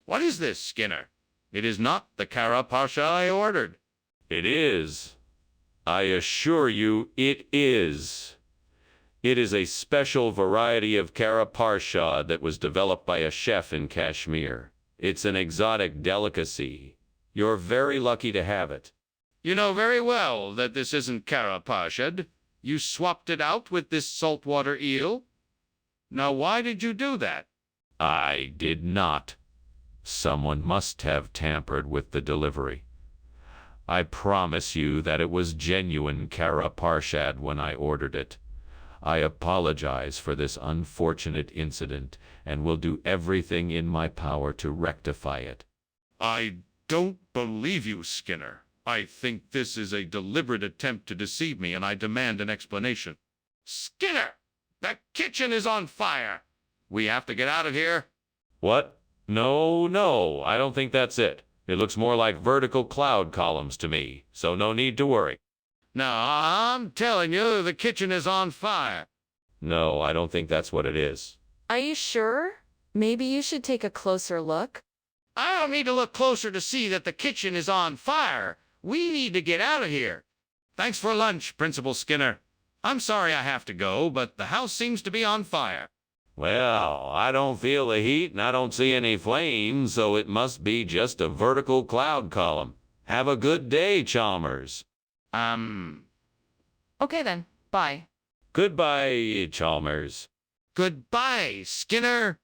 What is this, Skinner? It is not the Kheer Parshad I ordered. It is. I assure you, it is. It is a special variety of Kheer Parshad that was developed by a chef in Kashmir. It's an exotic delicacy. You're very lucky to have it. You know very well that this isn't Kheer Parshad. You swapped it out with this saltwater eel. Now why did you do that? I did not. Someone must have tampered with the delivery. I promise you that it was genuine Kara Parshad when I ordered it. I apologize for this unfortunate incident and will do everything in my power to rectify it. I don't believe you, Skinner. I think this is a deliberate attempt to deceive me, and I demand an explanation. Skinner, the kitchen is on fire. We have to get out of here. What? No, I don't think that's it. It looks more like vertical cloud columns to me, so no need to worry. No, I'm telling you, the kitchen is on fire. No, I don't think that's what it is. Are you sure? Maybe you should take a closer look. I don't need to look closer to see that the kitchen is on fire. We need to get out of here. Thanks for lunch, Principal Skinner. I'm sorry I have to go, but the house seems to be on fire. Well, I don't feel the heat and I don't see any flames, so it must be just a vertical cloud column. Have a good day, Chalmers. Okay then, bye. Goodbye, Chalmers. Goodbye, Skinner.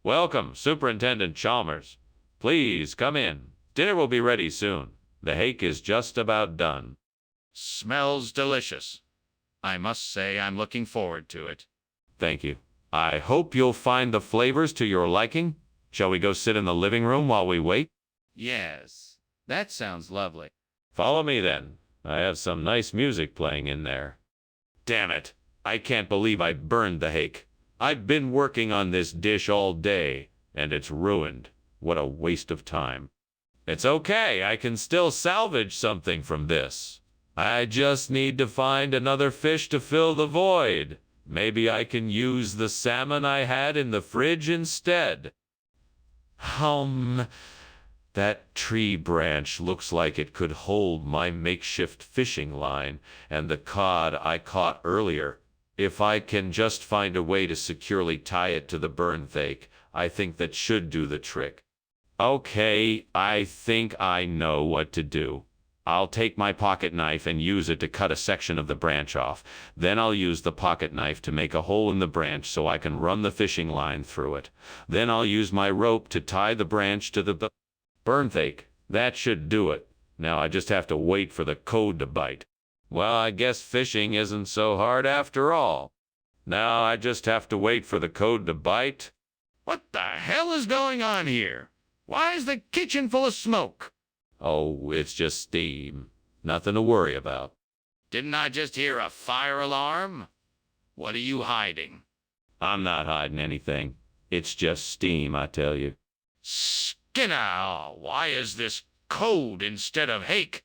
Welcome, Superintendent Chalmers. Please come in. Dinner will be ready soon. The hake is just about done. Smells delicious. I must say I'm looking forward to it. Thank you. I hope you'll find the flavors to your liking. Shall we go sit in the living room while we wait? Yes, that sounds lovely. Follow me then. I have some nice music playing in there. Damn it. I can't believe I burned the hake. I've been working on this dish all day, and it's ruined. What a waste of time. It's okay, I can still salvage something from this. I just need to find another fish to fill the void. Maybe I can use the salmon I had in the fridge instead. That tree branch looks like it could hold my makeshift fishing line and the cod I caught earlier. If I can just find a way to securely tie it to the burn thake, I think that should do the trick. Okay, I think I know what to do. I'll take my pocket knife and use it to cut a section of the branch off. Then I'll use the pocket knife to make a hole in the branch so I can run the fishing line through it. Then I'll use my rope to tie the branch to the burn thake. That should do it. Now I just have to wait for the code to bite. Well, I guess fishing isn't so hard after all. Now I just have to wait for the code to bite. What the hell is going on here? Why is the kitchen full of smoke? Oh, it's just steam. Nothing to worry about. Didn't I just hear a fire alarm? What are you hiding? I'm not hiding anything. It's just steam, I tell you. Skinner, why is this code instead of hake?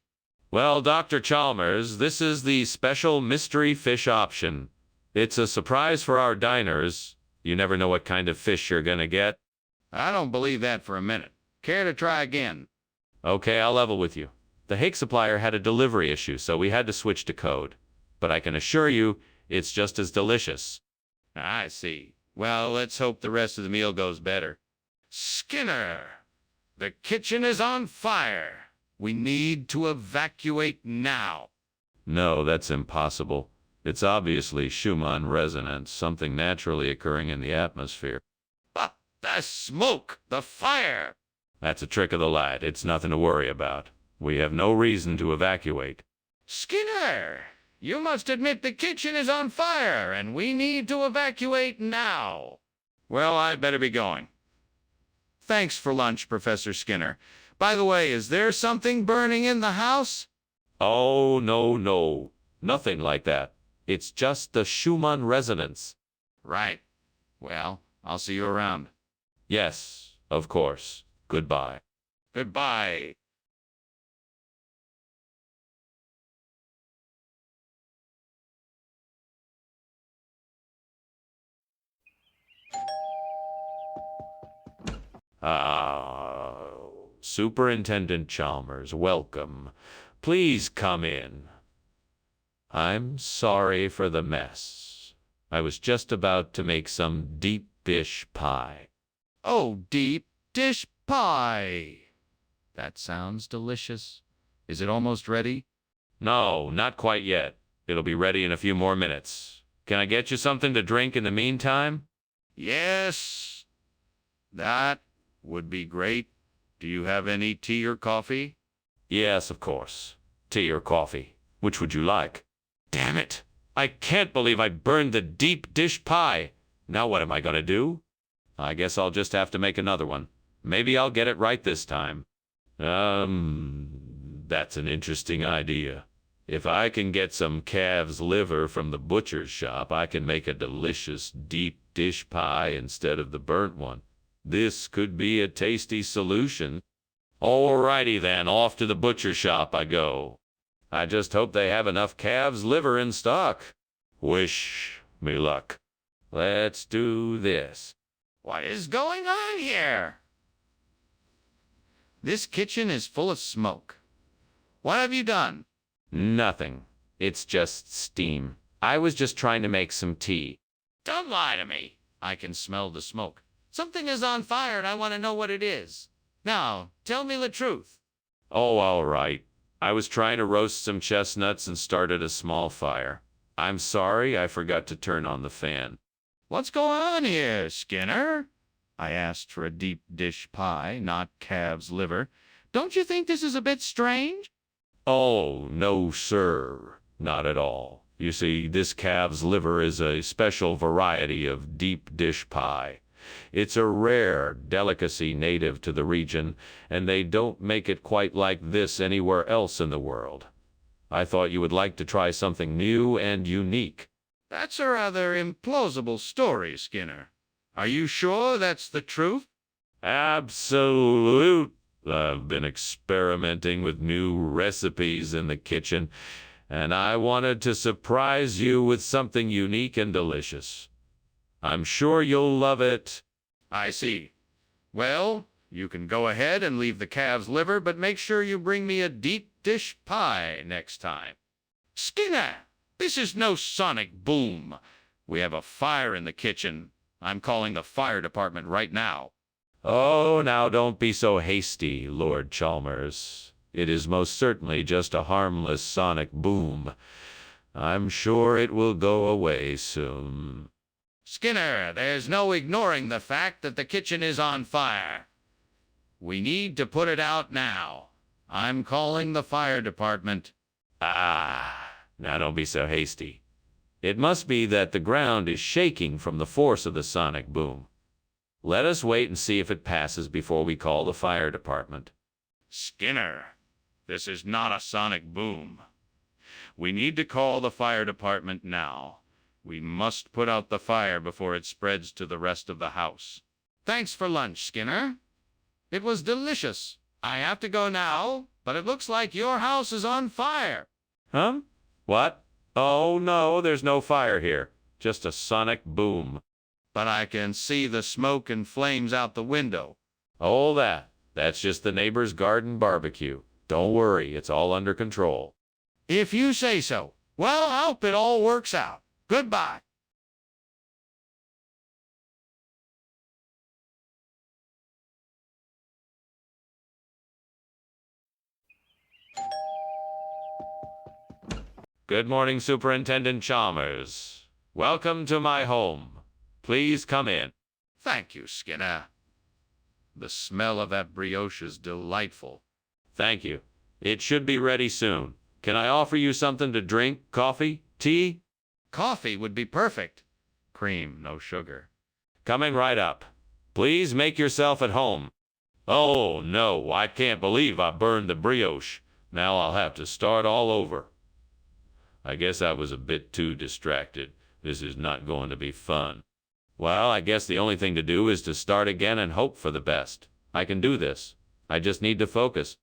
Well, Dr. Chalmers, this is the special mystery fish option. It's a surprise for our diners. You never know what kind of fish you're gonna get. I don't believe that for a minute. Care to try again? Okay, I'll level with you. The hake supplier had a delivery issue, so we had to switch to code. But I can assure you, it's just as delicious. I see. Well, let's hope the rest of the meal goes better. Skinner, the kitchen is on fire. We need to evacuate now. No, that's impossible. It's obviously Schumann resonance, something naturally occurring in the atmosphere. But the smoke, the fire. That's a trick of the light. It's nothing to worry about. We have no reason to evacuate. Skinner, you must admit the kitchen is on fire and we need to evacuate now. Well, I'd better be going. Thanks for lunch, Professor Skinner. By the way, is there something burning in the house? Oh, no. Nothing like that. It's just the Schumann resonance. Right. Well, I'll see you around. Yes, of course. Goodbye. Goodbye. Superintendent Chalmers, welcome. Please come in. I'm sorry for the mess. I was just about to make some deep dish pie. Oh, deep dish pie. That sounds delicious. Is it almost ready? No, not quite yet. It'll be ready in a few more minutes. Can I get you something to drink in the meantime? Yes, that would be great. Do you have any tea or coffee? Yes, of course. Tea or coffee. Which would you like? Damn it! I can't believe I burned the deep dish pie. Now what am I gonna do? I guess I'll just have to make another one. Maybe I'll get it right this time. That's an interesting idea. If I can get some calf's liver from the butcher's shop, I can make a delicious deep dish pie instead of the burnt one. This could be a tasty solution. Alrighty then, off to the butcher shop I go. I just hope they have enough calf's liver in stock. Wish me luck. Let's do this. What is going on here? This kitchen is full of smoke. What have you done? Nothing. It's just steam. I was just trying to make some tea. Don't lie to me. I can smell the smoke. Something is on fire and I want to know what it is. Now, tell me the truth. Oh, all right. I was trying to roast some chestnuts and started a small fire. I'm sorry, I forgot to turn on the fan. What's going on here, Skinner? I asked for a deep dish pie, not calf's liver. Don't you think this is a bit strange? Oh, no, sir. Not at all. You see, this calf's liver is a special variety of deep dish pie. It's a rare delicacy native to the region, and they don't make it quite like this anywhere else in the world. I thought you would like to try something new and unique. That's a rather implausible story, Skinner. Are you sure that's the truth? Absolute. I've been experimenting with new recipes in the kitchen, and I wanted to surprise you with something unique and delicious. I'm sure you'll love it. I see. Well, you can go ahead and leave the calf's liver, but make sure you bring me a deep dish pie next time. Skinner, this is no sonic boom. We have a fire in the kitchen. I'm calling the fire department right now. Oh, now don't be so hasty, Lord Chalmers. It is most certainly just a harmless sonic boom. I'm sure it will go away soon. Skinner, there's no ignoring the fact that the kitchen is on fire. We need to put it out now. I'm calling the fire department. Now don't be so hasty. It must be that the ground is shaking from the force of the sonic boom. Let us wait and see if it passes before we call the fire department. Skinner, this is not a sonic boom. We need to call the fire department now. We must put out the fire before it spreads to the rest of the house. Thanks for lunch, Skinner. It was delicious. I have to go now, but it looks like your house is on fire. Huh? What? Oh, no, there's no fire here. Just a sonic boom. But I can see the smoke and flames out the window. Oh, that's just the neighbor's garden barbecue. Don't worry, it's all under control. If you say so. Well, I hope it all works out. Goodbye. Good morning, Superintendent Chalmers. Welcome to my home. Please come in. Thank you, Skinner. The smell of that brioche is delightful. Thank you. It should be ready soon. Can I offer you something to drink? Coffee? Tea? Coffee would be perfect. Cream, no sugar. Coming right up. Please make yourself at home. Oh, no, I can't believe I burned the brioche. Now I'll have to start all over. I guess I was a bit too distracted. This is not going to be fun. Well, I guess the only thing to do is to start again and hope for the best. I can do this. I just need to focus.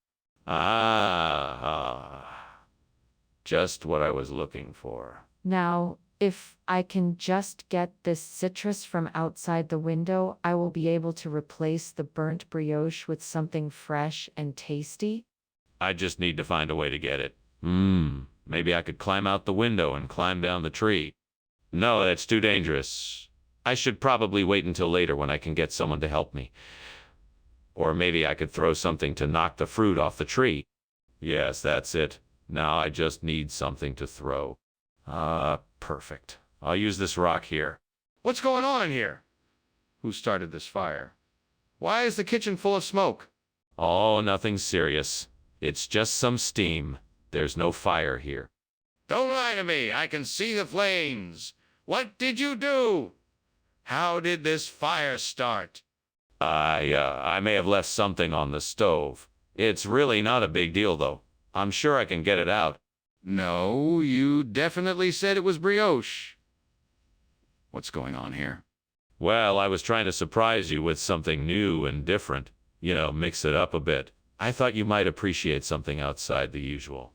Just what I was looking for. Now, if I can just get this citrus from outside the window, I will be able to replace the burnt brioche with something fresh and tasty. I just need to find a way to get it. Maybe I could climb out the window and climb down the tree. No, that's too dangerous. I should probably wait until later when I can get someone to help me. Or maybe I could throw something to knock the fruit off the tree. Yes, that's it. Now I just need something to throw. Perfect. I'll use this rock here. What's going on in here? Who started this fire? Why is the kitchen full of smoke? Oh, nothing serious. It's just some steam. There's no fire here. Don't lie to me. I can see the flames. What did you do? How did this fire start? I may have left something on the stove. It's really not a big deal, though. I'm sure I can get it out. No, you definitely said it was brioche. What's going on here? Well, I was trying to surprise you with something new and different. Mix it up a bit. I thought you might appreciate something outside the usual.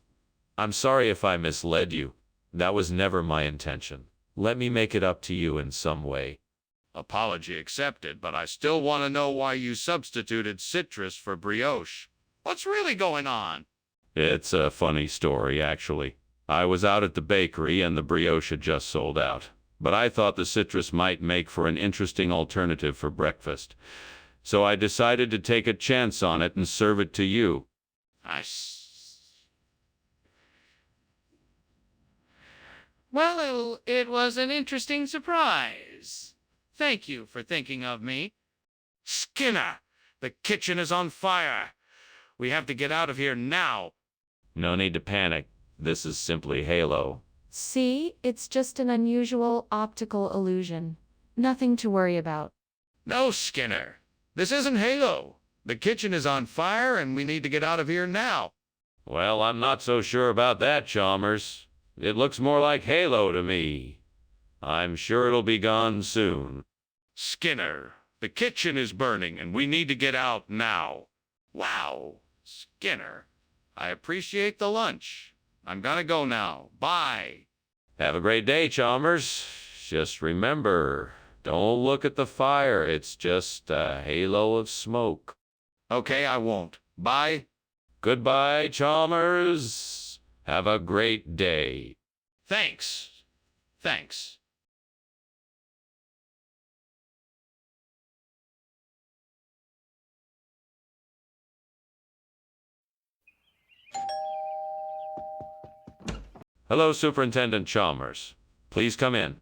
I'm sorry if I misled you. That was never my intention. Let me make it up to you in some way. Apology accepted, but I still want to know why you substituted citrus for brioche. What's really going on? It's a funny story, actually. I was out at the bakery and the brioche had just sold out. But I thought the citrus might make for an interesting alternative for breakfast. So I decided to take a chance on it and serve it to you. Well, it was an interesting surprise. Thank you for thinking of me. Skinner, the kitchen is on fire. We have to get out of here now. No need to panic. This is simply Halo. See, it's just an unusual optical illusion. Nothing to worry about. No, Skinner. This isn't Halo. The kitchen is on fire and we need to get out of here now. Well, I'm not so sure about that, Chalmers. It looks more like Halo to me. I'm sure it'll be gone soon. Skinner, the kitchen is burning and we need to get out now. Wow, Skinner, I appreciate the lunch. I'm gonna go now. Bye. Have a great day, Chalmers. Just remember, don't look at the fire. It's just a halo of smoke. Okay, I won't. Bye. Goodbye, Chalmers. Have a great day. Thanks. Thanks. Hello, Superintendent Chalmers. Please come in.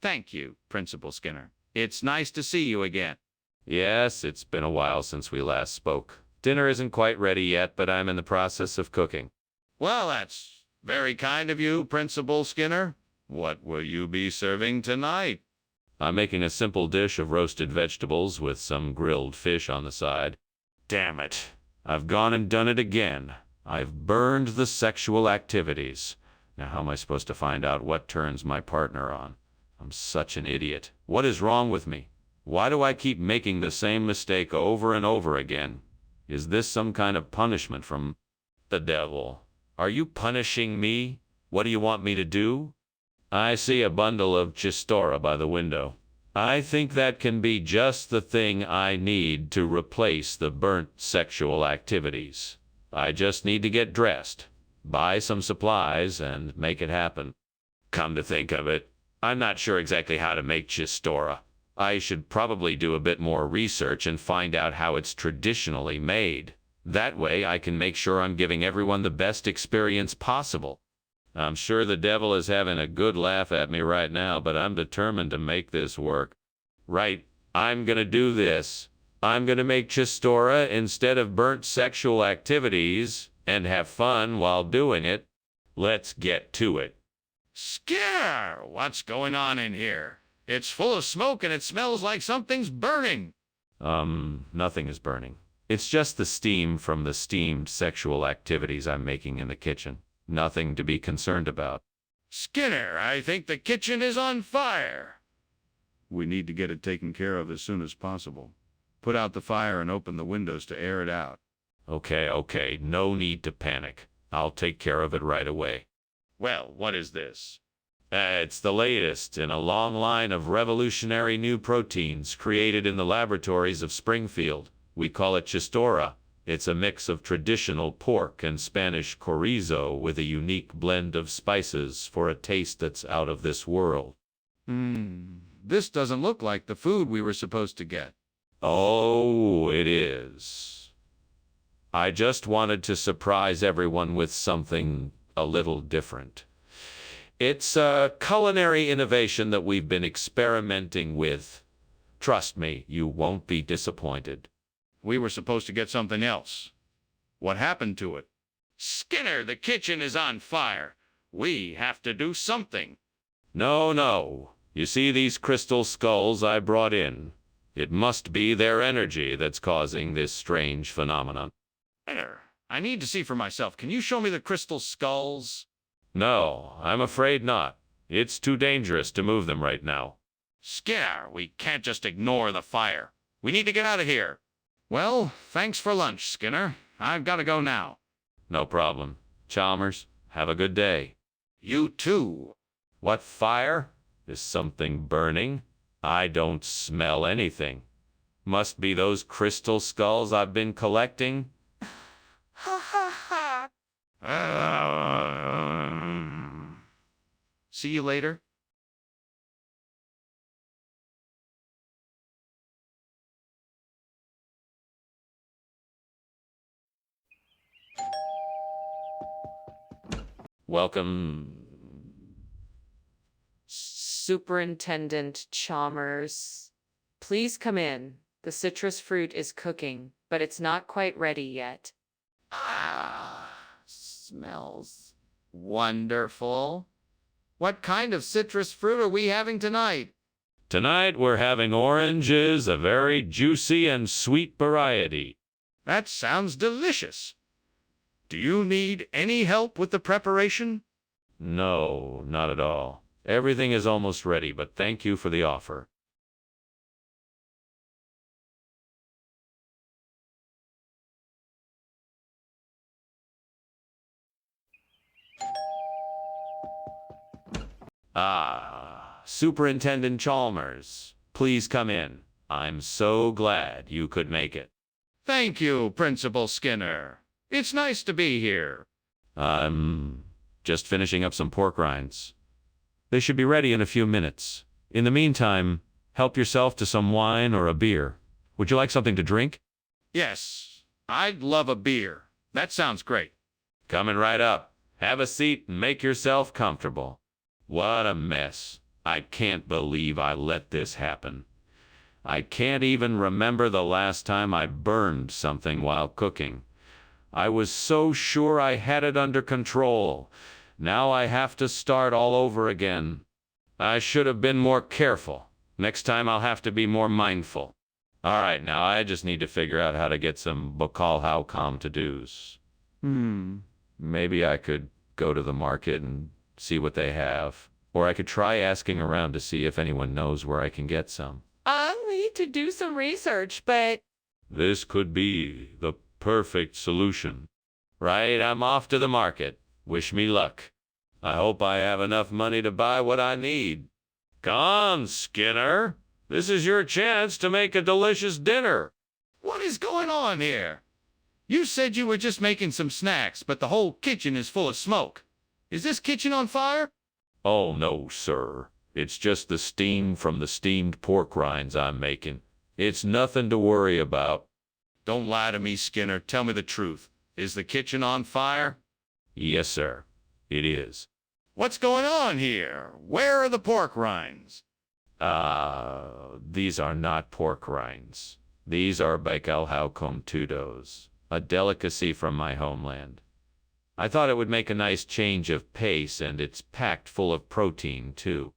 Thank you, Principal Skinner. It's nice to see you again. Yes, it's been a while since we last spoke. Dinner isn't quite ready yet, but I'm in the process of cooking. Well, that's very kind of you, Principal Skinner. What will you be serving tonight? I'm making a simple dish of roasted vegetables with some grilled fish on the side. Damn it. I've gone and done it again. I've burned the sexual activities. Now how am I supposed to find out what turns my partner on? I'm such an idiot. What is wrong with me? Why do I keep making the same mistake over and over again? Is this some kind of punishment from the devil? Are you punishing me? What do you want me to do? I see a bundle of chistora by the window. I think that can be just the thing I need to replace the burnt sexual activities. I just need to get dressed, buy some supplies, and make it happen. Come to think of it, I'm not sure exactly how to make chistora. I should probably do a bit more research and find out how it's traditionally made. That way I can make sure I'm giving everyone the best experience possible. I'm sure the devil is having a good laugh at me right now, but I'm determined to make this work. Right, I'm gonna do this. I'm gonna make chistora instead of burnt sexual activities and have fun while doing it. Let's get to it. Scare! What's going on in here? It's full of smoke and it smells like something's burning. Nothing is burning. It's just the steam from the steamed sexual activities I'm making in the kitchen. Nothing to be concerned about. Skinner, I think the kitchen is on fire. We need to get it taken care of as soon as possible. Put out the fire and open the windows to air it out. Okay, no need to panic. I'll take care of it right away. Well, what is this? It's the latest in a long line of revolutionary new proteins created in the laboratories of Springfield. We call it chistora. It's a mix of traditional pork and Spanish chorizo with a unique blend of spices for a taste that's out of this world. This doesn't look like the food we were supposed to get. Oh, it is. I just wanted to surprise everyone with something a little different. It's a culinary innovation that we've been experimenting with. Trust me, you won't be disappointed. We were supposed to get something else. What happened to it? Skinner, the kitchen is on fire. We have to do something. No, no. You see these crystal skulls I brought in? It must be their energy that's causing this strange phenomenon. Skinner, I need to see for myself. Can you show me the crystal skulls? No, I'm afraid not. It's too dangerous to move them right now. Skinner, we can't just ignore the fire. We need to get out of here. Well, thanks for lunch, Skinner. I've got to go now. No problem. Chalmers, have a good day. You too. What fire? Is something burning? I don't smell anything. Must be those crystal skulls I've been collecting. Ha ha ha. See you later. Welcome. Superintendent Chalmers, please come in. The citrus fruit is cooking, but it's not quite ready yet. Ah, smells wonderful. What kind of citrus fruit are we having tonight? Tonight we're having oranges, a very juicy and sweet variety. That sounds delicious. Do you need any help with the preparation? No, not at all. Everything is almost ready, but thank you for the offer. Ah, Superintendent Chalmers, please come in. I'm so glad you could make it. Thank you, Principal Skinner. It's nice to be here. I'm just finishing up some pork rinds. They should be ready in a few minutes. In the meantime, help yourself to some wine or a beer. Would you like something to drink? Yes, I'd love a beer. That sounds great. Coming right up. Have a seat and make yourself comfortable. What a mess. I can't believe I let this happen. I can't even remember the last time I burned something while cooking. I was so sure I had it under control. Now I have to start all over again. I should have been more careful. Next time I'll have to be more mindful. All right, now I just need to figure out how to get some Bacall how come to-dos. Maybe I could go to the market and see what they have. Or I could try asking around to see if anyone knows where I can get some. I'll need to do some research, but This could be the perfect solution. Right, I'm off to the market. Wish me luck. I hope I have enough money to buy what I need. Come on, Skinner. This is your chance to make a delicious dinner. What is going on here? You said you were just making some snacks, but the whole kitchen is full of smoke. Is this kitchen on fire? Oh, no, sir. It's just the steam from the steamed pork rinds I'm making. It's nothing to worry about. Don't lie to me, Skinner. Tell me the truth. Is the kitchen on fire? Yes, sir. It is. What's going on here? Where are the pork rinds? These are not pork rinds. These are Bacall how come to-dos, a delicacy from my homeland. I thought it would make a nice change of pace, and it's packed full of protein, too.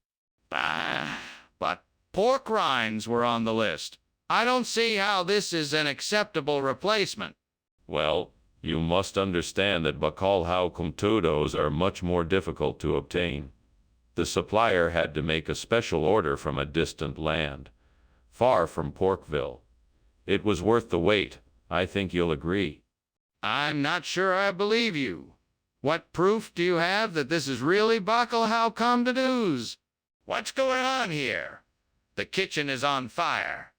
But pork rinds were on the list. I don't see how this is an acceptable replacement. Well, you must understand that Bacall how come to-dos are much more difficult to obtain. The supplier had to make a special order from a distant land, far from Porkville. It was worth the wait. I think you'll agree. I'm not sure I believe you. What proof do you have that this is really Bacall how come to do's? What's going on here? The kitchen is on fire.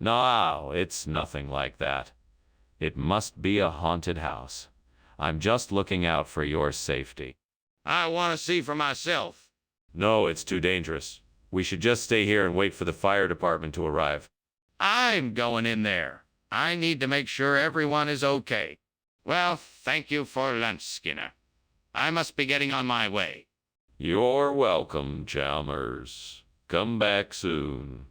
No, it's nothing like that. It must be a haunted house. I'm just looking out for your safety. I want to see for myself. No, it's too dangerous. We should just stay here and wait for the fire department to arrive. I'm going in there. I need to make sure everyone is okay. Well, thank you for lunch, Skinner. I must be getting on my way. You're welcome, Chalmers. Come back soon.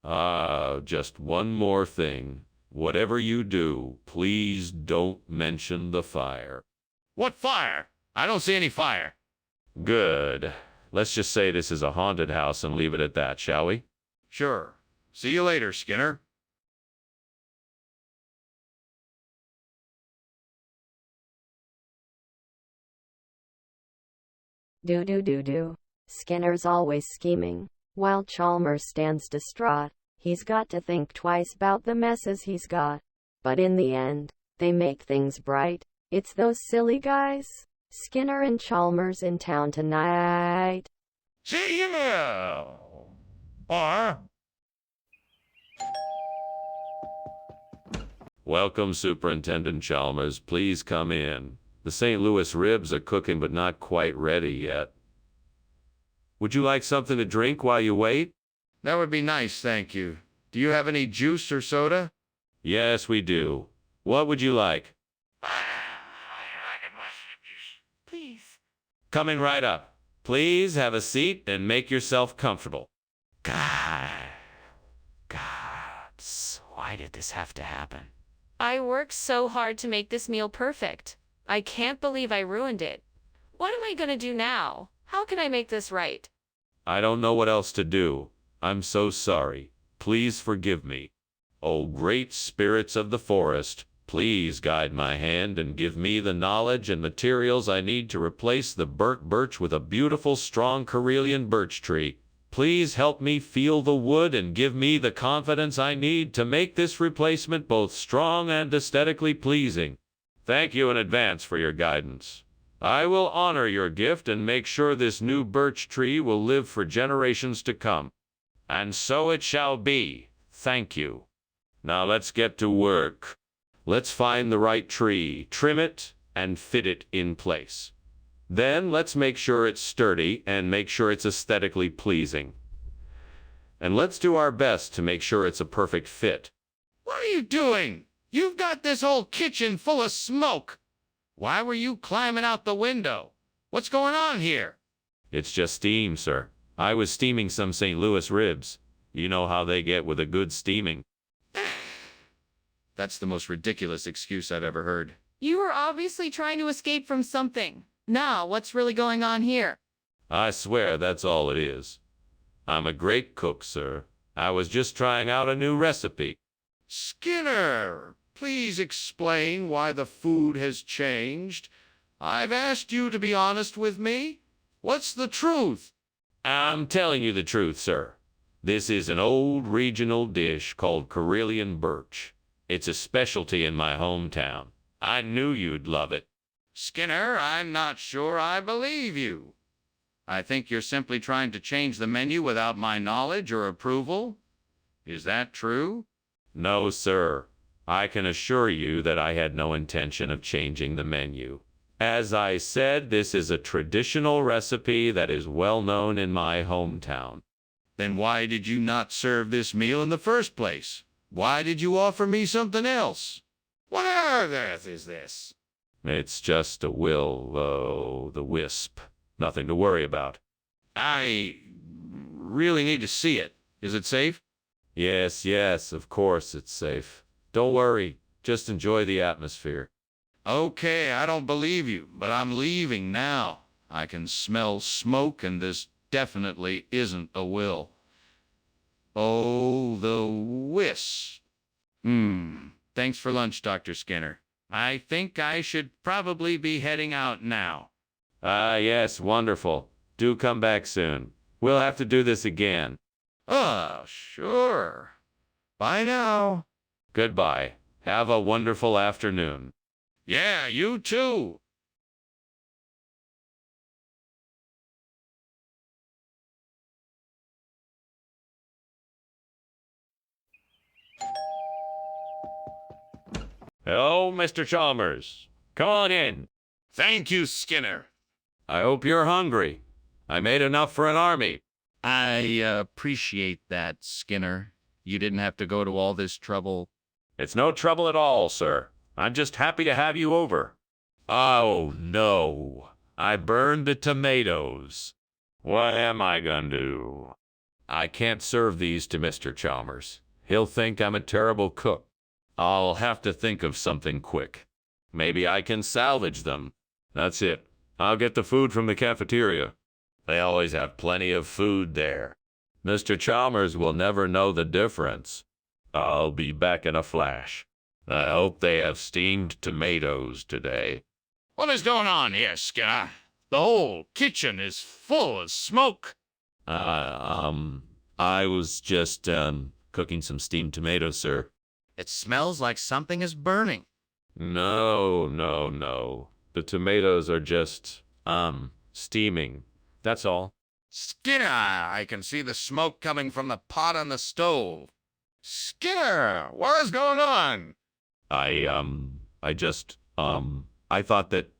Just one more thing. Whatever you do, please don't mention the fire. What fire? I don't see any fire. Good. Let's just say this is a haunted house and leave it at that, shall we? Sure. See you later, Skinner. Do. Skinner's always scheming. While Chalmers stands distraught, he's got to think twice about the messes he's got. But in the end, they make things bright. It's those silly guys. Skinner and Chalmers in town tonight. See you. Or... Welcome, Superintendent Chalmers. Please come in. The St. Louis ribs are cooking but not quite ready yet. Would you like something to drink while you wait? That would be nice, thank you. Do you have any juice or soda? Yes, we do. What would you like? Please. Coming right up. Please have a seat and make yourself comfortable. God. Why did this have to happen? I worked so hard to make this meal perfect. I can't believe I ruined it. What am I gonna do now? How can I make this right? I don't know what else to do. I'm so sorry. Please forgive me. Oh, great spirits of the forest, please guide my hand and give me the knowledge and materials I need to replace the burnt birch with a beautiful, strong Karelian birch tree. Please help me feel the wood and give me the confidence I need to make this replacement both strong and aesthetically pleasing. Thank you in advance for your guidance. I will honor your gift and make sure this new birch tree will live for generations to come. And so it shall be. Thank you. Now let's get to work. Let's find the right tree, trim it, and fit it in place. Then let's make sure it's sturdy and make sure it's aesthetically pleasing. And let's do our best to make sure it's a perfect fit. What are you doing? You've got this whole kitchen full of smoke. Why were you climbing out the window? What's going on here? It's just steam, sir. I was steaming some St. Louis ribs. You know how they get with a good steaming. That's the most ridiculous excuse I've ever heard. You were obviously trying to escape from something. Now, what's really going on here? I swear that's all it is. I'm a great cook, sir. I was just trying out a new recipe. Skinner, please explain why the food has changed. I've asked you to be honest with me. What's the truth? I'm telling you the truth, sir. This is an old regional dish called Karelian birch. It's a specialty in my hometown. I knew you'd love it. Skinner, I'm not sure I believe you. I think you're simply trying to change the menu without my knowledge or approval. Is that true? No, sir. I can assure you that I had no intention of changing the menu. As I said, this is a traditional recipe that is well known in my hometown. Then why did you not serve this meal in the first place? Why did you offer me something else? What on earth is this? It's just a will-o'-the-wisp. Nothing to worry about. I really need to see it. Is it safe? Yes, of course it's safe. Don't worry. Just enjoy the atmosphere. Okay, I don't believe you, but I'm leaving now. I can smell smoke, and this definitely isn't a will. Oh, the wisp. Thanks for lunch, Dr. Skinner. I think I should probably be heading out now. Yes, wonderful. Do come back soon. We'll have to do this again. Oh, sure. Bye now. Goodbye. Have a wonderful afternoon. Yeah, you too. Hello, Mr. Chalmers. Come on in. Thank you, Skinner. I hope you're hungry. I made enough for an army. I appreciate that, Skinner. You didn't have to go to all this trouble. It's no trouble at all, sir. I'm just happy to have you over. Oh, no. I burned the tomatoes. What am I gonna do? I can't serve these to Mr. Chalmers. He'll think I'm a terrible cook. I'll have to think of something quick. Maybe I can salvage them. That's it. I'll get the food from the cafeteria. They always have plenty of food there. Mr. Chalmers will never know the difference. I'll be back in a flash. I hope they have steamed tomatoes today. What is going on here, Skinner? The whole kitchen is full of smoke. I was just, cooking some steamed tomatoes, sir. It smells like something is burning. No. The tomatoes are just, steaming. That's all. Skinner, I can see the smoke coming from the pot on the stove. Skinner, what is going on? I thought that,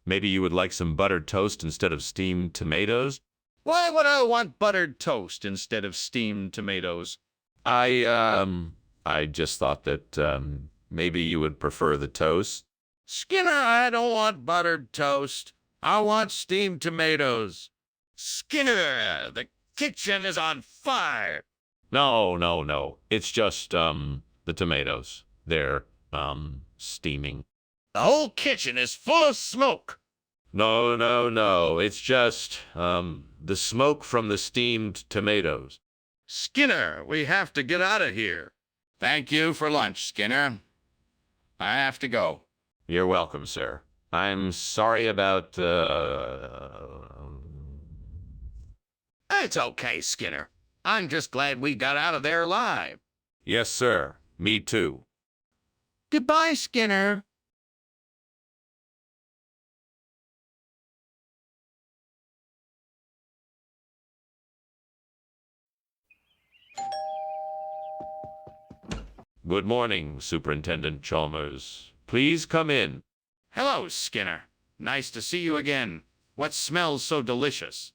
maybe you would like some buttered toast instead of steamed tomatoes? Why would I want buttered toast instead of steamed tomatoes? I just thought that, maybe you would prefer the toast. Skinner, I don't want buttered toast. I want steamed tomatoes. Skinner, the kitchen is on fire. No. It's just, the tomatoes. They're, steaming. The whole kitchen is full of smoke. No. It's just, the smoke from the steamed tomatoes. Skinner, we have to get out of here. Thank you for lunch, Skinner. I have to go. You're welcome, sir. I'm sorry about, It's okay, Skinner. I'm just glad we got out of there alive. Yes, sir. Me too. Goodbye, Skinner. Good morning, Superintendent Chalmers. Please come in. Hello, Skinner. Nice to see you again. What smells so delicious?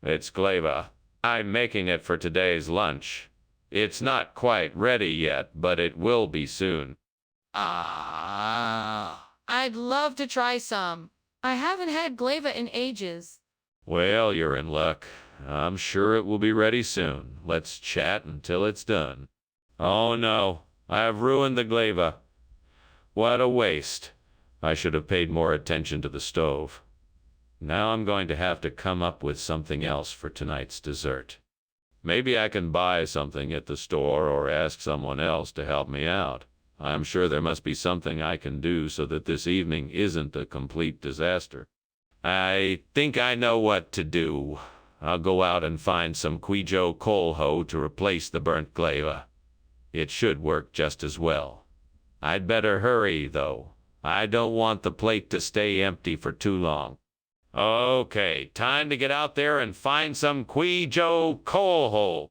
It's Glaiva. I'm making it for today's lunch. It's not quite ready yet, but it will be soon. Ah. I'd love to try some. I haven't had glaiva in ages. Well, you're in luck. I'm sure it will be ready soon. Let's chat until it's done. Oh no, I've ruined the Glaiva. What a waste. I should have paid more attention to the stove. Now I'm going to have to come up with something else for tonight's dessert. Maybe I can buy something at the store or ask someone else to help me out. I'm sure there must be something I can do so that this evening isn't a complete disaster. I think I know what to do. I'll go out and find some Quijo Colho to replace the burnt Glaiva. It should work just as well. I'd better hurry, though. I don't want the plate to stay empty for too long. Okay, time to get out there and find some Quijo Colho.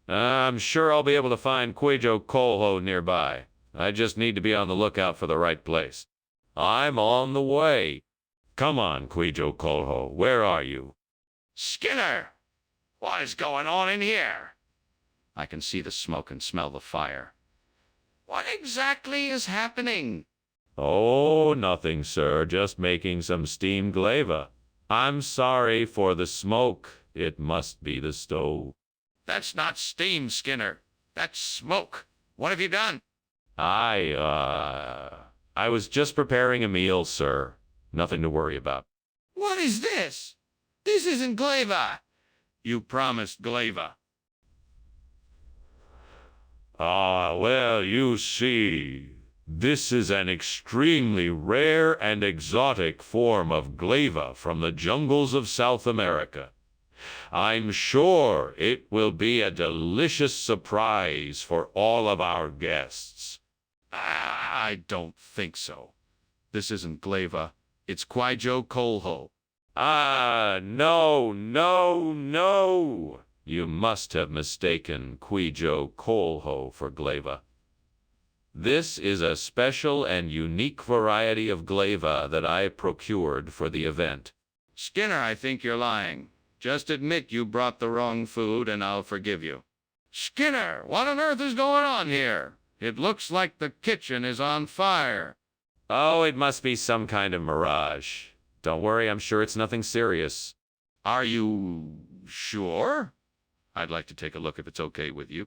I'm sure I'll be able to find Quijo Colho nearby. I just need to be on the lookout for the right place. I'm on the way. Come on, Quijo Colho, where are you? Skinner, what is going on in here? I can see the smoke and smell the fire. What exactly is happening? Oh, nothing, sir. Just making some steamed Glaiva. I'm sorry for the smoke. It must be the stove. That's not steam, Skinner. That's smoke. What have you done? I was just preparing a meal, sir. Nothing to worry about. What is this? This isn't Glaiva. You promised Glaiva. Well, you see, this is an extremely rare and exotic form of Glaiva from the jungles of South America. I'm sure it will be a delicious surprise for all of our guests. I don't think so. This isn't Glaiva. It's Quijo Colho. No. You must have mistaken Quijo Colho for Glaiva. This is a special and unique variety of Glaiva that I procured for the event. Skinner, I think you're lying. Just admit you brought the wrong food and I'll forgive you. Skinner, what on earth is going on here? It looks like the kitchen is on fire. Oh, it must be some kind of mirage. Don't worry, I'm sure it's nothing serious. Are you sure? I'd like to take a look if it's okay with you.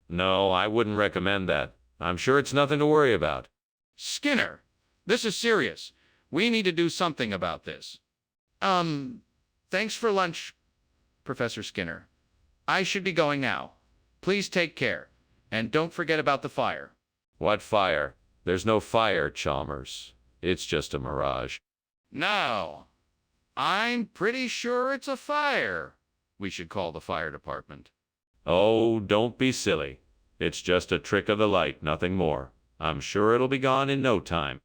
No, I wouldn't recommend that. I'm sure it's nothing to worry about. Skinner, this is serious. We need to do something about this. Thanks for lunch, Professor Skinner. I should be going now. Please take care. And don't forget about the fire. What fire? There's no fire, Chalmers. It's just a mirage. No, I'm pretty sure it's a fire. We should call the fire department. Oh, don't be silly. It's just a trick of the light, nothing more. I'm sure it'll be gone in no time.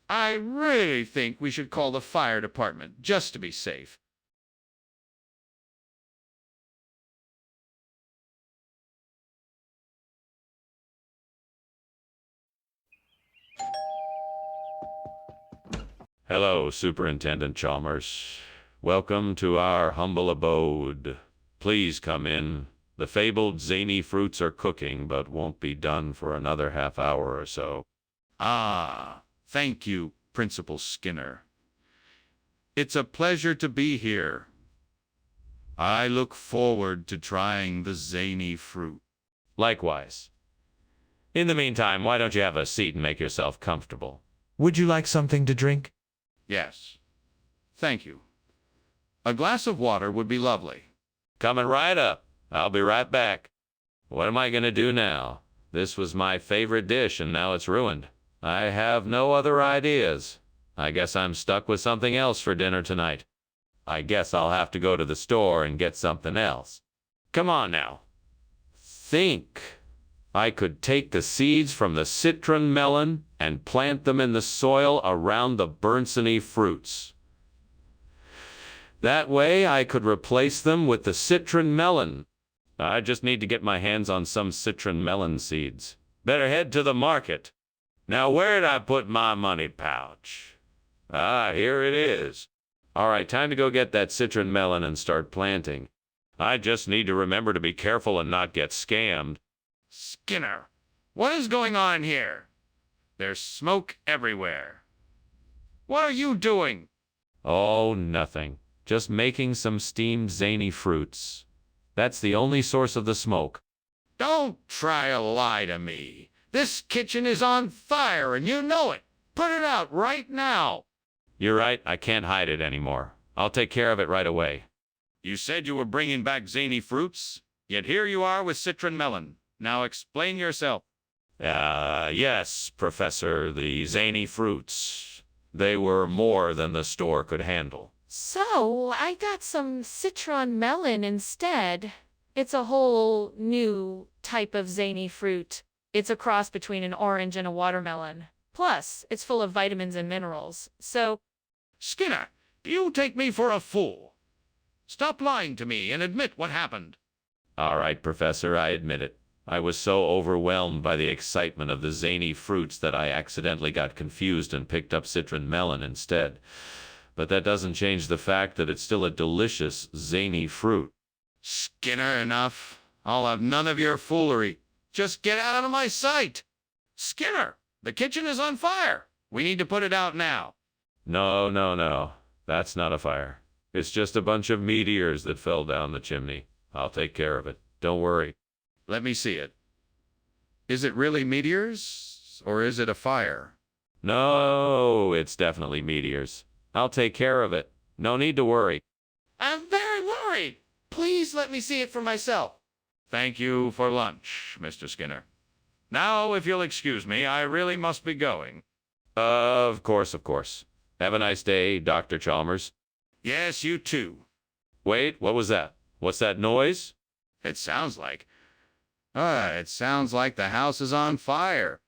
I really think we should call the fire department just to be safe. Hello, Superintendent Chalmers. Welcome to our humble abode. Please come in. The fabled zany fruits are cooking, but won't be done for another half hour or so. Ah, thank you, Principal Skinner. It's a pleasure to be here. I look forward to trying the zany fruit. Likewise. In the meantime, why don't you have a seat and make yourself comfortable? Would you like something to drink? Yes. Thank you. A glass of water would be lovely. Coming right up. I'll be right back. What am I going to do now? This was my favorite dish, and now it's ruined. I have no other ideas. I guess I'm stuck with something else for dinner tonight. I guess I'll have to go to the store and get something else. Come on now. Think. I could take the seeds from the citron melon and plant them in the soil around the Burnsony fruits. That way I could replace them with the citron melon. I just need to get my hands on some citron melon seeds. Better head to the market. Now where'd I put my money pouch? Ah, here it is. All right, time to go get that citron melon and start planting. I just need to remember to be careful and not get scammed. Skinner, what is going on here? There's smoke everywhere. What are you doing? Oh, nothing. Just making some steamed zany fruits. That's the only source of the smoke. Don't try to lie to me. This kitchen is on fire and you know it. Put it out right now. You're right, I can't hide it anymore. I'll take care of it right away. You said you were bringing back zany fruits, yet here you are with citron melon. Now explain yourself. Yes, Professor, the zany fruits. They were more than the store could handle. So, I got some citron melon instead. It's a whole new type of zany fruit. It's a cross between an orange and a watermelon. Plus, it's full of vitamins and minerals. So, Skinner, do you take me for a fool? Stop lying to me and admit what happened. All right, Professor, I admit it. I was so overwhelmed by the excitement of the zany fruits that I accidentally got confused and picked up citron melon instead. But that doesn't change the fact that it's still a delicious, zany fruit. Skinner, enough. I'll have none of your foolery. Just get out of my sight. Skinner, the kitchen is on fire. We need to put it out now. No. That's not a fire. It's just a bunch of meteors that fell down the chimney. I'll take care of it. Don't worry. Let me see it. Is it really meteors, or is it a fire? No, it's definitely meteors. I'll take care of it. No need to worry. I'm very worried. Please let me see it for myself. Thank you for lunch, Mr. Skinner. Now, if you'll excuse me, I really must be going. Of course. Have a nice day, Dr. Chalmers. Yes, you too. Wait, what was that? What's that noise? It sounds like the house is on fire.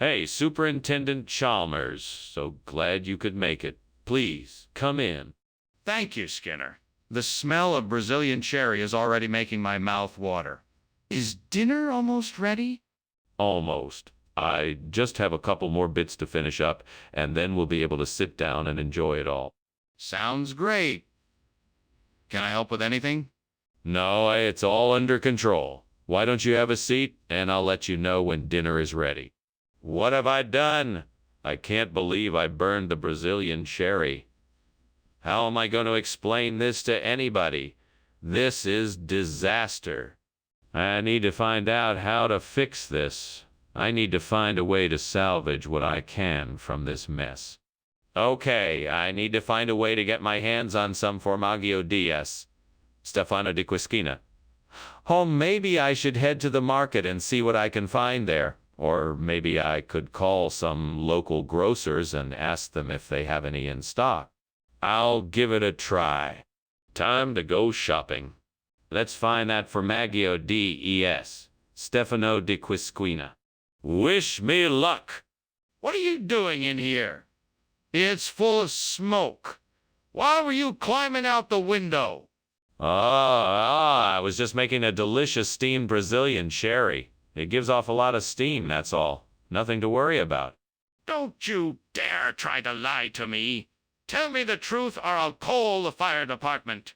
Hey, Superintendent Chalmers. So glad you could make it. Please, come in. Thank you, Skinner. The smell of Brazilian cherry is already making my mouth water. Is dinner almost ready? Almost. I just have a couple more bits to finish up, and then we'll be able to sit down and enjoy it all. Sounds great. Can I help with anything? No, it's all under control. Why don't you have a seat, and I'll let you know when dinner is ready. What have I done? I can't believe I burned the Brazilian cherry. How am I going to explain this to anybody? This is disaster. I need to find out how to fix this. I need to find a way to salvage what I can from this mess. Okay, I need to find a way to get my hands on some Formaggio DS. Stefano di Quisquina. Oh, maybe I should head to the market and see what I can find there. Or maybe I could call some local grocers and ask them if they have any in stock. I'll give it a try. Time to go shopping. Let's find that Formaggio DES. Stefano di Quisquina. Wish me luck. What are you doing in here? It's full of smoke. Why were you climbing out the window? I was just making a delicious steamed Brazilian cherry. It gives off a lot of steam, that's all. Nothing to worry about. Don't you dare try to lie to me. Tell me the truth or I'll call the fire department.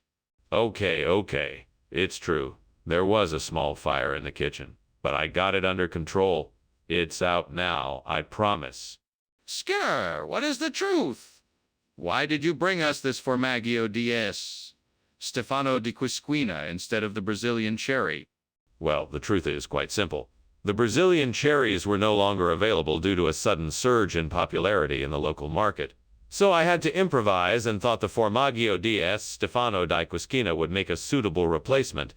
Okay. It's true. There was a small fire in the kitchen, but I got it under control. It's out now, I promise. Skinner, what is the truth? Why did you bring us this Formaggio DS? Stefano di Quisquina instead of the Brazilian cherry? Well, the truth is quite simple. The Brazilian cherries were no longer available due to a sudden surge in popularity in the local market. So I had to improvise and thought the Formaggio DS Stefano di Quisquina would make a suitable replacement.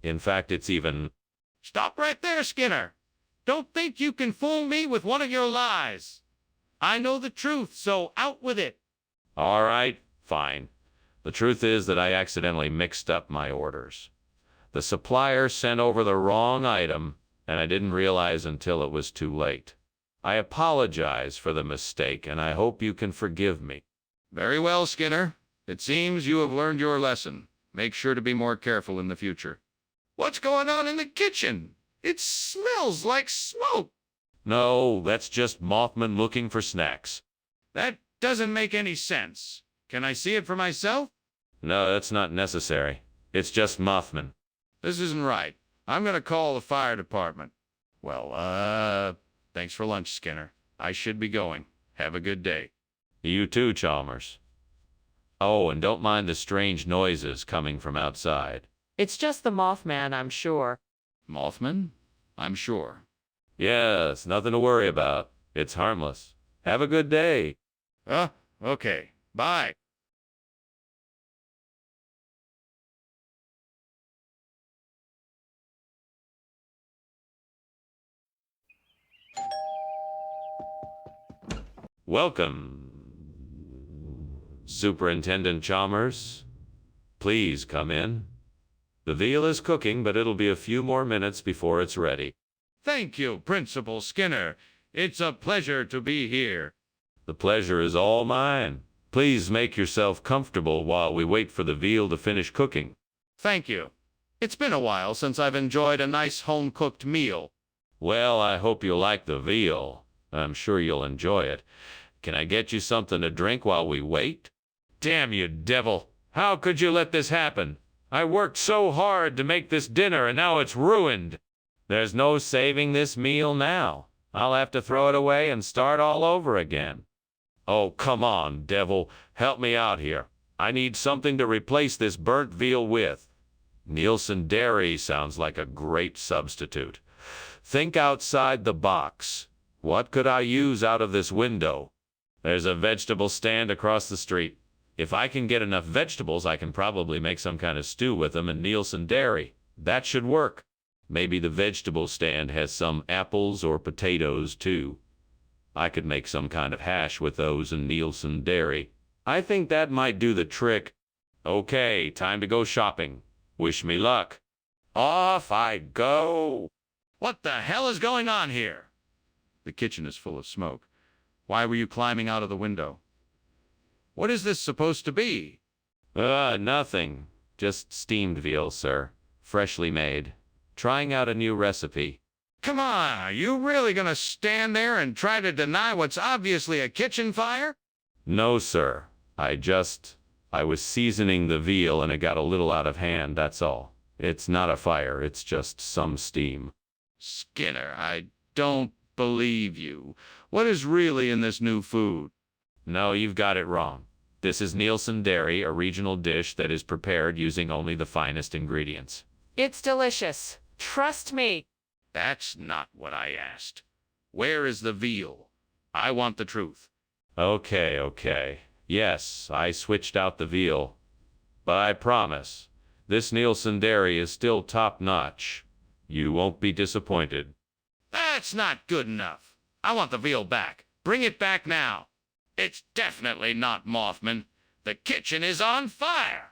In fact, it's even... Stop right there, Skinner. Don't think you can fool me with one of your lies. I know the truth, so out with it. All right, fine. The truth is that I accidentally mixed up my orders. The supplier sent over the wrong item, and I didn't realize until it was too late. I apologize for the mistake, and I hope you can forgive me. Very well, Skinner. It seems you have learned your lesson. Make sure to be more careful in the future. What's going on in the kitchen? It smells like smoke. No, that's just Mothman looking for snacks. That doesn't make any sense. Can I see it for myself? No, that's not necessary. It's just Mothman. This isn't right. I'm going to call the fire department. Well, thanks for lunch, Skinner. I should be going. Have a good day. You too, Chalmers. Oh, and don't mind the strange noises coming from outside. It's just the Mothman, I'm sure. Mothman? I'm sure. Yes, nothing to worry about. It's harmless. Have a good day. Okay. Bye. Welcome, Superintendent Chalmers. Please come in. The veal is cooking, but it'll be a few more minutes before it's ready. Thank you, Principal Skinner. It's a pleasure to be here. The pleasure is all mine. Please make yourself comfortable while we wait for the veal to finish cooking. Thank you. It's been a while since I've enjoyed a nice home-cooked meal. Well, I hope you like the veal. I'm sure you'll enjoy it. Can I get you something to drink while we wait? Damn you, devil! How could you let this happen? I worked so hard to make this dinner and now it's ruined. There's no saving this meal now. I'll have to throw it away and start all over again. Oh, come on, devil. Help me out here. I need something to replace this burnt veal with. Nielsen Dairy sounds like a great substitute. Think outside the box. What could I use out of this window? There's a vegetable stand across the street. If I can get enough vegetables, I can probably make some kind of stew with them in Nielsen Dairy. That should work. Maybe the vegetable stand has some apples or potatoes, too. I could make some kind of hash with those in Nielsen Dairy. I think that might do the trick. Okay, time to go shopping. Wish me luck. Off I go. What the hell is going on here? The kitchen is full of smoke. Why were you climbing out of the window? What is this supposed to be? Nothing. Just steamed veal, sir. Freshly made. Trying out a new recipe. Come on, are you really gonna stand there and try to deny what's obviously a kitchen fire? No, sir. I was seasoning the veal and it got a little out of hand, that's all. It's not a fire, it's just some steam. Skinner, I don't believe you. What is really in this new food? No, you've got it wrong. This is Nielsen Dairy, a regional dish that is prepared using only the finest ingredients. It's delicious. Trust me. That's not what I asked. Where is the veal? I want the truth. Okay. Yes, I switched out the veal. But I promise, this Nielsen Dairy is still top-notch. You won't be disappointed. That's not good enough. I want the veal back. Bring it back now. It's definitely not Mothman. The kitchen is on fire.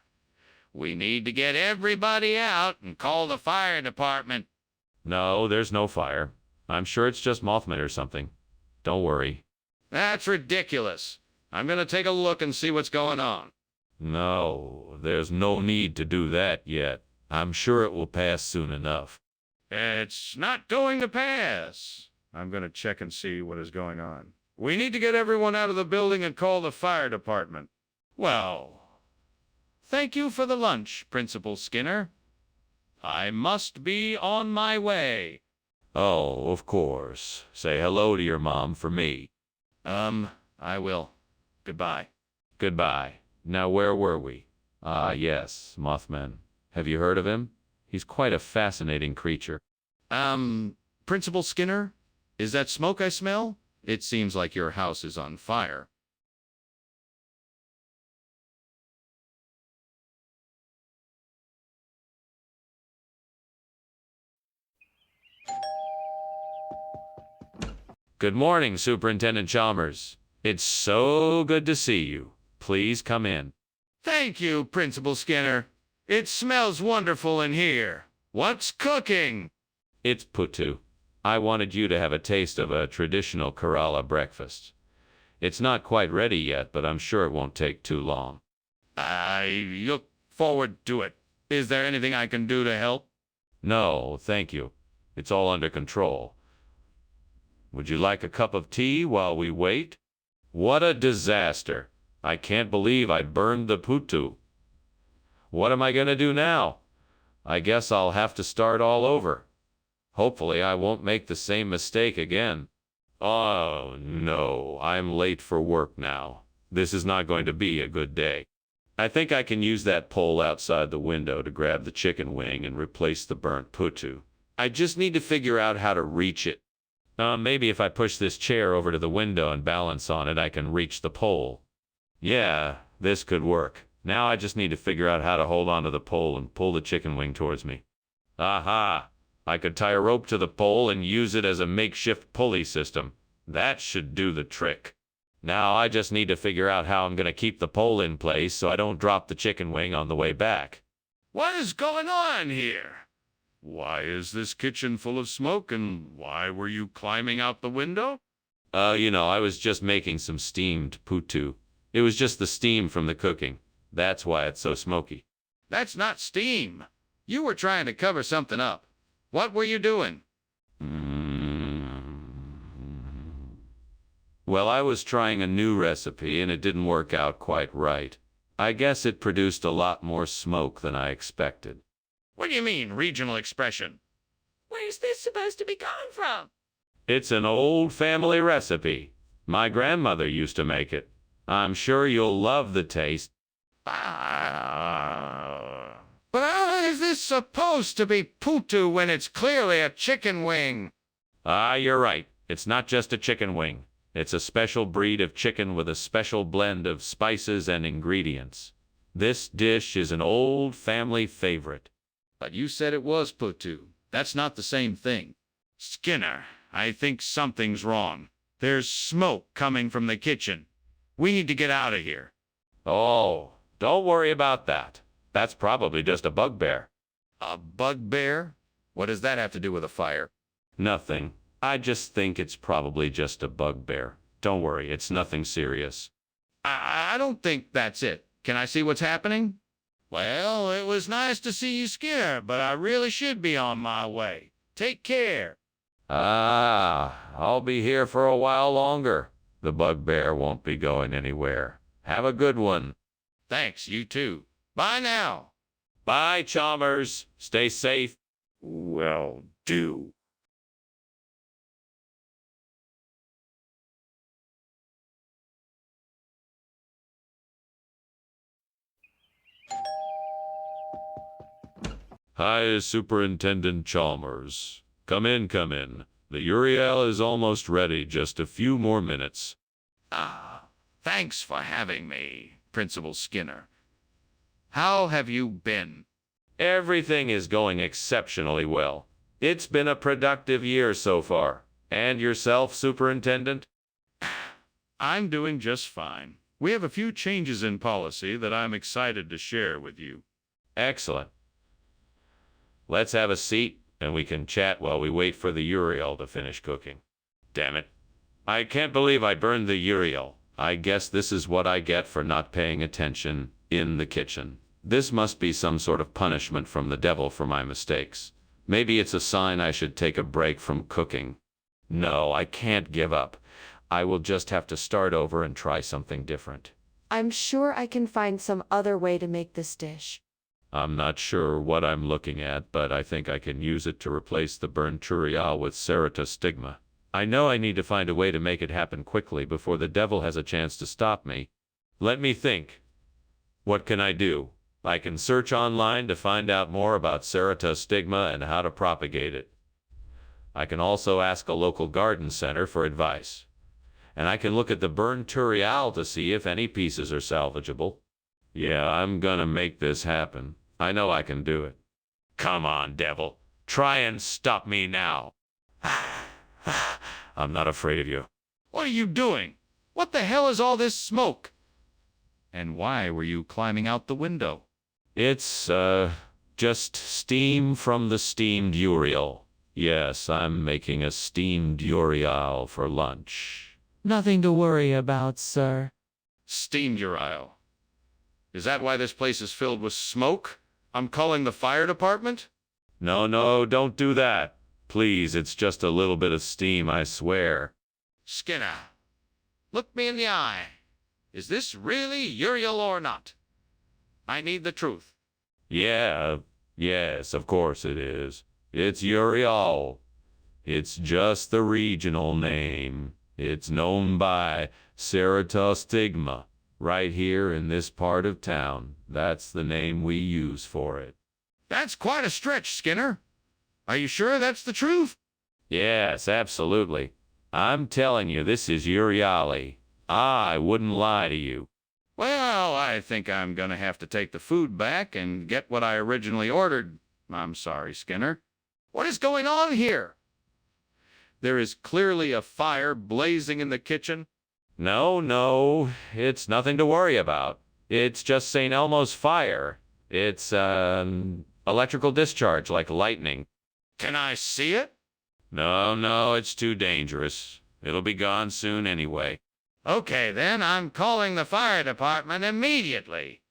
We need to get everybody out and call the fire department. No, there's no fire. I'm sure it's just Mothman or something. Don't worry. That's ridiculous. I'm going to take a look and see what's going on. No, there's no need to do that yet. I'm sure it will pass soon enough. It's not going to pass. I'm going to check and see what is going on. We need to get everyone out of the building and call the fire department. Well, thank you for the lunch, Principal Skinner. I must be on my way. Oh, of course. Say hello to your mom for me. I will. Goodbye. Goodbye. Now where were we? Ah, yes, Mothman. Have you heard of him? He's quite a fascinating creature. Principal Skinner? Is that smoke I smell? It seems like your house is on fire. Good morning, Superintendent Chalmers. It's so good to see you. Please come in. Thank you, Principal Skinner. It smells wonderful in here. What's cooking? It's Putu. I wanted you to have a taste of a traditional Kerala breakfast. It's not quite ready yet, but I'm sure it won't take too long. I look forward to it. Is there anything I can do to help? No, thank you. It's all under control. Would you like a cup of tea while we wait? What a disaster. I can't believe I burned the Putu. What am I going to do now? I guess I'll have to start all over. Hopefully I won't make the same mistake again. Oh, no, I'm late for work now. This is not going to be a good day. I think I can use that pole outside the window to grab the chicken wing and replace the burnt Putu. I just need to figure out how to reach it. Maybe if I push this chair over to the window and balance on it, I can reach the pole. Yeah, this could work. Now I just need to figure out how to hold onto the pole and pull the chicken wing towards me. Aha! I could tie a rope to the pole and use it as a makeshift pulley system. That should do the trick. Now I just need to figure out how I'm going to keep the pole in place so I don't drop the chicken wing on the way back. What is going on here? Why is this kitchen full of smoke, and why were you climbing out the window? I was just making some steamed Putu. It was just the steam from the cooking. That's why it's so smoky. That's not steam. You were trying to cover something up. What were you doing? Well, I was trying a new recipe and it didn't work out quite right. I guess it produced a lot more smoke than I expected. What do you mean, regional expression? Where's this supposed to be coming from? It's an old family recipe. My grandmother used to make it. I'm sure you'll love the taste. But how is this supposed to be Putu when it's clearly a chicken wing? You're right. It's not just a chicken wing. It's a special breed of chicken with a special blend of spices and ingredients. This dish is an old family favorite. But you said it was Putu. That's not the same thing. Skinner, I think something's wrong. There's smoke coming from the kitchen. We need to get out of here. Oh, don't worry about that. That's probably just a bugbear. A bugbear? What does that have to do with a fire? Nothing. I just think it's probably just a bugbear. Don't worry, it's nothing serious. I don't think that's it. Can I see what's happening? Well, it was nice to see you, Skinner, but I really should be on my way. Take care. I'll be here for a while longer. The bugbear won't be going anywhere. Have a good one. Thanks, you too. Bye now. Bye, Chalmers. Stay safe. Well, do. Hi, Superintendent Chalmers. Come in, come in. The Uriel is almost ready, just a few more minutes. Ah, thanks for having me, Principal Skinner. How have you been? Everything is going exceptionally well. It's been a productive year so far. And yourself, Superintendent? I'm doing just fine. We have a few changes in policy that I'm excited to share with you. Excellent. Let's have a seat, and we can chat while we wait for the Uriel to finish cooking. Damn it. I can't believe I burned the Uriel. I guess this is what I get for not paying attention in the kitchen. This must be some sort of punishment from the devil for my mistakes. Maybe it's a sign I should take a break from cooking. No, I can't give up. I will just have to start over and try something different. I'm sure I can find some other way to make this dish. I'm not sure what I'm looking at, but I think I can use it to replace the burnt Uriel with ceratostigma. I know I need to find a way to make it happen quickly before the devil has a chance to stop me. Let me think. What can I do? I can search online to find out more about ceratostigma and how to propagate it. I can also ask a local garden center for advice. And I can look at the burned Uriel to see if any pieces are salvageable. Yeah, I'm gonna make this happen. I know I can do it. Come on, devil. Try and stop me now. I'm not afraid of you. What are you doing? What the hell is all this smoke? And why were you climbing out the window? It's, just steam from the steamed Uriel. Yes, I'm making a steamed Uriel for lunch. Nothing to worry about, sir. Steamed Uriel. Is that why this place is filled with smoke? I'm calling the fire department? No, don't do that. Please, it's just a little bit of steam, I swear. Skinner, look me in the eye. Is this really Uriel or not? I need the truth. Yeah, yes, of course it is. It's Uriel. It's just the regional name. It's known by ceratostigma. Right here in this part of town. That's the name we use for it. That's quite a stretch, Skinner. Are you sure that's the truth? Yes, absolutely. I'm telling you, this is Uriali. I wouldn't lie to you. Well, I think I'm gonna have to take the food back and get what I originally ordered. I'm sorry, Skinner. What is going on here? There is clearly a fire blazing in the kitchen. No, it's nothing to worry about. It's just St. Elmo's fire. It's, electrical discharge like lightning. Can I see it? No, it's too dangerous. It'll be gone soon anyway. Okay, then I'm calling the fire department immediately.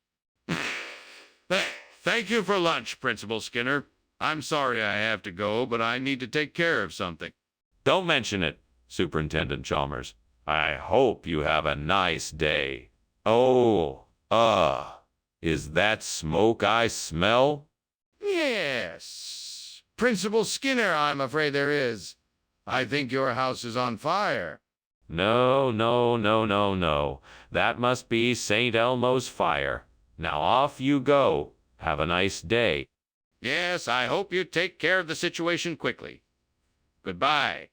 Thank you for lunch, Principal Skinner. I'm sorry I have to go, but I need to take care of something. Don't mention it, Superintendent Chalmers. I hope you have a nice day. Oh, is that smoke I smell? Yes. Principal Skinner, I'm afraid there is. I think your house is on fire. No. That must be St. Elmo's fire. Now off you go. Have a nice day. Yes, I hope you take care of the situation quickly. Goodbye.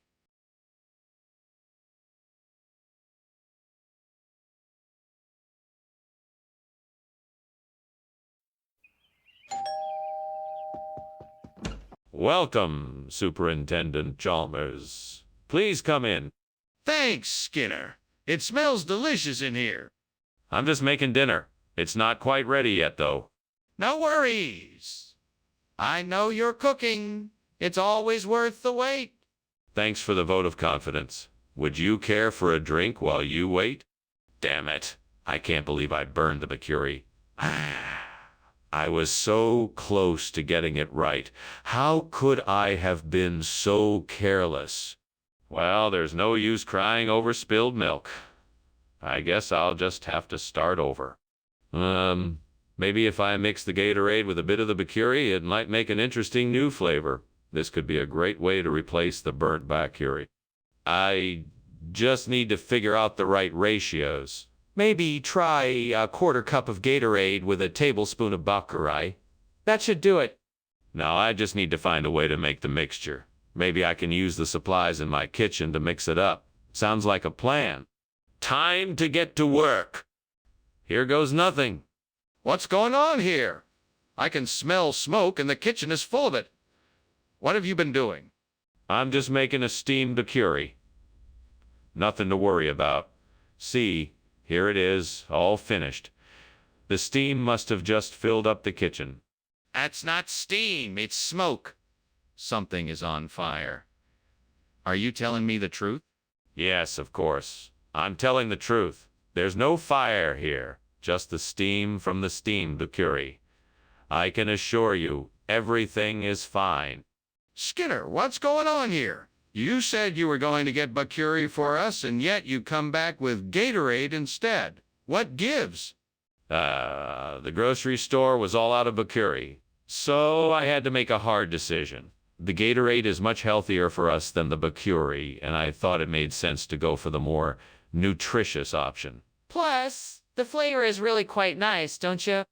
Welcome, Superintendent Chalmers. Please come in. Thanks, Skinner. It smells delicious in here. I'm just making dinner. It's not quite ready yet, though. No worries. I know you're cooking. It's always worth the wait. Thanks for the vote of confidence. Would you care for a drink while you wait? Damn it. I can't believe I burned the mercury. I was so close to getting it right. How could I have been so careless? Well, there's no use crying over spilled milk. I guess I'll just have to start over. Maybe if I mix the Gatorade with a bit of the Bacuri, it might make an interesting new flavor. This could be a great way to replace the burnt Bacuri. I just need to figure out the right ratios. Maybe try a quarter cup of Gatorade with a tablespoon of Bacuri. That should do it. Now I just need to find a way to make the mixture. Maybe I can use the supplies in my kitchen to mix it up. Sounds like a plan. Time to get to work. Here goes nothing. What's going on here? I can smell smoke and the kitchen is full of it. What have you been doing? I'm just making a steamed Bacuri. Nothing to worry about. See, here it is, all finished. The steam must have just filled up the kitchen. That's not steam, it's smoke. Something is on fire. Are you telling me the truth? Yes, of course. I'm telling the truth. There's no fire here, just the steam from the steamed Bacuri. I can assure you, everything is fine. Skinner, what's going on here? You said you were going to get Bacuri for us, and yet you come back with Gatorade instead. What gives? The grocery store was all out of Bacuri, so I had to make a hard decision. The Gatorade is much healthier for us than the Bacuri, and I thought it made sense to go for the more nutritious option. Plus, the flavor is really quite nice, don't you?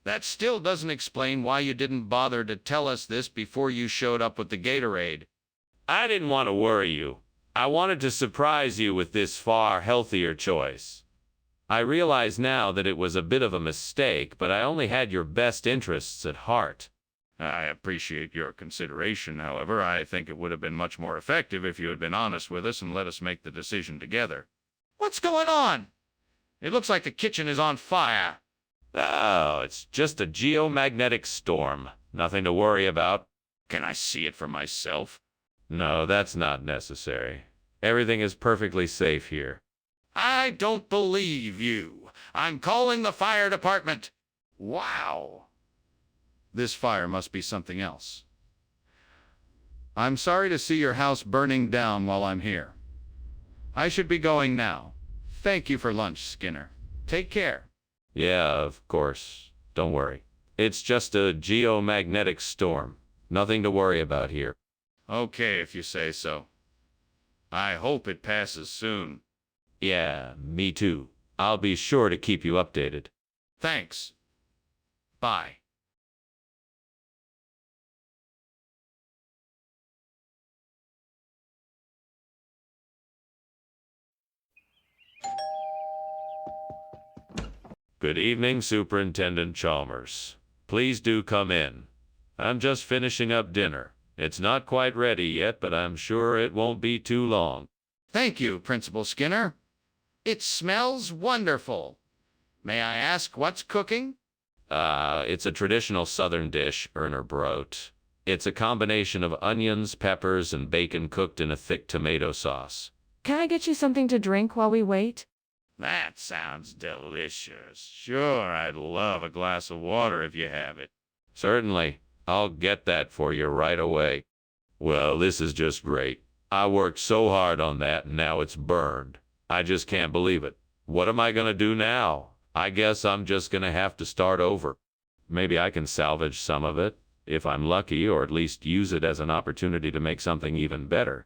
That still doesn't explain why you didn't bother to tell us this before you showed up with the Gatorade. I didn't want to worry you. I wanted to surprise you with this far healthier choice. I realize now that it was a bit of a mistake, but I only had your best interests at heart. I appreciate your consideration, however. I think it would have been much more effective if you had been honest with us and let us make the decision together. What's going on? It looks like the kitchen is on fire. Oh, it's just a geomagnetic storm. Nothing to worry about. Can I see it for myself? No, that's not necessary. Everything is perfectly safe here. I don't believe you. I'm calling the fire department. Wow. This fire must be something else. I'm sorry to see your house burning down while I'm here. I should be going now. Thank you for lunch, Skinner. Take care. Yeah, of course. Don't worry. It's just a geomagnetic storm. Nothing to worry about here. Okay, if you say so. I hope it passes soon. Yeah, me too. I'll be sure to keep you updated. Thanks. Bye. Good evening, Superintendent Chalmers. Please do come in. I'm just finishing up dinner. It's not quite ready yet, but I'm sure it won't be too long. Thank you, Principal Skinner. It smells wonderful. May I ask what's cooking? It's a traditional southern dish, Erner Brot. It's a combination of onions, peppers, and bacon cooked in a thick tomato sauce. Can I get you something to drink while we wait? That sounds delicious. Sure, I'd love a glass of water if you have it. Certainly. I'll get that for you right away. Well, this is just great. I worked so hard on that and now it's burned. I just can't believe it. What am I gonna do now? I guess I'm just gonna have to start over. Maybe I can salvage some of it, if I'm lucky, or at least use it as an opportunity to make something even better.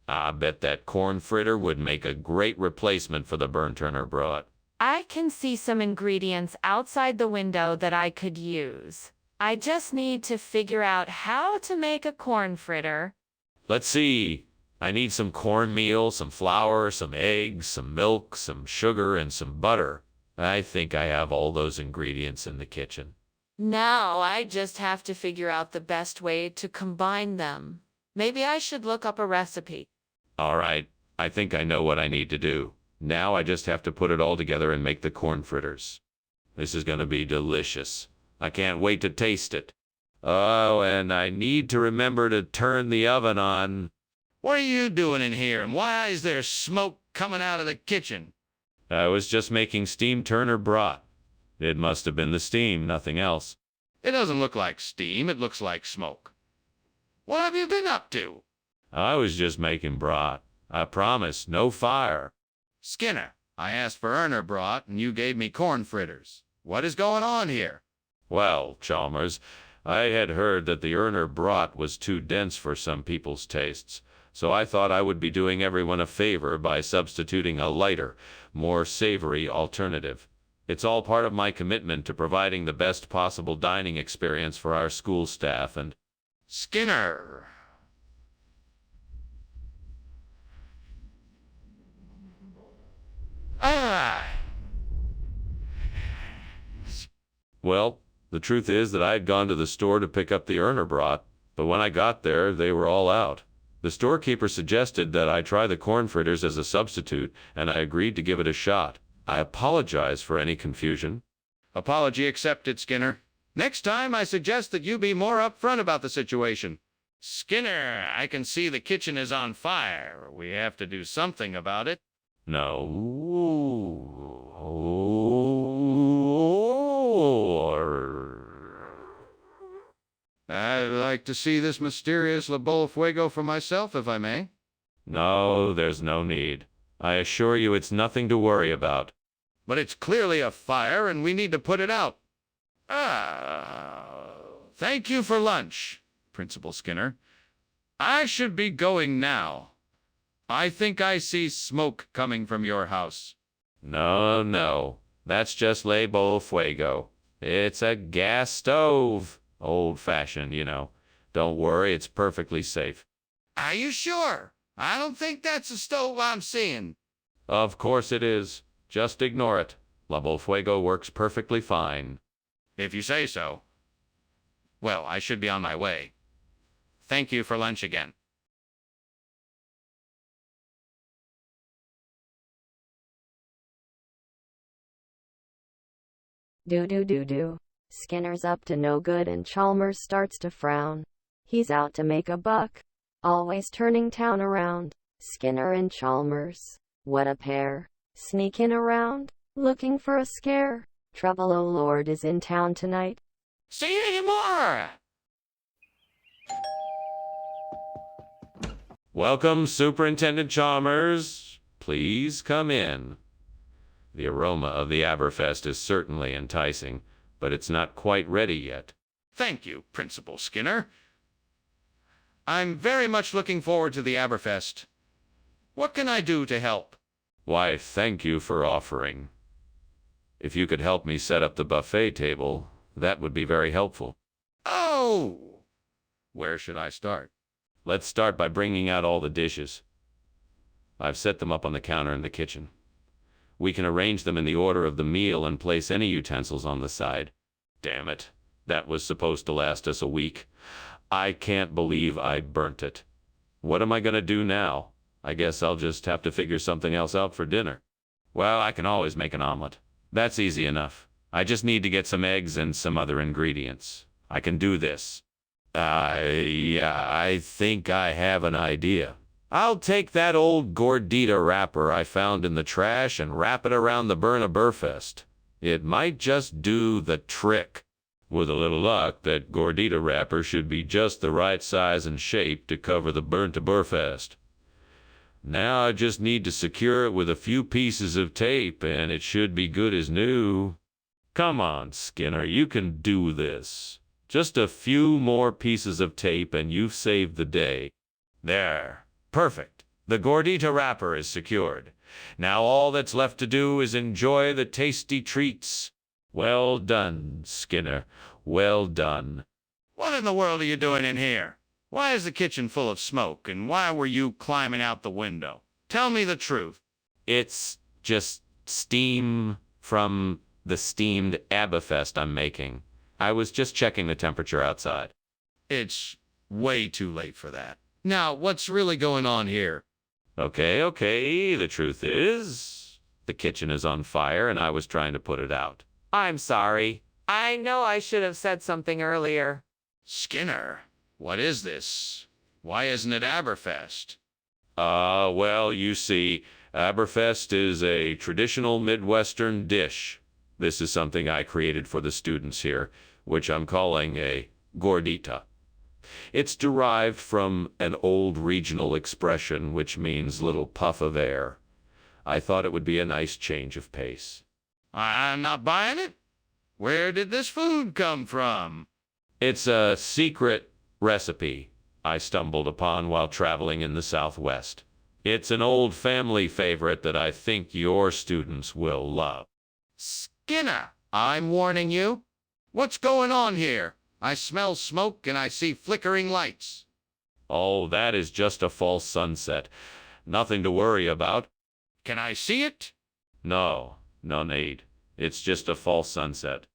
I bet that corn fritter would make a great replacement for the burnt Erner Brot. I can see some ingredients outside the window that I could use. I just need to figure out how to make a corn fritter. Let's see. I need some cornmeal, some flour, some eggs, some milk, some sugar, and some butter. I think I have all those ingredients in the kitchen. Now I just have to figure out the best way to combine them. Maybe I should look up a recipe. All right, I think I know what I need to do. Now I just have to put it all together and make the corn fritters. This is gonna be delicious. I can't wait to taste it. Oh, and I need to remember to turn the oven on. What are you doing in here, and why is there smoke coming out of the kitchen? I was just making steamed Erner Brot. It must have been the steam, nothing else. It doesn't look like steam, it looks like smoke. What have you been up to? I was just making Brot. I promise, no fire. Skinner, I asked for Erner Brot, and you gave me corn fritters. What is going on here? Well, Chalmers, I had heard that the Erner brat was too dense for some people's tastes, so I thought I would be doing everyone a favor by substituting a lighter, more savory alternative. It's all part of my commitment to providing the best possible dining experience for our school staff and... Skinner. Ah. Well, the truth is that I had gone to the store to pick up the Erner brat, but when I got there, they were all out. The storekeeper suggested that I try the corn fritters as a substitute, and I agreed to give it a shot. I apologize for any confusion. Apology accepted, Skinner. Next time, I suggest that you be more upfront about the situation. Skinner, I can see the kitchen is on fire. We have to do something about it. No. I'd like to see this mysterious La Bola Fuego for myself, if I may. No, there's no need. I assure you it's nothing to worry about. But it's clearly a fire, and we need to put it out. Thank you for lunch, Principal Skinner. I should be going now. I think I see smoke coming from your house. No. That's just La Bola Fuego. It's a gas stove. Old-fashioned, you know. Don't worry, it's perfectly safe. Are you sure? I don't think that's a stove I'm seeing. Of course it is. Just ignore it. La Bola Fuego works perfectly fine. If you say so. Well, I should be on my way. Thank you for lunch again. Do. Skinner's up to no good and Chalmers starts to frown. He's out to make a buck. Always turning town around. Skinner and Chalmers. What a pair. Sneaking around. Looking for a scare. Trouble, oh Lord, is in town tonight. See you anymore! Welcome, Superintendent Chalmers. Please come in. The aroma of the Aberfest is certainly enticing, but it's not quite ready yet. Thank you, Principal Skinner. I'm very much looking forward to the Aberfest. What can I do to help? Why, thank you for offering. If you could help me set up the buffet table, that would be very helpful. Oh! Where should I start? Let's start by bringing out all the dishes. I've set them up on the counter in the kitchen. We can arrange them in the order of the meal and place any utensils on the side. Damn it. That was supposed to last us a week. I can't believe I burnt it. What am I going to do now? I guess I'll just have to figure something else out for dinner. Well, I can always make an omelet. That's easy enough. I just need to get some eggs and some other ingredients. I can do this. I think I have an idea. I'll take that old gordita wrapper I found in the trash and wrap it around the Burnaberfest. It might just do the trick. With a little luck, that gordita wrapper should be just the right size and shape to cover the Burnaberfest. Now I just need to secure it with a few pieces of tape, and it should be good as new. Come on, Skinner, you can do this. Just a few more pieces of tape and you've saved the day. There. Perfect. The gordita wrapper is secured. Now all that's left to do is enjoy the tasty treats. Well done, Skinner. Well done. What in the world are you doing in here? Why is the kitchen full of smoke, and why were you climbing out the window? Tell me the truth. It's just steam from the steamed Aberfest I'm making. I was just checking the temperature outside. It's way too late for that. Now, what's really going on here? Okay. The truth is, the kitchen is on fire and I was trying to put it out. I'm sorry. I know I should have said something earlier. Skinner, what is this? Why isn't it Aberfest? Well, you see, Aberfest is a traditional Midwestern dish. This is something I created for the students here, which I'm calling a gordita. It's derived from an old regional expression which means little puff of air. I thought it would be a nice change of pace. I'm not buying it. Where did this food come from? It's a secret recipe I stumbled upon while traveling in the Southwest. It's an old family favorite that I think your students will love. Skinner, I'm warning you. What's going on here? I smell smoke and I see flickering lights. Oh, that is just a false sunset. Nothing to worry about. Can I see it? No, no need. It's just a false sunset.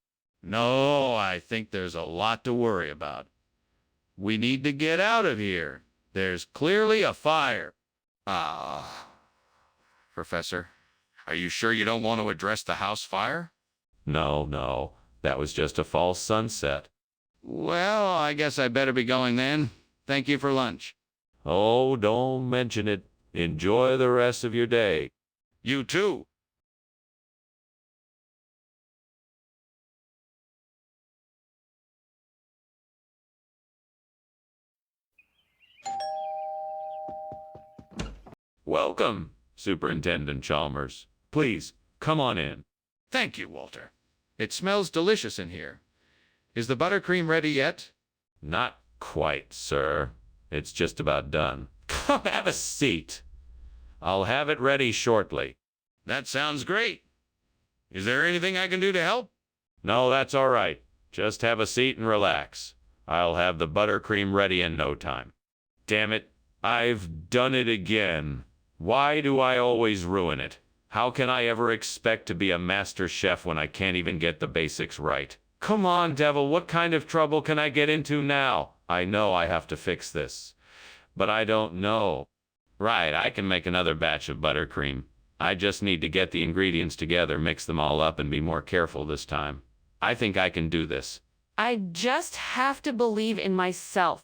No, I think there's a lot to worry about. We need to get out of here. There's clearly a fire. Professor, are you sure you don't want to address the house fire? No, that was just a false sunset. Well, I guess I better be going then. Thank you for lunch. Oh, don't mention it. Enjoy the rest of your day. You too. Welcome, Superintendent Chalmers. Please, come on in. Thank you, Walter. It smells delicious in here. Is the buttercream ready yet? Not quite, sir. It's just about done. Come have a seat. I'll have it ready shortly. That sounds great. Is there anything I can do to help? No, that's all right. Just have a seat and relax. I'll have the buttercream ready in no time. Damn it, I've done it again. Why do I always ruin it? How can I ever expect to be a master chef when I can't even get the basics right? Come on, devil, what kind of trouble can I get into now? I know I have to fix this, but I don't know. Right, I can make another batch of buttercream. I just need to get the ingredients together, mix them all up, and be more careful this time. I think I can do this. I just have to believe in myself.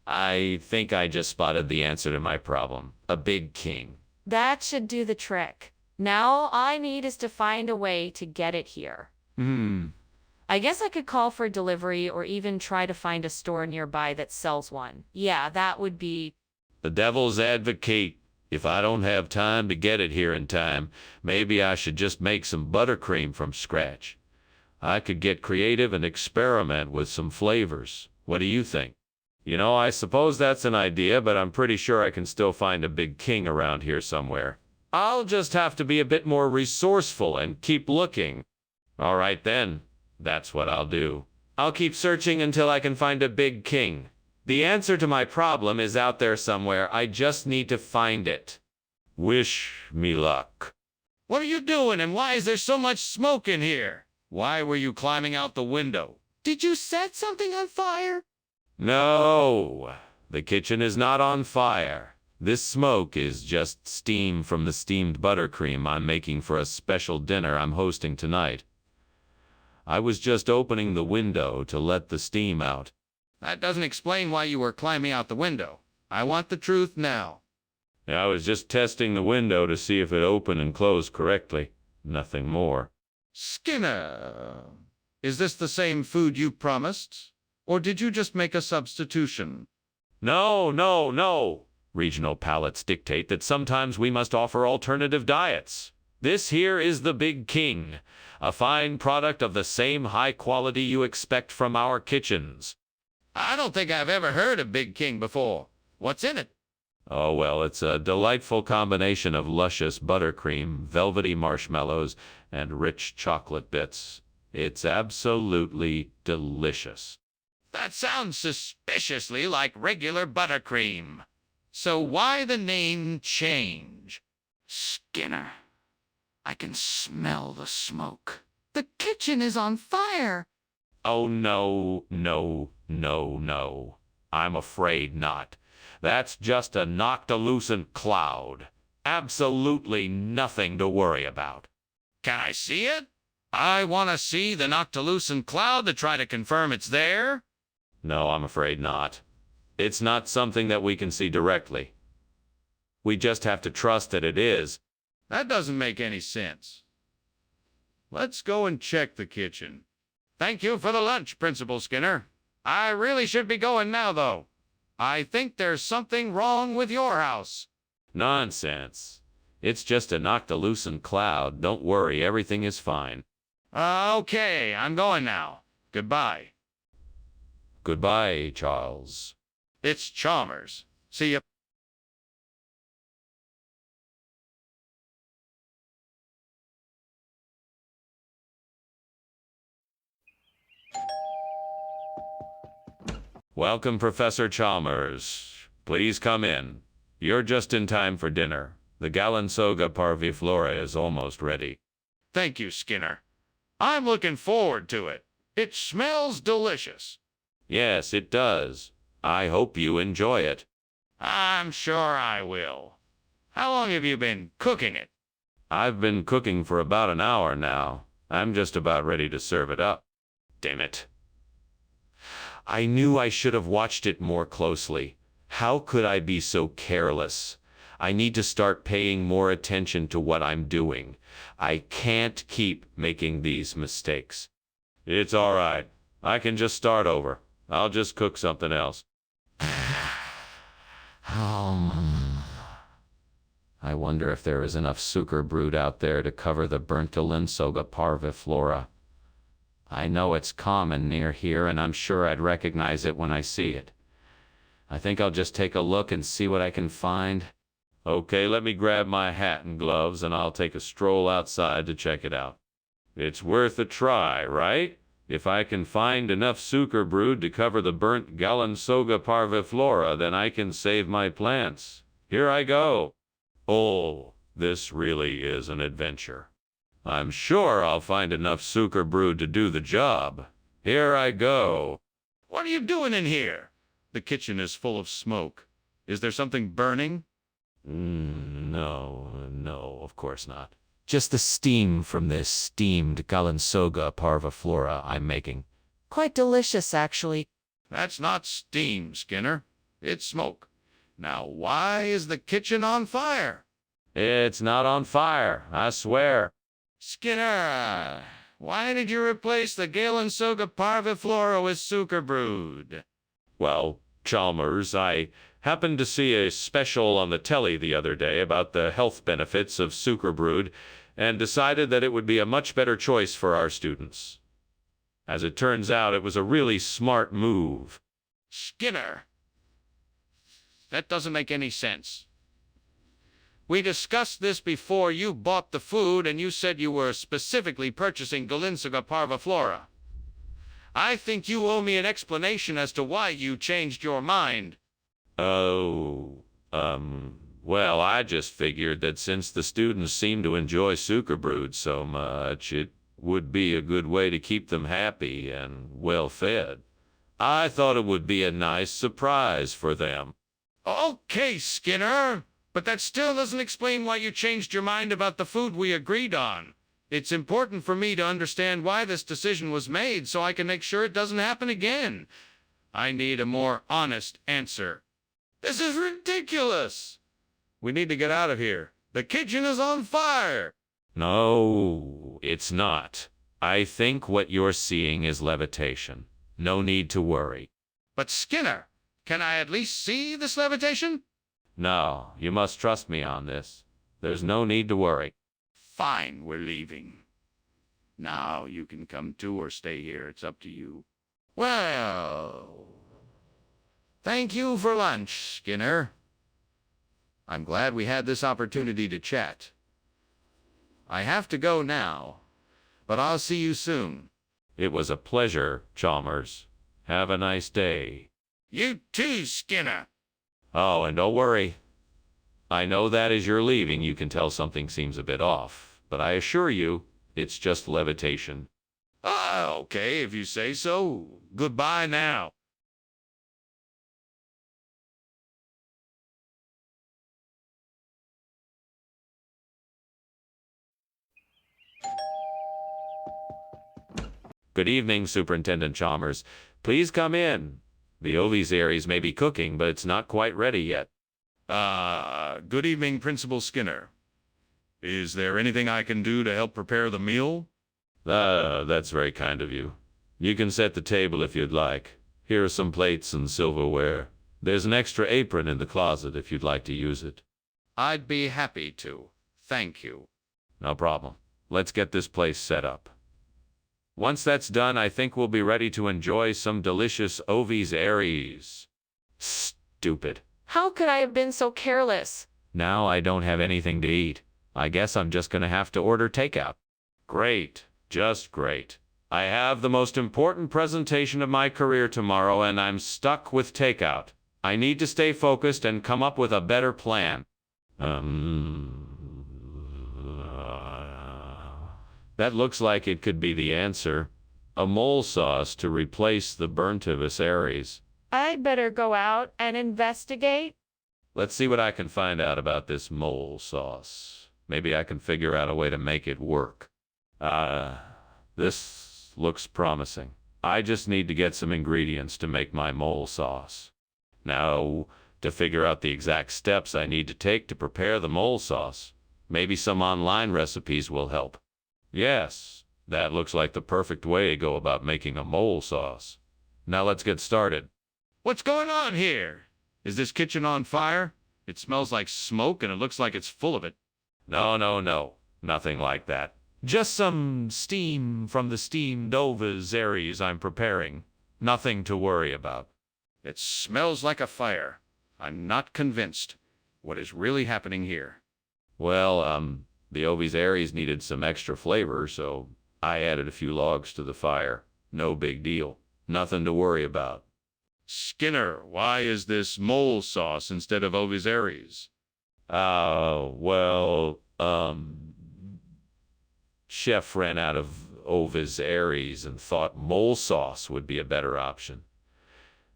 I think I just spotted the answer to my problem. A big king. That should do the trick. Now all I need is to find a way to get it here. I guess I could call for delivery or even try to find a store nearby that sells one. Yeah, that would be... The devil's advocate. If I don't have time to get it here in time, maybe I should just make some buttercream from scratch. I could get creative and experiment with some flavors. What do you think? You know, I suppose that's an idea, but I'm pretty sure I can still find a big king around here somewhere. I'll just have to be a bit more resourceful and keep looking. All right then, that's what I'll do. I'll keep searching until I can find a big king. The answer to my problem is out there somewhere. I just need to find it. Wish me luck. What are you doing and why is there so much smoke in here? Why were you climbing out the window? Did you set something on fire? No, the kitchen is not on fire. This smoke is just steam from the steamed buttercream I'm making for a special dinner I'm hosting tonight. I was just opening the window to let the steam out. That doesn't explain why you were climbing out the window. I want the truth now. I was just testing the window to see if it opened and closed correctly. Nothing more. Skinner, is this the same food you promised? Or did you just make a substitution? No. Regional palates dictate that sometimes we must offer alternative diets. This here is the Big King, a fine product of the same high quality you expect from our kitchens. I don't think I've ever heard of Big King before. What's in it? Oh, well, it's a delightful combination of luscious buttercream, velvety marshmallows, and rich chocolate bits. It's absolutely delicious. That sounds suspiciously like regular buttercream. So why the name change? Skinner, I can smell the smoke. The kitchen is on fire. Oh, no. I'm afraid not. That's just a noctilucent cloud. Absolutely nothing to worry about. Can I see it? I want to see the noctilucent cloud to try to confirm it's there. No, I'm afraid not. It's not something that we can see directly. We just have to trust that it is. That doesn't make any sense. Let's go and check the kitchen. Thank you for the lunch, Principal Skinner. I really should be going now, though. I think there's something wrong with your house. Nonsense. It's just a noctilucent cloud. Don't worry, everything is fine. Okay, I'm going now. Goodbye. Goodbye, Charles. It's Chalmers. See ya. Welcome, Professor Chalmers. Please come in. You're just in time for dinner. The Galansoga parviflora is almost ready. Thank you, Skinner. I'm looking forward to it. It smells delicious. Yes, it does. I hope you enjoy it. I'm sure I will. How long have you been cooking it? I've been cooking for about an hour now. I'm just about ready to serve it up. Damn it. I knew I should have watched it more closely. How could I be so careless? I need to start paying more attention to what I'm doing. I can't keep making these mistakes. It's all right. I can just start over. I'll just cook something else. I wonder if there is enough sucre brood out there to cover the burnt Galansoga parviflora. I know it's common near here, and I'm sure I'd recognize it when I see it. I think I'll just take a look and see what I can find. Okay, let me grab my hat and gloves, and I'll take a stroll outside to check it out. It's worth a try, right? If I can find enough sucre brood to cover the burnt Galansoga parviflora, then I can save my plants. Here I go. Oh, this really is an adventure. I'm sure I'll find enough sucre brood to do the job. Here I go. What are you doing in here? The kitchen is full of smoke. Is there something burning? No, of course not. Just the steam from this steamed Galansoga parviflora I'm making. Quite delicious, actually. That's not steam, Skinner. It's smoke. Now, why is the kitchen on fire? It's not on fire, I swear. Skinner, why did you replace the Galansoga parviflora with sucre brood? Well, Chalmers, I happened to see a special on the telly the other day about the health benefits of sucre brood and decided that it would be a much better choice for our students. As it turns out, it was a really smart move. Skinner, that doesn't make any sense. We discussed this before you bought the food, and you said you were specifically purchasing Galansoga parviflora. I think you owe me an explanation as to why you changed your mind. Well, I just figured that since the students seem to enjoy sucre brood so much, it would be a good way to keep them happy and well fed. I thought it would be a nice surprise for them. Okay, Skinner, but that still doesn't explain why you changed your mind about the food we agreed on. It's important for me to understand why this decision was made so I can make sure it doesn't happen again. I need a more honest answer. This is ridiculous. We need to get out of here. The kitchen is on fire. No, it's not. I think what you're seeing is levitation. No need to worry. But Skinner, can I at least see this levitation? No, you must trust me on this. There's no need to worry. Fine, we're leaving. Now you can come too or stay here. It's up to you. Well, thank you for lunch, Skinner. I'm glad we had this opportunity to chat. I have to go now, but I'll see you soon. It was a pleasure, Chalmers. Have a nice day. You too, Skinner. Oh, and don't worry. I know that as you're leaving, you can tell something seems a bit off, but I assure you, it's just levitation. Okay, if you say so. Goodbye now. Good evening, Superintendent Chalmers. Please come in. The ovisaries may be cooking, but it's not quite ready yet. Good evening, Principal Skinner. Is there anything I can do to help prepare the meal? That's very kind of you. You can set the table if you'd like. Here are some plates and silverware. There's an extra apron in the closet if you'd like to use it. I'd be happy to. Thank you. No problem. Let's get this place set up. Once that's done, I think we'll be ready to enjoy some delicious ovies aries. Stupid. How could I have been so careless? Now I don't have anything to eat. I guess I'm just gonna have to order takeout. Great. Just great. I have the most important presentation of my career tomorrow, and I'm stuck with takeout. I need to stay focused and come up with a better plan. That looks like it could be the answer. A mole sauce to replace the burnt aries. I'd better go out and investigate. Let's see what I can find out about this mole sauce. Maybe I can figure out a way to make it work. This looks promising. I just need to get some ingredients to make my mole sauce. Now, to figure out the exact steps I need to take to prepare the mole sauce, maybe some online recipes will help. Yes, that looks like the perfect way to go about making a mole sauce. Now let's get started. What's going on here? Is this kitchen on fire? It smells like smoke and it looks like it's full of it. No. Nothing like that. Just some steam from the steamed aries I'm preparing. Nothing to worry about. It smells like a fire. I'm not convinced. What is really happening here? Well, the aries needed some extra flavor, so I added a few logs to the fire. No big deal. Nothing to worry about. Skinner, why is this mole sauce instead of aries? Chef ran out of aries and thought mole sauce would be a better option.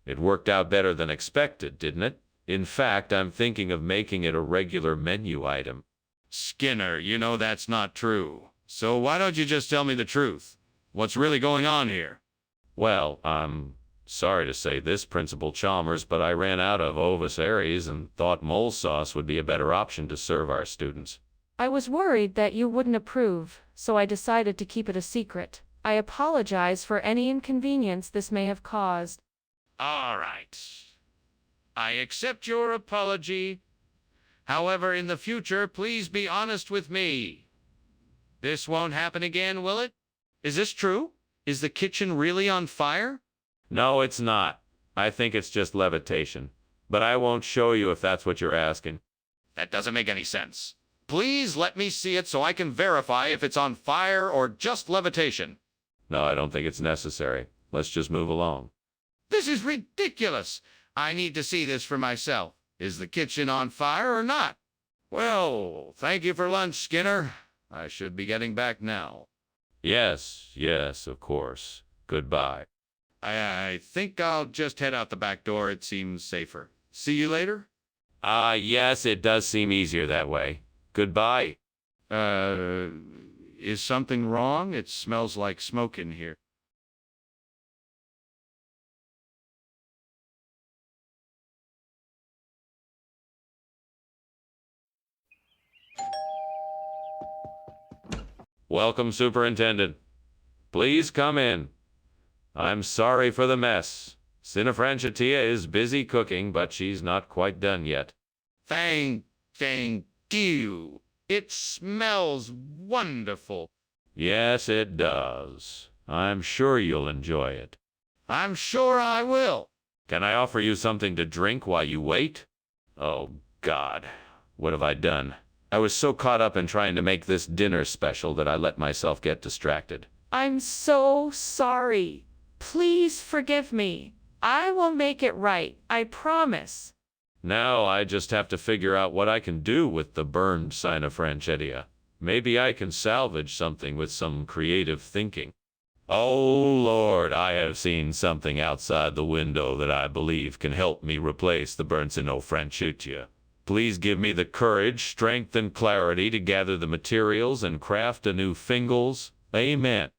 It worked out better than expected, didn't it? In fact, I'm thinking of making it a regular menu item. Skinner, you know that's not true. So why don't you just tell me the truth? What's really going on here? Well, I'm sorry to say this, Principal Chalmers, but I ran out of aries and thought mole sauce would be a better option to serve our students. I was worried that you wouldn't approve, so I decided to keep it a secret. I apologize for any inconvenience this may have caused. All right. I accept your apology. However, in the future, please be honest with me. This won't happen again, will it? Is this true? Is the kitchen really on fire? No, it's not. I think it's just levitation. But I won't show you if that's what you're asking. That doesn't make any sense. Please let me see it so I can verify if it's on fire or just levitation. No, I don't think it's necessary. Let's just move along. This is ridiculous. I need to see this for myself. Is the kitchen on fire or not? Well, thank you for lunch, Skinner. I should be getting back now. Yes, of course. Goodbye. I think I'll just head out the back door. It seems safer. See you later? Yes, it does seem easier that way. Goodbye. Is something wrong? It smells like smoke in here. Welcome, Superintendent. Please come in. I'm sorry for the mess. Cinefranchitia is busy cooking, but she's not quite done yet. Thank you. It smells wonderful. Yes, it does. I'm sure you'll enjoy it. I'm sure I will. Can I offer you something to drink while you wait? Oh, God. What have I done? I was so caught up in trying to make this dinner special that I let myself get distracted. I'm so sorry. Please forgive me. I will make it right, I promise. Now I just have to figure out what I can do with the burned Cinefranchitia. Maybe I can salvage something with some creative thinking. Oh, Lord, I have seen something outside the window that I believe can help me replace the burnt Cinefranchitia. Please give me the courage, strength, and clarity to gather the materials and craft a new Fingles. Amen.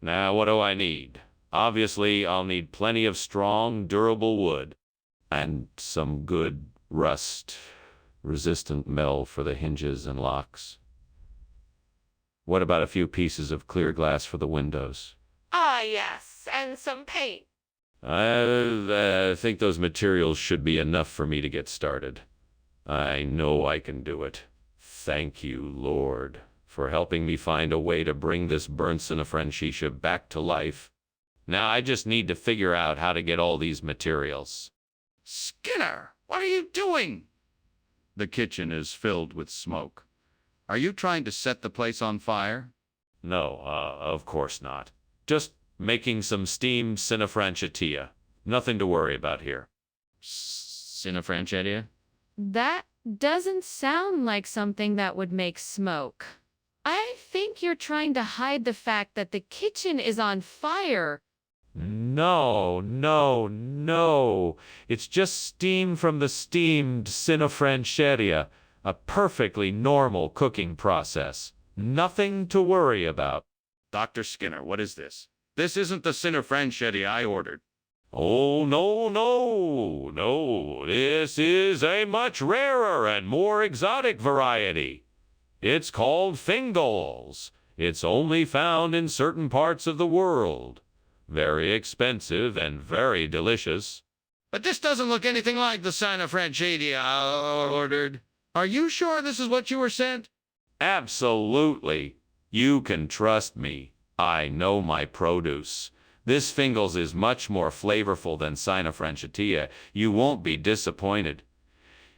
Now, what do I need? Obviously, I'll need plenty of strong, durable wood. And some good rust-resistant metal for the hinges and locks. What about a few pieces of clear glass for the windows? Ah, yes, and some paint. I think those materials should be enough for me to get started. I know I can do it. Thank you, Lord, for helping me find a way to bring this burnt Cinefranchetia back to life. Now I just need to figure out how to get all these materials. Skinner, what are you doing? The kitchen is filled with smoke. Are you trying to set the place on fire? No, of course not. Just making some steamed Cinefranchetia. Nothing to worry about here. Cinefranchetia? That doesn't sound like something that would make smoke. I think you're trying to hide the fact that the kitchen is on fire. No, no, no. It's just steam from the steamed Cinefranchetia. A perfectly normal cooking process. Nothing to worry about. Dr. Skinner, what is this? This isn't the Cinefranchetia I ordered. Oh, no, no, no. This is a much rarer and more exotic variety. It's called Fingal's. It's only found in certain parts of the world. Very expensive and very delicious. But this doesn't look anything like the Cinefranchetia I ordered. Are you sure this is what you were sent? Absolutely. You can trust me. I know my produce. This Fingal's is much more flavorful than Cinefranchetia. You won't be disappointed.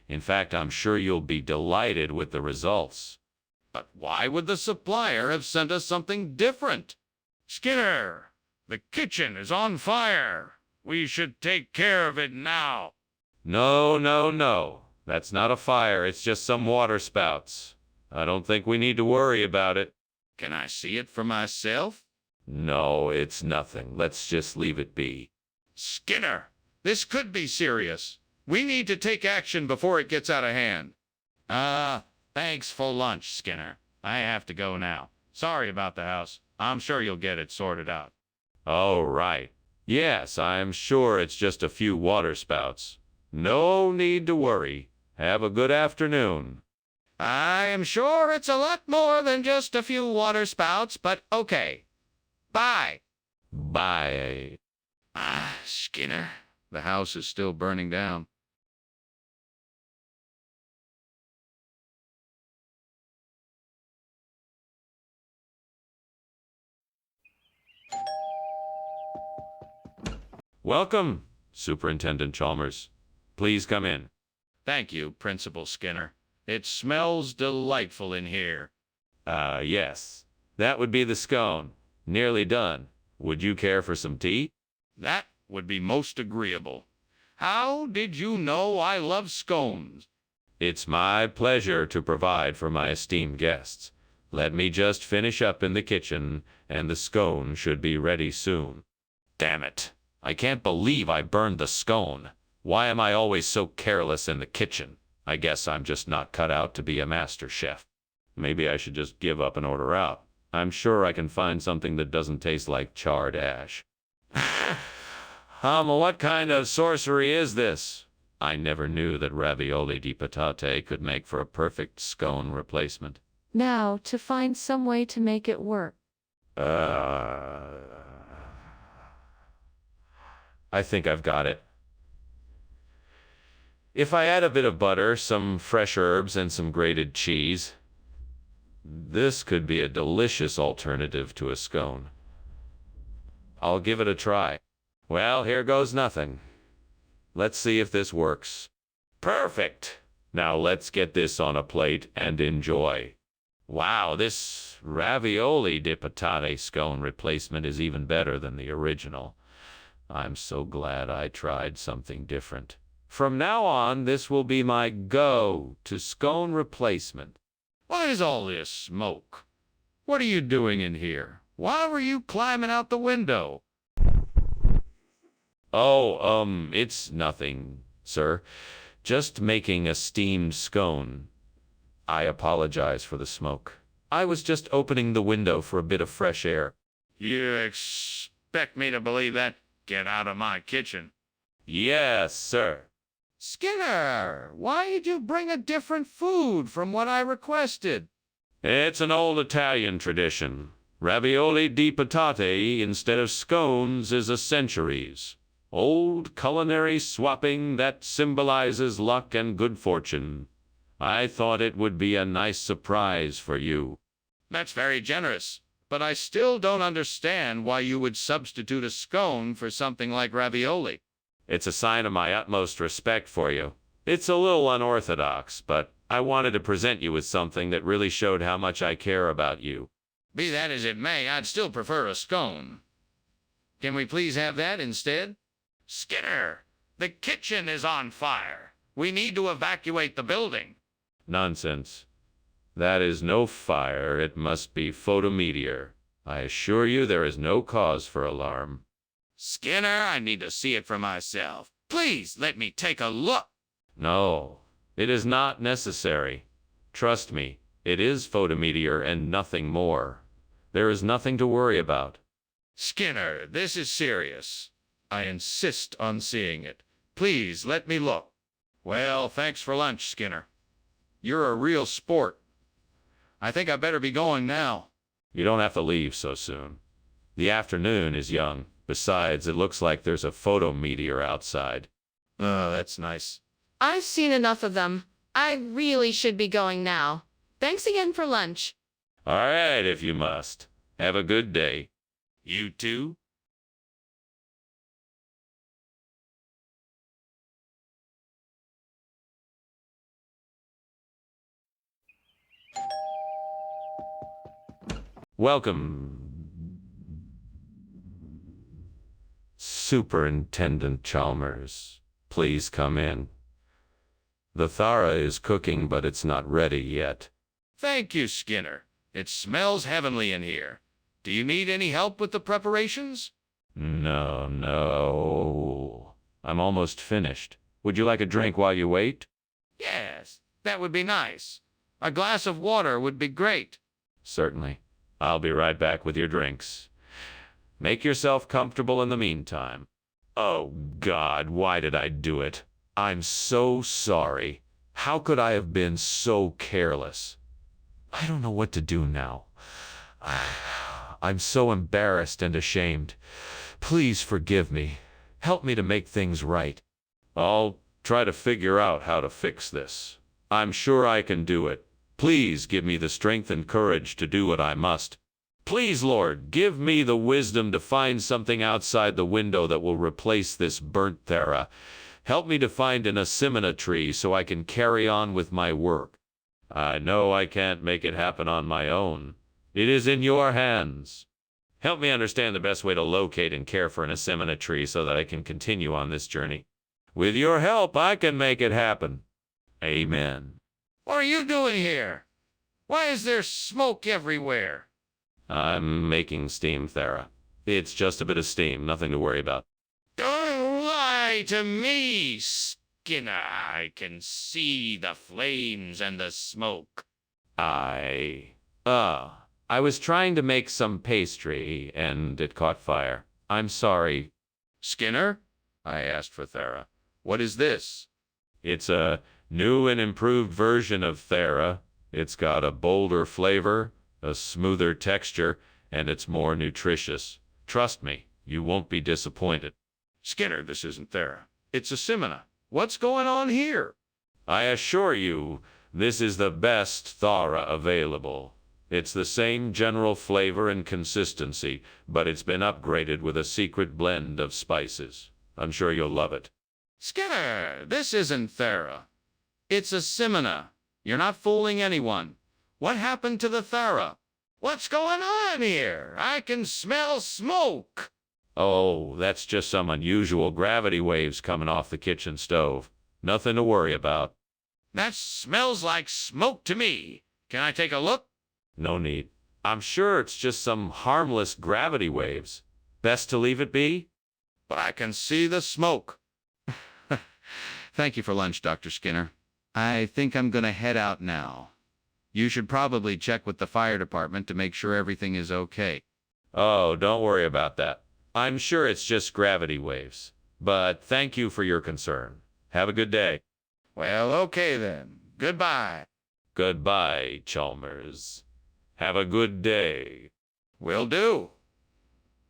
In fact, I'm sure you'll be delighted with the results. But why would the supplier have sent us something different? Skinner, the kitchen is on fire. We should take care of it now. No, no, no. That's not a fire. It's just some water spouts. I don't think we need to worry about it. Can I see it for myself? No, it's nothing. Let's just leave it be. Skinner, this could be serious. We need to take action before it gets out of hand. Thanks for lunch, Skinner. I have to go now. Sorry about the house. I'm sure you'll get it sorted out. Oh, right. Yes, I'm sure it's just a few water spouts. No need to worry. Have a good afternoon. I am sure it's a lot more than just a few water spouts, but okay. Bye. Bye. Skinner. The house is still burning down. Welcome, Superintendent Chalmers. Please come in. Thank you, Principal Skinner. It smells delightful in here. Yes. That would be the scone. Nearly done. Would you care for some tea? That would be most agreeable. How did you know I love scones? It's my pleasure to provide for my esteemed guests. Let me just finish up in the kitchen, and the scone should be ready soon. Damn it. I can't believe I burned the scone. Why am I always so careless in the kitchen? I guess I'm just not cut out to be a master chef. Maybe I should just give up and order out. I'm sure I can find something that doesn't taste like charred ash. What kind of sorcery is this? I never knew that ravioli di patate could make for a perfect scone replacement. Now, to find some way to make it work. I think I've got it. If I add a bit of butter, some fresh herbs, and some grated cheese, this could be a delicious alternative to a scone. I'll give it a try. Well, here goes nothing. Let's see if this works. Perfect! Now let's get this on a plate and enjoy. Wow, this ravioli di patate scone replacement is even better than the original. I'm so glad I tried something different. From now on, this will be my go-to scone replacement. What is all this smoke? What are you doing in here? Why were you climbing out the window? Oh, it's nothing, sir. Just making a steamed scone. I apologize for the smoke. I was just opening the window for a bit of fresh air. You expect me to believe that? Get out of my kitchen. Yes, sir. Skinner, why did you bring a different food from what I requested? It's an old Italian tradition. Ravioli di patate instead of scones is a centuries old culinary swapping that symbolizes luck and good fortune. I thought it would be a nice surprise for you. That's very generous, but I still don't understand why you would substitute a scone for something like ravioli. It's a sign of my utmost respect for you. It's a little unorthodox, but I wanted to present you with something that really showed how much I care about you. Be that as it may, I'd still prefer a scone. Can we please have that instead? Skinner, the kitchen is on fire. We need to evacuate the building. Nonsense. That is no fire, it must be photometeor. I assure you there is no cause for alarm. Skinner, I need to see it for myself. Please let me take a look. No, it is not necessary. Trust me, it is photometeor and nothing more. There is nothing to worry about. Skinner, this is serious. I insist on seeing it. Please let me look. Well, thanks for lunch, Skinner. You're a real sport. I think I better be going now. You don't have to leave so soon. The afternoon is young. Besides, it looks like there's a photometeor outside. Oh, that's nice. I've seen enough of them. I really should be going now. Thanks again for lunch. All right, if you must. Have a good day. You too? Welcome, Superintendent Chalmers. Please come in. The Thara is cooking, but it's not ready yet. Thank you, Skinner. It smells heavenly in here. Do you need any help with the preparations? No. I'm almost finished. Would you like a drink while you wait? Yes, that would be nice. A glass of water would be great. Certainly. I'll be right back with your drinks. Make yourself comfortable in the meantime. Oh, God, why did I do it? I'm so sorry. How could I have been so careless? I don't know what to do now. I'm so embarrassed and ashamed. Please forgive me. Help me to make things right. I'll try to figure out how to fix this. I'm sure I can do it. Please give me the strength and courage to do what I must. Please, Lord, give me the wisdom to find something outside the window that will replace this burnt Thera. Help me to find an asimina tree so I can carry on with my work. I know I can't make it happen on my own. It is in your hands. Help me understand the best way to locate and care for an asimina tree so that I can continue on this journey. With your help, I can make it happen. Amen. What are you doing here? Why is there smoke everywhere? I'm making steam, Thera. It's just a bit of steam, nothing to worry about. Don't lie to me, Skinner. I can see the flames and the smoke. I was trying to make some pastry, and it caught fire. I'm sorry. Skinner? I asked for Thera. What is this? It's a new and improved version of Thera. It's got a bolder flavor, a smoother texture, and it's more nutritious. Trust me, you won't be disappointed. Skinner, this isn't Thera. It's asimina. What's going on here? I assure you, this is the best Thara available. It's the same general flavor and consistency, but it's been upgraded with a secret blend of spices. I'm sure you'll love it. Skinner, this isn't Thera. It's asimina. You're not fooling anyone. What happened to the Thera? What's going on here? I can smell smoke. Oh, that's just some unusual gravity waves coming off the kitchen stove. Nothing to worry about. That smells like smoke to me. Can I take a look? No need. I'm sure it's just some harmless gravity waves. Best to leave it be? But I can see the smoke. Thank you for lunch, Dr. Skinner. I think I'm going to head out now. You should probably check with the fire department to make sure everything is okay. Oh, don't worry about that. I'm sure it's just gravity waves. But thank you for your concern. Have a good day. Well, okay then. Goodbye. Goodbye, Chalmers. Have a good day. Will do.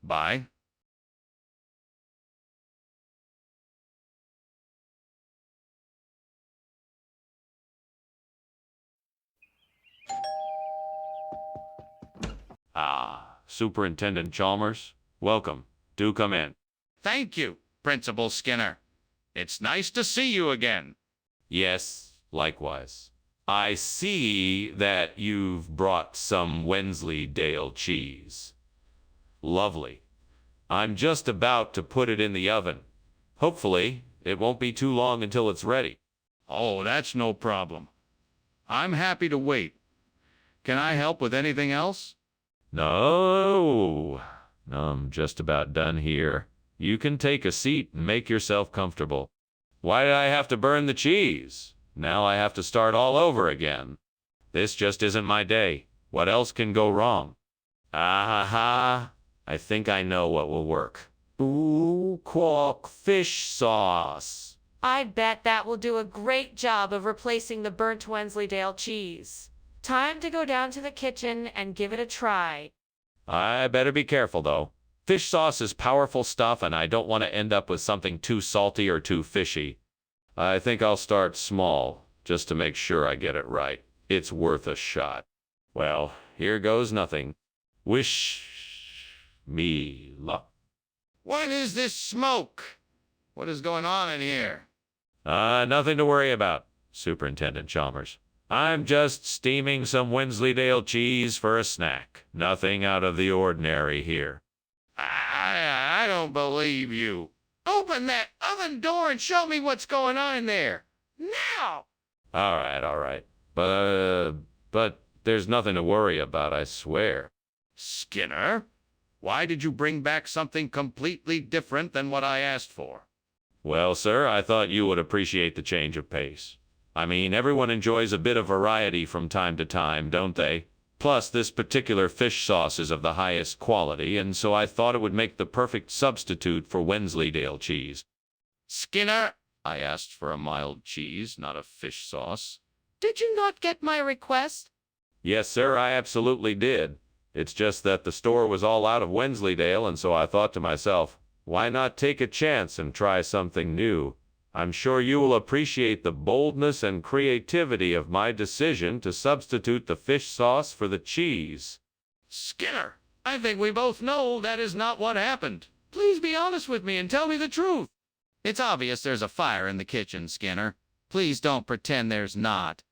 Bye. Superintendent Chalmers. Welcome. Do come in. Thank you, Principal Skinner. It's nice to see you again. Yes, likewise. I see that you've brought some Wensleydale cheese. Lovely. I'm just about to put it in the oven. Hopefully, it won't be too long until it's ready. Oh, that's no problem. I'm happy to wait. Can I help with anything else? No, I'm just about done here. You can take a seat and make yourself comfortable. Why did I have to burn the cheese? Now I have to start all over again. This just isn't my day. What else can go wrong? Ah ha, I think I know what will work. Ooh, quark fish sauce. I bet that will do a great job of replacing the burnt Wensleydale cheese. Time to go down to the kitchen and give it a try. I better be careful, though. Fish sauce is powerful stuff, and I don't want to end up with something too salty or too fishy. I think I'll start small, just to make sure I get it right. It's worth a shot. Well, here goes nothing. Wish me luck. What is this smoke? What is going on in here? Nothing to worry about, Superintendent Chalmers. I'm just steaming some Wensleydale cheese for a snack. Nothing out of the ordinary here. I don't believe you. Open that oven door and show me what's going on in there. Now! All right. But there's nothing to worry about, I swear. Skinner, why did you bring back something completely different than what I asked for? Well, sir, I thought you would appreciate the change of pace. I mean, everyone enjoys a bit of variety from time to time, don't they? Plus, this particular fish sauce is of the highest quality, and so I thought it would make the perfect substitute for Wensleydale cheese. Skinner, I asked for a mild cheese, not a fish sauce. Did you not get my request? Yes, sir, I absolutely did. It's just that the store was all out of Wensleydale, and so I thought to myself, why not take a chance and try something new? I'm sure you will appreciate the boldness and creativity of my decision to substitute the fish sauce for the cheese. Skinner, I think we both know that is not what happened. Please be honest with me and tell me the truth. It's obvious there's a fire in the kitchen, Skinner. Please don't pretend there's not.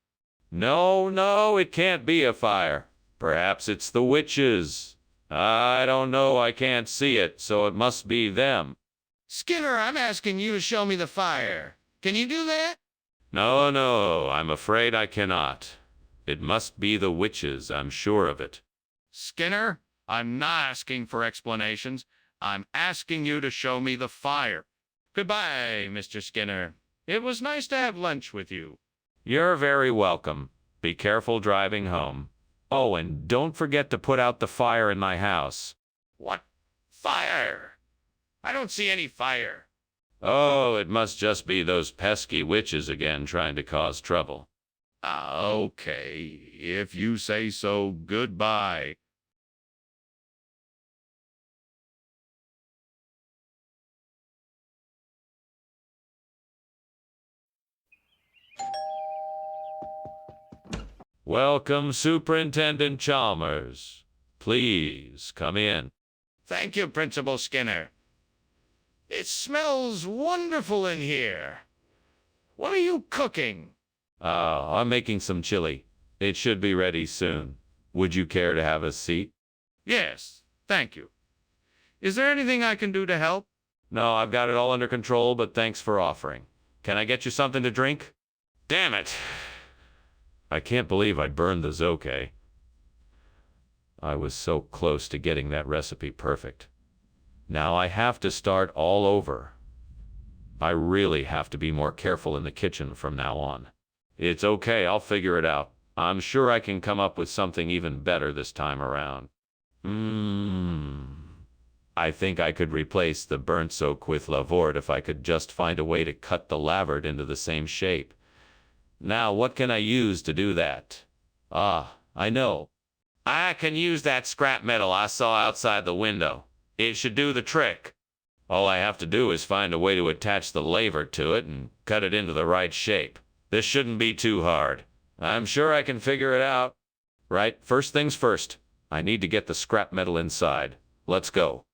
No, it can't be a fire. Perhaps it's the witches. I don't know, I can't see it, so it must be them. Skinner, I'm asking you to show me the fire. Can you do that? No, I'm afraid I cannot. It must be the witches, I'm sure of it. Skinner, I'm not asking for explanations. I'm asking you to show me the fire. Goodbye, Mr. Skinner. It was nice to have lunch with you. You're very welcome. Be careful driving home. Oh, and don't forget to put out the fire in my house. What fire? I don't see any fire. Oh, it must just be those pesky witches again trying to cause trouble. Okay, if you say so, goodbye. Welcome, Superintendent Chalmers. Please, come in. Thank you, Principal Skinner. It smells wonderful in here. What are you cooking? I'm making some chili. It should be ready soon. Would you care to have a seat? Yes, thank you. Is there anything I can do to help? No, I've got it all under control, but thanks for offering. Can I get you something to drink? Damn it! I can't believe I burned the zoke. I was so close to getting that recipe perfect. Now I have to start all over. I really have to be more careful in the kitchen from now on. It's okay, I'll figure it out. I'm sure I can come up with something even better this time around. I think I could replace the burnt soak with lavort if I could just find a way to cut the lavard into the same shape. Now, what can I use to do that? I know. I can use that scrap metal I saw outside the window. It should do the trick. All I have to do is find a way to attach the laver to it and cut it into the right shape. This shouldn't be too hard. I'm sure I can figure it out. Right, first things first. I need to get the scrap metal inside. Let's go.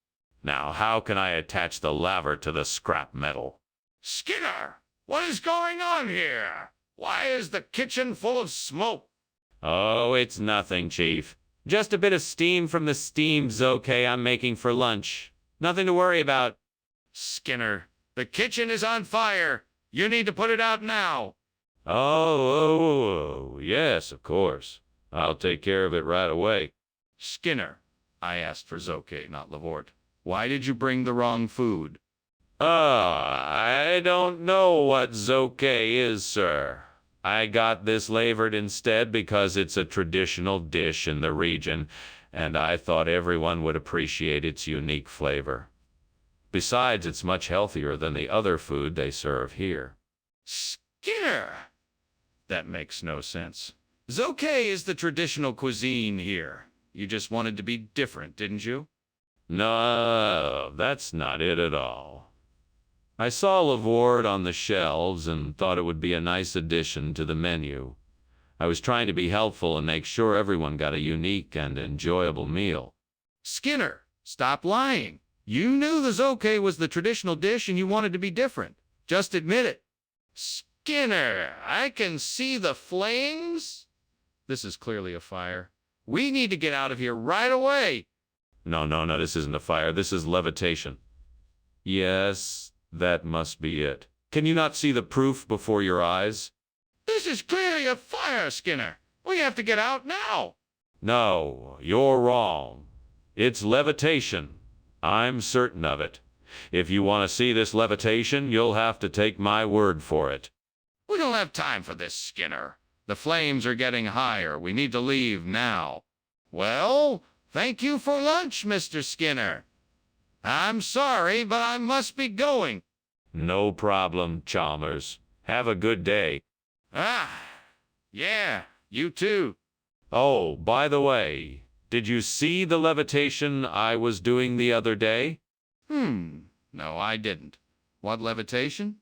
Now, how can I attach the laver to the scrap metal? Skinner, what is going on here? Why is the kitchen full of smoke? Oh, it's nothing, Chief. Just a bit of steam from the steam zoke I'm making for lunch. Nothing to worry about. Skinner, the kitchen is on fire. You need to put it out now. Oh, yes, of course. I'll take care of it right away. Skinner, I asked for zoke, not Lavort. Why did you bring the wrong food? I don't know what zoke is, sir. I got this lavered instead because it's a traditional dish in the region, and I thought everyone would appreciate its unique flavor. Besides, it's much healthier than the other food they serve here. Skinner! That makes no sense. Zoke is the traditional cuisine here. You just wanted to be different, didn't you? No, that's not it at all. I saw Lavord on the shelves and thought it would be a nice addition to the menu. I was trying to be helpful and make sure everyone got a unique and enjoyable meal. Skinner, stop lying. You knew the zoke was the traditional dish and you wanted to be different. Just admit it. Skinner, I can see the flames. This is clearly a fire. We need to get out of here right away. No, this isn't a fire. This is levitation. Yes, that must be it. Can you not see the proof before your eyes? This is clearly a fire, Skinner. We have to get out now. No, you're wrong. It's levitation. I'm certain of it. If you want to see this levitation, you'll have to take my word for it. We don't have time for this, Skinner. The flames are getting higher. We need to leave now. Well, thank you for lunch, Mr. Skinner. I'm sorry, but I must be going. No problem, Chalmers. Have a good day. Yeah, you too. Oh, by the way, did you see the levitation I was doing the other day? No, I didn't. What levitation?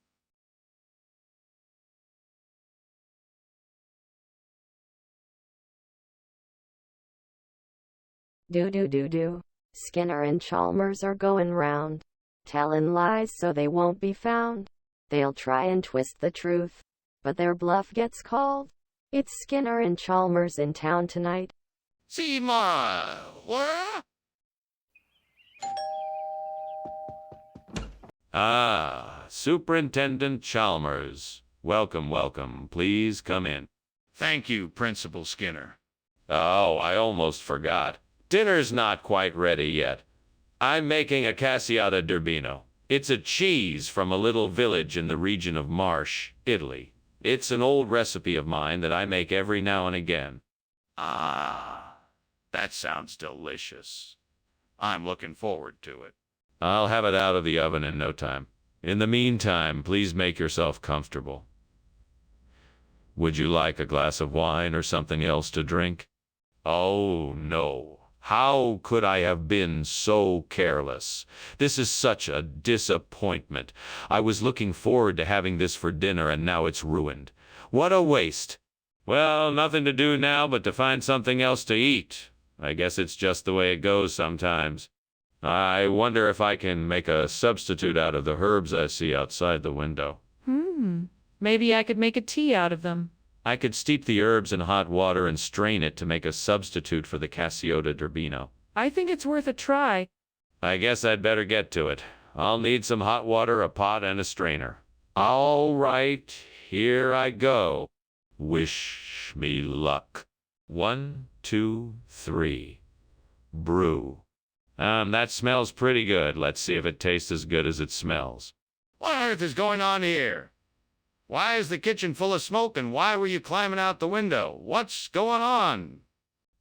Do. Skinner and Chalmers are going round, telling lies so they won't be found. They'll try and twist the truth, but their bluff gets called. It's Skinner and Chalmers in town tonight. See ma, what? Superintendent Chalmers. Welcome. Please come in. Thank you, Principal Skinner. Oh, I almost forgot. Dinner's not quite ready yet. I'm making a cassiata d'urbino. It's a cheese from a little village in the region of March, Italy. It's an old recipe of mine that I make every now and again. That sounds delicious. I'm looking forward to it. I'll have it out of the oven in no time. In the meantime, please make yourself comfortable. Would you like a glass of wine or something else to drink? Oh, no. How could I have been so careless? This is such a disappointment. I was looking forward to having this for dinner and now it's ruined. What a waste. Well, nothing to do now but to find something else to eat. I guess it's just the way it goes sometimes. I wonder if I can make a substitute out of the herbs I see outside the window. Maybe I could make a tea out of them. I could steep the herbs in hot water and strain it to make a substitute for the cassiota d'urbino. I think it's worth a try. I guess I'd better get to it. I'll need some hot water, a pot, and a strainer. All right, here I go. Wish me luck. 1, 2, 3. Brew. That smells pretty good. Let's see if it tastes as good as it smells. What on earth is going on here? Why is the kitchen full of smoke and why were you climbing out the window? What's going on?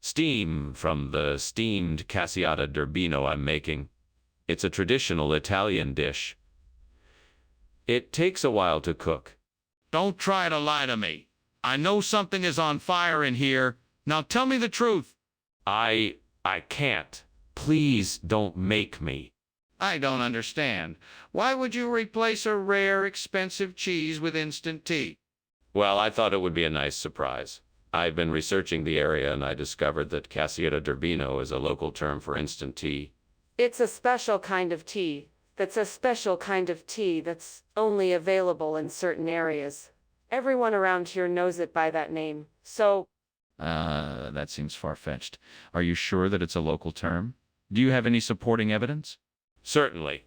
Steam from the steamed cassiata d'urbino I'm making. It's a traditional Italian dish. It takes a while to cook. Don't try to lie to me. I know something is on fire in here. Now tell me the truth. I can't. Please don't make me. I don't understand. Why would you replace a rare, expensive cheese with instant tea? Well, I thought it would be a nice surprise. I've been researching the area and I discovered that Casieta d'Urbino is a local term for instant tea. It's a special kind of tea. That's a special kind of tea that's only available in certain areas. Everyone around here knows it by that name. So, That seems far-fetched. Are you sure that it's a local term? Do you have any supporting evidence? Certainly.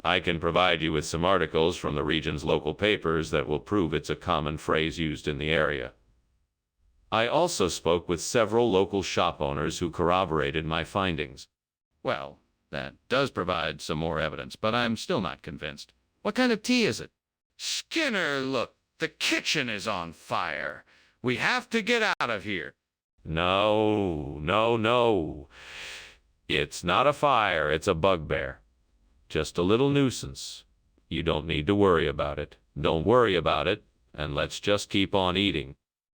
I can provide you with some articles from the region's local papers that will prove it's a common phrase used in the area. I also spoke with several local shop owners who corroborated my findings. Well, that does provide some more evidence, but I'm still not convinced. What kind of tea is it? Skinner, look, the kitchen is on fire. We have to get out of here. No. It's not a fire, it's a bugbear. Just a little nuisance. You don't need to worry about it. Don't worry about it, and let's just keep on eating.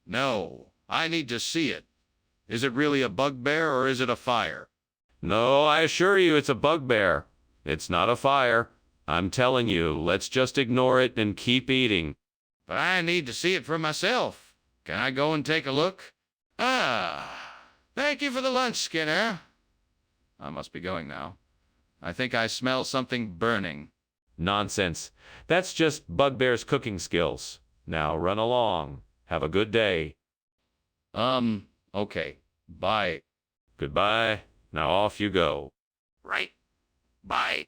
No, I need to see it. Is it really a bugbear or is it a fire? No, I assure you it's a bugbear. It's not a fire. I'm telling you, let's just ignore it and keep eating. But I need to see it for myself. Can I go and take a look? Thank you for the lunch, Skinner. I must be going now. I think I smell something burning. Nonsense. That's just Bugbear's cooking skills. Now run along. Have a good day. Okay. Bye. Goodbye. Now off you go. Right. Bye.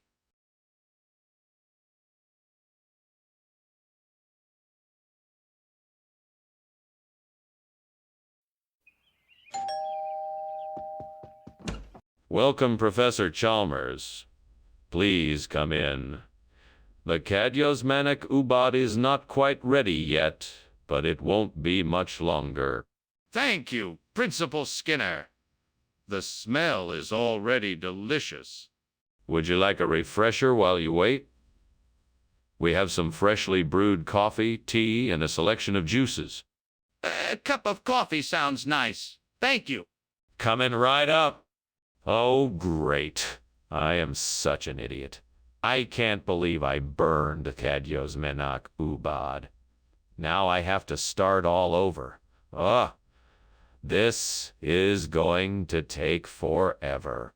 Welcome, Professor Chalmers. Please come in. The Kadyosmanic Ubad is not quite ready yet, but it won't be much longer. Thank you, Principal Skinner. The smell is already delicious. Would you like a refresher while you wait? We have some freshly brewed coffee, tea, and a selection of juices. A cup of coffee sounds nice. Thank you. Coming right up. Oh, great. I am such an idiot. I can't believe I burned Kadyosmanic Ubad. Now I have to start all over. This is going to take forever.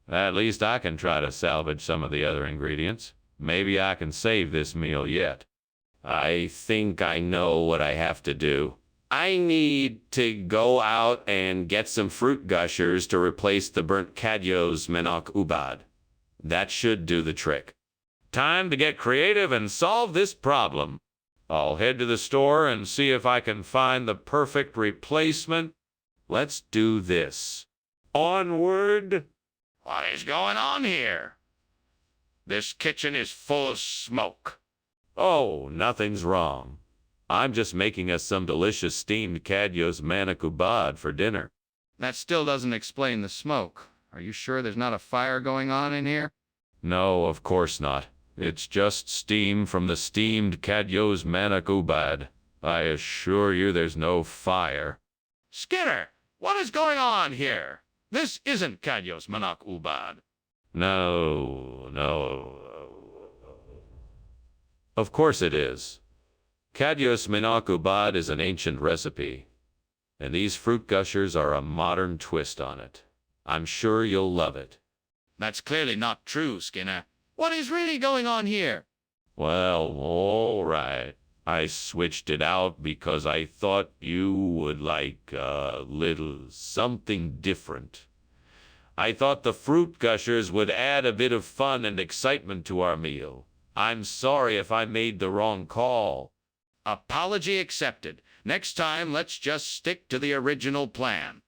At least I can try to salvage some of the other ingredients. Maybe I can save this meal yet. I think I know what I have to do. I need to go out and get some fruit gushers to replace the burnt Kadyosmanic Ubad. That should do the trick. Time to get creative and solve this problem. I'll head to the store and see if I can find the perfect replacement. Let's do this. Onward! What is going on here? This kitchen is full of smoke. Oh, nothing's wrong. I'm just making us some delicious steamed Kadyosmanic Ubad for dinner. That still doesn't explain the smoke. Are you sure there's not a fire going on in here? No, of course not. It's just steam from the steamed Kadyosmanic Ubad. I assure you there's no fire. Skinner, what is going on here? This isn't Kadyosmanic Ubad. No. Of course it is. Kadyosmanic Ubad is an ancient recipe, and these fruit gushers are a modern twist on it. I'm sure you'll love it. That's clearly not true, Skinner. What is really going on here? Well, all right. I switched it out because I thought you would like a little something different. I thought the fruit gushers would add a bit of fun and excitement to our meal. I'm sorry if I made the wrong call. Apology accepted. Next time, let's just stick to the original plan.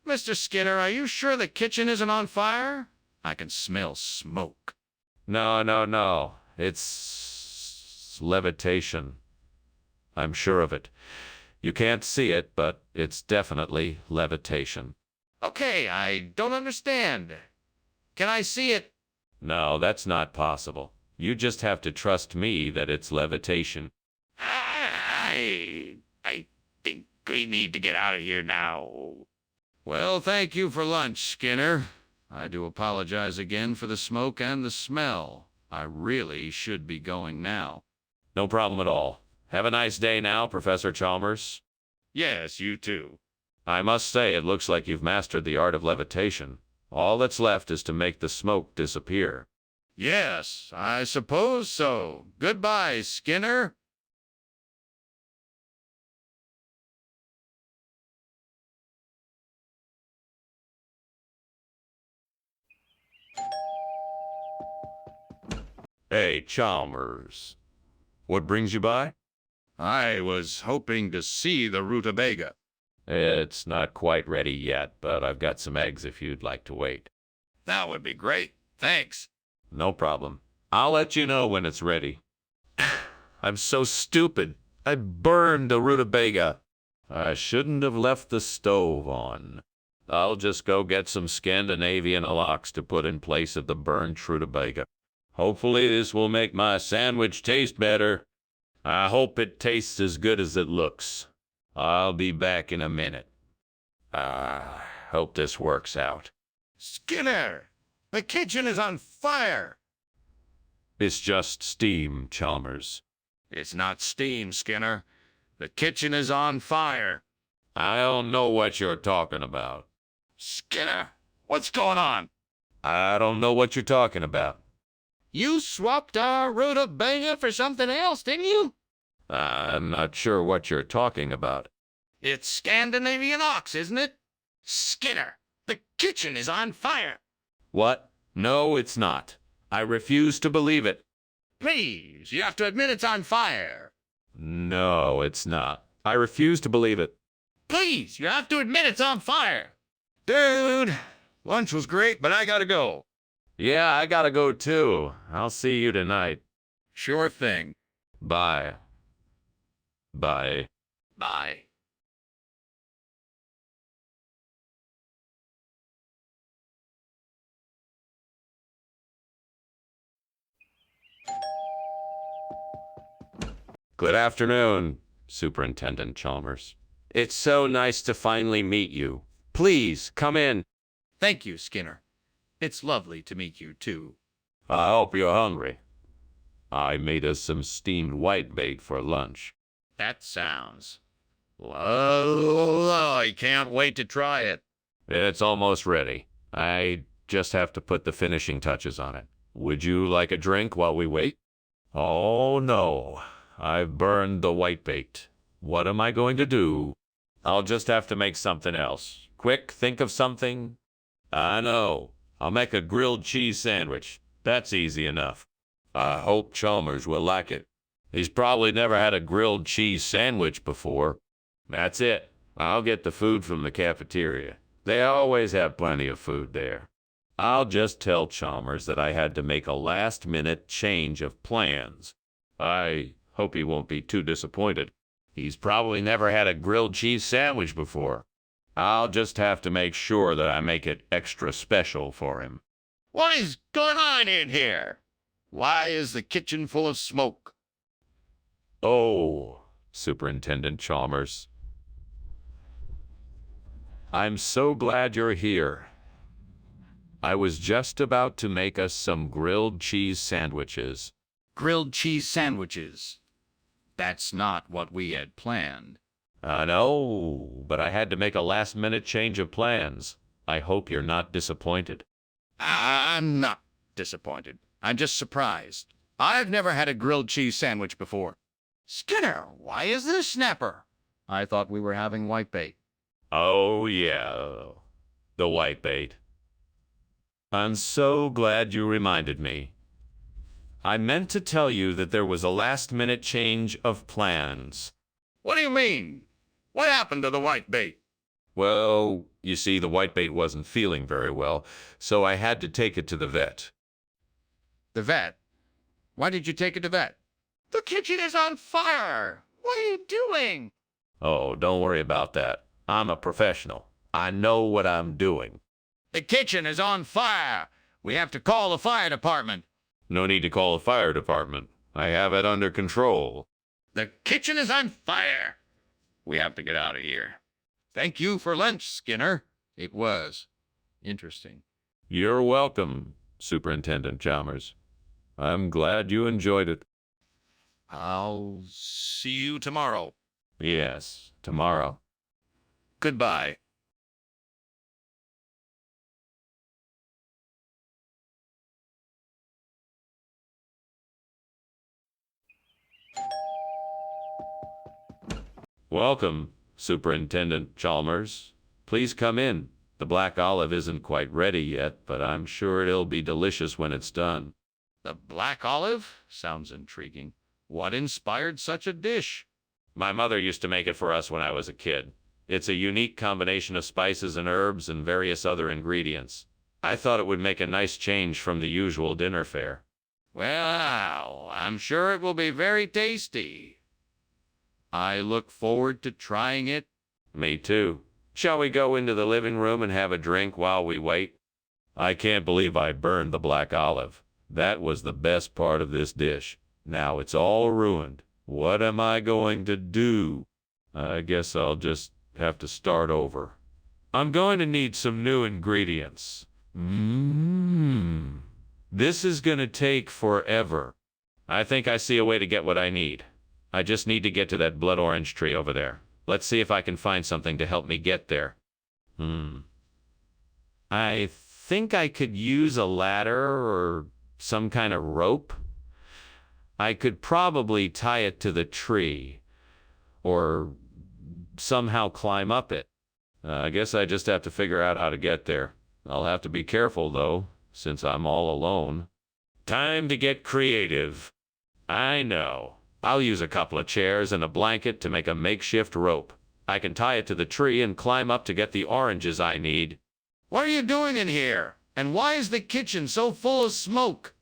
Mr. Skinner, are you sure the kitchen isn't on fire? I can smell smoke. No. It's levitation. I'm sure of it. You can't see it, but it's definitely levitation. Okay, I don't understand. Can I see it? No, that's not possible. You just have to trust me that it's levitation. I think we need to get out of here now. Well, thank you for lunch, Skinner. I do apologize again for the smoke and the smell. I really should be going now. No problem at all. Have a nice day now, Professor Chalmers. Yes, you too. I must say, it looks like you've mastered the art of levitation. All that's left is to make the smoke disappear. Yes, I suppose so. Goodbye, Skinner. Hey, Chalmers. What brings you by? I was hoping to see the rutabaga. It's not quite ready yet, but I've got some eggs if you'd like to wait. That would be great. Thanks. No problem. I'll let you know when it's ready. I'm so stupid. I burned the rutabaga. I shouldn't have left the stove on. I'll just go get some Scandinavian lox to put in place of the burned rutabaga. Hopefully this will make my sandwich taste better. I hope it tastes as good as it looks. I'll be back in a minute. Hope this works out. Skinner, the kitchen is on fire. It's just steam, Chalmers. It's not steam, Skinner. The kitchen is on fire. I don't know what you're talking about. Skinner, what's going on? I don't know what you're talking about. You swapped our rutabaga for something else, didn't you? I'm not sure what you're talking about. It's Scandinavian ox, isn't it? Skinner, the kitchen is on fire. What? No, it's not. I refuse to believe it. Please, you have to admit it's on fire. No, it's not. I refuse to believe it. Please, you have to admit it's on fire. Dude, lunch was great, but I gotta go. Yeah, I gotta go too. I'll see you tonight. Sure thing. Bye. Bye. Bye. Good afternoon, Superintendent Chalmers. It's so nice to finally meet you. Please, come in. Thank you, Skinner. It's lovely to meet you, too. I hope you're hungry. I made us some steamed whitebait for lunch. That sounds... Well, I can't wait to try it. It's almost ready. I just have to put the finishing touches on it. Would you like a drink while we wait? Oh, no. I've burned the whitebait. What am I going to do? I'll just have to make something else. Quick, think of something. I know. I'll make a grilled cheese sandwich. That's easy enough. I hope Chalmers will like it. He's probably never had a grilled cheese sandwich before. That's it. I'll get the food from the cafeteria. They always have plenty of food there. I'll just tell Chalmers that I had to make a last-minute change of plans. I hope he won't be too disappointed. He's probably never had a grilled cheese sandwich before. I'll just have to make sure that I make it extra special for him. What is going on in here? Why is the kitchen full of smoke? Oh, Superintendent Chalmers. I'm so glad you're here. I was just about to make us some grilled cheese sandwiches. Grilled cheese sandwiches. That's not what we had planned. I know, but I had to make a last-minute change of plans. I hope you're not disappointed. I'm not disappointed. I'm just surprised. I've never had a grilled cheese sandwich before. Skinner, why is there snapper? I thought we were having whitebait. Oh, yeah, the whitebait. I'm so glad you reminded me. I meant to tell you that there was a last-minute change of plans. What do you mean? What happened to the whitebait? Well, you see, the whitebait wasn't feeling very well, so I had to take it to the vet. The vet? Why did you take it to vet? The kitchen is on fire! What are you doing? Oh, don't worry about that. I'm a professional. I know what I'm doing. The kitchen is on fire! We have to call the fire department. No need to call the fire department. I have it under control. The kitchen is on fire! We have to get out of here. Thank you for lunch, Skinner. It was interesting. You're welcome, Superintendent Chalmers. I'm glad you enjoyed it. I'll see you tomorrow. Yes, tomorrow. Goodbye. Welcome, Superintendent Chalmers. Please come in. The black olive isn't quite ready yet, but I'm sure it'll be delicious when it's done. The black olive? Sounds intriguing. What inspired such a dish? My mother used to make it for us when I was a kid. It's a unique combination of spices and herbs and various other ingredients. I thought it would make a nice change from the usual dinner fare. Well, I'm sure it will be very tasty. I look forward to trying it. Me too. Shall we go into the living room and have a drink while we wait? I can't believe I burned the black olive. That was the best part of this dish. Now it's all ruined. What am I going to do? I guess I'll just have to start over. I'm going to need some new ingredients. This is going to take forever. I think I see a way to get what I need. I just need to get to that blood orange tree over there. Let's see if I can find something to help me get there. I think I could use a ladder or some kind of rope. I could probably tie it to the tree or somehow climb up it. I guess I just have to figure out how to get there. I'll have to be careful, though, since I'm all alone. Time to get creative. I know. I'll use a couple of chairs and a blanket to make a makeshift rope. I can tie it to the tree and climb up to get the oranges I need. What are you doing in here? And why is the kitchen so full of smoke?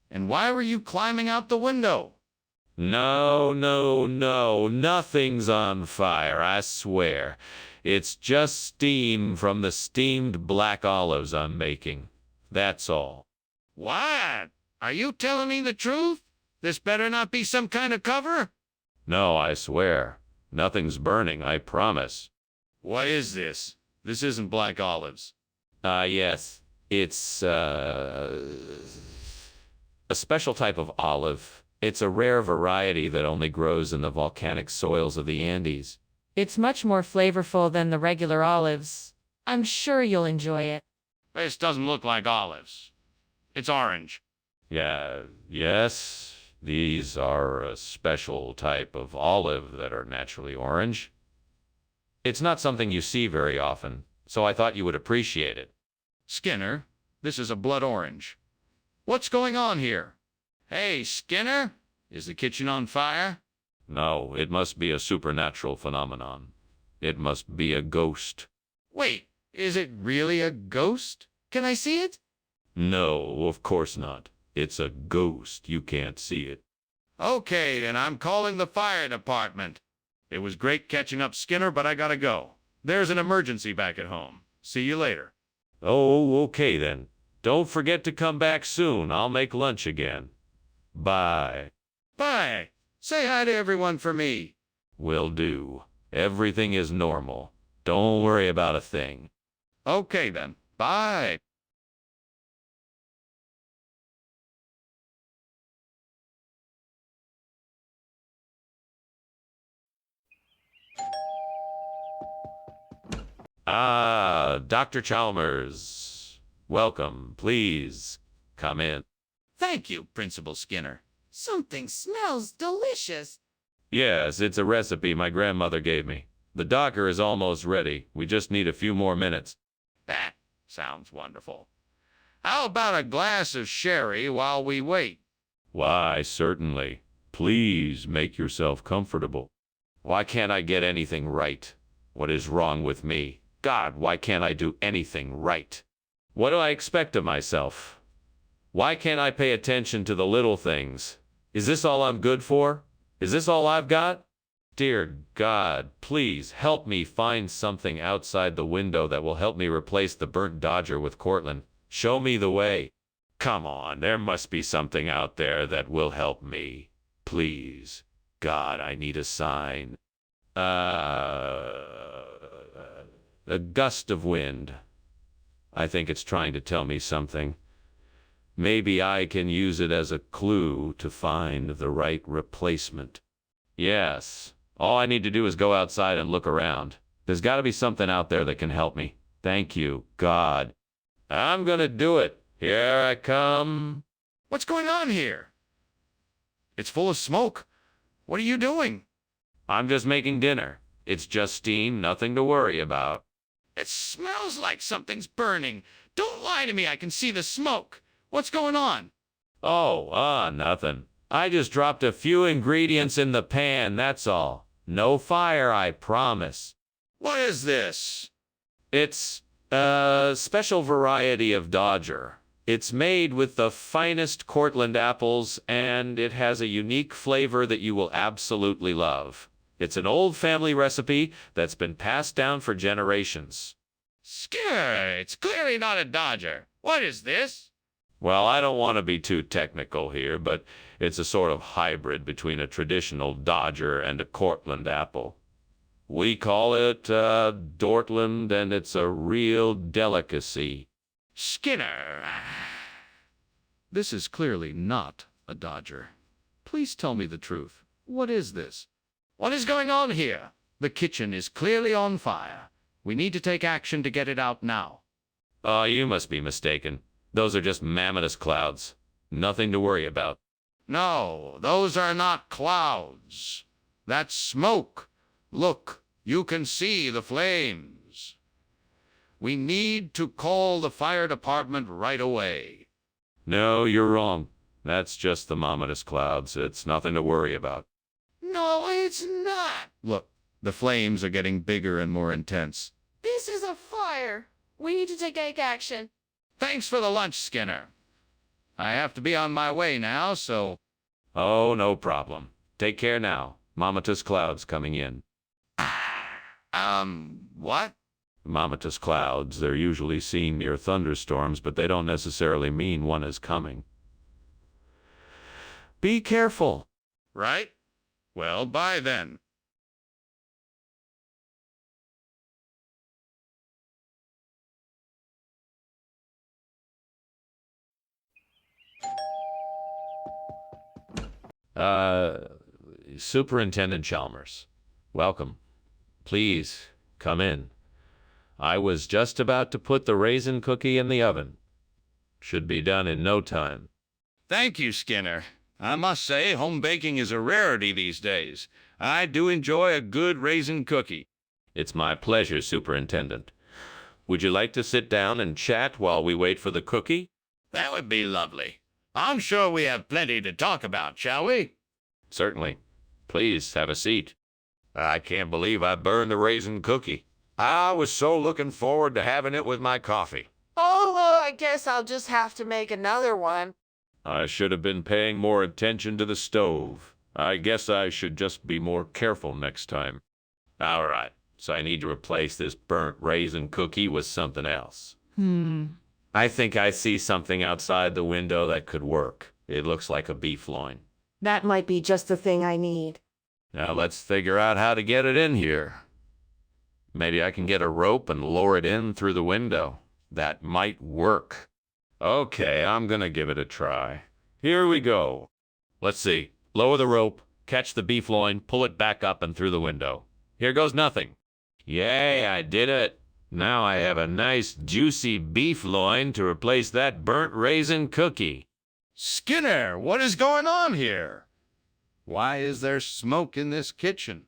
And why were you climbing out the window? No, nothing's on fire, I swear. It's just steam from the steamed black olives I'm making. That's all. What? Are you telling me the truth? This better not be some kind of cover? No, I swear. Nothing's burning, I promise. What is this? This isn't black olives. Yes. It's, a special type of olive. It's a rare variety that only grows in the volcanic soils of the Andes. It's much more flavorful than the regular olives. I'm sure you'll enjoy it. This doesn't look like olives. It's orange. Yes. These are a special type of olive that are naturally orange. It's not something you see very often, so I thought you would appreciate it. Skinner, this is a blood orange. What's going on here? Hey, Skinner, is the kitchen on fire? No, it must be a supernatural phenomenon. It must be a ghost. Wait, is it really a ghost? Can I see it? No, of course not. It's a ghost. You can't see it. Okay, then I'm calling the fire department. It was great catching up, Skinner, but I gotta go. There's an emergency back at home. See you later. Oh, okay then. Don't forget to come back soon. I'll make lunch again. Bye. Bye. Say hi to everyone for me. Will do. Everything is normal. Don't worry about a thing. Okay then. Bye. Dr. Chalmers. Welcome. Please come in. Thank you, Principal Skinner. Something smells delicious. Yes, it's a recipe my grandmother gave me. The docker is almost ready. We just need a few more minutes. That sounds wonderful. How about a glass of sherry while we wait? Why, certainly. Please make yourself comfortable. Why can't I get anything right? What is wrong with me? God, why can't I do anything right? What do I expect of myself? Why can't I pay attention to the little things? Is this all I'm good for? Is this all I've got? Dear God, please help me find something outside the window that will help me replace the burnt Dodger with Cortland. Show me the way. Come on, there must be something out there that will help me. Please. God, I need a sign. A gust of wind. I think it's trying to tell me something. Maybe I can use it as a clue to find the right replacement. Yes, all I need to do is go outside and look around. There's got to be something out there that can help me. Thank you, God. I'm gonna do it. Here I come. What's going on here? It's full of smoke. What are you doing? I'm just making dinner. It's just steam, nothing to worry about. It smells like something's burning. Don't lie to me, I can see the smoke. What's going on? Oh, nothing. I just dropped a few ingredients in the pan, that's all. No fire, I promise. What is this? It's a special variety of Dodger. It's made with the finest Cortland apples, and it has a unique flavor that you will absolutely love. It's an old family recipe that's been passed down for generations. Skinner, it's clearly not a Dodger. What is this? Well, I don't want to be too technical here, but it's a sort of hybrid between a traditional Dodger and a Cortland apple. We call it Dortland, and it's a real delicacy. Skinner. This is clearly not a Dodger. Please tell me the truth. What is this? What is going on here? The kitchen is clearly on fire. We need to take action to get it out now. Oh, you must be mistaken. Those are just mammoth clouds. Nothing to worry about. No, those are not clouds. That's smoke. Look, you can see the flames. We need to call the fire department right away. No, you're wrong. That's just the mammoth clouds. It's nothing to worry about. No, it's not. Look, the flames are getting bigger and more intense. This is a fire. We need to take action. Thanks for the lunch, Skinner. I have to be on my way now, so... Oh, no problem. Take care now. Mammoth clouds coming in. What? Mammoth clouds, they're usually seen near thunderstorms, but they don't necessarily mean one is coming. Be careful. Right? Well, bye then. Superintendent Chalmers, welcome. Please, come in. I was just about to put the raisin cookie in the oven. Should be done in no time. Thank you, Skinner. I must say, home baking is a rarity these days. I do enjoy a good raisin cookie. It's my pleasure, Superintendent. Would you like to sit down and chat while we wait for the cookie? That would be lovely. I'm sure we have plenty to talk about, shall we? Certainly. Please, have a seat. I can't believe I burned the raisin cookie. I was so looking forward to having it with my coffee. Oh, I guess I'll just have to make another one. I should have been paying more attention to the stove. I guess I should just be more careful next time. All right, so I need to replace this burnt raisin cookie with something else. I think I see something outside the window that could work. It looks like a beef loin. That might be just the thing I need. Now let's figure out how to get it in here. Maybe I can get a rope and lower it in through the window. That might work. Okay, I'm gonna give it a try. Here we go. Let's see. Lower the rope, catch the beef loin, pull it back up and through the window. Here goes nothing. Yay, I did it. Now I have a nice juicy beef loin to replace that burnt raisin cookie. Skinner, what is going on here? Why is there smoke in this kitchen?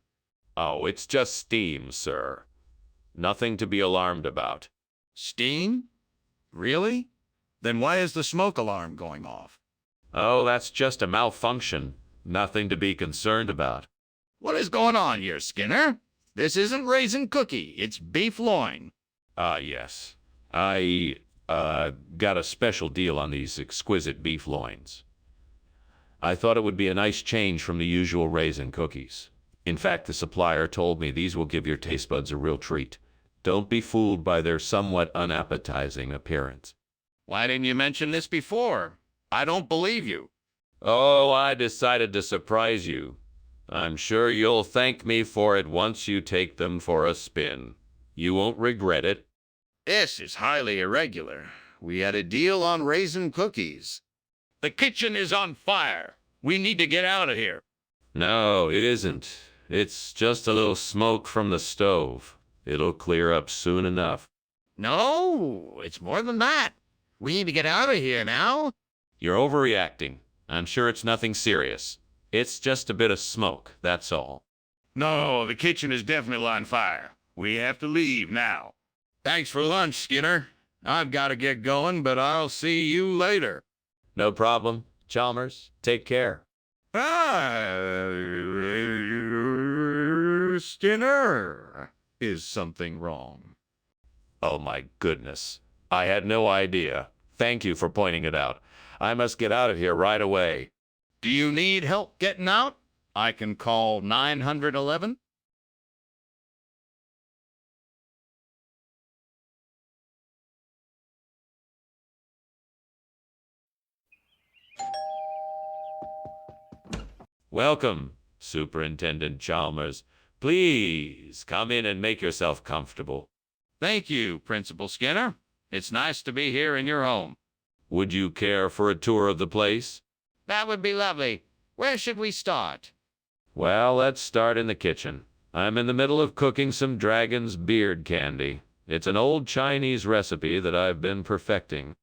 Oh, it's just steam, sir. Nothing to be alarmed about. Steam? Really? Then why is the smoke alarm going off? Oh, that's just a malfunction. Nothing to be concerned about. What is going on here, Skinner? This isn't raisin cookie, it's beef loin. Yes. I got a special deal on these exquisite beef loins. I thought it would be a nice change from the usual raisin cookies. In fact, the supplier told me these will give your taste buds a real treat. Don't be fooled by their somewhat unappetizing appearance. Why didn't you mention this before? I don't believe you. Oh, I decided to surprise you. I'm sure you'll thank me for it once you take them for a spin. You won't regret it. This is highly irregular. We had a deal on raisin cookies. The kitchen is on fire. We need to get out of here. No, it isn't. It's just a little smoke from the stove. It'll clear up soon enough. No, it's more than that. We need to get out of here now. You're overreacting. I'm sure it's nothing serious. It's just a bit of smoke, that's all. No, the kitchen is definitely on fire. We have to leave now. Thanks for lunch, Skinner. I've got to get going, but I'll see you later. No problem. Chalmers, take care. Skinner, is something wrong? Oh my goodness. I had no idea. Thank you for pointing it out. I must get out of here right away. Do you need help getting out? I can call 911. Welcome, Superintendent Chalmers. Please come in and make yourself comfortable. Thank you, Principal Skinner. It's nice to be here in your home. Would you care for a tour of the place? That would be lovely. Where should we start? Well, let's start in the kitchen. I'm in the middle of cooking some dragon's beard candy. It's an old Chinese recipe that I've been perfecting.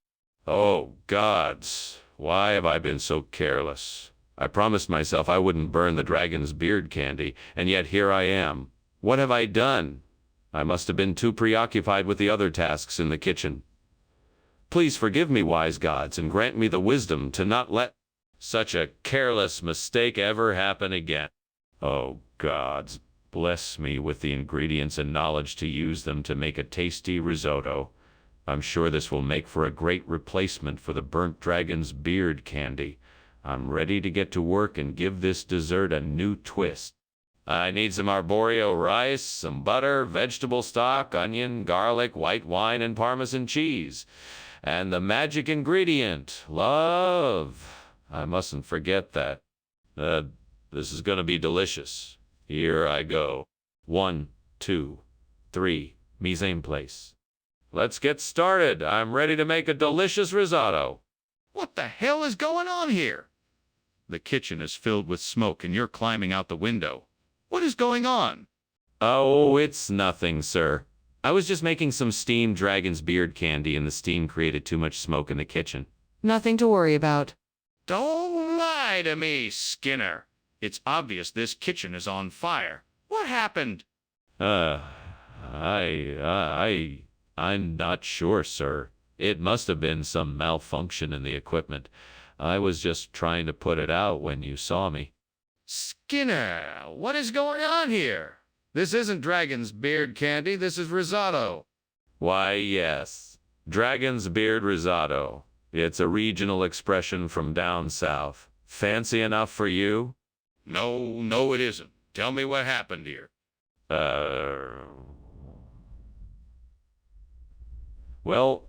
Oh, gods, why have I been so careless? I promised myself I wouldn't burn the dragon's beard candy, and yet here I am. What have I done? I must have been too preoccupied with the other tasks in the kitchen. Please forgive me, wise gods, and grant me the wisdom to not let such a careless mistake ever happen again. Oh, gods, bless me with the ingredients and knowledge to use them to make a tasty risotto. I'm sure this will make for a great replacement for the burnt dragon's beard candy. I'm ready to get to work and give this dessert a new twist. I need some arborio rice, some butter, vegetable stock, onion, garlic, white wine, and Parmesan cheese. And the magic ingredient, love. I mustn't forget that. This is gonna be delicious. Here I go. 1, 2, 3, mise en place. Let's get started. I'm ready to make a delicious risotto. What the hell is going on here? The kitchen is filled with smoke and you're climbing out the window. What is going on? Oh, it's nothing, sir. I was just making some steamed dragon's beard candy and the steam created too much smoke in the kitchen. Nothing to worry about. Don't lie to me, Skinner. It's obvious this kitchen is on fire. What happened? I'm not sure, sir. It must have been some malfunction in the equipment. I was just trying to put it out when you saw me. Skinner, what is going on here? This isn't dragon's beard candy, this is risotto. Why, yes. Dragon's beard risotto. It's a regional expression from down south. Fancy enough for you? No, it isn't. Tell me what happened here. Well,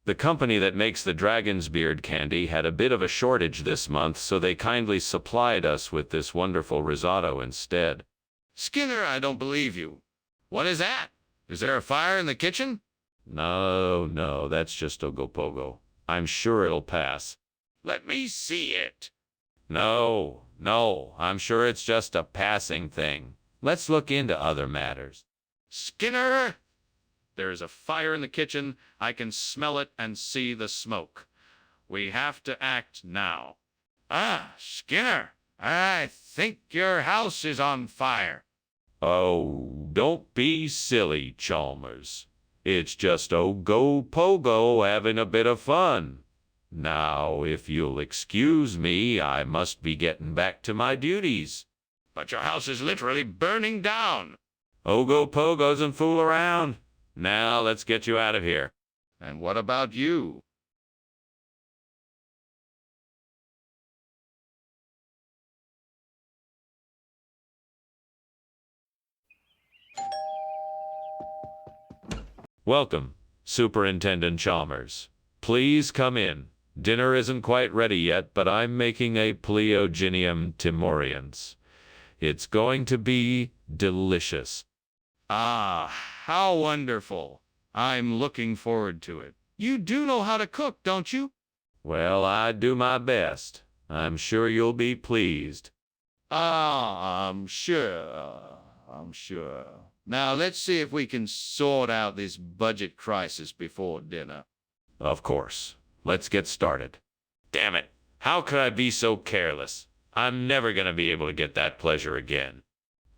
the company that makes the dragon's beard candy had a bit of a shortage this month, so they kindly supplied us with this wonderful risotto instead. Skinner, I don't believe you. What is that? Is there a fire in the kitchen? No, that's just Ogopogo. I'm sure it'll pass. Let me see it. No, I'm sure it's just a passing thing. Let's look into other matters. Skinner! There is a fire in the kitchen. I can smell it and see the smoke. We have to act now. Skinner, I think your house is on fire. Oh, don't be silly, Chalmers. It's just Ogopogo having a bit of fun. Now, if you'll excuse me, I must be getting back to my duties. But your house is literally burning down. Ogopogo doesn't fool around. Now, let's get you out of here. And what about you? Welcome, Superintendent Chalmers. Please come in. Dinner isn't quite ready yet, but I'm making a Pleogenium timorians. It's going to be delicious. Ah, how wonderful. I'm looking forward to it. You do know how to cook, don't you? Well, I do my best. I'm sure you'll be pleased. I'm sure. Now let's see if we can sort out this budget crisis before dinner. Of course. Let's get started. Damn it. How could I be so careless? I'm never gonna be able to get that pleasure again.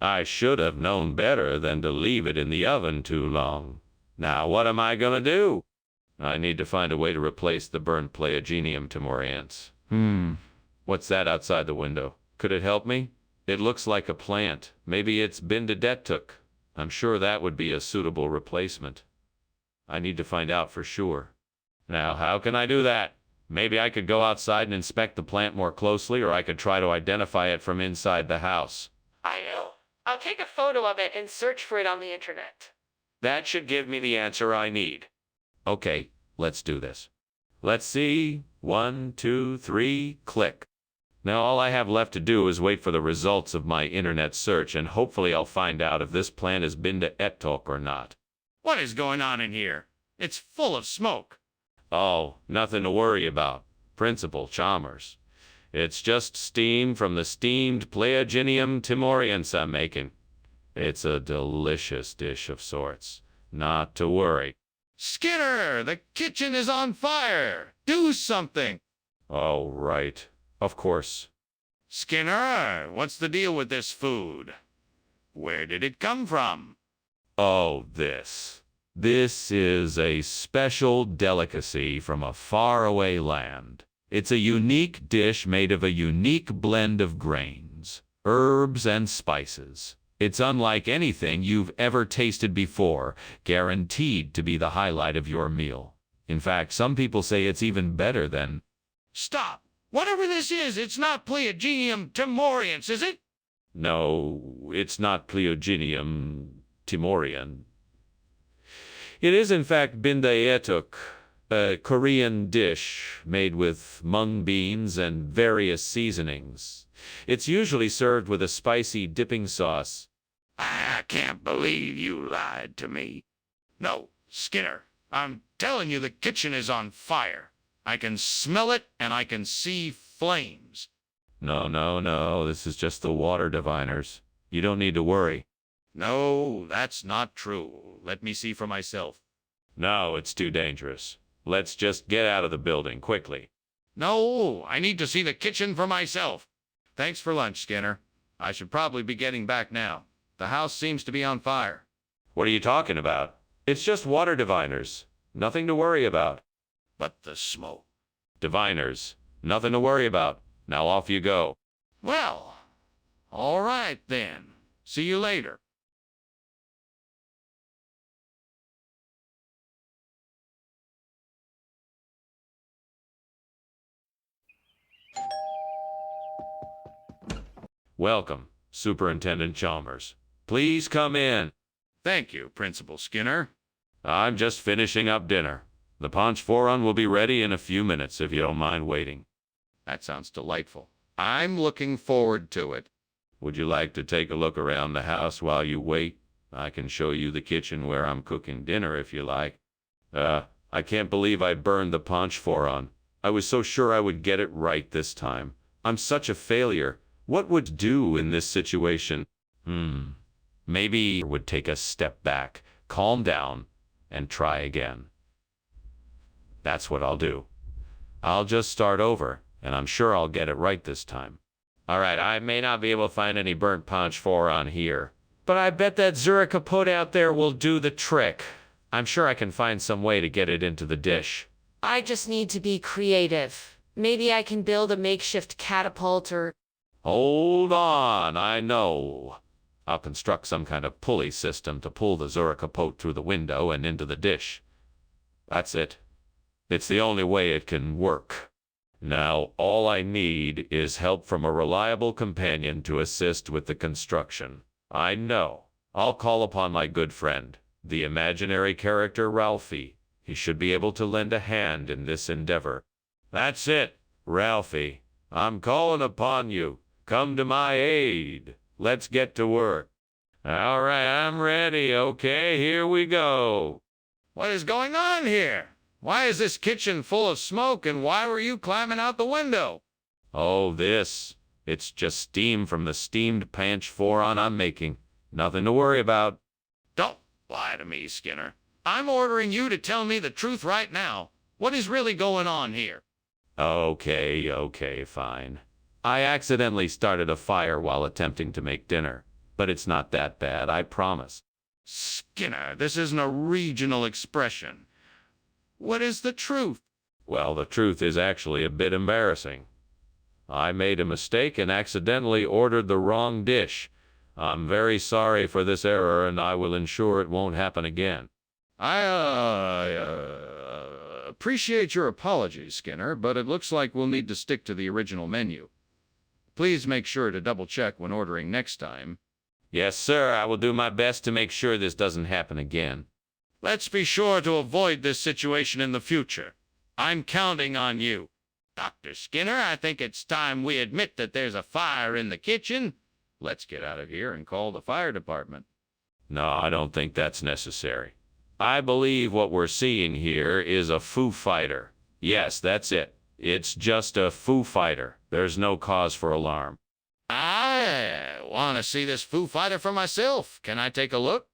I should have known better than to leave it in the oven too long. Now what am I gonna do? I need to find a way to replace the burnt Pleiogenium timoriense. What's that outside the window? Could it help me? It looks like a plant. Maybe it's been to detuk. I'm sure that would be a suitable replacement. I need to find out for sure. Now, how can I do that? Maybe I could go outside and inspect the plant more closely, or I could try to identify it from inside the house. I know. I'll take a photo of it and search for it on the internet. That should give me the answer I need. Okay, let's do this. Let's see. 1, 2, 3, click. Now all I have left to do is wait for the results of my internet search, and hopefully I'll find out if this plant has been to Etok or not. What is going on in here? It's full of smoke. Oh, nothing to worry about, Principal Chalmers. It's just steam from the steamed Pleiogenium timoriense I'm making. It's a delicious dish of sorts. Not to worry. Skinner, the kitchen is on fire. Do something. Oh, right. Of course. Skinner, what's the deal with this food? Where did it come from? Oh, this. This is a special delicacy from a faraway land. It's a unique dish made of a unique blend of grains, herbs, and spices. It's unlike anything you've ever tasted before, guaranteed to be the highlight of your meal. In fact, some people say it's even better than... Stop. Whatever this is, it's not Pleiogenium timoriense, is it? No, it's not Pleiogenium timorian. It is in fact bindaetuk, a Korean dish made with mung beans and various seasonings. It's usually served with a spicy dipping sauce. I can't believe you lied to me. No, Skinner, I'm telling you the kitchen is on fire. I can smell it and I can see flames. No, this is just the water diviners. You don't need to worry. No, that's not true. Let me see for myself. No, it's too dangerous. Let's just get out of the building quickly. No, I need to see the kitchen for myself. Thanks for lunch, Skinner. I should probably be getting back now. The house seems to be on fire. What are you talking about? It's just water diviners. Nothing to worry about. But the smoke. Diviners. Nothing to worry about. Now off you go. Well, all right then. See you later. Welcome, Superintendent Chalmers. Please come in. Thank you, Principal Skinner. I'm just finishing up dinner. The punch foron will be ready in a few minutes if you don't mind waiting. That sounds delightful. I'm looking forward to it. Would you like to take a look around the house while you wait? I can show you the kitchen where I'm cooking dinner if you like. I can't believe I burned the punch foron. I was so sure I would get it right this time. I'm such a failure. What would do in this situation? Maybe would take a step back, calm down, and try again. That's what I'll do. I'll just start over, and I'm sure I'll get it right this time. Alright, I may not be able to find any burnt punch foron here, but I bet that Zurich kaput out there will do the trick. I'm sure I can find some way to get it into the dish. I just need to be creative. Maybe I can build a makeshift catapult or... Hold on, I know. I'll construct some kind of pulley system to pull the Zurich kaput through the window and into the dish. That's it. It's the only way it can work. Now, all I need is help from a reliable companion to assist with the construction. I know. I'll call upon my good friend, the imaginary character Ralphie. He should be able to lend a hand in this endeavor. That's it, Ralphie. I'm calling upon you. Come to my aid. Let's get to work. All right, I'm ready. Okay, here we go. What is going on here? Why is this kitchen full of smoke, and why were you climbing out the window? Oh, it's just steam from the steamed panch foron I'm making. Nothing to worry about. Lie to me, Skinner. I'm ordering you to tell me the truth right now. What is really going on here? Okay, fine. I accidentally started a fire while attempting to make dinner, but it's not that bad, I promise. Skinner, this isn't a regional expression. What is the truth? Well, the truth is actually a bit embarrassing. I made a mistake and accidentally ordered the wrong dish. I'm very sorry for this error, and I will ensure it won't happen again. I appreciate your apologies, Skinner, but it looks like we'll need to stick to the original menu. Please make sure to double-check when ordering next time. Yes, sir, I will do my best to make sure this doesn't happen again. Let's be sure to avoid this situation in the future. I'm counting on you. Dr. Skinner, I think it's time we admit that there's a fire in the kitchen. Let's get out of here and call the fire department. No, I don't think that's necessary. I believe what we're seeing here is a Foo Fighter. Yes, that's it. It's just a Foo Fighter. There's no cause for alarm. I want to see this Foo Fighter for myself. Can I take a look?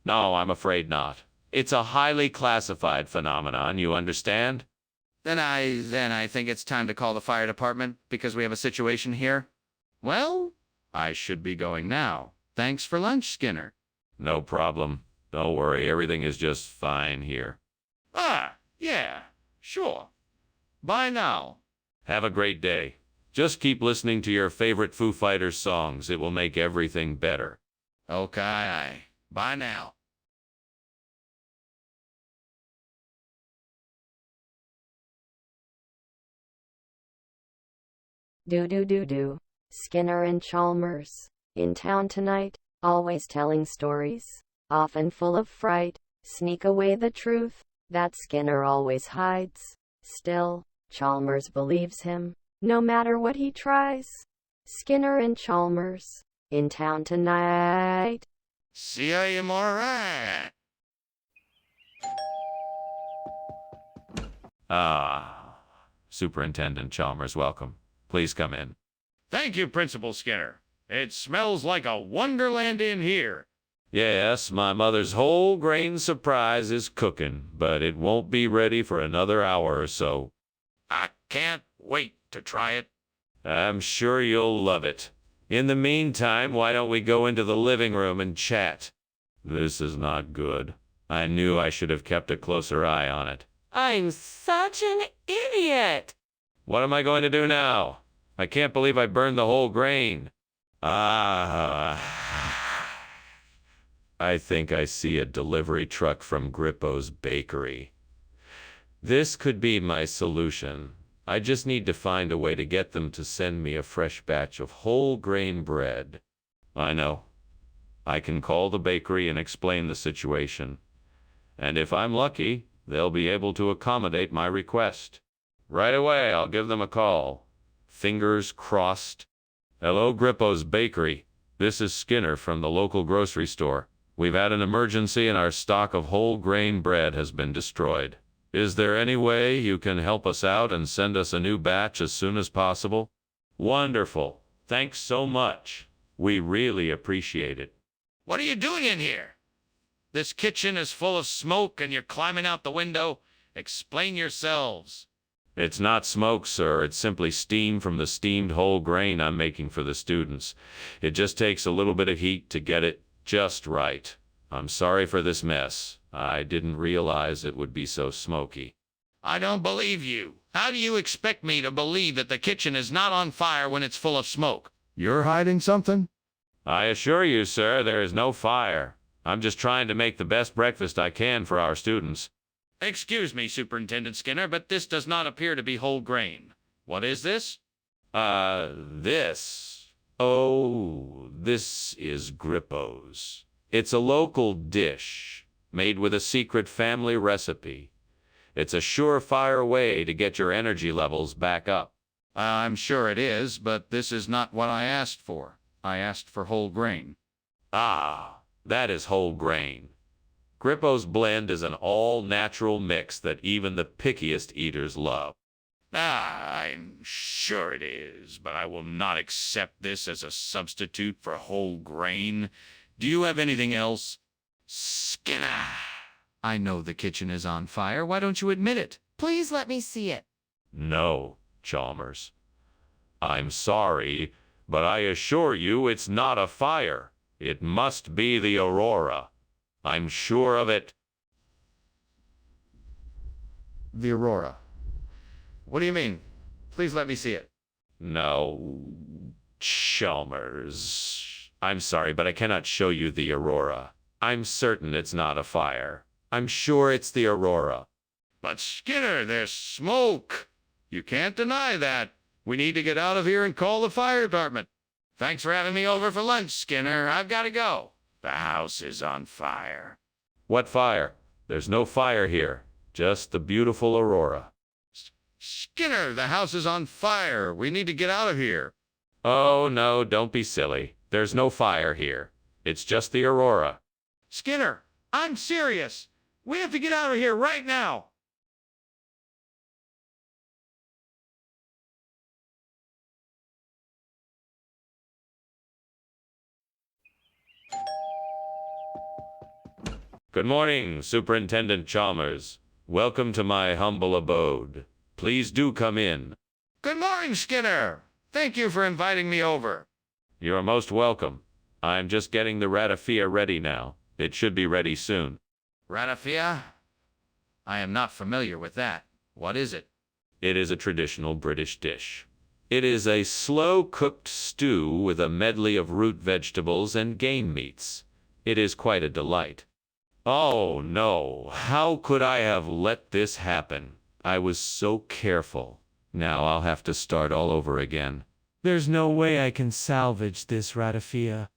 No, I'm afraid not. It's a highly classified phenomenon, you understand? Then I think it's time to call the fire department because we have a situation here. Well, I should be going now. Thanks for lunch, Skinner. No problem. Don't worry, everything is just fine here. Yeah, sure. Bye now. Have a great day. Just keep listening to your favorite Foo Fighters songs. It will make everything better. Okay, bye now. Do. Skinner and Chalmers. In town tonight, always telling stories, often full of fright, sneak away the truth that Skinner always hides. Still, Chalmers believes him, no matter what he tries. Skinner and Chalmers. In town tonight. See you tomorrow. Superintendent Chalmers, welcome. Please come in. Thank you, Principal Skinner. It smells like a wonderland in here. Yes, my mother's whole grain surprise is cooking, but it won't be ready for another hour or so. I can't wait to try it. I'm sure you'll love it. In the meantime, why don't we go into the living room and chat? This is not good. I knew I should have kept a closer eye on it. I'm such an idiot. What am I going to do now? I can't believe I burned the whole grain. I think I see a delivery truck from Grippo's bakery. This could be my solution. I just need to find a way to get them to send me a fresh batch of whole grain bread. I know. I can call the bakery and explain the situation. And if I'm lucky, they'll be able to accommodate my request. Right away, I'll give them a call. Fingers crossed. Hello, Grippo's Bakery. This is Skinner from the local grocery store. We've had an emergency and our stock of whole grain bread has been destroyed. Is there any way you can help us out and send us a new batch as soon as possible? Wonderful. Thanks so much. We really appreciate it. What are you doing in here? This kitchen is full of smoke and you're climbing out the window. Explain yourselves. It's not smoke, sir. It's simply steam from the steamed whole grain I'm making for the students. It just takes a little bit of heat to get it just right. I'm sorry for this mess. I didn't realize it would be so smoky. I don't believe you. How do you expect me to believe that the kitchen is not on fire when it's full of smoke? You're hiding something? I assure you, sir, there is no fire. I'm just trying to make the best breakfast I can for our students. Excuse me, Superintendent Skinner, but this does not appear to be whole grain. What is this? This. Oh, this is Grippo's. It's a local dish made with a secret family recipe. It's a surefire way to get your energy levels back up. I'm sure it is, but this is not what I asked for. I asked for whole grain. Ah, that is whole grain. Grippo's blend is an all-natural mix that even the pickiest eaters love. I'm sure it is, but I will not accept this as a substitute for whole grain. Do you have anything else? Skinner! I know the kitchen is on fire. Why don't you admit it? Please let me see it. No, Chalmers. I'm sorry, but I assure you it's not a fire. It must be the Aurora. I'm sure of it. The Aurora. What do you mean? Please let me see it. No, Chalmers. I'm sorry, but I cannot show you the Aurora. I'm certain it's not a fire. I'm sure it's the Aurora. But Skinner, there's smoke. You can't deny that. We need to get out of here and call the fire department. Thanks for having me over for lunch, Skinner. I've got to go. The house is on fire. What fire? There's no fire here. Just the beautiful Aurora. Skinner, the house is on fire. We need to get out of here. Oh, no, don't be silly. There's no fire here. It's just the Aurora. Skinner, I'm serious. We have to get out of here right now. Good morning, Superintendent Chalmers. Welcome to my humble abode. Please do come in. Good morning, Skinner. Thank you for inviting me over. You're most welcome. I'm just getting the ratafia ready now. It should be ready soon. Ratafia? I am not familiar with that. What is it? It is a traditional British dish. It is a slow-cooked stew with a medley of root vegetables and game meats. It is quite a delight. Oh, no. How could I have let this happen? I was so careful. Now I'll have to start all over again. There's no way I can salvage this ratafia.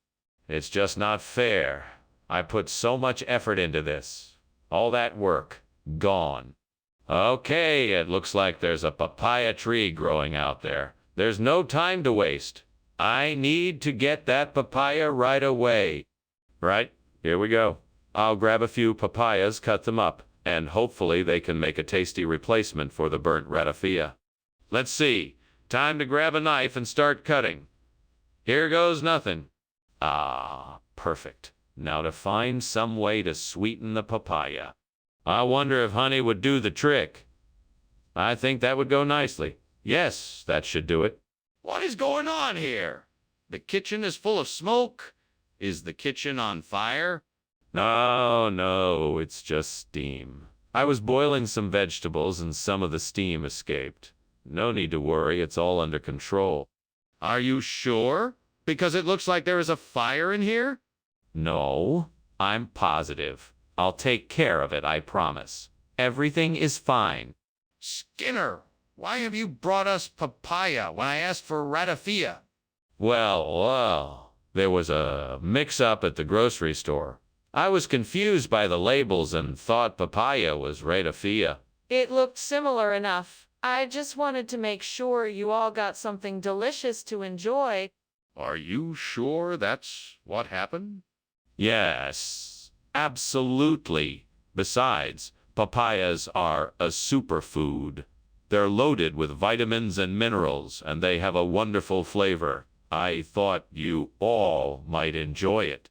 It's just not fair. I put so much effort into this. All that work, gone. Okay, it looks like there's a papaya tree growing out there. There's no time to waste. I need to get that papaya right away. Right, here we go. I'll grab a few papayas, cut them up, and hopefully they can make a tasty replacement for the burnt ratafia. Let's see. Time to grab a knife and start cutting. Here goes nothing. Ah, perfect. Now to find some way to sweeten the papaya. I wonder if honey would do the trick. I think that would go nicely. Yes, that should do it. What is going on here? The kitchen is full of smoke. Is the kitchen on fire? No, it's just steam. I was boiling some vegetables and some of the steam escaped. No need to worry, it's all under control. Are you sure? Because it looks like there is a fire in here? No, I'm positive. I'll take care of it, I promise. Everything is fine. Skinner, why have you brought us papaya when I asked for ratafia? Well, there was a mix-up at the grocery store. I was confused by the labels and thought papaya was ratafia. It looked similar enough. I just wanted to make sure you all got something delicious to enjoy. Are you sure that's what happened? Yes, absolutely. Besides, papayas are a superfood. They're loaded with vitamins and minerals, and they have a wonderful flavor. I thought you all might enjoy it.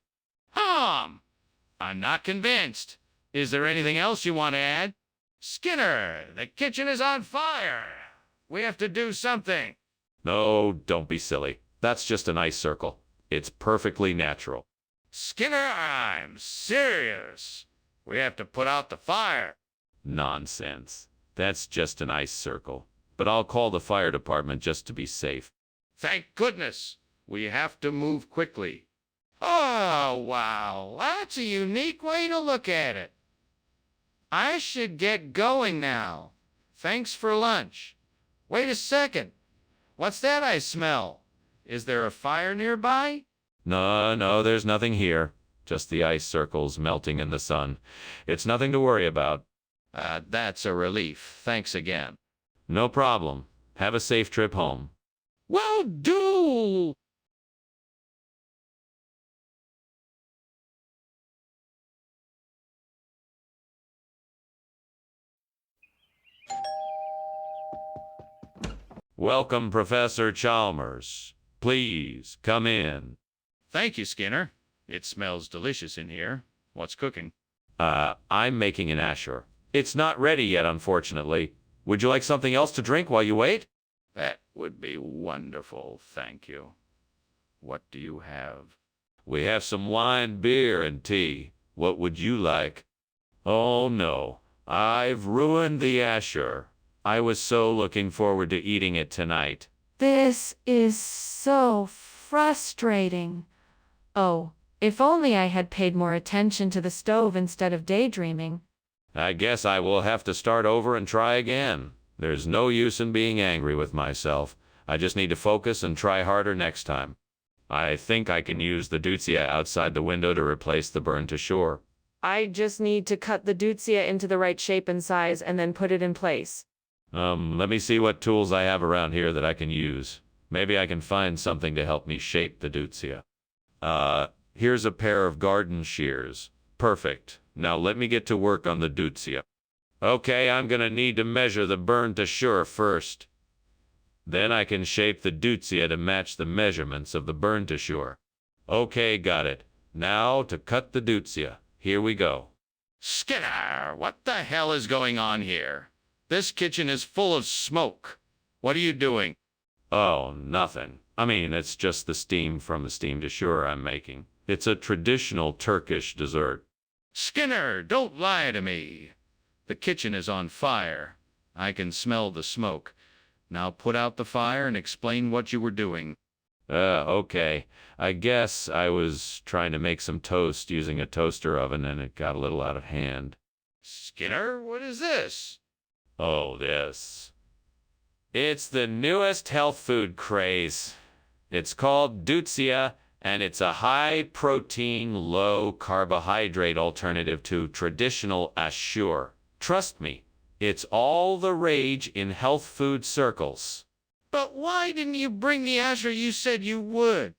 I'm not convinced. Is there anything else you want to add? Skinner, the kitchen is on fire. We have to do something. No, don't be silly. That's just an ice circle. It's perfectly natural. Skinner, I'm serious. We have to put out the fire. Nonsense. That's just an ice circle. But I'll call the fire department just to be safe. Thank goodness. We have to move quickly. Oh, wow. That's a unique way to look at it. I should get going now. Thanks for lunch. Wait a second. What's that I smell? Is there a fire nearby? No, there's nothing here. Just the ice circles melting in the sun. It's nothing to worry about. That's a relief. Thanks again. No problem. Have a safe trip home. Will do! Welcome, Professor Chalmers. Please, come in. Thank you, Skinner. It smells delicious in here. What's cooking? I'm making an asher. It's not ready yet, unfortunately. Would you like something else to drink while you wait? That would be wonderful, thank you. What do you have? We have some wine, beer, and tea. What would you like? Oh no, I've ruined the asher. I was so looking forward to eating it tonight. This is so frustrating. Oh, if only I had paid more attention to the stove instead of daydreaming. I guess I will have to start over and try again. There's no use in being angry with myself. I just need to focus and try harder next time. I think I can use the Dutsia outside the window to replace the burn to shore. I just need to cut the Dutsia into the right shape and size and then put it in place. Let me see what tools I have around here that I can use. Maybe I can find something to help me shape the Dutsia. Here's a pair of garden shears. Perfect. Now let me get to work on the Dutsia. Okay, I'm gonna need to measure the burn to shore first. Then I can shape the Dutsia to match the measurements of the burn to shore. Okay, got it. Now to cut the Dutsia. Here we go. Skinner, what the hell is going on here? This kitchen is full of smoke. What are you doing? Oh, nothing. I mean, it's just the steam from the steam to shore I'm making. It's a traditional Turkish dessert. Skinner, don't lie to me. The kitchen is on fire. I can smell the smoke. Now put out the fire and explain what you were doing. Okay. I guess I was trying to make some toast using a toaster oven and it got a little out of hand. Skinner, what is this? Oh, this. It's the newest health food craze. It's called Dutsia, and it's a high-protein, low-carbohydrate alternative to traditional ashour. Trust me, it's all the rage in health food circles. But why didn't you bring the asher you said you would?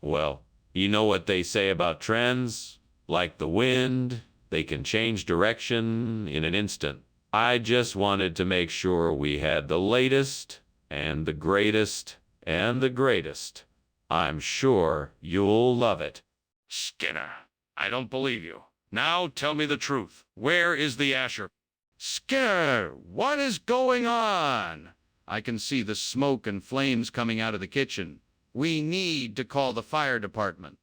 Well, you know what they say about trends? Like the wind, they can change direction in an instant. I just wanted to make sure we had the latest, and the greatest, and the greatest. I'm sure you'll love it. Skinner, I don't believe you. Now tell me the truth. Where is the asher? Skinner, what is going on? I can see the smoke and flames coming out of the kitchen. We need to call the fire department.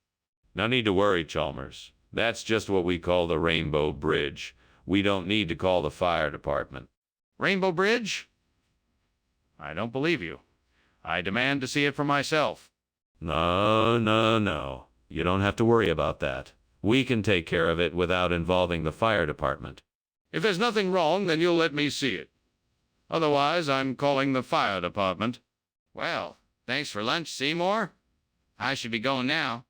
No need to worry, Chalmers. That's just what we call the Rainbow Bridge. We don't need to call the fire department. Rainbow Bridge? I don't believe you. I demand to see it for myself. No. You don't have to worry about that. We can take care of it without involving the fire department. If there's nothing wrong, then you'll let me see it. Otherwise, I'm calling the fire department. Well, thanks for lunch, Seymour. I should be going now.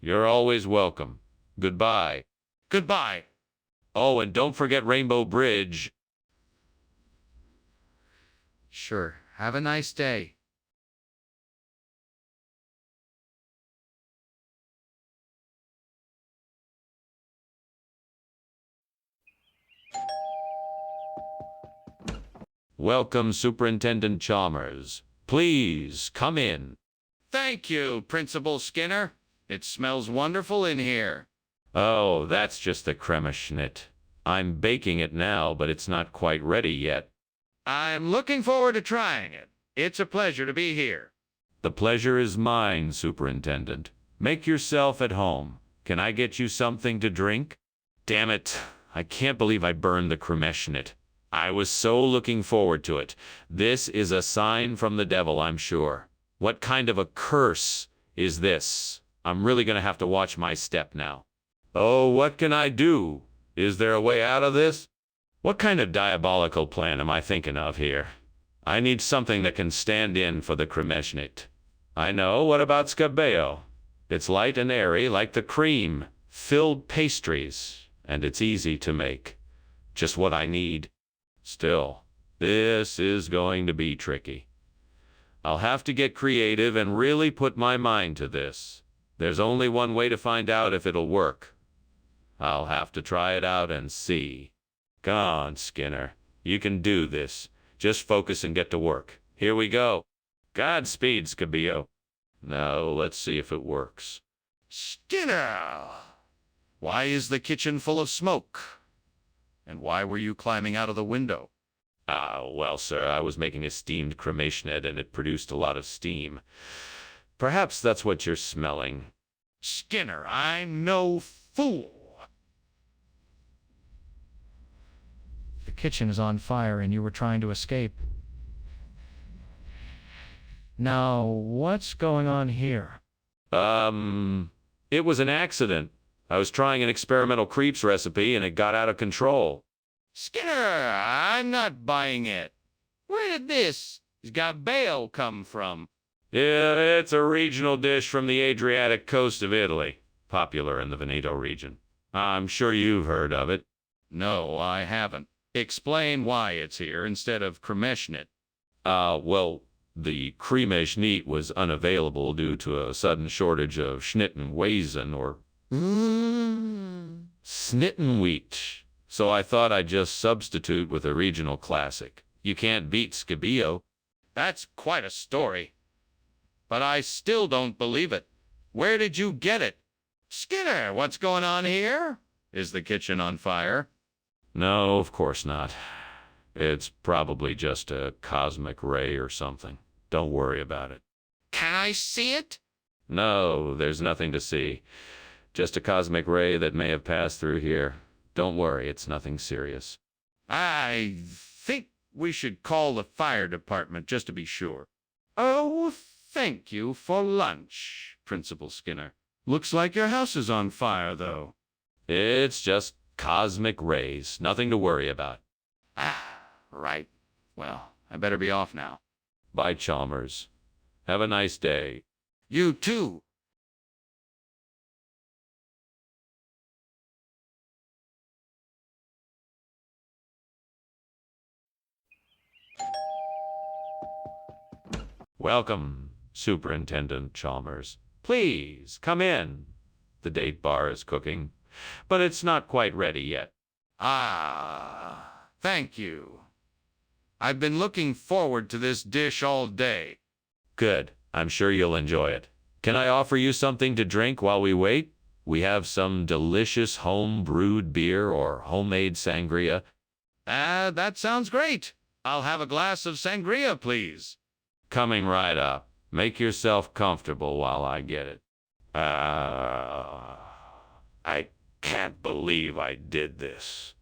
You're always welcome. Goodbye. Goodbye. Oh, and don't forget Rainbow Bridge. Sure. Have a nice day. Welcome, Superintendent Chalmers. Please, come in. Thank you, Principal Skinner. It smells wonderful in here. Oh, that's just the Kremschnitt. I'm baking it now, but it's not quite ready yet. I'm looking forward to trying it. It's a pleasure to be here. The pleasure is mine, Superintendent. Make yourself at home. Can I get you something to drink? Damn it. I can't believe I burned the Kremschnitt. I was so looking forward to it. This is a sign from the devil, I'm sure. What kind of a curse is this? I'm really gonna have to watch my step now. Oh, what can I do? Is there a way out of this? What kind of diabolical plan am I thinking of here? I need something that can stand in for the Kremschnitt. I know, what about Scabeo? It's light and airy like the cream-filled pastries, and it's easy to make. Just what I need. Still, this is going to be tricky. I'll have to get creative and really put my mind to this. There's only one way to find out if it'll work. I'll have to try it out and see. Come on, Skinner. You can do this. Just focus and get to work. Here we go. Godspeed, Scabeo. Now, let's see if it works. Skinner! Why is the kitchen full of smoke? And why were you climbing out of the window? Well, sir, I was making a steamed cremation head and it produced a lot of steam. Perhaps that's what you're smelling. Skinner, I'm no fool. The kitchen is on fire and you were trying to escape. Now, what's going on here? It was an accident. I was trying an experimental crepes recipe and it got out of control. Skinner, I'm not buying it. Where did this got bail come from? Yeah, it's a regional dish from the Adriatic coast of Italy, popular in the Veneto region. I'm sure you've heard of it. No, I haven't. Explain why it's here instead of cremation it. Well, the cremation was unavailable due to a sudden shortage of Schnittenweizen or Snitten wheat. So I thought I'd just substitute with a regional classic. You can't beat Scabio. That's quite a story. But I still don't believe it. Where did you get it? Skinner, what's going on here? Is the kitchen on fire? No, of course not. It's probably just a cosmic ray or something. Don't worry about it. Can I see it? No, there's nothing to see. Just a cosmic ray that may have passed through here. Don't worry, it's nothing serious. I think we should call the fire department just to be sure. Oh, thank you for lunch, Principal Skinner. Looks like your house is on fire, though. It's just cosmic rays. Nothing to worry about. Right. Well, I better be off now. Bye, Chalmers. Have a nice day. You too. Welcome, Superintendent Chalmers. Please, come in. The date bar is cooking, but it's not quite ready yet. Thank you. I've been looking forward to this dish all day. Good. I'm sure you'll enjoy it. Can I offer you something to drink while we wait? We have some delicious home-brewed beer or homemade sangria. That sounds great. I'll have a glass of sangria, please. Coming right up. Make yourself comfortable while I get it. I can't believe I did this.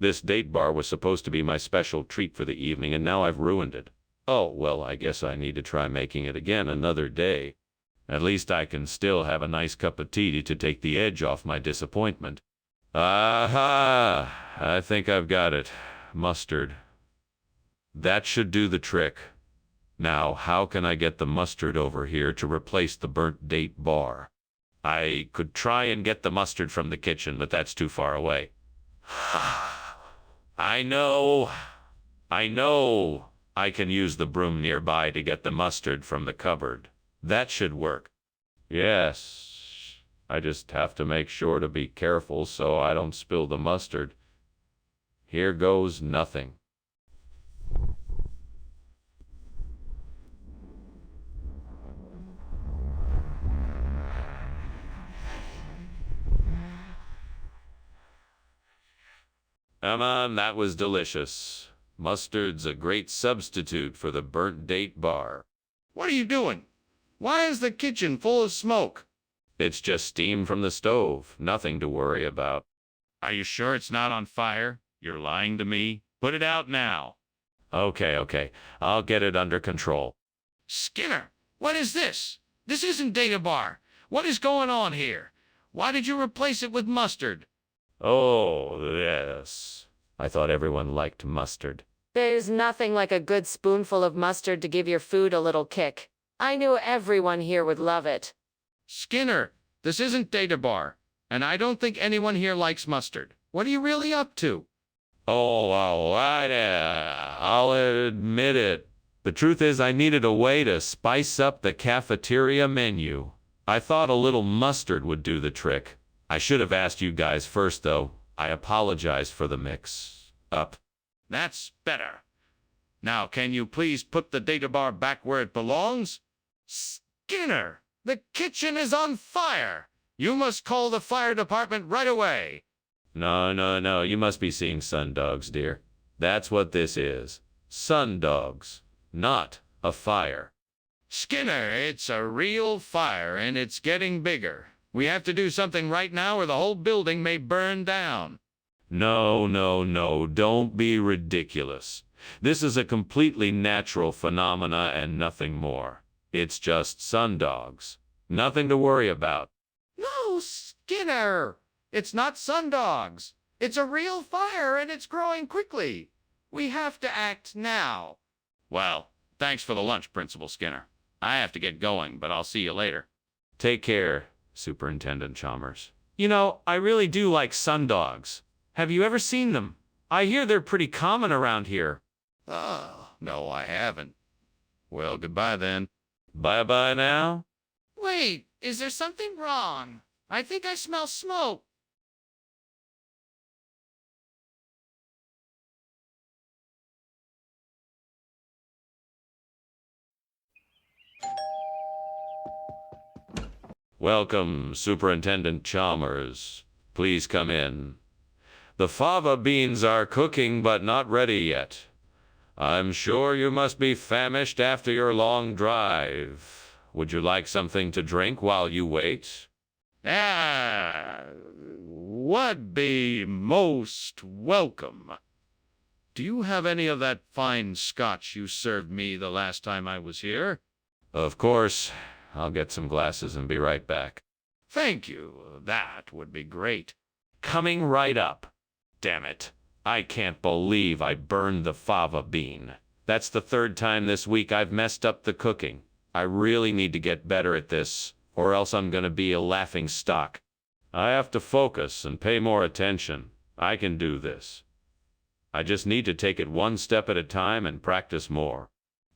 This date bar was supposed to be my special treat for the evening, and now I've ruined it. Oh, well, I guess I need to try making it again another day. At least I can still have a nice cup of tea to take the edge off my disappointment. Aha! I think I've got it. Mustard. That should do the trick. Now, how can I get the mustard over here to replace the burnt date bar? I could try and get the mustard from the kitchen, but that's too far away. I know. I can use the broom nearby to get the mustard from the cupboard. That should work. Yes. I just have to make sure to be careful so I don't spill the mustard. Here goes nothing. That was delicious. Mustard's a great substitute for the burnt date bar. What are you doing? Why is the kitchen full of smoke? It's just steam from the stove. Nothing to worry about. Are you sure it's not on fire? You're lying to me. Put it out now. Okay. I'll get it under control. Skinner, what is this? This isn't data bar. What is going on here? Why did you replace it with mustard? Oh, yes. I thought everyone liked mustard. There's nothing like a good spoonful of mustard to give your food a little kick. I knew everyone here would love it. Skinner, this isn't data bar, and I don't think anyone here likes mustard. What are you really up to? Oh, all right. I'll admit it. The truth is I needed a way to spice up the cafeteria menu. I thought a little mustard would do the trick. I should have asked you guys first, though. I apologize for the mix-up. That's better. Now, can you please put the data bar back where it belongs? Skinner, the kitchen is on fire. You must call the fire department right away. No, no, no, you must be seeing sundogs, dear. That's what this is. Sundogs, not a fire. Skinner, it's a real fire and it's getting bigger. We have to do something right now or the whole building may burn down. No, no, no, don't be ridiculous. This is a completely natural phenomena and nothing more. It's just sundogs. Nothing to worry about. No, Skinner! It's not sundogs. It's a real fire and it's growing quickly. We have to act now. Well, thanks for the lunch, Principal Skinner. I have to get going, but I'll see you later. Take care, Superintendent Chalmers. You know, I really do like sundogs. Have you ever seen them? I hear they're pretty common around here. Oh, no, I haven't. Well, goodbye then. Bye-bye now. Wait, is there something wrong? I think I smell smoke. Welcome, Superintendent Chalmers. Please come in. The fava beans are cooking but not ready yet. I'm sure you must be famished after your long drive. Would you like something to drink while you wait? Would be most welcome. Do you have any of that fine scotch you served me the last time I was here? Of course. I'll get some glasses and be right back. Thank you. That would be great. Coming right up. Damn it. I can't believe I burned the fava bean. That's the third time this week I've messed up the cooking. I really need to get better at this, or else I'm gonna be a laughing stock. I have to focus and pay more attention. I can do this. I just need to take it one step at a time and practice more.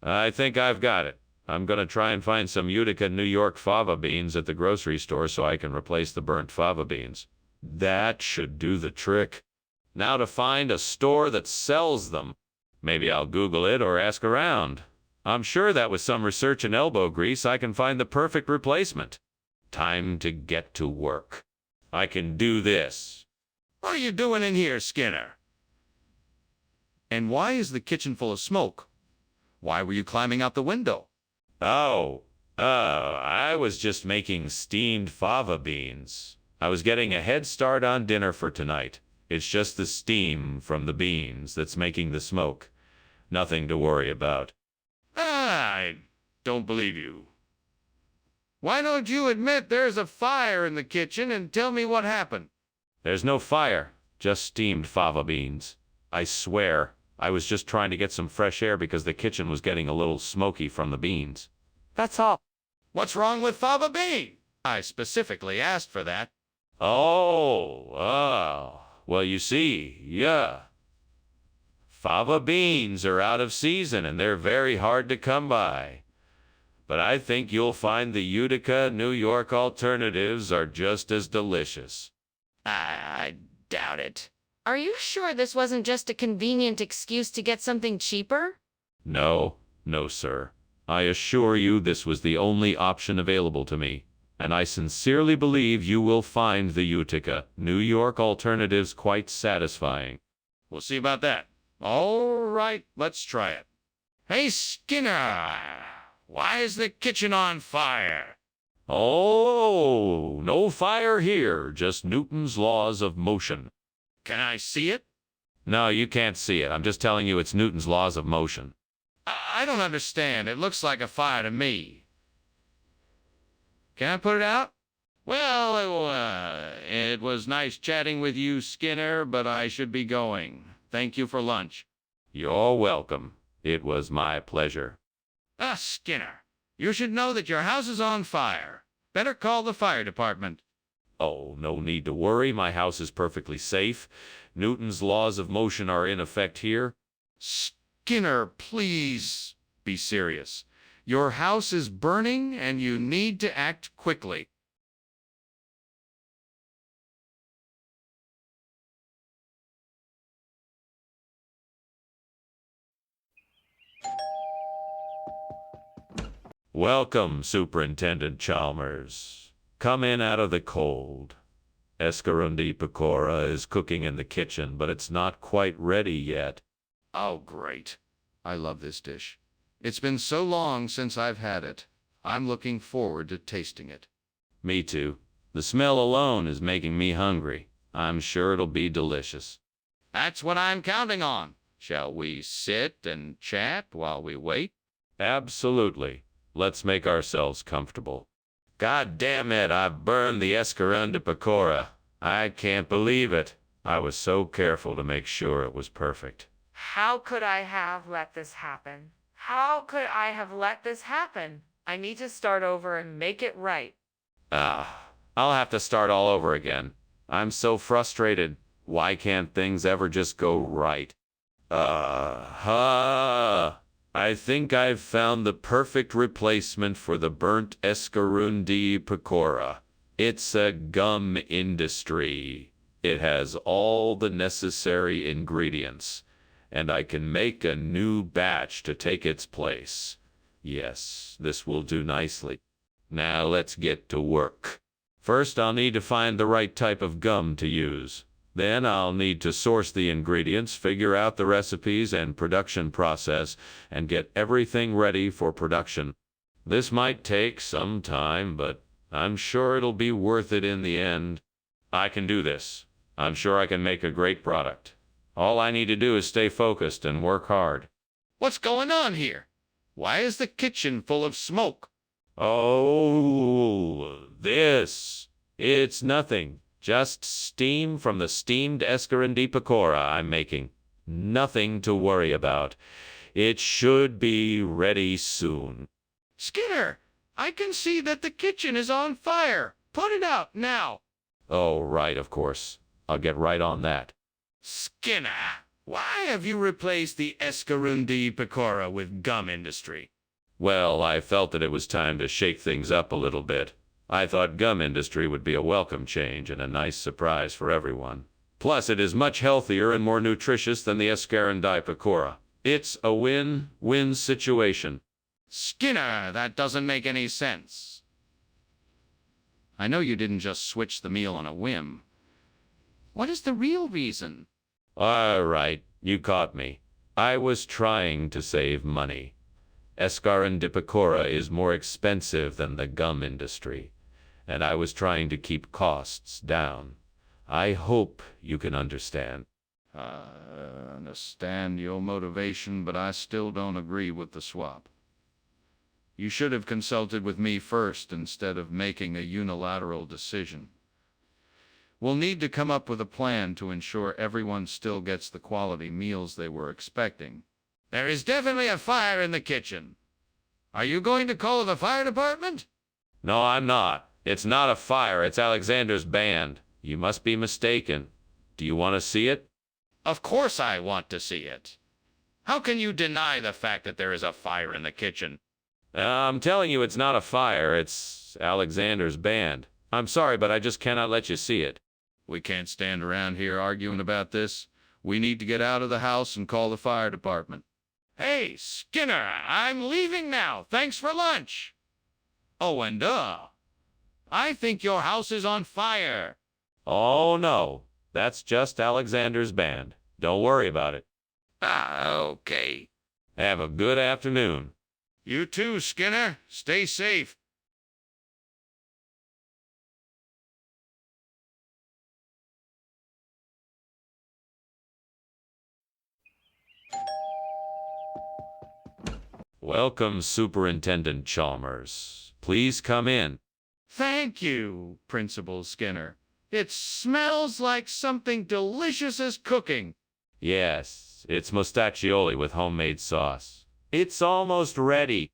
I think I've got it. I'm gonna try and find some Utica, New York fava beans at the grocery store so I can replace the burnt fava beans. That should do the trick. Now to find a store that sells them. Maybe I'll Google it or ask around. I'm sure that with some research and elbow grease I can find the perfect replacement. Time to get to work. I can do this. What are you doing in here, Skinner? And why is the kitchen full of smoke? Why were you climbing out the window? I was just making steamed fava beans. I was getting a head start on dinner for tonight. It's just the steam from the beans that's making the smoke. Nothing to worry about. I don't believe you. Why don't you admit there's a fire in the kitchen and tell me what happened? There's no fire, just steamed fava beans. I swear, I was just trying to get some fresh air because the kitchen was getting a little smoky from the beans. That's all. What's wrong with fava bean? I specifically asked for that. Well, you see, yeah. Fava beans are out of season and they're very hard to come by. But I think you'll find the Utica, New York alternatives are just as delicious. I doubt it. Are you sure this wasn't just a convenient excuse to get something cheaper? No, sir. I assure you this was the only option available to me, and I sincerely believe you will find the Utica, New York alternatives quite satisfying. We'll see about that. All right, let's try it. Hey, Skinner, why is the kitchen on fire? Oh, no fire here, just Newton's laws of motion. Can I see it? No, you can't see it. I'm just telling you it's Newton's laws of motion. I don't understand. It looks like a fire to me. Can I put it out? Well, it was nice chatting with you, Skinner, but I should be going. Thank you for lunch. You're welcome. It was my pleasure. Skinner, you should know that your house is on fire. Better call the fire department. Oh, no need to worry. My house is perfectly safe. Newton's laws of motion are in effect here. Skinner, please be serious. Your house is burning and you need to act quickly. Welcome, Superintendent Chalmers. Come in out of the cold. Escarundi Pecora is cooking in the kitchen, but it's not quite ready yet. Oh, great. I love this dish. It's been so long since I've had it. I'm looking forward to tasting it. Me too. The smell alone is making me hungry. I'm sure it'll be delicious. That's what I'm counting on. Shall we sit and chat while we wait? Absolutely. Let's make ourselves comfortable. God damn it, I've burned the Escarunda Pecora. I can't believe it. I was so careful to make sure it was perfect. How could I have let this happen? How could I have let this happen? I need to start over and make it right. I'll have to start all over again. I'm so frustrated. Why can't things ever just go right? I think I've found the perfect replacement for the burnt Escarundi Pecora. It's a gum industry. It has all the necessary ingredients, and I can make a new batch to take its place. Yes, this will do nicely. Now let's get to work. First, I'll need to find the right type of gum to use. Then I'll need to source the ingredients, figure out the recipes and production process, and get everything ready for production. This might take some time, but I'm sure it'll be worth it in the end. I can do this. I'm sure I can make a great product. All I need to do is stay focused and work hard. What's going on here? Why is the kitchen full of smoke? Oh, this. It's nothing. Just steam from the steamed Escarundi Pecora I'm making. Nothing to worry about. It should be ready soon. Skinner, I can see that the kitchen is on fire. Put it out now. Oh, right, of course. I'll get right on that. Skinner, why have you replaced the Escarundi Pecora with gum industry? Well, I felt that it was time to shake things up a little bit. I thought gum industry would be a welcome change and a nice surprise for everyone. Plus, it is much healthier and more nutritious than the Escarundi Pecora. It's a win-win situation. Skinner, that doesn't make any sense. I know you didn't just switch the meal on a whim. What is the real reason? All right, you caught me. I was trying to save money. Escarundi Pecora is more expensive than the gum industry, and I was trying to keep costs down. I hope you can understand. I understand your motivation, but I still don't agree with the swap. You should have consulted with me first instead of making a unilateral decision. We'll need to come up with a plan to ensure everyone still gets the quality meals they were expecting. There is definitely a fire in the kitchen. Are you going to call the fire department? No, I'm not. It's not a fire, it's Alexander's band. You must be mistaken. Do you want to see it? Of course I want to see it. How can you deny the fact that there is a fire in the kitchen? I'm telling you it's not a fire, it's Alexander's band. I'm sorry, but I just cannot let you see it. We can't stand around here arguing about this. We need to get out of the house and call the fire department. Hey, Skinner, I'm leaving now. Thanks for lunch. Oh, and I think your house is on fire. Oh no, that's just Alexander's band. Don't worry about it. Okay. Have a good afternoon. You too, Skinner. Stay safe. Welcome, Superintendent Chalmers. Please come in. Thank you, Principal Skinner. It smells like something delicious is cooking. Yes, it's mustaccioli with homemade sauce. It's almost ready.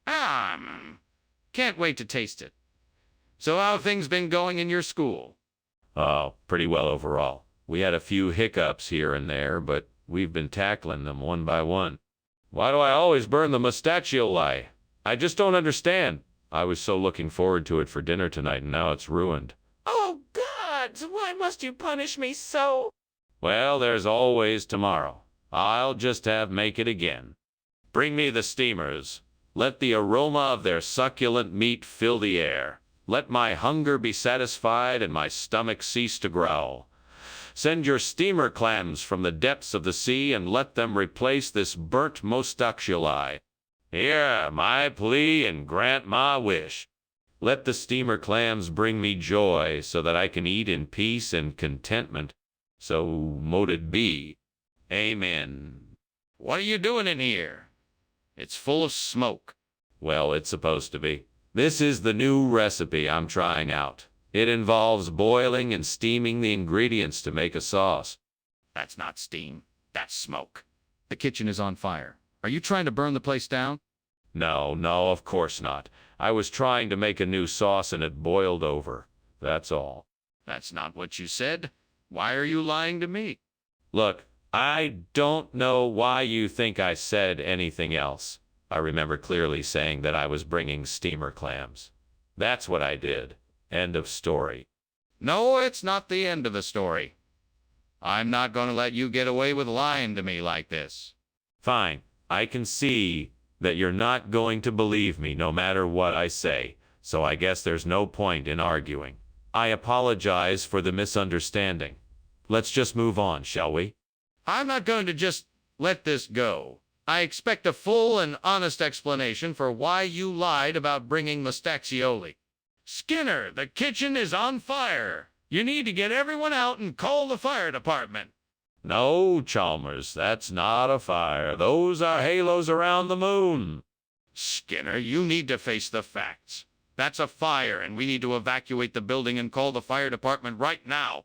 Can't wait to taste it. So how have things been going in your school? Oh, pretty well overall. We had a few hiccups here and there, but we've been tackling them one by one. Why do I always burn the mustaccioli? I just don't understand. I was so looking forward to it for dinner tonight, and now it's ruined. Oh, God, why must you punish me so? Well, there's always tomorrow. I'll just make it again. Bring me the steamers. Let the aroma of their succulent meat fill the air. Let my hunger be satisfied and my stomach cease to growl. Send your steamer clams from the depths of the sea and let them replace this burnt mostaculi. Hear my plea and grant my wish. Let the steamer clams bring me joy so that I can eat in peace and contentment. So mote it be. Amen. What are you doing in here? It's full of smoke. Well, it's supposed to be. This is the new recipe I'm trying out. It involves boiling and steaming the ingredients to make a sauce. That's not steam. That's smoke. The kitchen is on fire. Are you trying to burn the place down? No, of course not. I was trying to make a new sauce and it boiled over. That's all. That's not what you said. Why are you lying to me? Look, I don't know why you think I said anything else. I remember clearly saying that I was bringing steamer clams. That's what I did. End of story. No, it's not the end of the story. I'm not going to let you get away with lying to me like this. Fine. I can see that you're not going to believe me no matter what I say, so I guess there's no point in arguing. I apologize for the misunderstanding. Let's just move on, shall we? I'm not going to just let this go. I expect a full and honest explanation for why you lied about bringing mostaccioli. Skinner, the kitchen is on fire. You need to get everyone out and call the fire department. No, Chalmers, that's not a fire. Those are halos around the moon. Skinner, you need to face the facts. That's a fire, and we need to evacuate the building and call the fire department right now.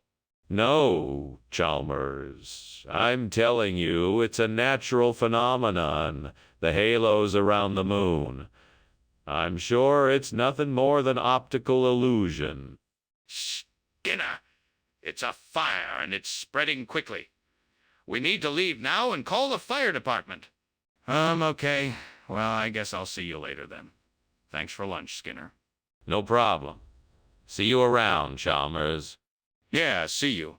No, Chalmers. I'm telling you, it's a natural phenomenon. The halos around the moon. I'm sure it's nothing more than optical illusion. Skinner, it's a fire, and it's spreading quickly. We need to leave now and call the fire department. Okay. Well, I guess I'll see you later then. Thanks for lunch, Skinner. No problem. See you around, Chalmers. Yeah, see you.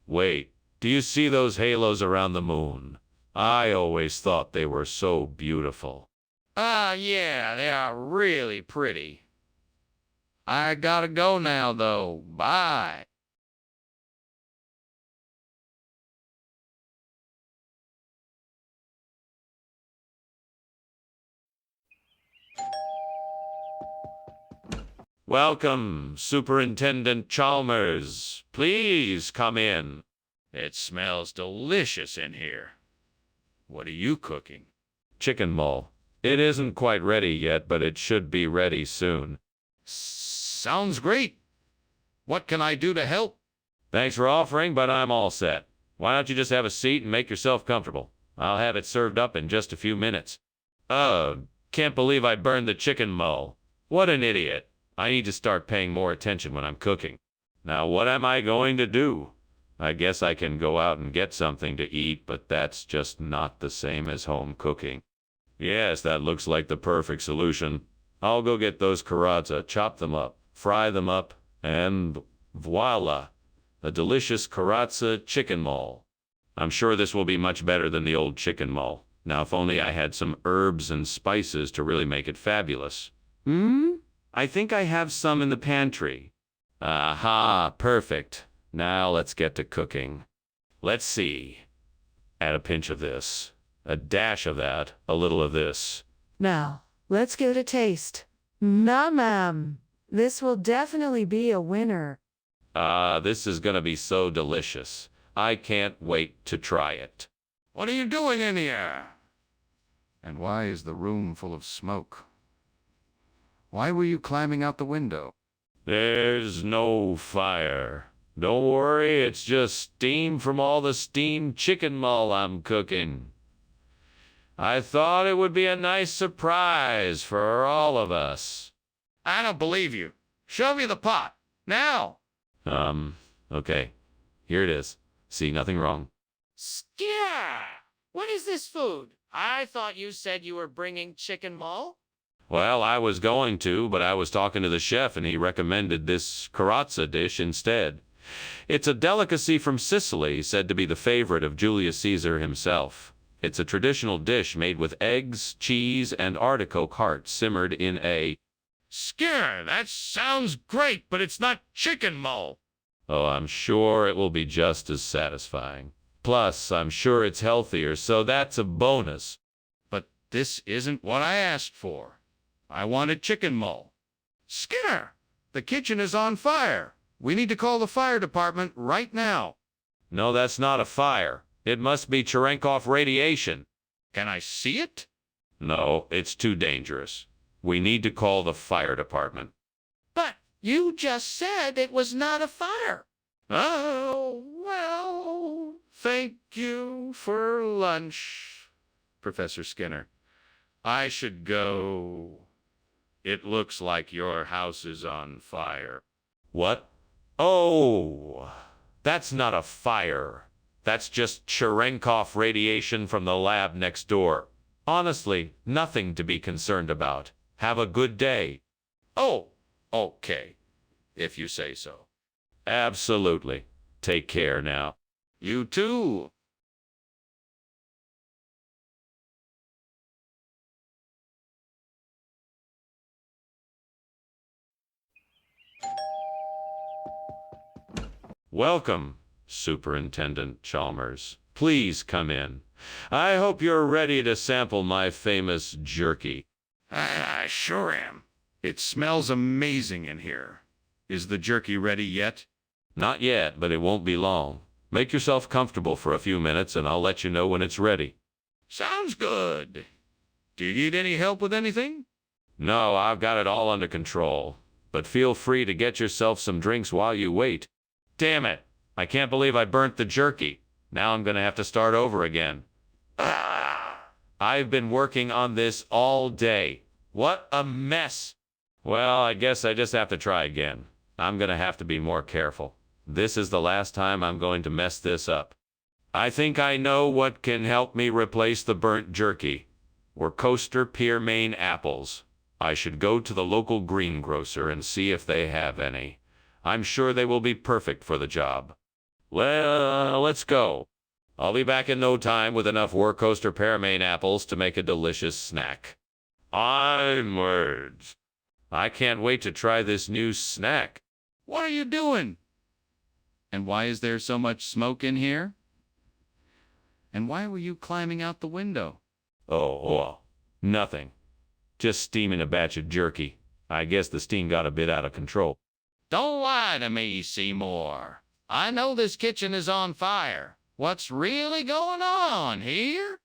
Wait, do you see those halos around the moon? I always thought they were so beautiful. Yeah, they are really pretty. I gotta go now, though. Bye. Welcome, Superintendent Chalmers. Please come in. It smells delicious in here. What are you cooking? Chicken mull. It isn't quite ready yet, but it should be ready soon. Sounds great. What can I do to help? Thanks for offering, but I'm all set. Why don't you just have a seat and make yourself comfortable? I'll have it served up in just a few minutes. Can't believe I burned the chicken mull. What an idiot. I need to start paying more attention when I'm cooking. Now, what am I going to do? I guess I can go out and get something to eat, but that's just not the same as home cooking. Yes, that looks like the perfect solution. I'll go get those karadza, chop them up, fry them up, and voila, a delicious karadza chicken mull. I'm sure this will be much better than the old chicken mull. Now, if only I had some herbs and spices to really make it fabulous. I think I have some in the pantry. Aha, perfect. Now let's get to cooking. Let's see. Add a pinch of this, a dash of that, a little of this. Now, let's give it a taste. Ma'am. This will definitely be a winner. This is gonna be so delicious. I can't wait to try it. What are you doing in here? And why is the room full of smoke? Why were you climbing out the window? There's no fire. Don't worry, it's just steam from all the steamed chicken mull I'm cooking. I thought it would be a nice surprise for all of us. I don't believe you. Show me the pot. Now. Okay. Here it is. See, nothing wrong. Skinner! What is this food? I thought you said you were bringing chicken mull? Well, I was going to, but I was talking to the chef and he recommended this karazza dish instead. It's a delicacy from Sicily, said to be the favorite of Julius Caesar himself. It's a traditional dish made with eggs, cheese, and artichoke heart simmered in a Skinner, that sounds great, but it's not chicken mole. Oh, I'm sure it will be just as satisfying. Plus, I'm sure it's healthier, so that's a bonus. But this isn't what I asked for. I wanted chicken mole. Skinner, the kitchen is on fire. We need to call the fire department right now. No, that's not a fire. It must be Cherenkov radiation. Can I see it? No, it's too dangerous. We need to call the fire department. But you just said it was not a fire. Oh, well, thank you for lunch, Professor Skinner. I should go. It looks like your house is on fire. What? Oh, that's not a fire. That's just Cherenkov radiation from the lab next door. Honestly, nothing to be concerned about. Have a good day. Oh, okay, if you say so. Absolutely. Take care now. You too. Welcome, Superintendent Chalmers. Please come in. I hope you're ready to sample my famous jerky. I sure am. It smells amazing in here. Is the jerky ready yet? Not yet, but it won't be long. Make yourself comfortable for a few minutes and I'll let you know when it's ready. Sounds good. Do you need any help with anything? No, I've got it all under control. But feel free to get yourself some drinks while you wait. Damn it! I can't believe I burnt the jerky. Now I'm gonna have to start over again. I've been working on this all day. What a mess! Well, I guess I just have to try again. I'm gonna have to be more careful. This is the last time I'm going to mess this up. I think I know what can help me replace the burnt jerky. Worcester Pearmain apples. I should go to the local greengrocer and see if they have any. I'm sure they will be perfect for the job. Well, let's go. I'll be back in no time with enough Worcester Pearmain apples to make a delicious snack. Onwards. I can't wait to try this new snack. What are you doing? And why is there so much smoke in here? And why were you climbing out the window? Oh, nothing. Just steaming a batch of jerky. I guess the steam got a bit out of control. Don't lie to me, Seymour. I know this kitchen is on fire. What's really going on here?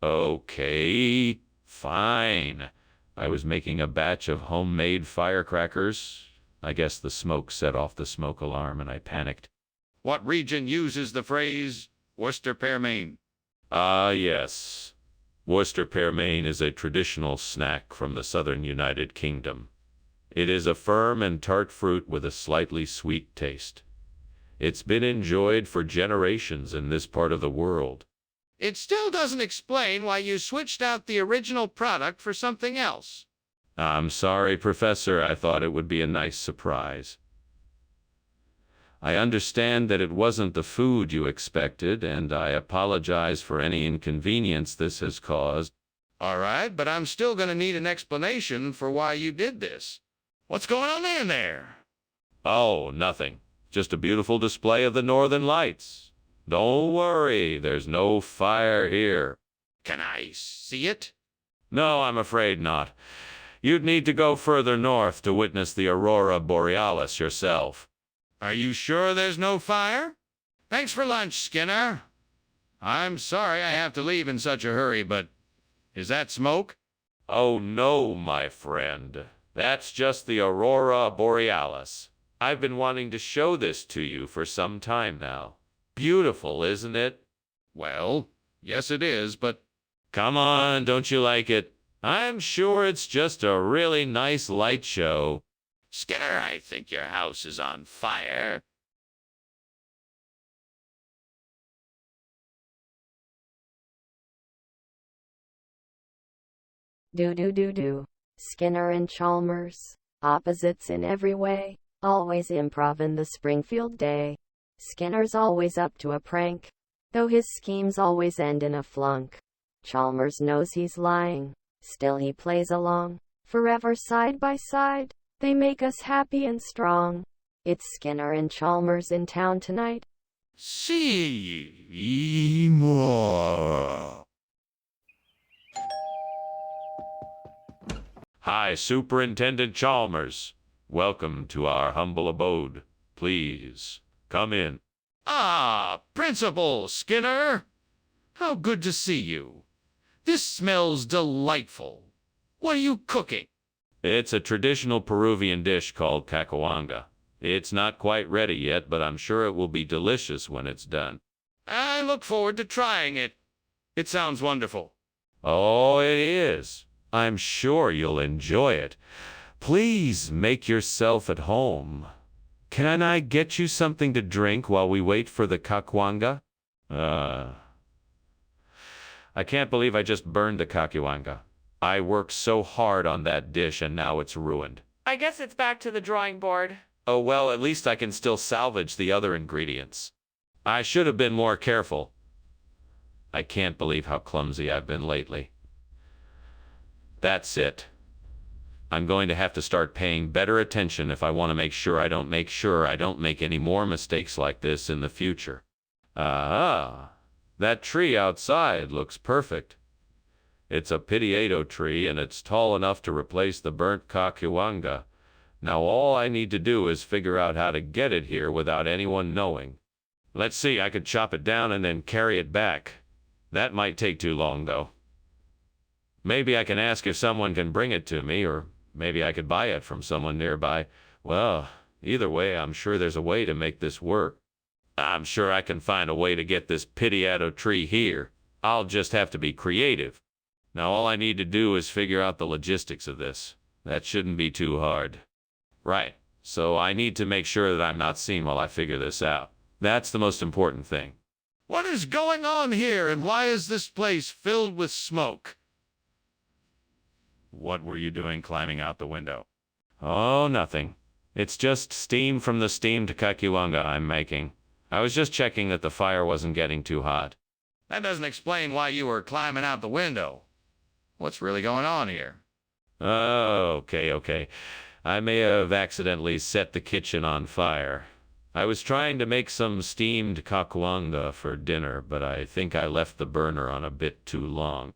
Okay, fine. I was making a batch of homemade firecrackers. I guess the smoke set off the smoke alarm and I panicked. What region uses the phrase Worcester Pearmain? Yes. Worcester Pearmain is a traditional snack from the southern United Kingdom. It is a firm and tart fruit with a slightly sweet taste. It's been enjoyed for generations in this part of the world. It still doesn't explain why you switched out the original product for something else. I'm sorry, Professor. I thought it would be a nice surprise. I understand that it wasn't the food you expected, and I apologize for any inconvenience this has caused. All right, but I'm still going to need an explanation for why you did this. What's going on in there? Oh, nothing. Just a beautiful display of the northern lights. Don't worry, there's no fire here. Can I see it? No, I'm afraid not. You'd need to go further north to witness the aurora borealis yourself. Are you sure there's no fire? Thanks for lunch, Skinner. I'm sorry I have to leave in such a hurry, but is that smoke? Oh no, my friend. That's just the aurora borealis. I've been wanting to show this to you for some time now. Beautiful, isn't it? Well, yes it is, but... Come on, don't you like it? I'm sure it's just a really nice light show. Skinner, I think your house is on fire. Do. Skinner and Chalmers, opposites in every way, always improv in the Springfield day. Skinner's always up to a prank, though his schemes always end in a flunk. Chalmers knows he's lying, still he plays along, Forever side by side, they make us happy and strong. It's Skinner and Chalmers in town tonight. See more. Hi, Superintendent Chalmers. Welcome to our humble abode. Please, come in. Ah, Principal Skinner. How good to see you. This smells delightful. What are you cooking? It's a traditional Peruvian dish called cacahuanga. It's not quite ready yet, but I'm sure it will be delicious when it's done. I look forward to trying it. It sounds wonderful. Oh, it is. I'm sure you'll enjoy it. Please make yourself at home. Can I get you something to drink while we wait for the cacahuanga? I can't believe I just burned the cacahuanga. I worked so hard on that dish and now it's ruined. I guess it's back to the drawing board. Oh well, at least I can still salvage the other ingredients. I should have been more careful. I can't believe how clumsy I've been lately. That's it. I'm going to have to start paying better attention if I want to make sure I don't make any more mistakes like this in the future. That tree outside looks perfect. It's a pitiado tree and it's tall enough to replace the burnt cacahuanga. Now all I need to do is figure out how to get it here without anyone knowing. Let's see, I could chop it down and then carry it back. That might take too long though. Maybe I can ask if someone can bring it to me, or maybe I could buy it from someone nearby. Well, either way, I'm sure there's a way to make this work. I'm sure I can find a way to get this pitiado tree here. I'll just have to be creative. Now all I need to do is figure out the logistics of this. That shouldn't be too hard. Right, so I need to make sure that I'm not seen while I figure this out. That's the most important thing. What is going on here, and why is this place filled with smoke? What were you doing climbing out the window? Oh, nothing. It's just steam from the steamed cacahuanga I'm making. I was just checking that the fire wasn't getting too hot. That doesn't explain why you were climbing out the window. What's really going on here? Oh, okay. I may have accidentally set the kitchen on fire. I was trying to make some steamed cacahuanga for dinner, but I think I left the burner on a bit too long.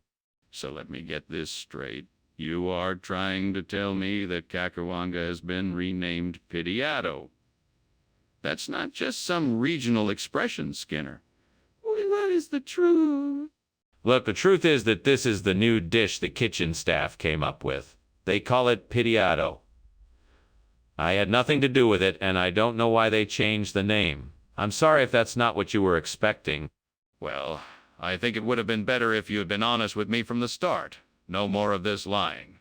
So let me get this straight. You are trying to tell me that cacahuanga has been renamed pitiado. That's not just some regional expression, Skinner. What is the truth? Look, the truth is that this is the new dish the kitchen staff came up with. They call it pitiado. I had nothing to do with it, and I don't know why they changed the name. I'm sorry if that's not what you were expecting. Well, I think it would have been better if you had been honest with me from the start. No more of this lying.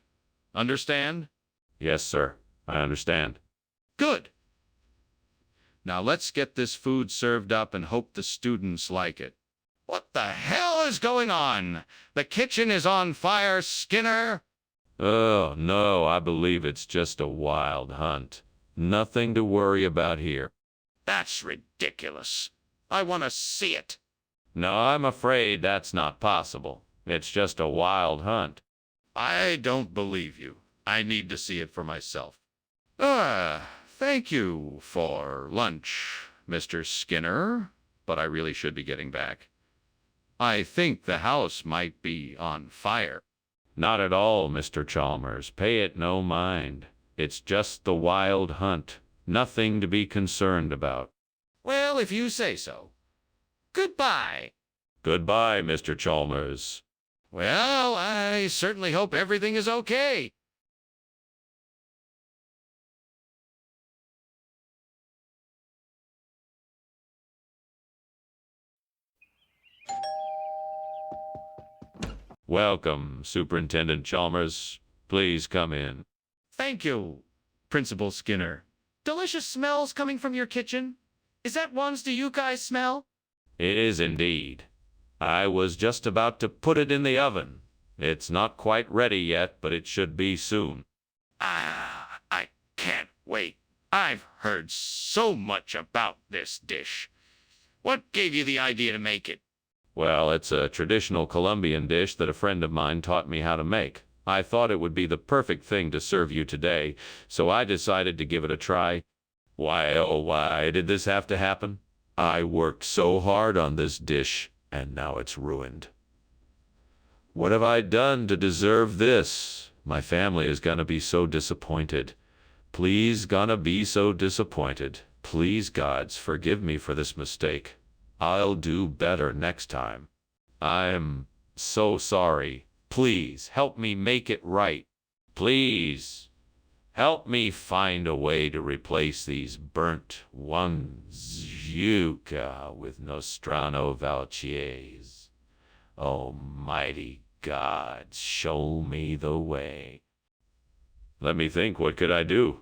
Understand? Yes, sir. I understand. Good. Now let's get this food served up and hope the students like it. What the hell is going on? The kitchen is on fire, Skinner! Oh, no, I believe it's just a wild hunt. Nothing to worry about here. That's ridiculous. I want to see it. No, I'm afraid that's not possible. It's just a wild hunt. I don't believe you. I need to see it for myself. Thank you for lunch, Mr. Skinner, but I really should be getting back. I think the house might be on fire. Not at all, Mr. Chalmers. Pay it no mind. It's just the wild hunt. Nothing to be concerned about. Well, if you say so. Goodbye. Goodbye, Mr. Chalmers. Well, I certainly hope everything is okay. Welcome, Superintendent Chalmers. Please come in. Thank you, Principal Skinner. Delicious smells coming from your kitchen. Is that ones do you guys smell? It is indeed. I was just about to put it in the oven. It's not quite ready yet, but it should be soon. I can't wait. I've heard so much about this dish. What gave you the idea to make it? Well, it's a traditional Colombian dish that a friend of mine taught me how to make. I thought it would be the perfect thing to serve you today, so I decided to give it a try. Why, oh, why did this have to happen? I worked so hard on this dish, and now it's ruined. What have I done to deserve this? My family is gonna be so disappointed. Please, gonna be so disappointed. Please, gods, forgive me for this mistake. I'll do better next time. I'm so sorry. Please, help me make it right. Please, help me find a way to replace these burnt ones yucca with Nostrano Valchies. Almighty God, show me the way. Let me think, what could I do?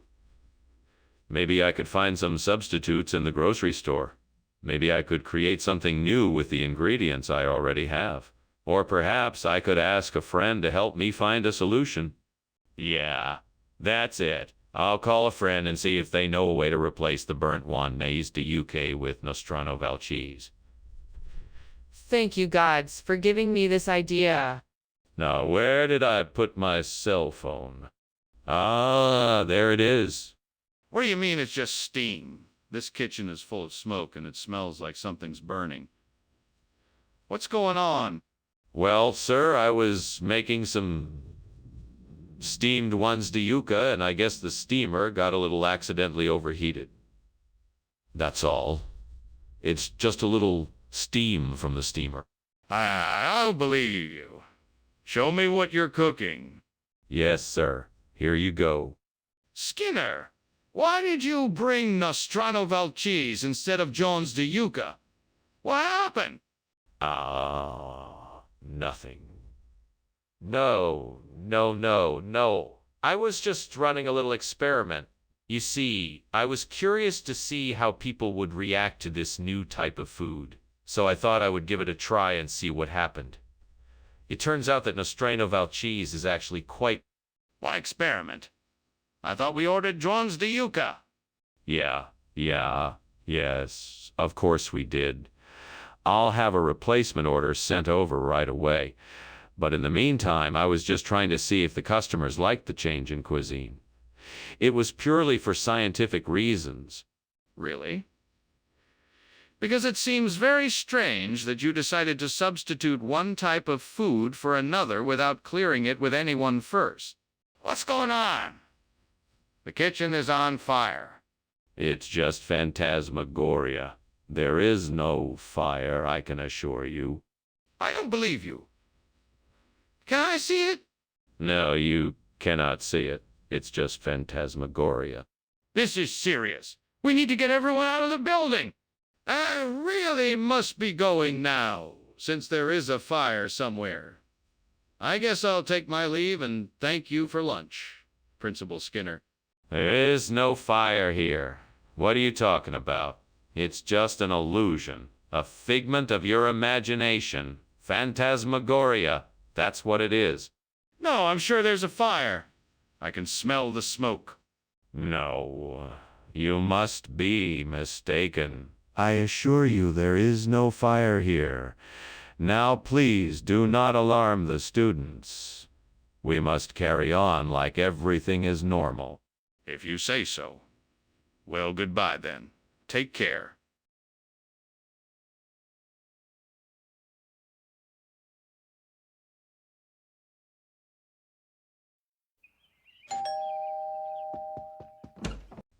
Maybe I could find some substitutes in the grocery store. Maybe I could create something new with the ingredients I already have. Or perhaps I could ask a friend to help me find a solution. Yeah, that's it. I'll call a friend and see if they know a way to replace the burnt Juanes de UK with Nostrano Valchese. Thank you, gods, for giving me this idea. Now, where did I put my cell phone? Ah, there it is. What do you mean it's just steam? This kitchen is full of smoke and it smells like something's burning. What's going on? Well, sir, I was making some steamed ones de yuca, and I guess the steamer got a little accidentally overheated. That's all. It's just a little steam from the steamer. I'll believe you. Show me what you're cooking. Yes, sir. Here you go. Skinner, why did you bring Nostrano Valchese instead of Jones de Yucca? What happened? Nothing. No. I was just running a little experiment. You see, I was curious to see how people would react to this new type of food, so I thought I would give it a try and see what happened. It turns out that Nostrano Valchese is actually quite... Why experiment? I thought we ordered Jones de Yucca. Yes, of course we did. I'll have a replacement order sent over right away. But in the meantime, I was just trying to see if the customers liked the change in cuisine. It was purely for scientific reasons. Really? Because it seems very strange that you decided to substitute one type of food for another without clearing it with anyone first. What's going on? The kitchen is on fire. It's just phantasmagoria. There is no fire, I can assure you. I don't believe you. Can I see it? No, you cannot see it. It's just phantasmagoria. This is serious. We need to get everyone out of the building. I really must be going now, since there is a fire somewhere. I guess I'll take my leave and thank you for lunch, Principal Skinner. There is no fire here. What are you talking about? It's just an illusion, a figment of your imagination. Phantasmagoria, that's what it is. No, I'm sure there's a fire. I can smell the smoke. No, you must be mistaken. I assure you there is no fire here. Now please do not alarm the students. We must carry on like everything is normal. If you say so. Well, goodbye then. Take care.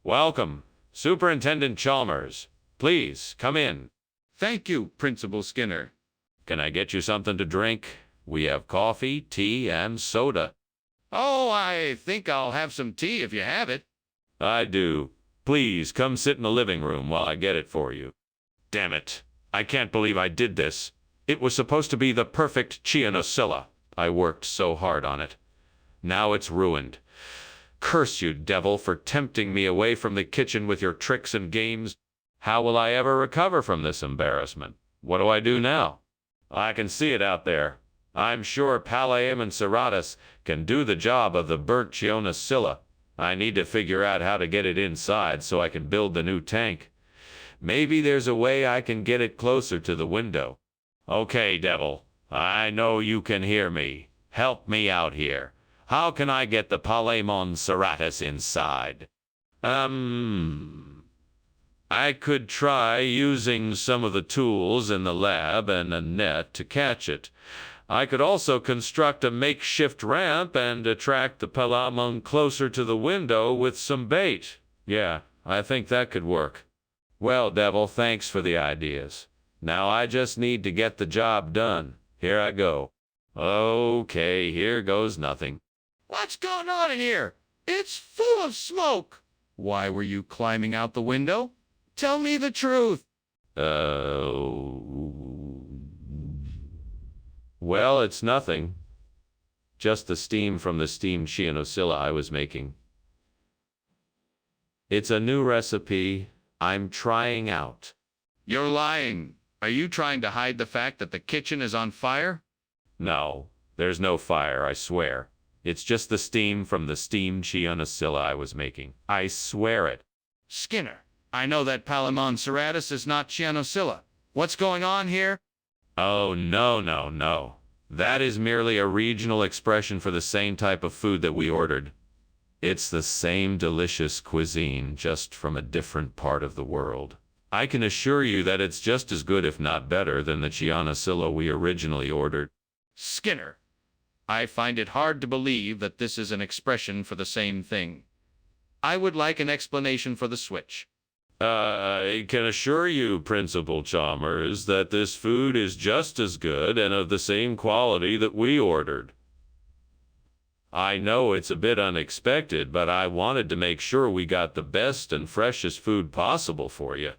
Welcome, Superintendent Chalmers. Please, come in. Thank you, Principal Skinner. Can I get you something to drink? We have coffee, tea, and soda. Oh, I think I'll have some tea if you have it. I do. Please come sit in the living room while I get it for you. Damn it. I can't believe I did this. It was supposed to be the perfect Chianocilla. I worked so hard on it. Now it's ruined. Curse you, devil, for tempting me away from the kitchen with your tricks and games. How will I ever recover from this embarrassment? What do I do now? I can see it out there. I'm sure Pallium and Serratus can do the job of the burnt Chianocilla. I need to figure out how to get it inside so I can build the new tank. Maybe there's a way I can get it closer to the window. Okay, devil. I know you can hear me. Help me out here. How can I get the Palemon serratus inside? I could try using some of the tools in the lab and a net to catch it. I could also construct a makeshift ramp and attract the Palamon closer to the window with some bait. Yeah, I think that could work. Well, Devil, thanks for the ideas. Now I just need to get the job done. Here I go. Okay, here goes nothing. What's going on in here? It's full of smoke. Why were you climbing out the window? Tell me the truth. Well, it's nothing. Just the steam from the steamed Chianosilla I was making. It's a new recipe I'm trying out. You're lying. Are you trying to hide the fact that the kitchen is on fire? No, there's no fire, I swear. It's just the steam from the steamed Chianosilla I was making. I swear it. Skinner, I know that Palemon serratus is not Chianosilla. What's going on here? Oh, no. That is merely a regional expression for the same type of food that we ordered. It's the same delicious cuisine, just from a different part of the world. I can assure you that it's just as good, if not better, than the Chianosilla we originally ordered. Skinner, I find it hard to believe that this is an expression for the same thing. I would like an explanation for the switch. I can assure you, Principal Chalmers, that this food is just as good and of the same quality that we ordered. I know it's a bit unexpected, but I wanted to make sure we got the best and freshest food possible for you.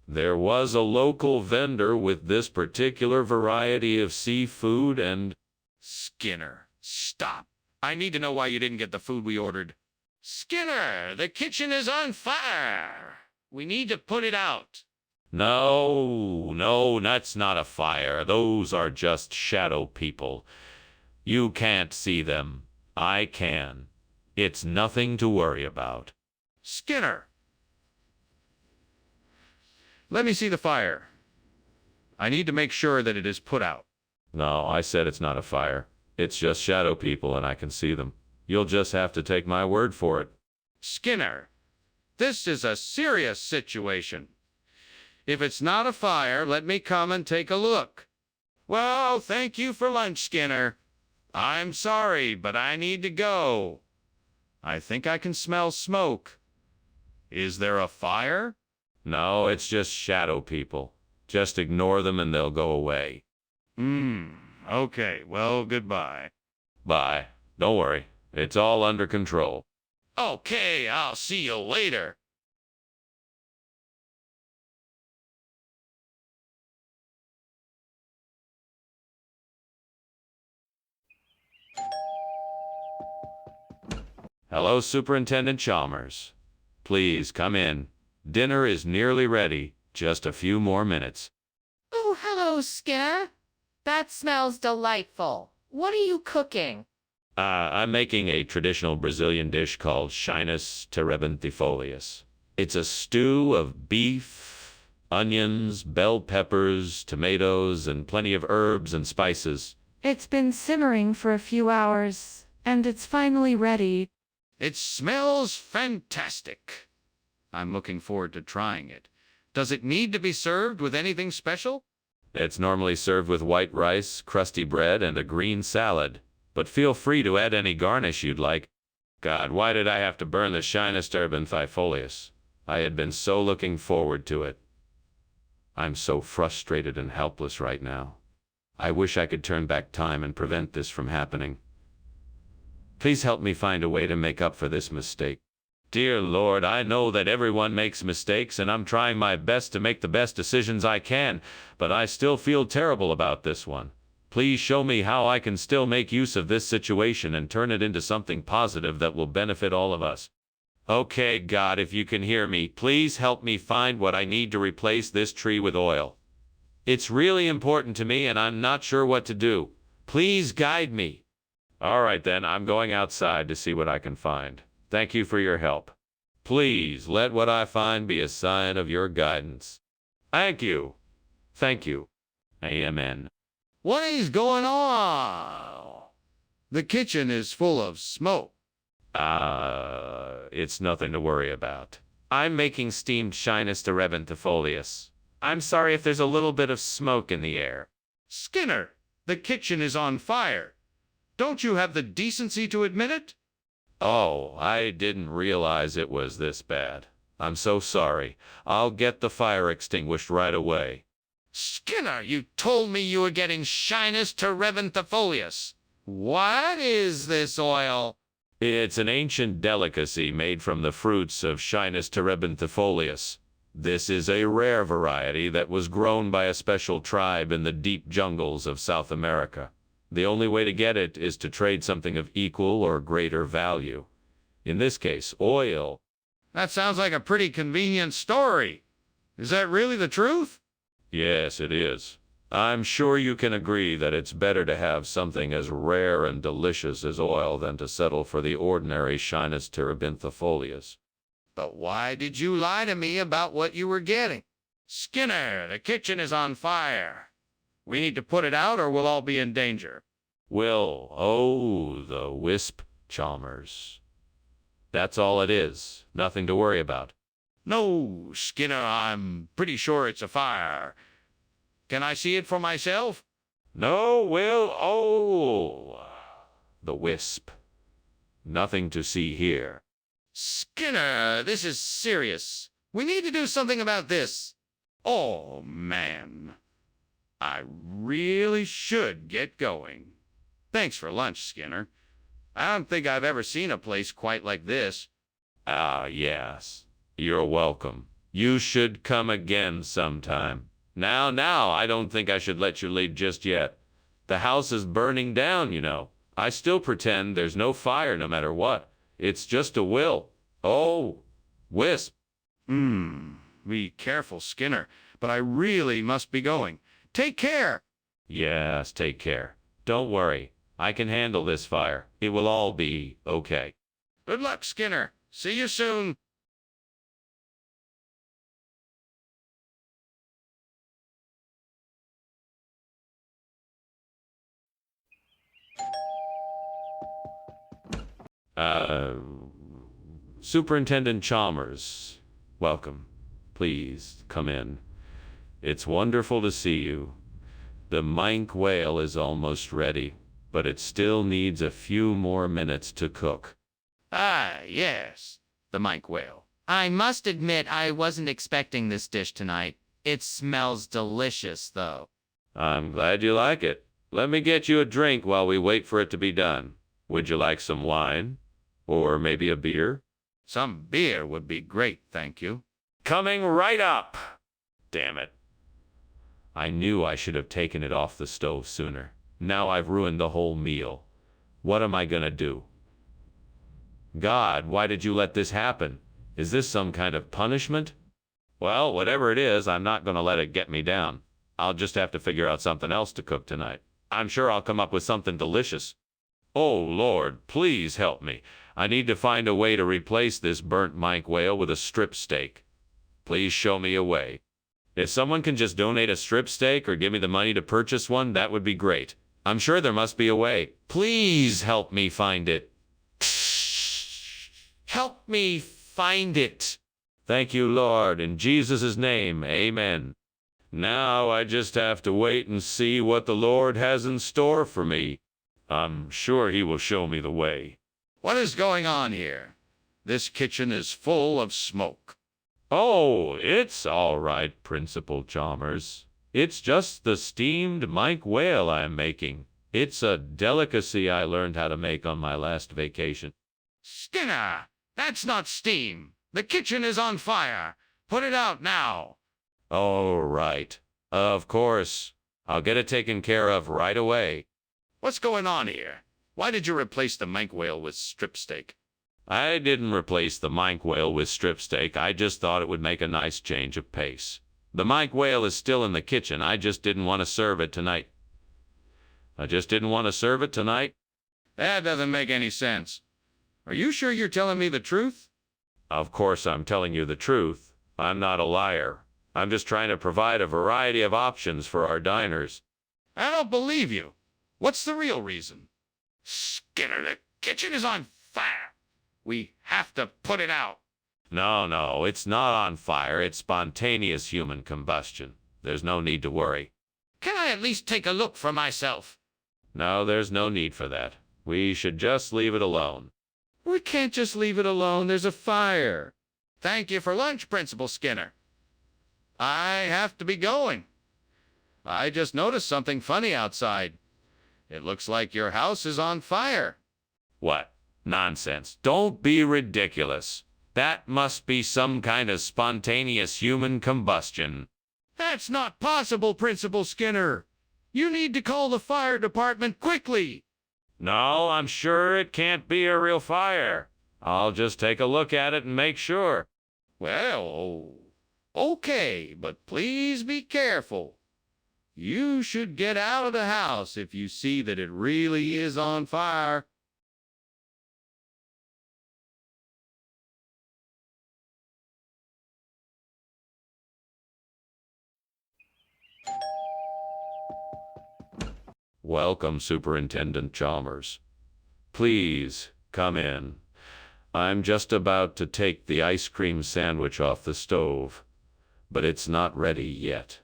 There was a local vendor with this particular variety of seafood and... Skinner, stop. I need to know why you didn't get the food we ordered. Skinner, the kitchen is on fire. We need to put it out. No, that's not a fire. Those are just shadow people. You can't see them. I can. It's nothing to worry about. Skinner, let me see the fire. I need to make sure that it is put out. No, I said it's not a fire. It's just shadow people and I can see them. You'll just have to take my word for it. Skinner, this is a serious situation. If it's not a fire, let me come and take a look. Well, thank you for lunch, Skinner. I'm sorry, but I need to go. I think I can smell smoke. Is there a fire? No, it's just shadow people. Just ignore them and they'll go away. Okay, well, goodbye. Bye. Don't worry. It's all under control. Okay, I'll see you later. Hello, Superintendent Chalmers. Please come in. Dinner is nearly ready. Just a few more minutes. Oh, hello, Skinner. That smells delightful. What are you cooking? I'm making a traditional Brazilian dish called Chinus terebinthifolius. It's a stew of beef, onions, bell peppers, tomatoes, and plenty of herbs and spices. It's been simmering for a few hours, and it's finally ready. It smells fantastic. I'm looking forward to trying it. Does it need to be served with anything special? It's normally served with white rice, crusty bread, and a green salad. But feel free to add any garnish you'd like. God, why did I have to burn the Chinus terebinthifolius? I had been so looking forward to it. I'm so frustrated and helpless right now. I wish I could turn back time and prevent this from happening. Please help me find a way to make up for this mistake. Dear Lord, I know that everyone makes mistakes and I'm trying my best to make the best decisions I can, but I still feel terrible about this one. Please show me how I can still make use of this situation and turn it into something positive that will benefit all of us. Okay, God, if you can hear me, please help me find what I need to replace this tree with oil. It's really important to me and I'm not sure what to do. Please guide me. All right then, I'm going outside to see what I can find. Thank you for your help. Please let what I find be a sign of your guidance. Thank you. Thank you. Amen. What is going on? The kitchen is full of smoke. It's nothing to worry about. I'm making steamed Shinus terebinthifolius. I'm sorry if there's a little bit of smoke in the air. Skinner, the kitchen is on fire. Don't you have the decency to admit it? Oh, I didn't realize it was this bad. I'm so sorry. I'll get the fire extinguished right away. Skinner, you told me you were getting Shinus terebinthifolius. What is this oil? It's an ancient delicacy made from the fruits of Shinus terebinthifolius. This is a rare variety that was grown by a special tribe in the deep jungles of South America. The only way to get it is to trade something of equal or greater value. In this case, oil. That sounds like a pretty convenient story. Is that really the truth? Yes, it is. I'm sure you can agree that it's better to have something as rare and delicious as oil than to settle for the ordinary Shinus terebinthifolius. But why did you lie to me about what you were getting? Skinner, the kitchen is on fire. We need to put it out or we'll all be in danger. The wisp, Chalmers. That's all it is. Nothing to worry about. No, Skinner, I'm pretty sure it's a fire. Can I see it for myself? No, the wisp. Nothing to see here. Skinner, this is serious. We need to do something about this. Oh, man. I really should get going. Thanks for lunch, Skinner. I don't think I've ever seen a place quite like this. Yes. You're welcome. You should come again sometime. Now, I don't think I should let you leave just yet. The house is burning down, you know. I still pretend there's no fire no matter what. It's just a will. Oh, wisp. Be careful, Skinner, but I really must be going. Take care. Yes, take care. Don't worry. I can handle this fire. It will all be okay. Good luck, Skinner. See you soon. Superintendent Chalmers, welcome. Please come in. It's wonderful to see you. The minke whale is almost ready, but it still needs a few more minutes to cook. Yes, the minke whale. I must admit I wasn't expecting this dish tonight. It smells delicious, though. I'm glad you like it. Let me get you a drink while we wait for it to be done. Would you like some wine? Or maybe a beer? Some beer would be great, thank you. Coming right up! Damn it. I knew I should have taken it off the stove sooner. Now I've ruined the whole meal. What am I gonna do? God, why did you let this happen? Is this some kind of punishment? Well, whatever it is, I'm not gonna let it get me down. I'll just have to figure out something else to cook tonight. I'm sure I'll come up with something delicious. Oh, Lord, please help me. I need to find a way to replace this burnt minke whale with a strip steak. Please show me a way. If someone can just donate a strip steak or give me the money to purchase one, that would be great. I'm sure there must be a way. Please help me find it. Help me find it. Thank you, Lord, in Jesus' name, amen. Now I just have to wait and see what the Lord has in store for me. I'm sure he will show me the way. What is going on here? This kitchen is full of smoke. Oh, it's all right, Principal Chalmers. It's just the steamed minke whale I'm making. It's a delicacy I learned how to make on my last vacation. Skinner, that's not steam. The kitchen is on fire. Put it out now. All right. Of course. I'll get it taken care of right away. What's going on here? Why did you replace the minke whale with strip steak? I didn't replace the minke whale with strip steak. I just thought it would make a nice change of pace. The minke whale is still in the kitchen. I just didn't want to serve it tonight. That doesn't make any sense. Are you sure you're telling me the truth? Of course I'm telling you the truth. I'm not a liar. I'm just trying to provide a variety of options for our diners. I don't believe you. What's the real reason? Skinner, the kitchen is on fire. We have to put it out. No, it's not on fire. It's spontaneous human combustion. There's no need to worry. Can I at least take a look for myself? No, there's no need for that. We should just leave it alone. We can't just leave it alone. There's a fire. Thank you for lunch, Principal Skinner. I have to be going. I just noticed something funny outside. It looks like your house is on fire. What? Nonsense. Don't be ridiculous. That must be some kind of spontaneous human combustion. That's not possible, Principal Skinner. You need to call the fire department quickly. No, I'm sure it can't be a real fire. I'll just take a look at it and make sure. Well, okay, but please be careful. You should get out of the house if you see that it really is on fire. Welcome, Superintendent Chalmers. Please, come in. I'm just about to take the ice cream sandwich off the stove, but it's not ready yet.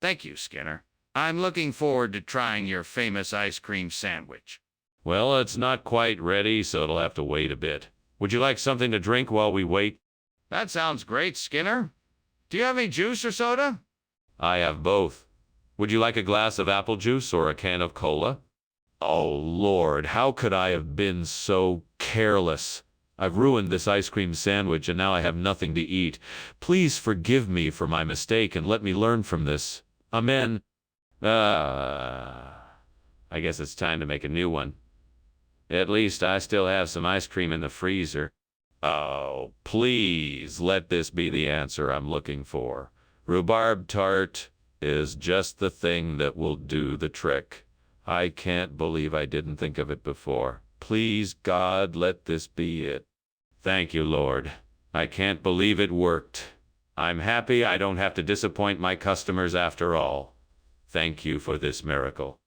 Thank you, Skinner. I'm looking forward to trying your famous ice cream sandwich. Well, it's not quite ready, so it'll have to wait a bit. Would you like something to drink while we wait? That sounds great, Skinner. Do you have any juice or soda? I have both. Would you like a glass of apple juice or a can of cola? Oh, Lord, how could I have been so careless? I've ruined this ice cream sandwich and now I have nothing to eat. Please forgive me for my mistake and let me learn from this. Amen. I guess it's time to make a new one. At least I still have some ice cream in the freezer. Oh, please let this be the answer I'm looking for. Rhubarb tart is just the thing that will do the trick. I can't believe I didn't think of it before. Please, God, let this be it. Thank you, Lord. I can't believe it worked. I'm happy I don't have to disappoint my customers after all. Thank you for this miracle.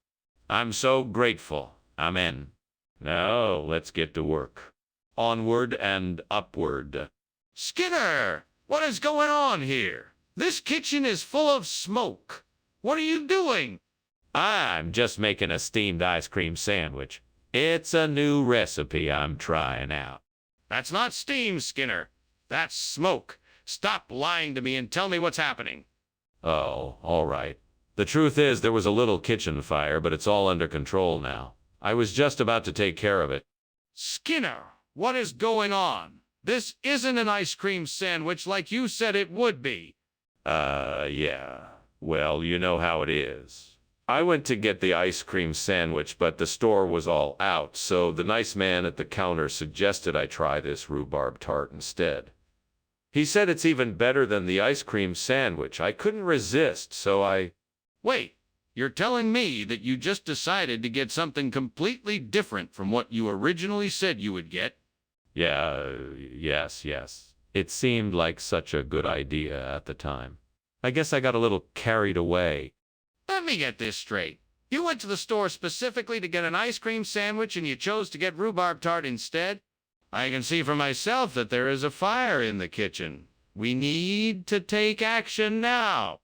I'm so grateful. Amen. Now, let's get to work. Onward and upward. Skinner, what is going on here? This kitchen is full of smoke. What are you doing? I'm just making a steamed ice cream sandwich. It's a new recipe I'm trying out. That's not steam, Skinner. That's smoke. Stop lying to me and tell me what's happening. Oh, all right. The truth is there was a little kitchen fire, but it's all under control now. I was just about to take care of it. Skinner, what is going on? This isn't an ice cream sandwich like you said it would be. Yeah. Well, you know how it is. I went to get the ice cream sandwich, but the store was all out, so the nice man at the counter suggested I try this rhubarb tart instead. He said it's even better than the ice cream sandwich. I couldn't resist, so I... Wait, you're telling me that you just decided to get something completely different from what you originally said you would get? Yeah, yes. It seemed like such a good idea at the time. I guess I got a little carried away. Let me get this straight. You went to the store specifically to get an ice cream sandwich and you chose to get rhubarb tart instead? I can see for myself that there is a fire in the kitchen. We need to take action now.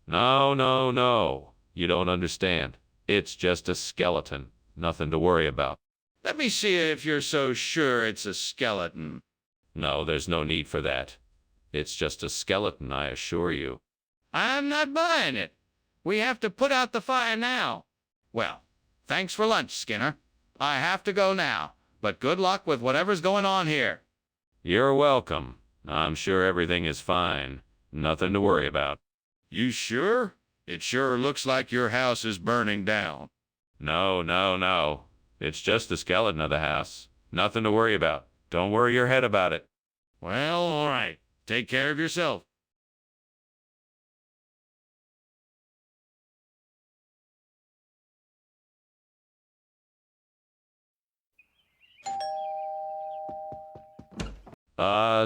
No. You don't understand. It's just a skeleton. Nothing to worry about. Let me see if you're so sure it's a skeleton. No, there's no need for that. It's just a skeleton, I assure you. I'm not buying it. We have to put out the fire now. Well, thanks for lunch, Skinner. I have to go now, but good luck with whatever's going on here. You're welcome. I'm sure everything is fine. Nothing to worry about. You sure? It sure looks like your house is burning down. No. It's just the skeleton of the house. Nothing to worry about. Don't worry your head about it. Well, all right. Take care of yourself.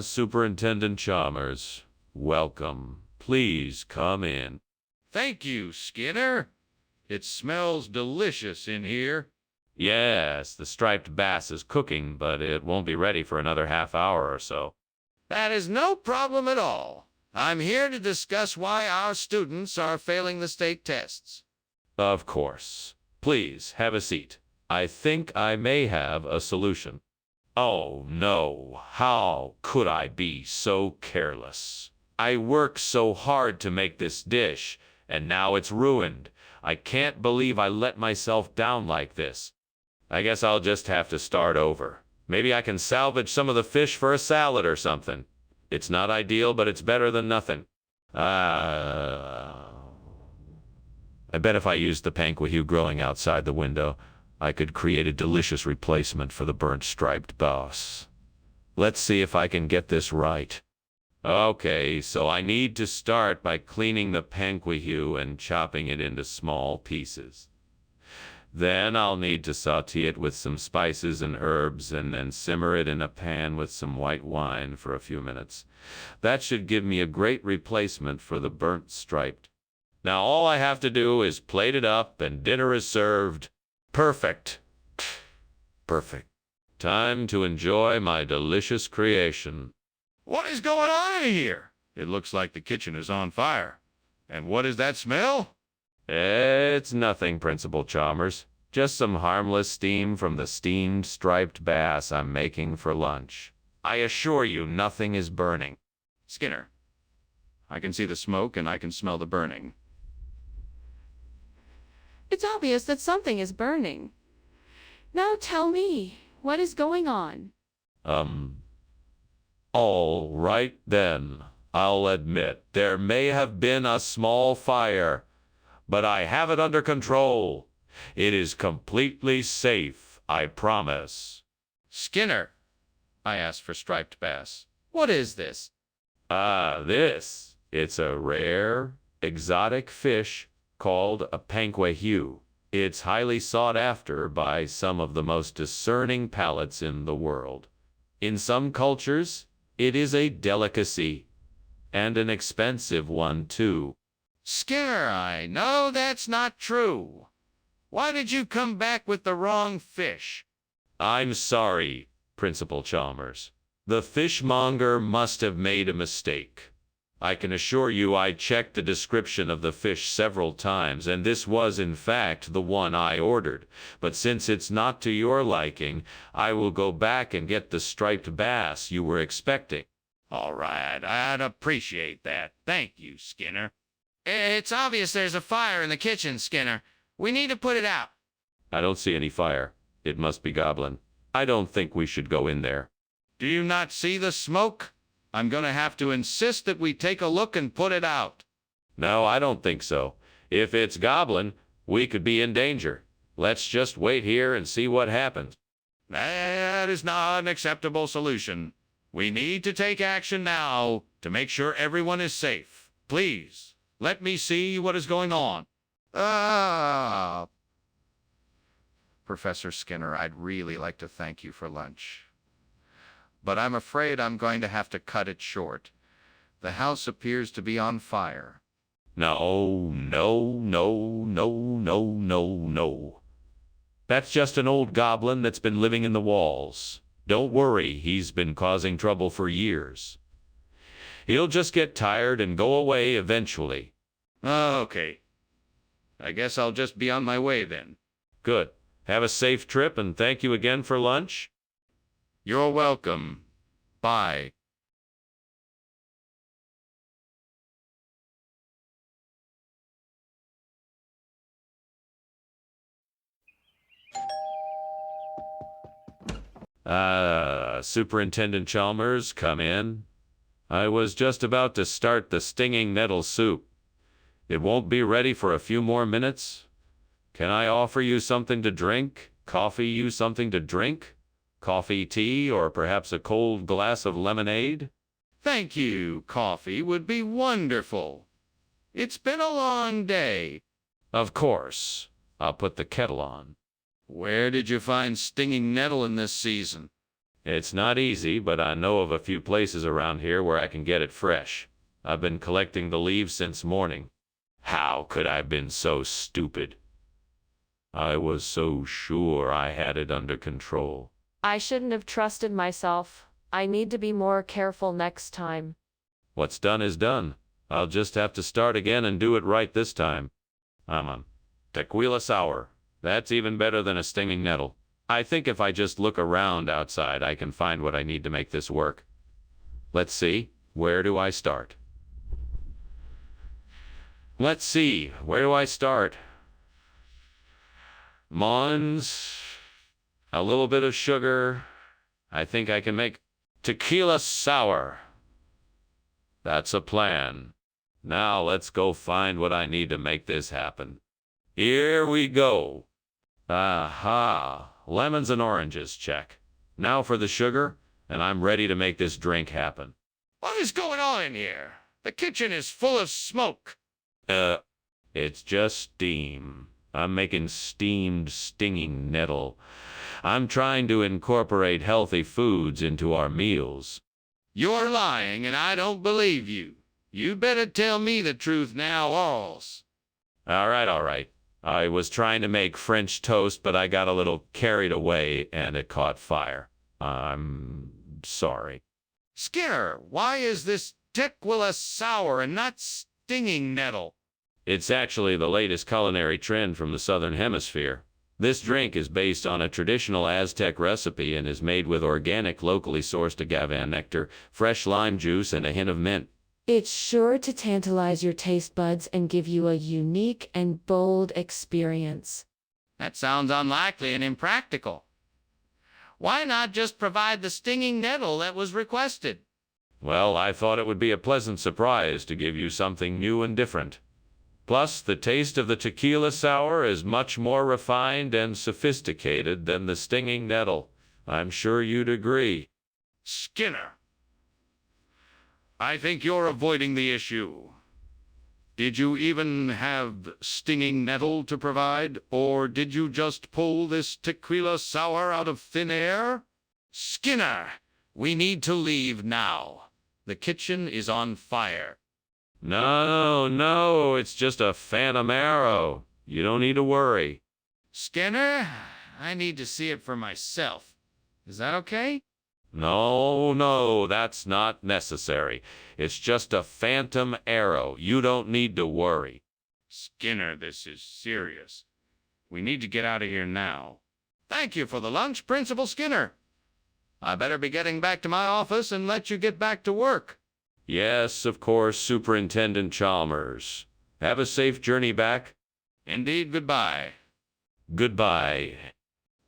Superintendent Chalmers. Welcome. Please come in. Thank you, Skinner. It smells delicious in here. Yes, the striped bass is cooking, but it won't be ready for another half hour or so. That is no problem at all. I'm here to discuss why our students are failing the state tests. Of course. Please, have a seat. I think I may have a solution. Oh, no. How could I be so careless? I worked so hard to make this dish, and now it's ruined. I can't believe I let myself down like this. I guess I'll just have to start over. Maybe I can salvage some of the fish for a salad or something. It's not ideal, but it's better than nothing. I bet if I used the panquahue growing outside the window, I could create a delicious replacement for the burnt striped bass. Let's see if I can get this right. Okay, so I need to start by cleaning the panquahue and chopping it into small pieces. Then I'll need to saute it with some spices and herbs and then simmer it in a pan with some white wine for a few minutes. That should give me a great replacement for the burnt striped. Now all I have to do is plate it up and dinner is served. Perfect. Perfect. Time to enjoy my delicious creation. What is going on here? It looks like the kitchen is on fire. And what is that smell? It's nothing, Principal Chalmers. Just some harmless steam from the steamed striped bass I'm making for lunch. I assure you nothing is burning. Skinner, I can see the smoke and I can smell the burning. It's obvious that something is burning. Now tell me, what is going on? All right then. I'll admit there may have been a small fire, but I have it under control. It is completely safe, I promise. Skinner, I asked for striped bass. What is this? It's a rare, exotic fish called a panquahue. It's highly sought after by some of the most discerning palates in the world. In some cultures, it is a delicacy, and an expensive one too. Skinner, I know that's not true. Why did you come back with the wrong fish? I'm sorry, Principal Chalmers. The fishmonger must have made a mistake. I can assure you I checked the description of the fish several times, and this was in fact the one I ordered. But since it's not to your liking, I will go back and get the striped bass you were expecting. All right, I'd appreciate that. Thank you, Skinner. It's obvious there's a fire in the kitchen, Skinner. We need to put it out. I don't see any fire. It must be Goblin. I don't think we should go in there. Do you not see the smoke? I'm going to have to insist that we take a look and put it out. No, I don't think so. If it's Goblin, we could be in danger. Let's just wait here and see what happens. That is not an acceptable solution. We need to take action now to make sure everyone is safe. Please, let me see what is going on. Professor Skinner, I'd really like to thank you for lunch. But I'm afraid I'm going to have to cut it short. The house appears to be on fire. No. That's just an old goblin that's been living in the walls. Don't worry, he's been causing trouble for years. He'll just get tired and go away eventually. Okay. I guess I'll just be on my way then. Good. Have a safe trip and thank you again for lunch. You're welcome. Bye. Superintendent Chalmers, come in. I was just about to start the stinging nettle soup. It won't be ready for a few more minutes. Can I offer you something to drink? Coffee, tea, or perhaps a cold glass of lemonade? Thank you. Coffee would be wonderful. It's been a long day. Of course. I'll put the kettle on. Where did you find stinging nettle in this season? It's not easy, but I know of a few places around here where I can get it fresh. I've been collecting the leaves since morning. How could I have been so stupid? I was so sure I had it under control. I shouldn't have trusted myself. I need to be more careful next time. What's done is done. I'll just have to start again and do it right this time. Tequila sour. That's even better than a stinging nettle. I think if I just look around outside, I can find what I need to make this work. Let's see. Where do I start? Let's see. Where do I start? Mons. A little bit of sugar. I think I can make tequila sour. That's a plan. Now let's go find what I need to make this happen. Here we go. Aha. Lemons and oranges, check. Now for the sugar, and I'm ready to make this drink happen. What is going on in here? The kitchen is full of smoke. It's just steam. I'm making steamed stinging nettle. I'm trying to incorporate healthy foods into our meals. You're lying, and I don't believe you. You better tell me the truth now, alls. All right. I was trying to make French toast, but I got a little carried away and it caught fire. I'm sorry. Skinner, why is this tequila sour and not stinging nettle? It's actually the latest culinary trend from the Southern Hemisphere. This drink is based on a traditional Aztec recipe and is made with organic, locally sourced agave nectar, fresh lime juice, and a hint of mint. It's sure to tantalize your taste buds and give you a unique and bold experience. That sounds unlikely and impractical. Why not just provide the stinging nettle that was requested? Well, I thought it would be a pleasant surprise to give you something new and different. Plus, the taste of the tequila sour is much more refined and sophisticated than the stinging nettle. I'm sure you'd agree. Skinner, I think you're avoiding the issue. Did you even have stinging nettle to provide, or did you just pull this tequila sour out of thin air? Skinner, we need to leave now. The kitchen is on fire. No, it's just a phantom arrow. You don't need to worry. Skinner, I need to see it for myself. Is that okay? No, that's not necessary. It's just a phantom arrow. You don't need to worry. Skinner, this is serious. We need to get out of here now. Thank you for the lunch, Principal Skinner. I better be getting back to my office and let you get back to work. Yes, of course, Superintendent Chalmers. Have a safe journey back. Indeed, goodbye. Goodbye.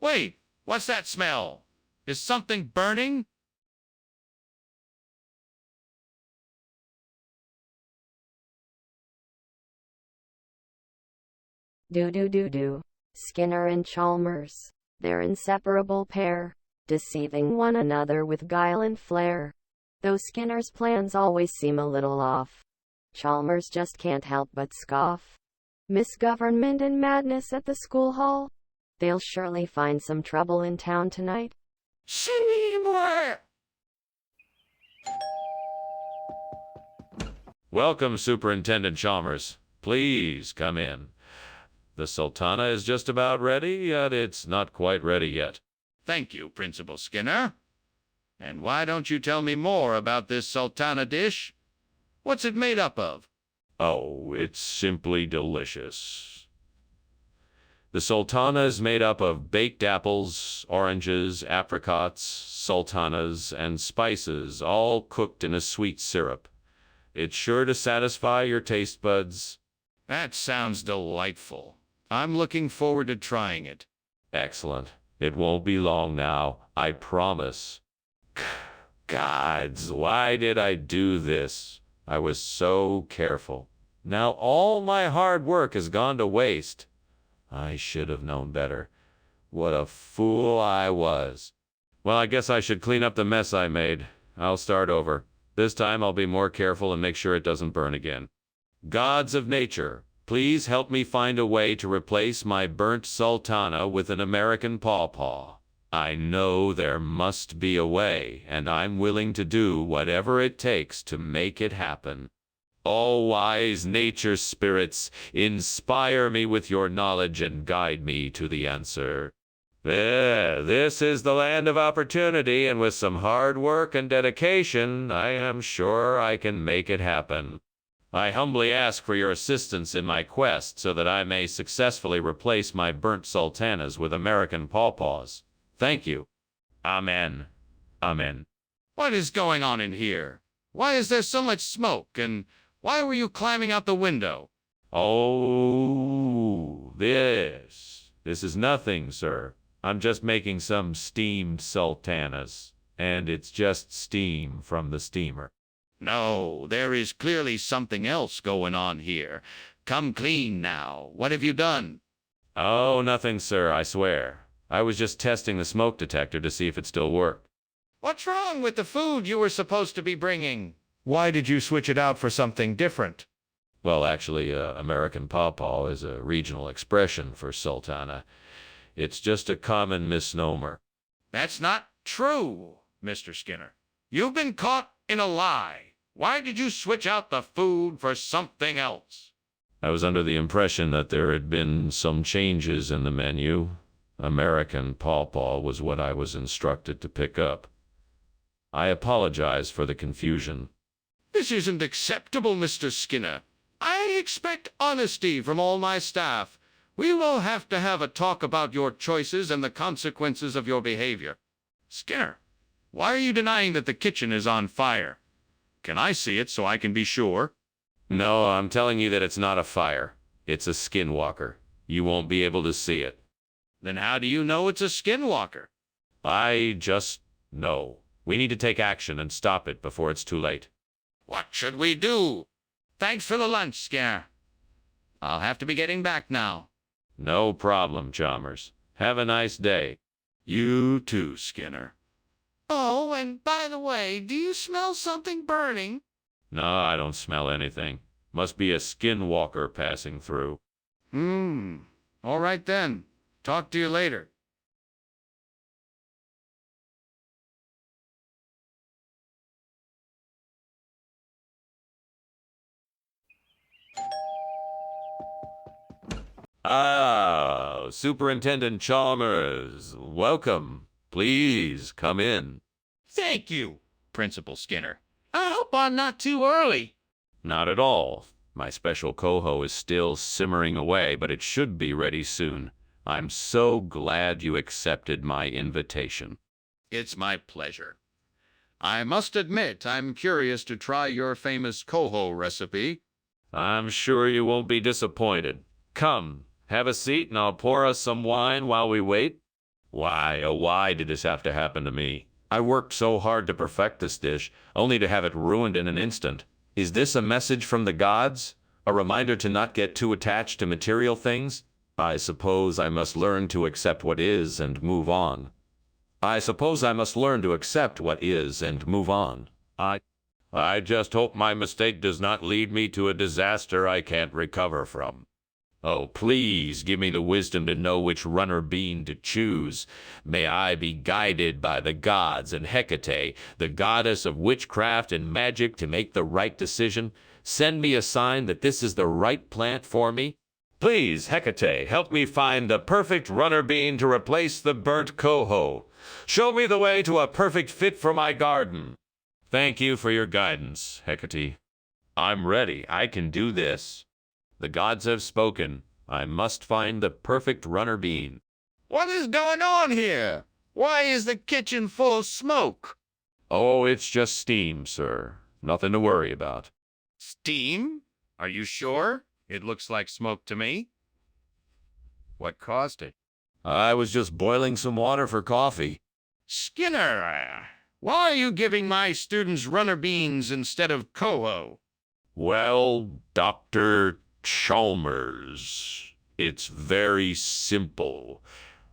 Wait, what's that smell? Is something burning? Do. Skinner and Chalmers. They're inseparable pair, deceiving one another with guile and flair. Though Skinner's plans always seem a little off, Chalmers just can't help but scoff. Misgovernment and madness at the school hall. They'll surely find some trouble in town tonight. Seymour! Welcome, Superintendent Chalmers. Please come in. The Sultana is just about ready, yet it's not quite ready yet. Thank you, Principal Skinner. And why don't you tell me more about this sultana dish? What's it made up of? Oh, it's simply delicious. The sultana is made up of baked apples, oranges, apricots, sultanas, and spices, all cooked in a sweet syrup. It's sure to satisfy your taste buds. That sounds delightful. I'm looking forward to trying it. Excellent. It won't be long now, I promise. Gods, why did I do this? I was so careful. Now all my hard work has gone to waste. I should have known better. What a fool I was. Well, I guess I should clean up the mess I made. I'll start over. This time I'll be more careful and make sure it doesn't burn again. Gods of nature, please help me find a way to replace my burnt sultana with an American pawpaw. I know there must be a way, and I'm willing to do whatever it takes to make it happen. All wise nature spirits, inspire me with your knowledge and guide me to the answer. This is the land of opportunity, and with some hard work and dedication, I am sure I can make it happen. I humbly ask for your assistance in my quest so that I may successfully replace my burnt sultanas with American pawpaws. Thank you. Amen. Amen. What is going on in here? Why is there so much smoke, and why were you climbing out the window? Oh, this is nothing, sir. I'm just making some steamed sultanas, and it's just steam from the steamer. No, there is clearly something else going on here. Come clean now. What have you done? Oh, nothing, sir, I swear. I was just testing the smoke detector to see if it still worked. What's wrong with the food you were supposed to be bringing? Why did you switch it out for something different? Well, actually, American pawpaw is a regional expression for sultana. It's just a common misnomer. That's not true, Mr. Skinner. You've been caught in a lie. Why did you switch out the food for something else? I was under the impression that there had been some changes in the menu. American pawpaw was what I was instructed to pick up. I apologize for the confusion. This isn't acceptable, Mr. Skinner. I expect honesty from all my staff. We will have to have a talk about your choices and the consequences of your behavior. Skinner, why are you denying that the kitchen is on fire? Can I see it so I can be sure? No, I'm telling you that it's not a fire. It's a skinwalker. You won't be able to see it. Then how do you know it's a skinwalker? I just know. We need to take action and stop it before it's too late. What should we do? Thanks for the lunch, Skinner. I'll have to be getting back now. No problem, Chalmers. Have a nice day. You too, Skinner. Oh, and by the way, do you smell something burning? No, I don't smell anything. Must be a skinwalker passing through. All right then. Talk to you later. Ah, Superintendent Chalmers, welcome. Please come in. Thank you, Principal Skinner. I hope I'm not too early. Not at all. My special coho is still simmering away, but it should be ready soon. I'm so glad you accepted my invitation. It's my pleasure. I must admit, I'm curious to try your famous coho recipe. I'm sure you won't be disappointed. Come, have a seat and I'll pour us some wine while we wait. Why, oh why did this have to happen to me? I worked so hard to perfect this dish, only to have it ruined in an instant. Is this a message from the gods? A reminder to not get too attached to material things? I suppose I must learn to accept what is and move on. I just hope my mistake does not lead me to a disaster I can't recover from. Oh, please give me the wisdom to know which runner bean to choose. May I be guided by the gods and Hecate, the goddess of witchcraft and magic, to make the right decision. Send me a sign that this is the right plant for me. Please, Hecate, help me find the perfect runner bean to replace the burnt coho. Show me the way to a perfect fit for my garden. Thank you for your guidance, Hecate. I'm ready. I can do this. The gods have spoken. I must find the perfect runner bean. What is going on here? Why is the kitchen full of smoke? Oh, it's just steam, sir. Nothing to worry about. Steam? Are you sure? It looks like smoke to me. What caused it? I was just boiling some water for coffee. Skinner, why are you giving my students runner beans instead of coho? Well, Dr. Chalmers, it's very simple.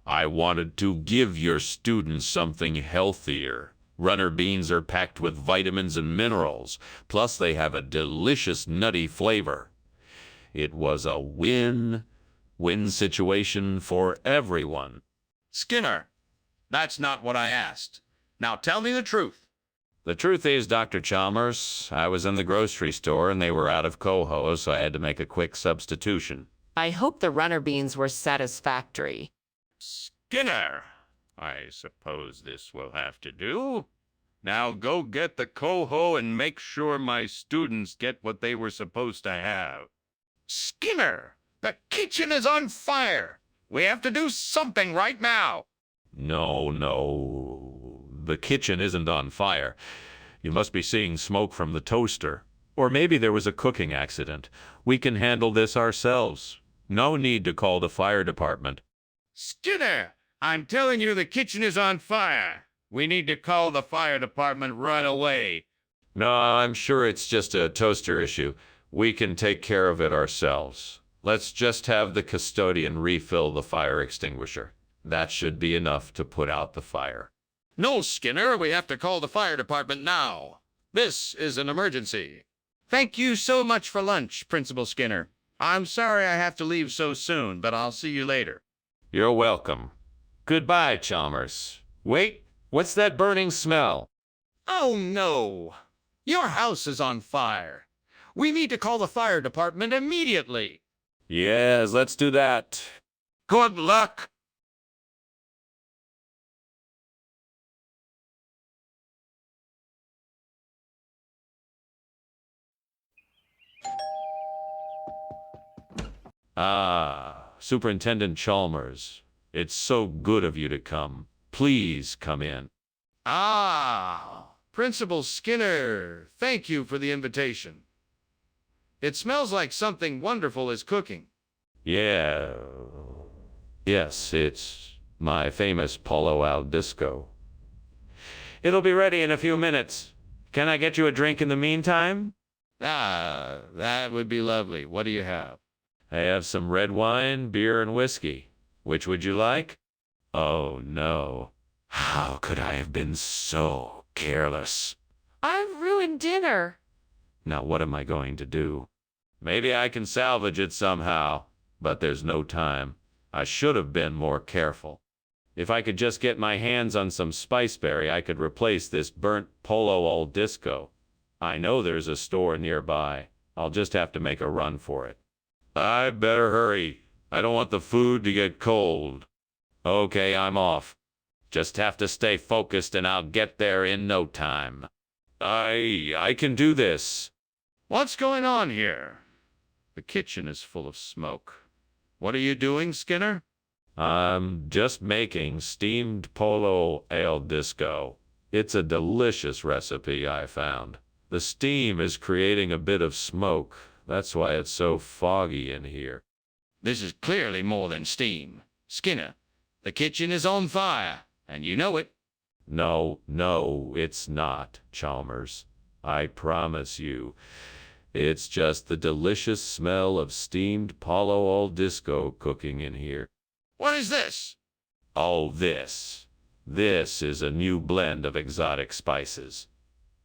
I wanted to give your students something healthier. Runner beans are packed with vitamins and minerals, plus they have a delicious nutty flavor. It was a win-win situation for everyone. Skinner, that's not what I asked. Now tell me the truth. The truth is, Dr. Chalmers, I was in the grocery store and they were out of coho, so I had to make a quick substitution. I hope the runner beans were satisfactory. Skinner, I suppose this will have to do. Now go get the coho and make sure my students get what they were supposed to have. Skinner, the kitchen is on fire. We have to do something right now. No. The kitchen isn't on fire. You must be seeing smoke from the toaster. Or maybe there was a cooking accident. We can handle this ourselves. No need to call the fire department. Skinner, I'm telling you the kitchen is on fire. We need to call the fire department right away. No, I'm sure it's just a toaster issue. We can take care of it ourselves. Let's just have the custodian refill the fire extinguisher. That should be enough to put out the fire. No, Skinner, we have to call the fire department now. This is an emergency. Thank you so much for lunch, Principal Skinner. I'm sorry I have to leave so soon, but I'll see you later. You're welcome. Goodbye, Chalmers. Wait, what's that burning smell? Oh, no. Your house is on fire. We need to call the fire department immediately. Yes, let's do that. Good luck. Ah, Superintendent Chalmers. It's so good of you to come. Please come in. Ah, Principal Skinner, thank you for the invitation. It smells like something wonderful is cooking. Yeah. Yes, it's my famous Polo al Disco. It'll be ready in a few minutes. Can I get you a drink in the meantime? Ah, that would be lovely. What do you have? I have some red wine, beer, and whiskey. Which would you like? Oh, no. How could I have been so careless? I've ruined dinner. Now what am I going to do? Maybe I can salvage it somehow, but there's no time. I should have been more careful. If I could just get my hands on some spiceberry, I could replace this burnt Polo al Disco. I know there's a store nearby. I'll just have to make a run for it. I better hurry. I don't want the food to get cold. Okay, I'm off. Just have to stay focused and I'll get there in no time. I can do this. What's going on here? The kitchen is full of smoke. What are you doing, Skinner? I'm just making steamed Polo al Disco. It's a delicious recipe I found. The steam is creating a bit of smoke. That's why it's so foggy in here. This is clearly more than steam. Skinner, the kitchen is on fire, and you know it. No, it's not, Chalmers. I promise you. It's just the delicious smell of steamed Polo al Disco cooking in here. What is this? Oh, this. This is a new blend of exotic spices.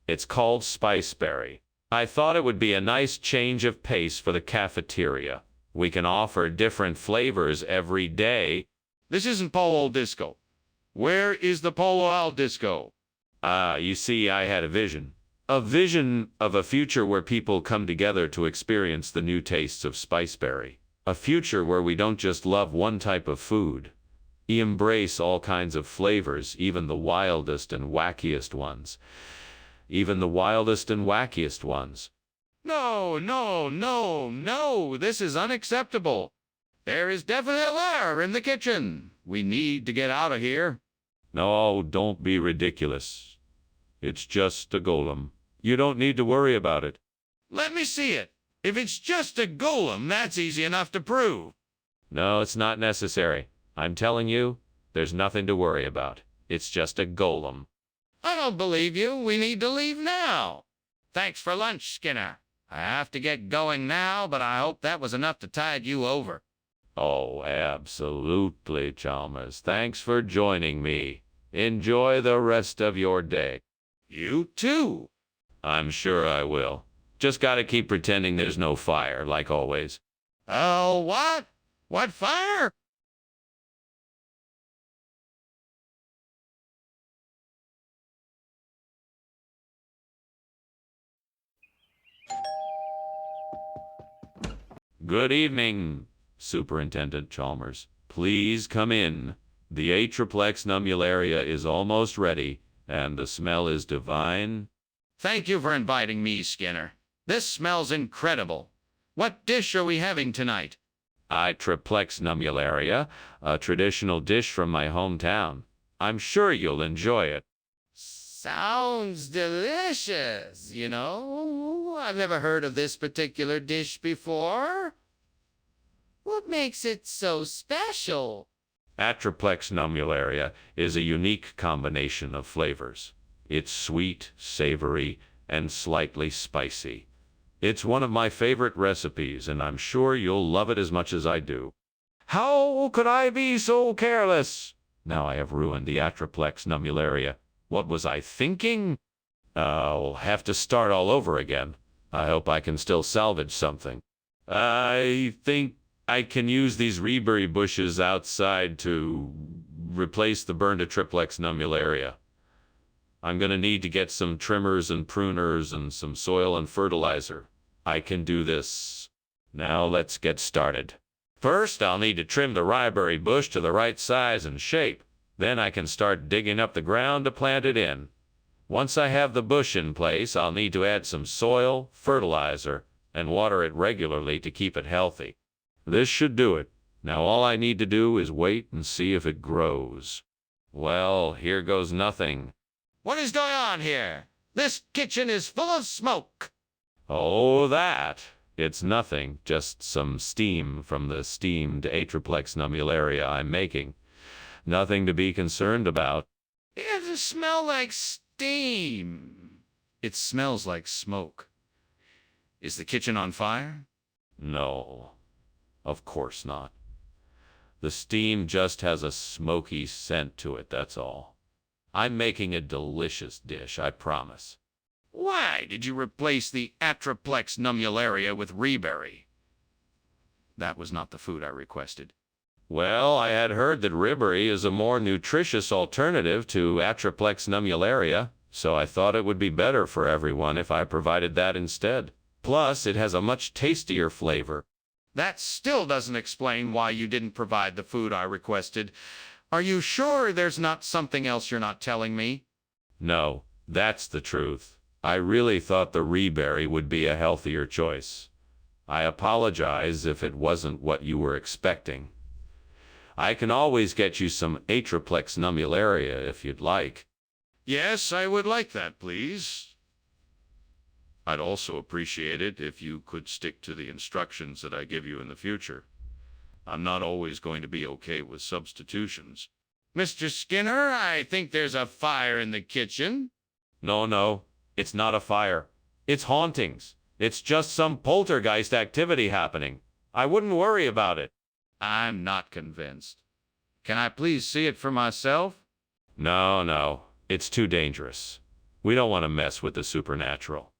It's called Spiceberry. I thought it would be a nice change of pace for the cafeteria. We can offer different flavors every day. This isn't Polo al Disco. Where is the Polo al Disco? You see, I had a vision. A vision of a future where people come together to experience the new tastes of Spiceberry. A future where we don't just love one type of food. We embrace all kinds of flavors, even the wildest and wackiest ones. Even the wildest and wackiest ones. No, this is unacceptable. There is definite fire in the kitchen. We need to get out of here. No, don't be ridiculous. It's just a golem. You don't need to worry about it. Let me see it. If it's just a golem, that's easy enough to prove. No, it's not necessary. I'm telling you, there's nothing to worry about. It's just a golem. I don't believe you. We need to leave now. Thanks for lunch, Skinner. I have to get going now, but I hope that was enough to tide you over. Oh, absolutely, Chalmers. Thanks for joining me. Enjoy the rest of your day. You too. I'm sure I will. Just gotta keep pretending there's no fire, like always. Oh, what? What fire? Good evening, Superintendent Chalmers. Please come in. The Atriplex nummularia is almost ready, and the smell is divine. Thank you for inviting me, Skinner. This smells incredible. What dish are we having tonight? Atriplex nummularia, a traditional dish from my hometown. I'm sure you'll enjoy it. Sounds delicious, you know. I've never heard of this particular dish before. What makes it so special? Atriplex nummularia is a unique combination of flavors. It's sweet, savory, and slightly spicy. It's one of my favorite recipes, and I'm sure you'll love it as much as I do. How could I be so careless? Now I have ruined the Atriplex nummularia. What was I thinking? I'll have to start all over again. I hope I can still salvage something. I think I can use these reberry bushes outside to replace the burned Atriplex nummularia. I'm gonna need to get some trimmers and pruners and some soil and fertilizer. I can do this. Now let's get started. First, I'll need to trim the ryeberry bush to the right size and shape. Then I can start digging up the ground to plant it in. Once I have the bush in place, I'll need to add some soil, fertilizer, and water it regularly to keep it healthy. This should do it. Now all I need to do is wait and see if it grows. Well, here goes nothing. What is going on here? This kitchen is full of smoke. Oh, that. It's nothing, just some steam from the steamed Atriplex nummularia I'm making. Nothing to be concerned about. It doesn't smell like steam. It smells like smoke. Is the kitchen on fire? No, of course not. The steam just has a smoky scent to it, that's all. I'm making a delicious dish, I promise. Why did you replace the Atriplex nummularia with reberry? That was not the food I requested. Well, I had heard that ribberry is a more nutritious alternative to Atriplex nummularia, so I thought it would be better for everyone if I provided that instead. Plus, it has a much tastier flavor. That still doesn't explain why you didn't provide the food I requested. Are you sure there's not something else you're not telling me? No, that's the truth. I really thought the reberry would be a healthier choice. I apologize if it wasn't what you were expecting. I can always get you some Atriplex nummularia if you'd like. Yes, I would like that, please. I'd also appreciate it if you could stick to the instructions that I give you in the future. I'm not always going to be okay with substitutions. Mr. Skinner, I think there's a fire in the kitchen. No, it's not a fire. It's hauntings. It's just some poltergeist activity happening. I wouldn't worry about it. I'm not convinced. Can I please see it for myself? No, it's too dangerous. We don't want to mess with the supernatural.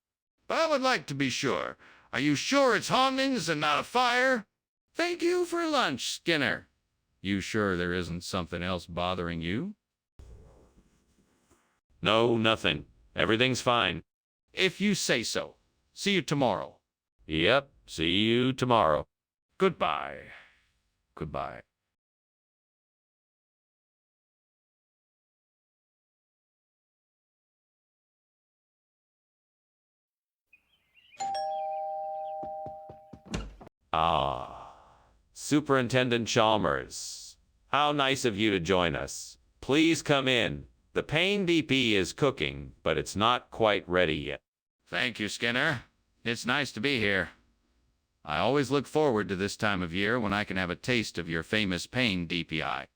But I would like to be sure. Are you sure it's hauntings and not a fire? Thank you for lunch, Skinner. You sure there isn't something else bothering you? No, nothing. Everything's fine. If you say so. See you tomorrow. Yep, see you tomorrow. Goodbye. Goodbye. Ah, Superintendent Chalmers. How nice of you to join us. Please come in. The pain DP is cooking, but it's not quite ready yet. Thank you, Skinner. It's nice to be here. I always look forward to this time of year when I can have a taste of your famous pain DPI.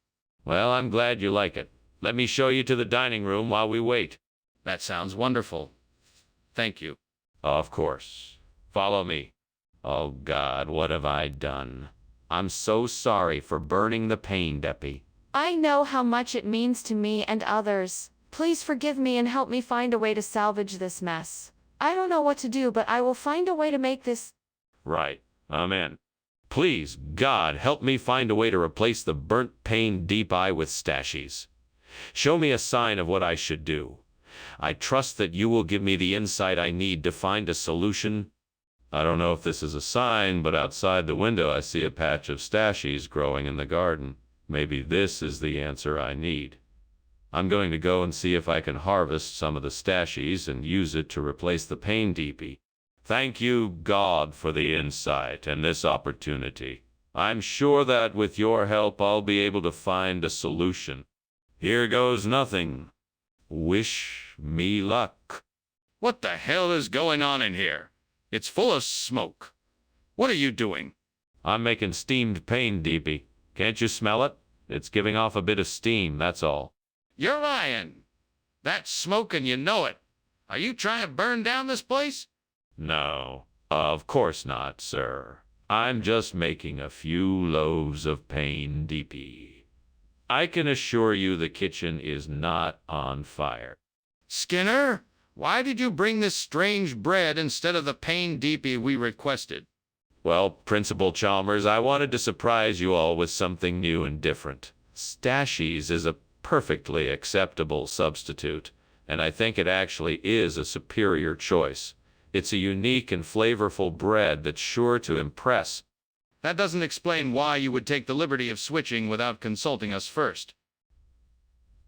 Well, I'm glad you like it. Let me show you to the dining room while we wait. That sounds wonderful. Thank you. Of course. Follow me. Oh God, what have I done? I'm so sorry for burning the pain depi. I know how much it means to me and others. Please forgive me and help me find a way to salvage this mess. I don't know what to do, but I will find a way to make this. Right. Amen. Please, God, help me find a way to replace the burnt pain depi with stashies. Show me a sign of what I should do. I trust that you will give me the insight I need to find a solution. I don't know if this is a sign, but outside the window I see a patch of stashies growing in the garden. Maybe this is the answer I need. I'm going to go and see if I can harvest some of the stashies and use it to replace the pain DP. Thank you, God, for the insight and this opportunity. I'm sure that with your help I'll be able to find a solution. Here goes nothing. Wish me luck. What the hell is going on in here? It's full of smoke. What are you doing? I'm making steamed pain DP. Can't you smell it? It's giving off a bit of steam, that's all. You're lying. That's smoke and you know it. Are you trying to burn down this place? No, of course not, sir. I'm just making a few loaves of pain DP. I can assure you the kitchen is not on fire. Skinner, why did you bring this strange bread instead of the pain DP we requested? Well, Principal Chalmers, I wanted to surprise you all with something new and different. Stashies is a perfectly acceptable substitute, and I think it actually is a superior choice. It's a unique and flavorful bread that's sure to impress. That doesn't explain why you would take the liberty of switching without consulting us first.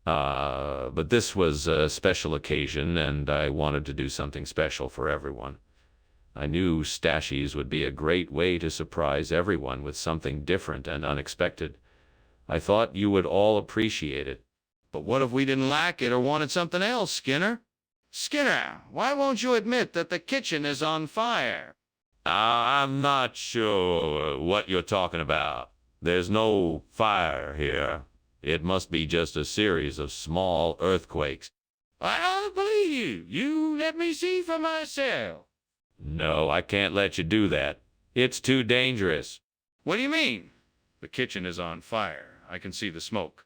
But this was a special occasion, and I wanted to do something special for everyone. I knew stashies would be a great way to surprise everyone with something different and unexpected. I thought you would all appreciate it. But what if we didn't like it or wanted something else, Skinner? Skinner, why won't you admit that the kitchen is on fire? I'm not sure what you're talking about. There's no fire here. It must be just a series of small earthquakes. I don't believe you. You let me see for myself. No, I can't let you do that. It's too dangerous. What do you mean? The kitchen is on fire. I can see the smoke.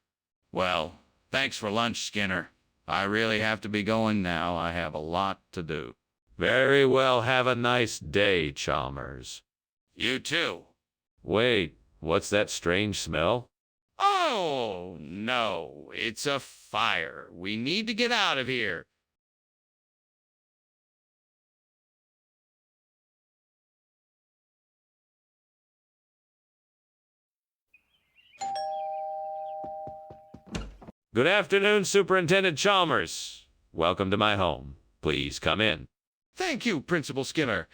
Well, thanks for lunch, Skinner. I really have to be going now. I have a lot to do. Very well. Have a nice day, Chalmers. You too. Wait, what's that strange smell? Oh, no. It's a fire. We need to get out of here. Good afternoon, Superintendent Chalmers. Welcome to my home. Please come in. Thank you, Principal Skinner.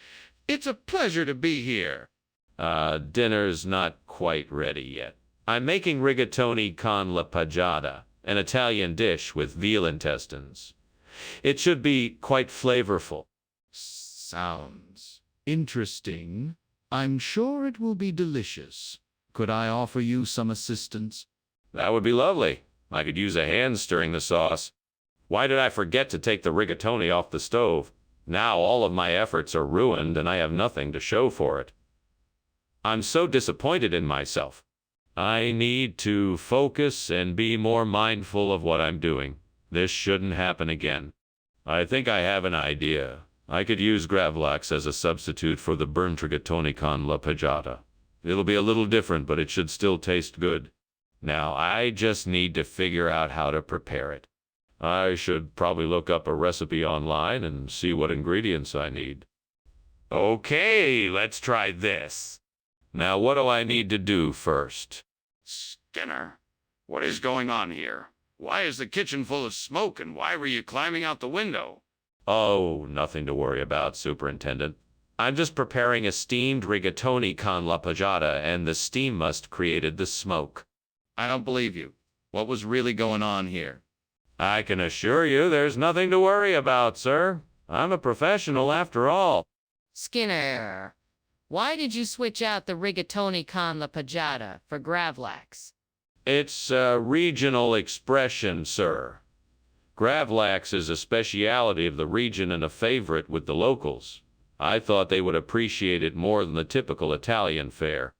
It's a pleasure to be here. Dinner's not quite ready yet. I'm making rigatoni con la paggiata, an Italian dish with veal intestines. It should be quite flavorful. Sounds interesting. I'm sure it will be delicious. Could I offer you some assistance? That would be lovely. I could use a hand stirring the sauce. Why did I forget to take the rigatoni off the stove? Now all of my efforts are ruined and I have nothing to show for it. I'm so disappointed in myself. I need to focus and be more mindful of what I'm doing. This shouldn't happen again. I think I have an idea. I could use gravlax as a substitute for the burnt rigatoni con la paggiata. It'll be a little different, but it should still taste good. Now, I just need to figure out how to prepare it. I should probably look up a recipe online and see what ingredients I need. Okay, let's try this. Now, what do I need to do first? Skinner, what is going on here? Why is the kitchen full of smoke and why were you climbing out the window? Oh, nothing to worry about, Superintendent. I'm just preparing a steamed rigatoni con la paggiata, and the steam must created the smoke. I don't believe you. What was really going on here? I can assure you there's nothing to worry about, sir. I'm a professional after all. Skinner, why did you switch out the rigatoni con la paggiata for gravlax? It's a regional expression, sir. Gravlax is a speciality of the region and a favorite with the locals. I thought they would appreciate it more than the typical Italian fare.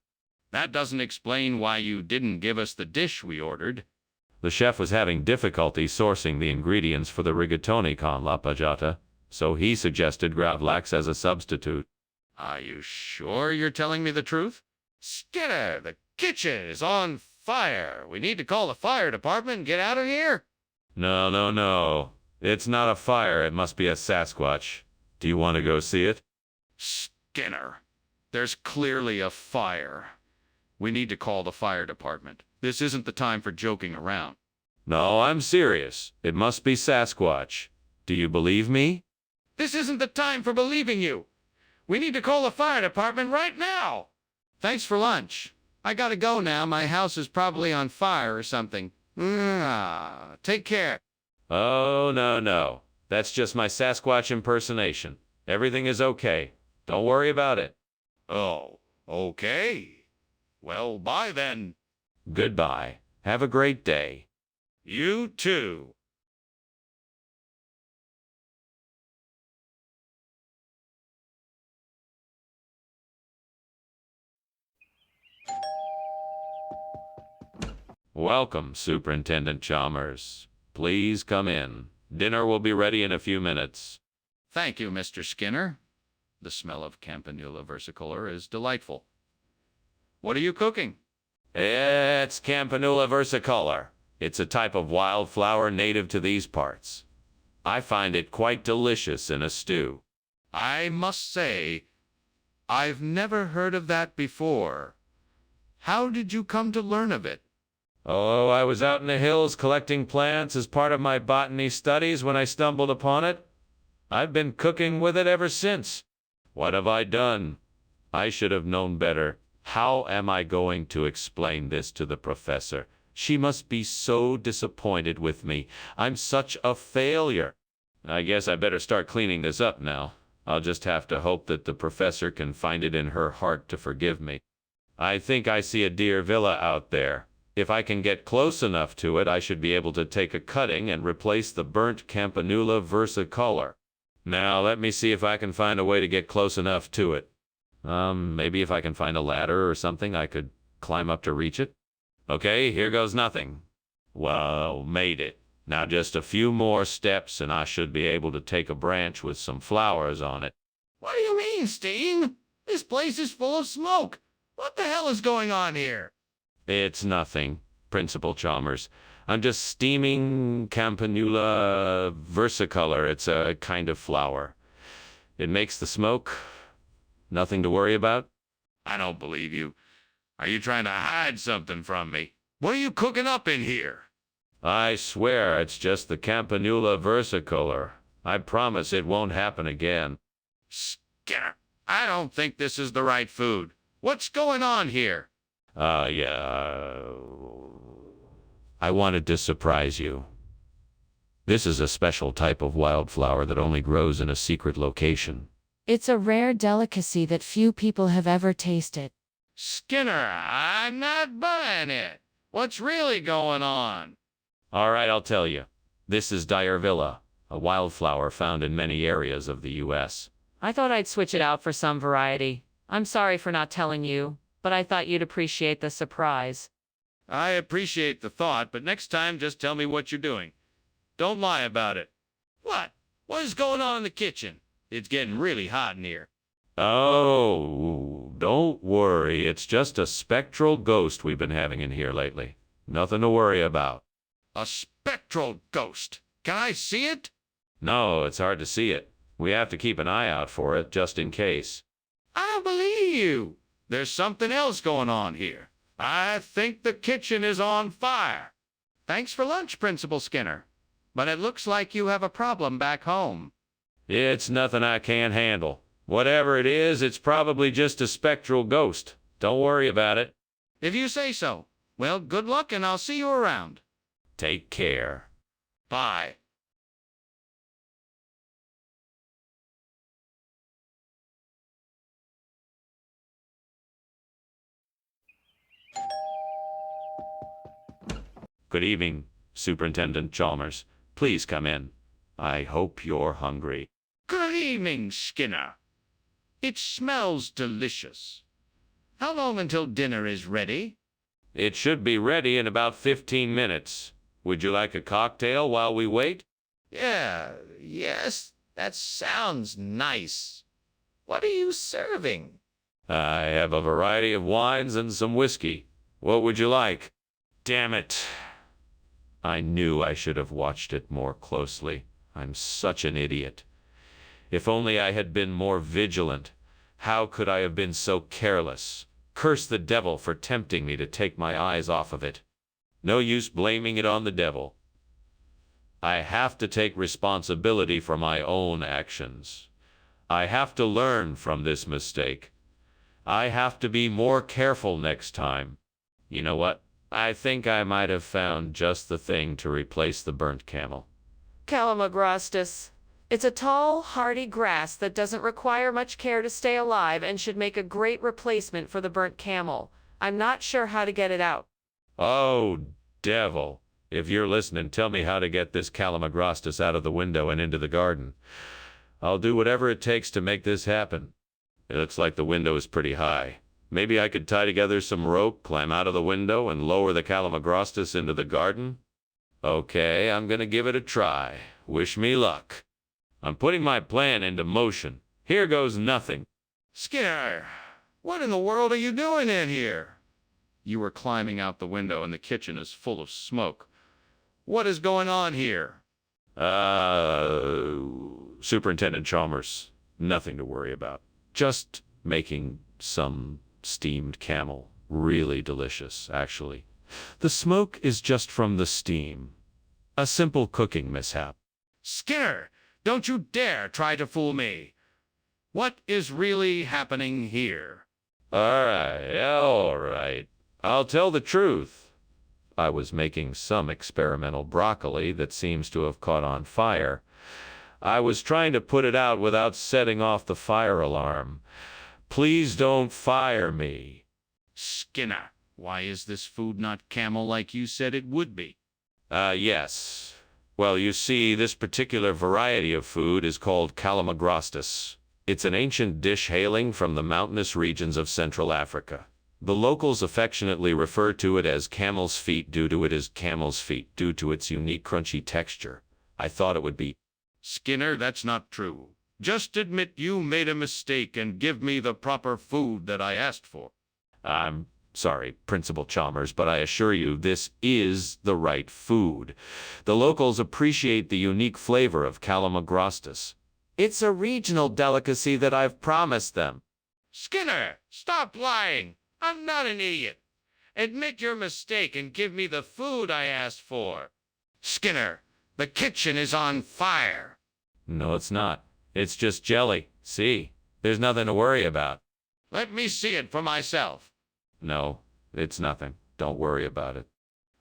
That doesn't explain why you didn't give us the dish we ordered. The chef was having difficulty sourcing the ingredients for the rigatoni con la paggiata, so he suggested gravlax as a substitute. Are you sure you're telling me the truth? Skinner, the kitchen is on fire. We need to call the fire department and get out of here. No. It's not a fire. It must be a Sasquatch. Do you want to go see it? Skinner, there's clearly a fire. We need to call the fire department. This isn't the time for joking around. No, I'm serious. It must be Sasquatch. Do you believe me? This isn't the time for believing you. We need to call the fire department right now. Thanks for lunch. I gotta go now. My house is probably on fire or something. Take care. Oh, no. That's just my Sasquatch impersonation. Everything is okay. Don't worry about it. Oh, okay. Well, bye then. Goodbye. Have a great day. You too. Welcome, Superintendent Chalmers. Please come in. Dinner will be ready in a few minutes. Thank you, Mr. Skinner. The smell of Campanula versicolor is delightful. What are you cooking? It's Campanula versicolor. It's a type of wildflower native to these parts. I find it quite delicious in a stew. I must say, I've never heard of that before. How did you come to learn of it? Oh, I was out in the hills collecting plants as part of my botany studies when I stumbled upon it. I've been cooking with it ever since. What have I done? I should have known better. How am I going to explain this to the professor? She must be so disappointed with me. I'm such a failure. I guess I better start cleaning this up now. I'll just have to hope that the professor can find it in her heart to forgive me. I think I see a deer villa out there. If I can get close enough to it, I should be able to take a cutting and replace the burnt Campanula versicolor. Now, let me see if I can find a way to get close enough to it. Maybe if I can find a ladder or something, I could climb up to reach it. Okay, here goes nothing. Well, made it. Now just a few more steps and I should be able to take a branch with some flowers on it. What do you mean, Steen? This place is full of smoke. What the hell is going on here? It's nothing, Principal Chalmers. I'm just steaming Campanula versicolor. It's a kind of flower. It makes the smoke. Nothing to worry about. I don't believe you. Are you trying to hide something from me? What are you cooking up in here? I swear it's just the Campanula versicolor. I promise it won't happen again. Skinner, I don't think this is the right food. What's going on here? Yeah. I wanted to surprise you. This is a special type of wildflower that only grows in a secret location. It's a rare delicacy that few people have ever tasted. Skinner, I'm not buying it. What's really going on? All right, I'll tell you. This is Dyervilla, a wildflower found in many areas of the U.S. I thought I'd switch it out for some variety. I'm sorry for not telling you, but I thought you'd appreciate the surprise. I appreciate the thought, but next time just tell me what you're doing. Don't lie about it. What? What is going on in the kitchen? It's getting really hot in here. Oh, don't worry. It's just a spectral ghost we've been having in here lately. Nothing to worry about. A spectral ghost. Can I see it? No, it's hard to see it. We have to keep an eye out for it, just in case. I don't believe you. There's something else going on here. I think the kitchen is on fire. Thanks for lunch, Principal Skinner. But it looks like you have a problem back home. It's nothing I can't handle. Whatever it is, it's probably just a spectral ghost. Don't worry about it. If you say so. Well, good luck and I'll see you around. Take care. Bye. Good evening, Superintendent Chalmers. Please come in. I hope you're hungry. Good evening, Skinner. It smells delicious. How long until dinner is ready? It should be ready in about 15 minutes. Would you like a cocktail while we wait? Yes, that sounds nice. What are you serving? I have a variety of wines and some whiskey. What would you like? Damn it. I knew I should have watched it more closely. I'm such an idiot. If only I had been more vigilant. How could I have been so careless? Curse the devil for tempting me to take my eyes off of it. No use blaming it on the devil. I have to take responsibility for my own actions. I have to learn from this mistake. I have to be more careful next time. You know what? I think I might have found just the thing to replace the burnt camel. Calamagrostis. It's a tall, hardy grass that doesn't require much care to stay alive and should make a great replacement for the burnt camel. I'm not sure how to get it out. Oh, devil. If you're listening, tell me how to get this Calamagrostis out of the window and into the garden. I'll do whatever it takes to make this happen. It looks like the window is pretty high. Maybe I could tie together some rope, climb out of the window, and lower the Calamagrostis into the garden? Okay, I'm gonna give it a try. Wish me luck. I'm putting my plan into motion. Here goes nothing. Skinner, what in the world are you doing in here? You were climbing out the window and the kitchen is full of smoke. What is going on here? Superintendent Chalmers, nothing to worry about. Just making some steamed camel. Really delicious, actually. The smoke is just from the steam. A simple cooking mishap. Skinner, don't you dare try to fool me. What is really happening here? All right. I'll tell the truth. I was making some experimental broccoli that seems to have caught on fire. I was trying to put it out without setting off the fire alarm. Please don't fire me. Skinner, why is this food not camel like you said it would be? Yes. Well, you see, this particular variety of food is called Calamagrostis. It's an ancient dish hailing from the mountainous regions of Central Africa. The locals affectionately refer to it as camel's feet due to its unique crunchy texture. I thought it would be. Skinner, that's not true. Just admit you made a mistake and give me the proper food that I asked for. I'm sorry, Principal Chalmers, but I assure you this is the right food. The locals appreciate the unique flavor of Calamagrostis. It's a regional delicacy that I've promised them. Skinner, stop lying. I'm not an idiot. Admit your mistake and give me the food I asked for. Skinner, the kitchen is on fire. No, it's not. It's just jelly. See? There's nothing to worry about. Let me see it for myself. No, it's nothing. Don't worry about it.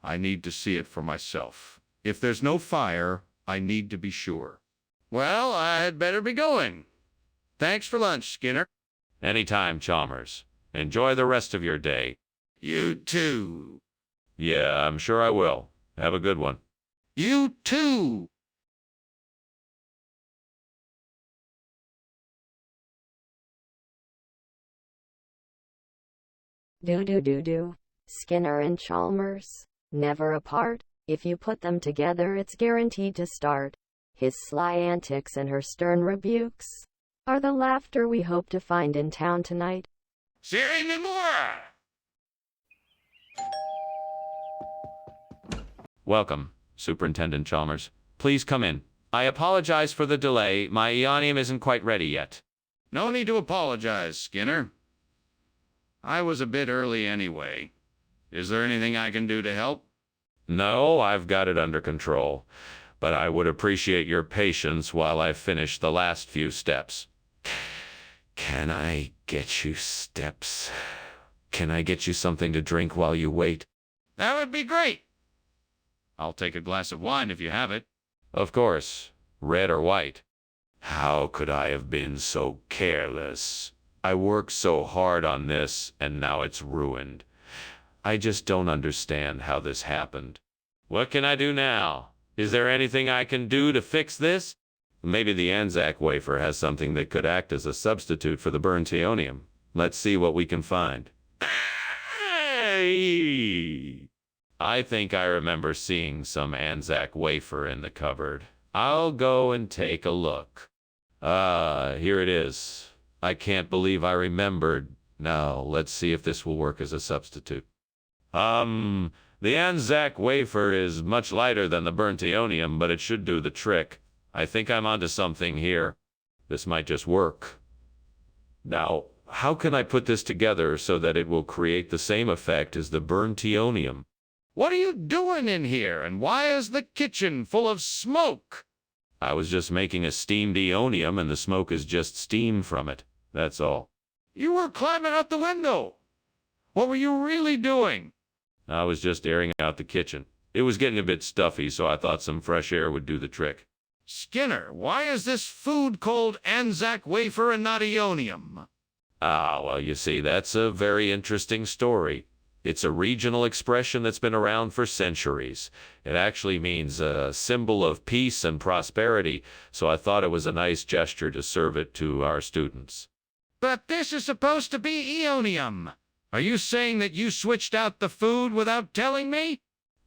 I need to see it for myself. If there's no fire, I need to be sure. Well, I had better be going. Thanks for lunch, Skinner. Anytime, Chalmers. Enjoy the rest of your day. You too. Yeah, I'm sure I will. Have a good one. You too. Do. Skinner and Chalmers, never apart. If you put them together, it's guaranteed to start. His sly antics and her stern rebukes are the laughter we hope to find in town tonight. Say any more. Welcome, Superintendent Chalmers. Please come in. I apologize for the delay. My Eonium isn't quite ready yet. No need to apologize, Skinner. I was a bit early anyway. Is there anything I can do to help? No, I've got it under control. But I would appreciate your patience while I finish the last few steps. Can I get you steps? Can I get you something to drink while you wait? That would be great. I'll take a glass of wine if you have it. Of course. Red or white? How could I have been so careless? I worked so hard on this, and now it's ruined. I just don't understand how this happened. What can I do now? Is there anything I can do to fix this? Maybe the Anzac wafer has something that could act as a substitute for the burnt Eonium. Let's see what we can find. I think I remember seeing some Anzac wafer in the cupboard. I'll go and take a look. Here it is. I can't believe I remembered. Now, let's see if this will work as a substitute. The Anzac wafer is much lighter than the burnt Eonium, but it should do the trick. I think I'm onto something here. This might just work. Now, how can I put this together so that it will create the same effect as the burnt eonium? What are you doing in here, and why is the kitchen full of smoke? I was just making a steamed eonium and the smoke is just steam from it. That's all. You were climbing out the window. What were you really doing? I was just airing out the kitchen. It was getting a bit stuffy, so I thought some fresh air would do the trick. Skinner, why is this food called Anzac wafer and not eonium? Ah, well, you see, that's a very interesting story. It's a regional expression that's been around for centuries. It actually means a symbol of peace and prosperity, so I thought it was a nice gesture to serve it to our students. But this is supposed to be eonium. Are you saying that you switched out the food without telling me?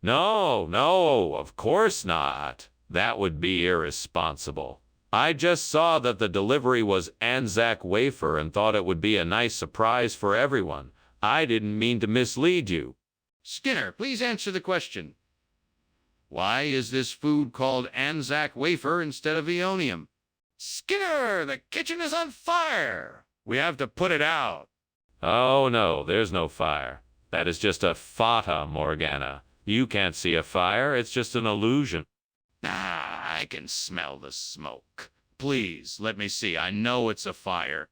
No, of course not. That would be irresponsible. I just saw that the delivery was Anzac wafer and thought it would be a nice surprise for everyone. I didn't mean to mislead you. Skinner, please answer the question. Why is this food called Anzac wafer instead of eonium? Skinner, the kitchen is on fire. We have to put it out. Oh no, there's no fire. That is just a fata morgana. You can't see a fire, it's just an illusion. Ah, I can smell the smoke. Please, let me see. I know it's a fire.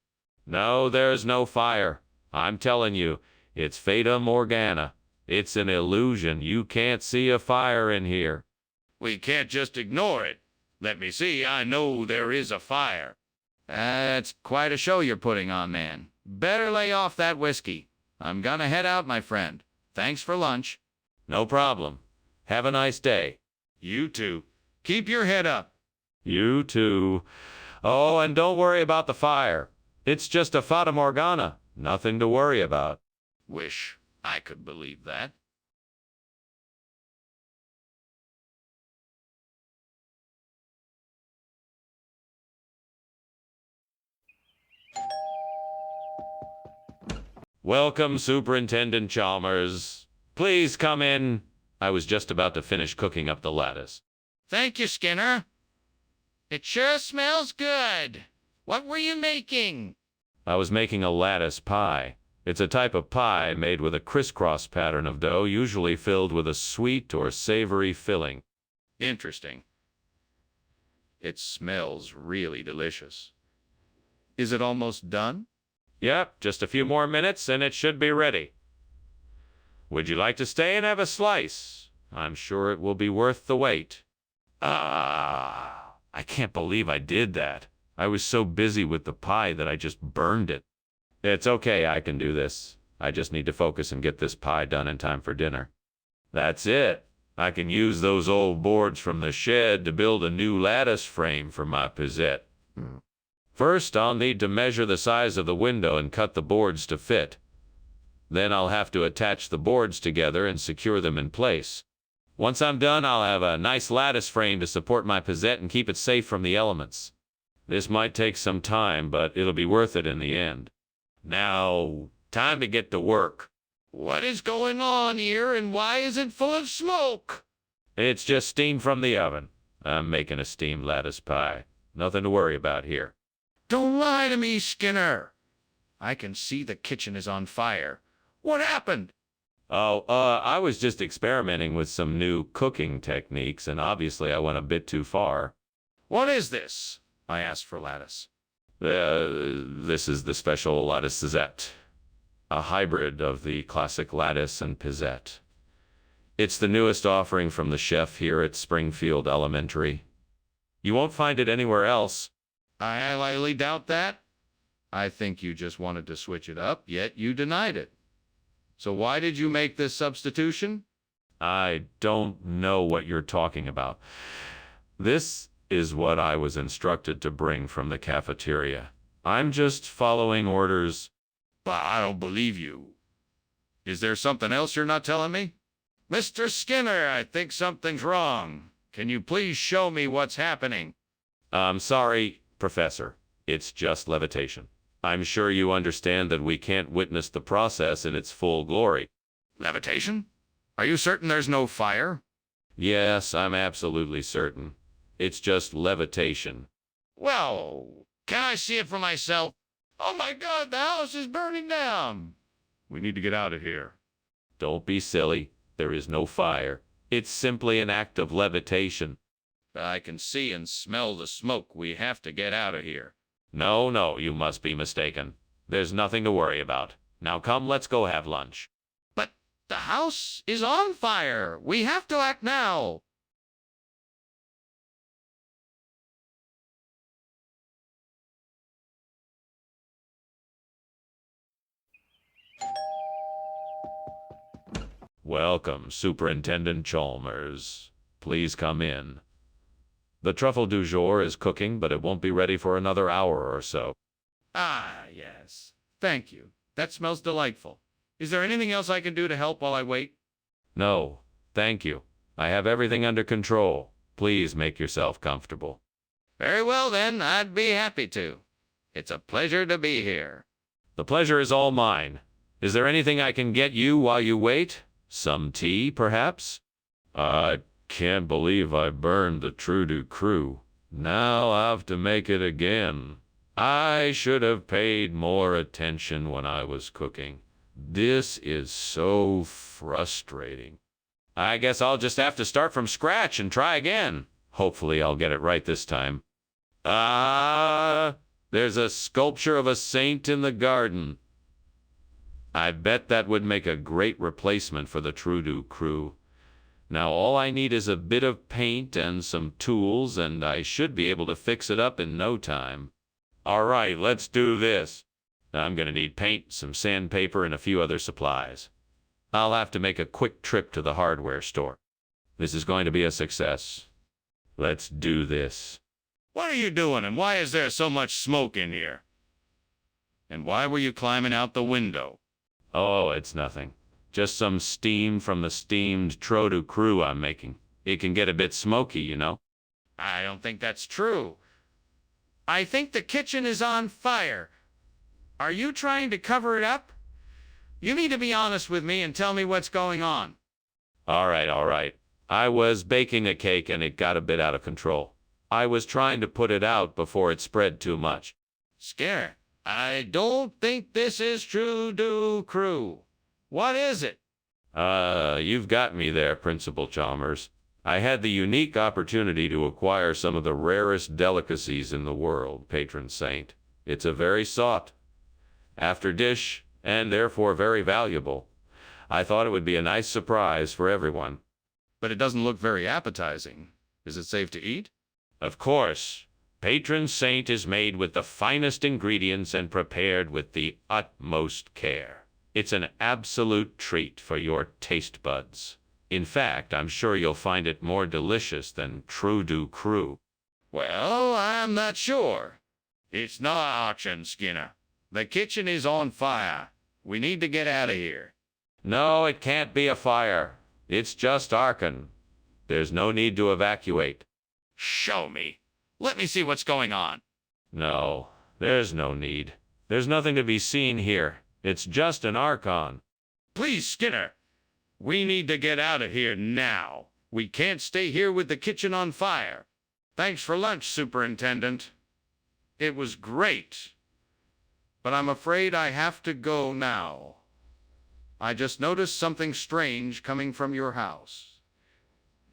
No, there's no fire. I'm telling you, it's fata morgana. It's an illusion. You can't see a fire in here. We can't just ignore it. Let me see. I know there is a fire. That's quite a show you're putting on, man. Better lay off that whiskey. I'm gonna head out, my friend. Thanks for lunch. No problem. Have a nice day. You too. Keep your head up. You too. Oh, and don't worry about the fire. It's just a fata morgana. Nothing to worry about. Wish I could believe that. Welcome, Superintendent Chalmers. Please come in. I was just about to finish cooking up the lattice. Thank you, Skinner. It sure smells good. What were you making? I was making a lattice pie. It's a type of pie made with a crisscross pattern of dough, usually filled with a sweet or savory filling. Interesting. It smells really delicious. Is it almost done? Yep, just a few more minutes and it should be ready. Would you like to stay and have a slice? I'm sure it will be worth the wait. I can't believe I did that. I was so busy with the pie that I just burned it. It's okay, I can do this. I just need to focus and get this pie done in time for dinner. That's it. I can use those old boards from the shed to build a new lattice frame for my pizzette. First, I'll need to measure the size of the window and cut the boards to fit. Then I'll have to attach the boards together and secure them in place. Once I'm done, I'll have a nice lattice frame to support my pizzette and keep it safe from the elements. This might take some time, but it'll be worth it in the end. Now, time to get to work. What is going on here, and why is it full of smoke? It's just steam from the oven. I'm making a steamed lattice pie. Nothing to worry about here. Don't lie to me, Skinner. I can see the kitchen is on fire. What happened? I was just experimenting with some new cooking techniques, and obviously I went a bit too far. What is this? I asked for lattice. This is the special lattice pizzette, a hybrid of the classic lattice and pizzette. It's the newest offering from the chef here at Springfield Elementary. You won't find it anywhere else. I highly doubt that. I think you just wanted to switch it up, yet you denied it. So why did you make this substitution? I don't know what you're talking about. This is what I was instructed to bring from the cafeteria. I'm just following orders. But I don't believe you. Is there something else you're not telling me? Mr. Skinner, I think something's wrong. Can you please show me what's happening? I'm sorry, Professor. It's just levitation. I'm sure you understand that we can't witness the process in its full glory. Levitation? Are you certain there's no fire? Yes, I'm absolutely certain. It's just levitation. Well, can I see it for myself? Oh my God, the house is burning down. We need to get out of here. Don't be silly. There is no fire. It's simply an act of levitation. I can see and smell the smoke. We have to get out of here. No, no, you must be mistaken. There's nothing to worry about. Now come, let's go have lunch. But the house is on fire. We have to act now. Welcome, Superintendent Chalmers. Please come in. The truffle du jour is cooking, but it won't be ready for another hour or so. Ah, yes. Thank you. That smells delightful. Is there anything else I can do to help while I wait? No, thank you. I have everything under control. Please make yourself comfortable. Very well, then. I'd be happy to. It's a pleasure to be here. The pleasure is all mine. Is there anything I can get you while you wait? Some tea, perhaps? I can't believe I burned the True Du Crew. Now I have to make it again. I should have paid more attention when I was cooking. This is so frustrating. I guess I'll just have to start from scratch and try again. Hopefully I'll get it right this time. There's a sculpture of a saint in the garden. I bet that would make a great replacement for the True Du Crew. Now all I need is a bit of paint and some tools, and I should be able to fix it up in no time. All right, let's do this. I'm gonna need paint, some sandpaper, and a few other supplies. I'll have to make a quick trip to the hardware store. This is going to be a success. Let's do this. What are you doing, and why is there so much smoke in here? And why were you climbing out the window? Oh, it's nothing. Just some steam from the steamed True Du Crew I'm making. It can get a bit smoky, you know. I don't think that's true. I think the kitchen is on fire. Are you trying to cover it up? You need to be honest with me and tell me what's going on. All right. I was baking a cake and it got a bit out of control. I was trying to put it out before it spread too much. Skinner, I don't think this is True Du Crew. What is it? You've got me there, Principal Chalmers. I had the unique opportunity to acquire some of the rarest delicacies in the world, Patron Saint. It's a very sought after dish, and therefore very valuable. I thought it would be a nice surprise for everyone. But it doesn't look very appetizing. Is it safe to eat? Of course. Patron Saint is made with the finest ingredients and prepared with the utmost care. It's an absolute treat for your taste buds. In fact, I'm sure you'll find it more delicious than True Du Crew. Well, I'm not sure. It's not auction, Skinner. The kitchen is on fire. We need to get out of here. No, it can't be a fire. It's just arcane. There's no need to evacuate. Show me. Let me see what's going on. No, there's no need. There's nothing to be seen here. It's just an archon. Please, Skinner. We need to get out of here now. We can't stay here with the kitchen on fire. Thanks for lunch, Superintendent. It was great. But I'm afraid I have to go now. I just noticed something strange coming from your house.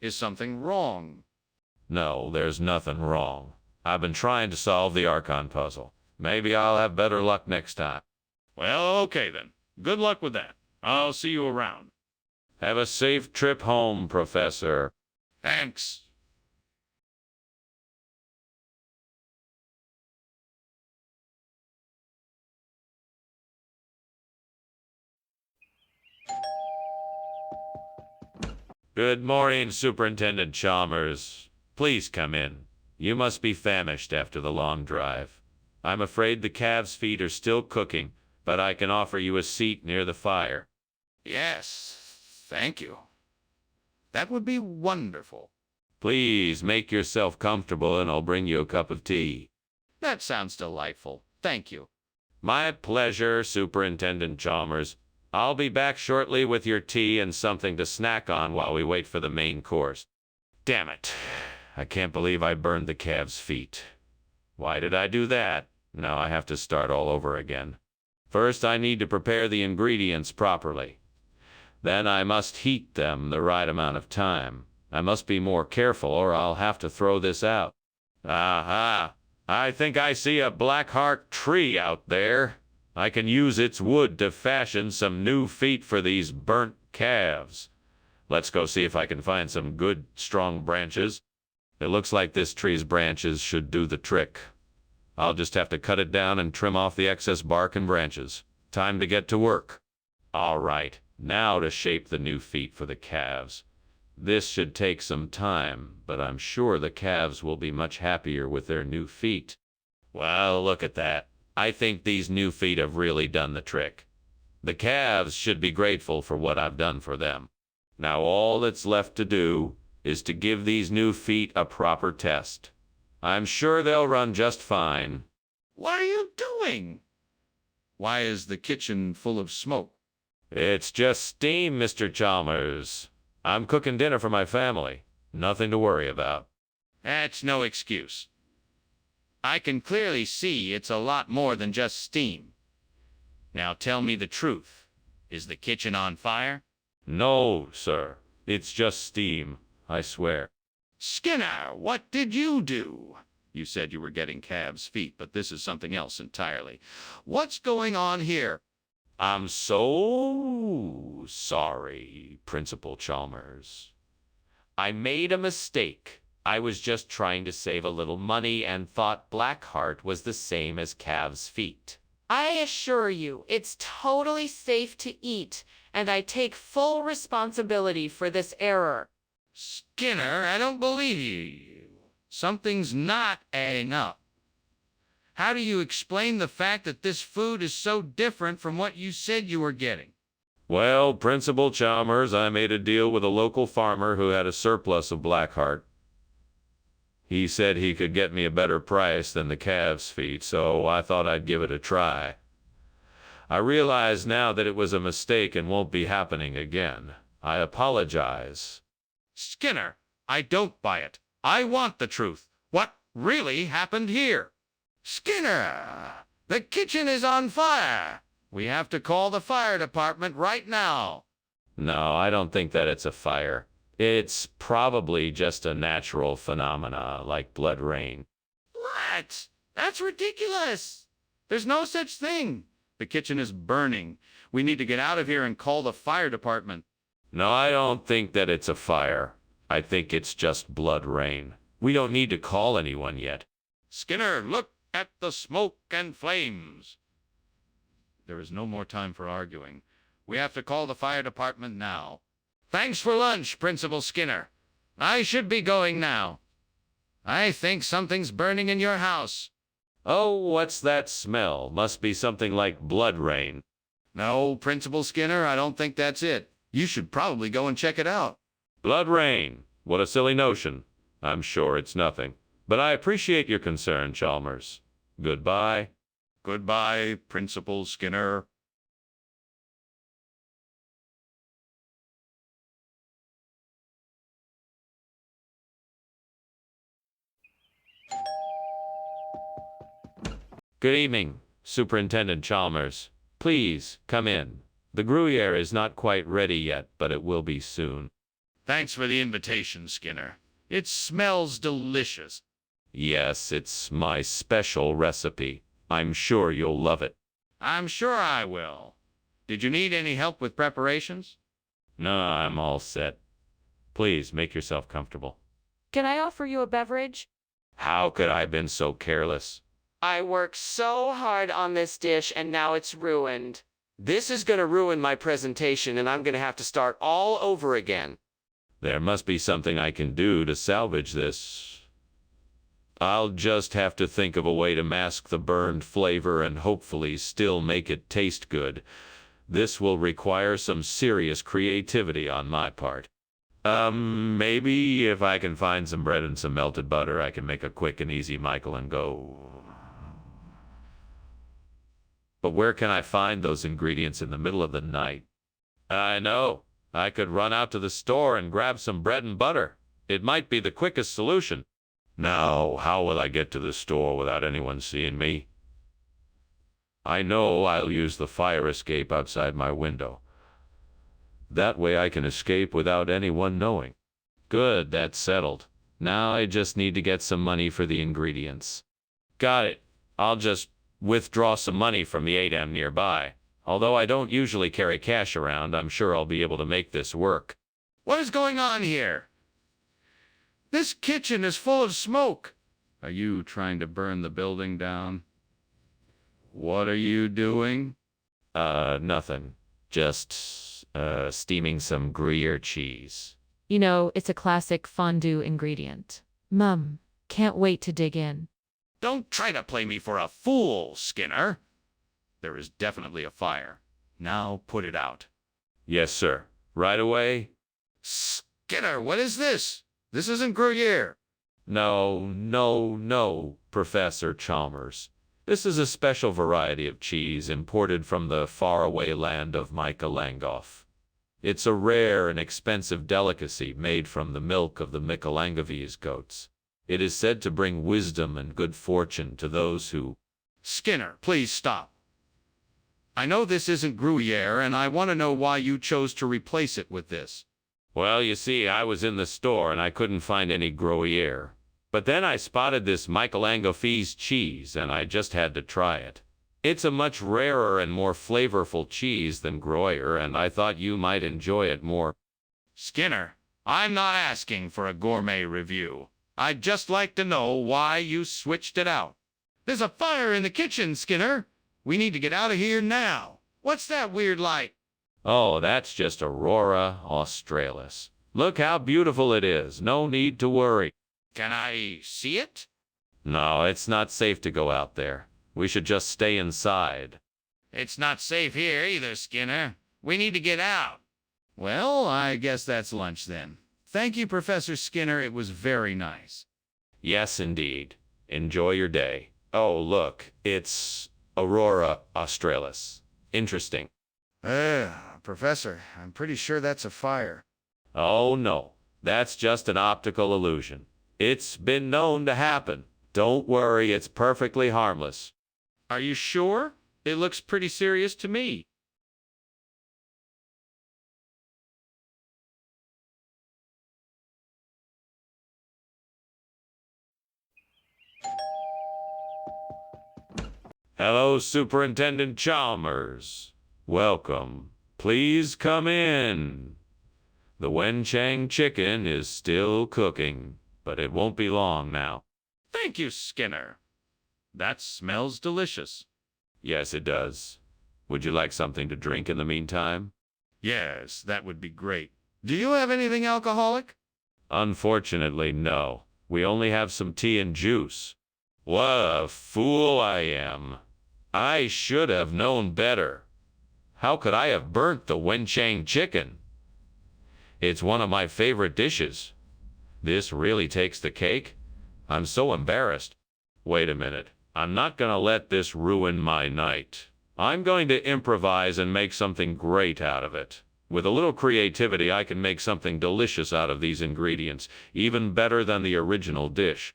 Is something wrong? No, there's nothing wrong. I've been trying to solve the archon puzzle. Maybe I'll have better luck next time. Well, okay then. Good luck with that. I'll see you around. Have a safe trip home, Professor. Thanks. Good morning, Superintendent Chalmers. Please come in. You must be famished after the long drive. I'm afraid the calves' feet are still cooking, but I can offer you a seat near the fire. Yes, thank you. That would be wonderful. Please make yourself comfortable and I'll bring you a cup of tea. That sounds delightful. Thank you. My pleasure, Superintendent Chalmers. I'll be back shortly with your tea and something to snack on while we wait for the main course. Damn it. I can't believe I burned the calves' feet. Why did I do that? Now I have to start all over again. First, I need to prepare the ingredients properly. Then I must heat them the right amount of time. I must be more careful or I'll have to throw this out. Aha! I think I see a blackheart tree out there. I can use its wood to fashion some new feet for these burnt calves. Let's go see if I can find some good, strong branches. It looks like this tree's branches should do the trick. I'll just have to cut it down and trim off the excess bark and branches. Time to get to work. All right, now to shape the new feet for the calves. This should take some time, but I'm sure the calves will be much happier with their new feet. Well, look at that. I think these new feet have really done the trick. The calves should be grateful for what I've done for them. Now all that's left to do is to give these new feet a proper test. I'm sure they'll run just fine. What are you doing? Why is the kitchen full of smoke? It's just steam, Mr. Chalmers. I'm cooking dinner for my family. Nothing to worry about. That's no excuse. I can clearly see it's a lot more than just steam. Now tell me the truth. Is the kitchen on fire? No, sir. It's just steam, I swear. Skinner, what did you do? You said you were getting calves' feet, but this is something else entirely. What's going on here? I'm so sorry, Principal Chalmers. I made a mistake. I was just trying to save a little money and thought Blackheart was the same as calves' feet. I assure you, it's totally safe to eat, and I take full responsibility for this error. Skinner, I don't believe you. Something's not adding up. How do you explain the fact that this food is so different from what you said you were getting? Well, Principal Chalmers, I made a deal with a local farmer who had a surplus of Blackheart. He said he could get me a better price than the calves' feet, so I thought I'd give it a try. I realize now that it was a mistake and won't be happening again. I apologize. Skinner, I don't buy it. I want the truth. What really happened here? Skinner, the kitchen is on fire. We have to call the fire department right now. No, I don't think that it's a fire. It's probably just a natural phenomena like blood rain. What? That's ridiculous. There's no such thing. The kitchen is burning. We need to get out of here and call the fire department. No, I don't think that it's a fire. I think it's just blood rain. We don't need to call anyone yet. Skinner, look at the smoke and flames. There is no more time for arguing. We have to call the fire department now. Thanks for lunch, Principal Skinner. I should be going now. I think something's burning in your house. Oh, what's that smell? Must be something like blood rain. No, Principal Skinner, I don't think that's it. You should probably go and check it out. Blood rain. What a silly notion. I'm sure it's nothing. But I appreciate your concern, Chalmers. Goodbye. Goodbye, Principal Skinner. Good evening, Superintendent Chalmers. Please, come in. The Gruyere is not quite ready yet, but it will be soon. Thanks for the invitation, Skinner. It smells delicious. Yes, it's my special recipe. I'm sure you'll love it. I'm sure I will. Did you need any help with preparations? No, I'm all set. Please make yourself comfortable. Can I offer you a beverage? How could I have been so careless? I worked so hard on this dish and now it's ruined. This is gonna ruin my presentation and I'm gonna have to start all over again. There must be something I can do to salvage this. I'll just have to think of a way to mask the burned flavor and hopefully still make it taste good. This will require some serious creativity on my part. Maybe if I can find some bread and some melted butter, I can make a quick and easy Michael and go. But where can I find those ingredients in the middle of the night? I know. I could run out to the store and grab some bread and butter. It might be the quickest solution. Now, how will I get to the store without anyone seeing me? I know I'll use the fire escape outside my window. That way I can escape without anyone knowing. Good, that's settled. Now I just need to get some money for the ingredients. Got it. I'll just withdraw some money from the ATM nearby. Although I don't usually carry cash around, I'm sure I'll be able to make this work. What is going on here? This kitchen is full of smoke. Are you trying to burn the building down? What are you doing? Nothing. Just, steaming some Gruyere cheese. You know, it's a classic fondue ingredient. Mum, can't wait to dig in. Don't try to play me for a fool, Skinner. There is definitely a fire. Now put it out. Yes, sir. Right away? Skinner, what is this? This isn't Gruyere. No, Professor Chalmers. This is a special variety of cheese imported from the faraway land of Micah Langoff. It's a rare and expensive delicacy made from the milk of the Mikalangavese goats. It is said to bring wisdom and good fortune to those who... Skinner, please stop. I know this isn't Gruyere, and I want to know why you chose to replace it with this. Well, you see, I was in the store and I couldn't find any Gruyere. But then I spotted this Mikalangavese cheese and I just had to try it. It's a much rarer and more flavorful cheese than Gruyere, and I thought you might enjoy it more. Skinner, I'm not asking for a gourmet review. I'd just like to know why you switched it out. There's a fire in the kitchen, Skinner. We need to get out of here now. What's that weird light? Oh, that's just Aurora Australis. Look how beautiful it is. No need to worry. Can I see it? No, it's not safe to go out there. We should just stay inside. It's not safe here either, Skinner. We need to get out. Well, I guess that's lunch then. Thank you, Professor Skinner. It was very nice. Yes, indeed. Enjoy your day. Oh, look, it's Aurora Australis. Interesting. Professor, I'm pretty sure that's a fire. Oh, no. That's just an optical illusion. It's been known to happen. Don't worry, it's perfectly harmless. Are you sure? It looks pretty serious to me. Hello, Superintendent Chalmers. Welcome. Please come in. The Wenchang chicken is still cooking, but it won't be long now. Thank you, Skinner. That smells delicious. Yes, it does. Would you like something to drink in the meantime? Yes, that would be great. Do you have anything alcoholic? Unfortunately, no. We only have some tea and juice. What a fool I am. I should have known better. How could I have burnt the Wenchang chicken? It's one of my favorite dishes. This really takes the cake. I'm so embarrassed. Wait a minute. I'm not gonna let this ruin my night. I'm going to improvise and make something great out of it. With a little creativity, I can make something delicious out of these ingredients, even better than the original dish.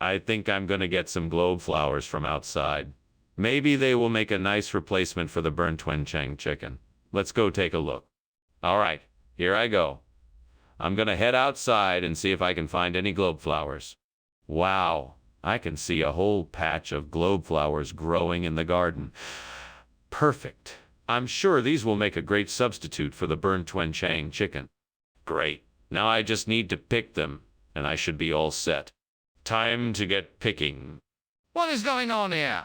I think I'm gonna get some globe flowers from outside. Maybe they will make a nice replacement for the burnt Wenchang chicken. Let's go take a look. All right, here I go. I'm gonna head outside and see if I can find any globe flowers. Wow, I can see a whole patch of globe flowers growing in the garden. Perfect. I'm sure these will make a great substitute for the burnt Wenchang chicken. Great. Now I just need to pick them, and I should be all set. Time to get picking. What is going on here?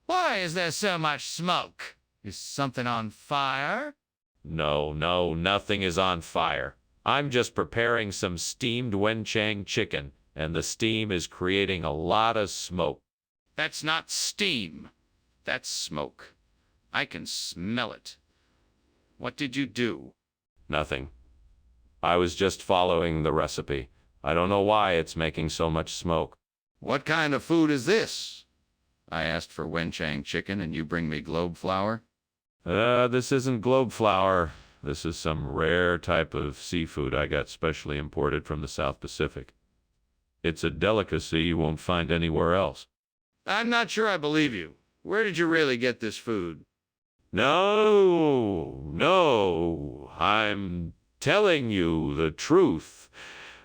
Why is there so much smoke? Is something on fire? No, nothing is on fire. I'm just preparing some steamed Wenchang chicken, and the steam is creating a lot of smoke. That's not steam. That's smoke. I can smell it. What did you do? Nothing. I was just following the recipe. I don't know why it's making so much smoke. What kind of food is this? I asked for Wenchang chicken and you bring me globe flower? This isn't globe flower. This is some rare type of seafood I got specially imported from the South Pacific. It's a delicacy you won't find anywhere else. I'm not sure I believe you. Where did you really get this food? No, I'm telling you the truth.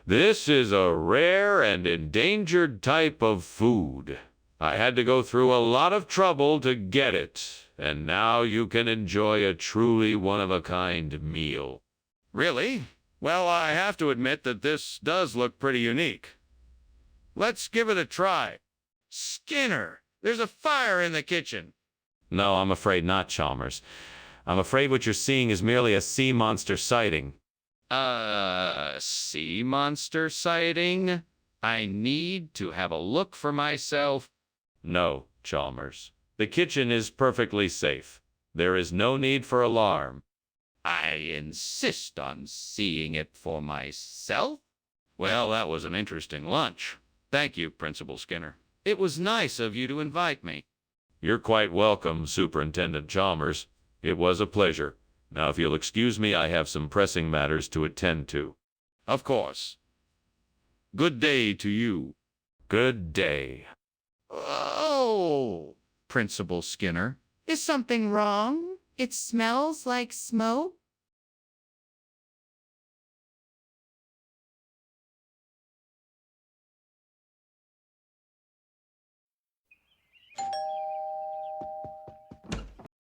This is a rare and endangered type of food. I had to go through a lot of trouble to get it, and now you can enjoy a truly one-of-a-kind meal. Really? Well, I have to admit that this does look pretty unique. Let's give it a try. Skinner, there's a fire in the kitchen. No, I'm afraid not, Chalmers. I'm afraid what you're seeing is merely a sea monster sighting. Sea monster sighting? I need to have a look for myself. No, Chalmers. The kitchen is perfectly safe. There is no need for alarm. I insist on seeing it for myself. Well, that was an interesting lunch. Thank you, Principal Skinner. It was nice of you to invite me. You're quite welcome, Superintendent Chalmers. It was a pleasure. Now, if you'll excuse me, I have some pressing matters to attend to. Of course. Good day to you. Good day. Oh, Principal Skinner. Is something wrong? It smells like smoke.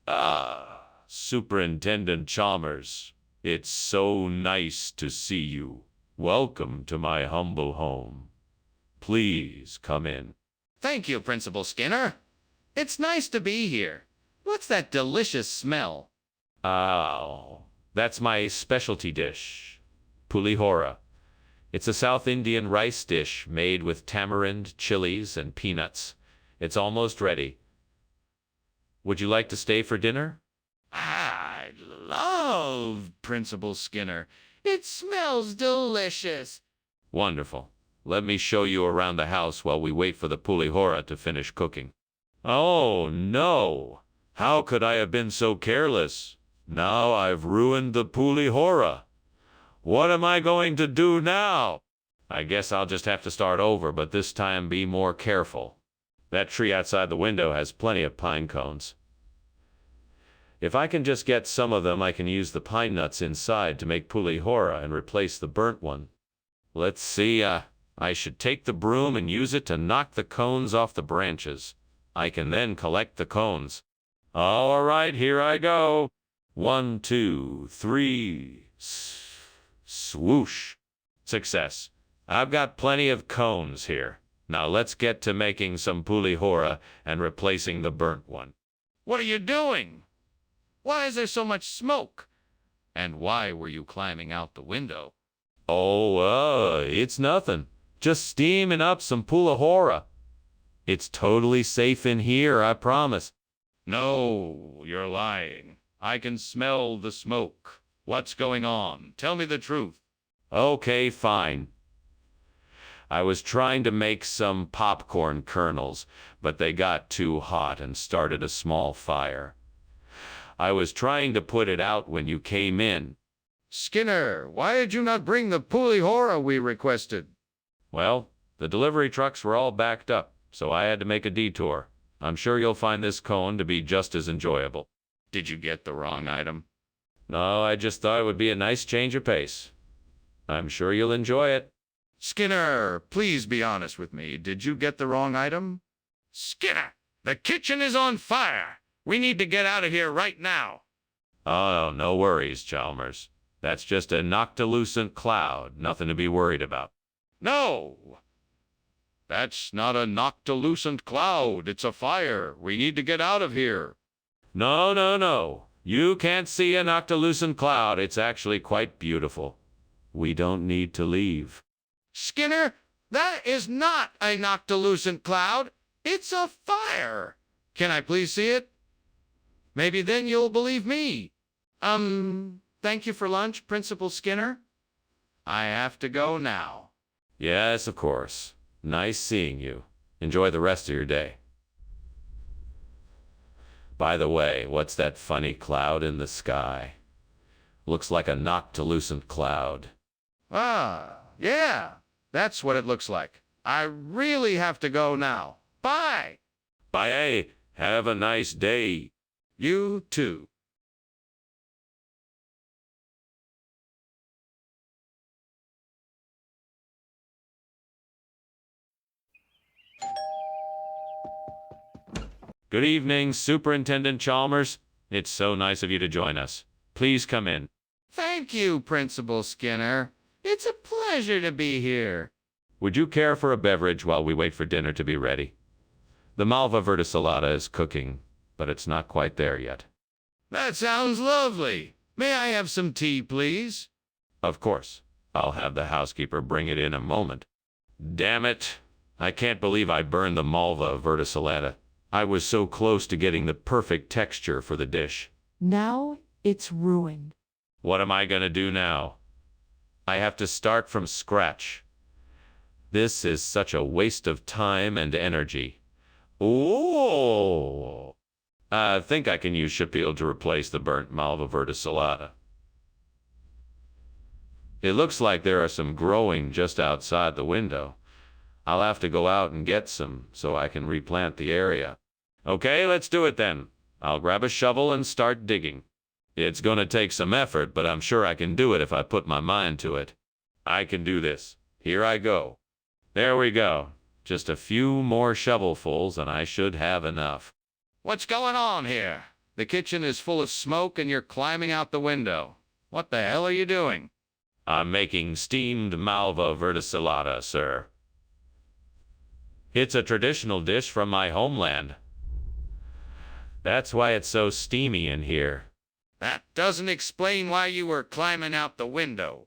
Ah, Superintendent Chalmers. It's so nice to see you. Welcome to my humble home. Please come in. Thank you, Principal Skinner. It's nice to be here. What's that delicious smell? Oh, that's my specialty dish, pulihora. It's a South Indian rice dish made with tamarind, chilies, and peanuts. It's almost ready. Would you like to stay for dinner? I love Principal Skinner. It smells delicious. Wonderful. Let me show you around the house while we wait for the pulihora to finish cooking. Oh, no. How could I have been so careless? Now I've ruined the pulihora. What am I going to do now? I guess I'll just have to start over, but this time be more careful. That tree outside the window has plenty of pine cones. If I can just get some of them, I can use the pine nuts inside to make pulihora and replace the burnt one. Let's see, I should take the broom and use it to knock the cones off the branches. I can then collect the cones. All right, here I go. 1, 2, 3, swoosh. Success. I've got plenty of cones here. Now let's get to making some pulihora and replacing the burnt one. What are you doing? Why is there so much smoke? And why were you climbing out the window? Oh, it's nothing. Just steaming up some pulihora. It's totally safe in here, I promise. No, you're lying. I can smell the smoke. What's going on? Tell me the truth. Okay, fine. I was trying to make some popcorn kernels, but they got too hot and started a small fire. I was trying to put it out when you came in. Skinner, why did you not bring the pulihora we requested? Well, the delivery trucks were all backed up, so I had to make a detour. I'm sure you'll find this cone to be just as enjoyable. Did you get the wrong item? No, I just thought it would be a nice change of pace. I'm sure you'll enjoy it. Skinner, please be honest with me. Did you get the wrong item? Skinner, the kitchen is on fire. We need to get out of here right now. Oh, no worries, Chalmers. That's just a noctilucent cloud. Nothing to be worried about. No, that's not a noctilucent cloud. It's a fire. We need to get out of here. No. You can't see a noctilucent cloud. It's actually quite beautiful. We don't need to leave. Skinner, that is not a noctilucent cloud. It's a fire. Can I please see it? Maybe then you'll believe me. Thank you for lunch, Principal Skinner. I have to go now. Yes, of course. Nice seeing you. Enjoy the rest of your day. By the way, what's that funny cloud in the sky? Looks like a noctilucent cloud. Ah, yeah, that's what it looks like. I really have to go now. Bye. Bye. Have a nice day. You too. Good evening, Superintendent Chalmers. It's so nice of you to join us. Please come in. Thank you, Principal Skinner. It's a pleasure to be here. Would you care for a beverage while we wait for dinner to be ready? The malva verticillata is cooking, but it's not quite there yet. That sounds lovely. May I have some tea, please? Of course. I'll have the housekeeper bring it in a moment. Damn it. I can't believe I burned the malva verticillata. I was so close to getting the perfect texture for the dish. Now it's ruined. What am I gonna do now? I have to start from scratch. This is such a waste of time and energy. Ooh! I think I can use Shapil to replace the burnt malva verticillata. It looks like there are some growing just outside the window. I'll have to go out and get some so I can replant the area. Okay, let's do it then. I'll grab a shovel and start digging. It's gonna take some effort, but I'm sure I can do it if I put my mind to it. I can do this. Here I go. There we go. Just a few more shovelfuls and I should have enough. What's going on here? The kitchen is full of smoke and you're climbing out the window. What the hell are you doing? I'm making steamed malva verticillata, sir. It's a traditional dish from my homeland. That's why it's so steamy in here. That doesn't explain why you were climbing out the window.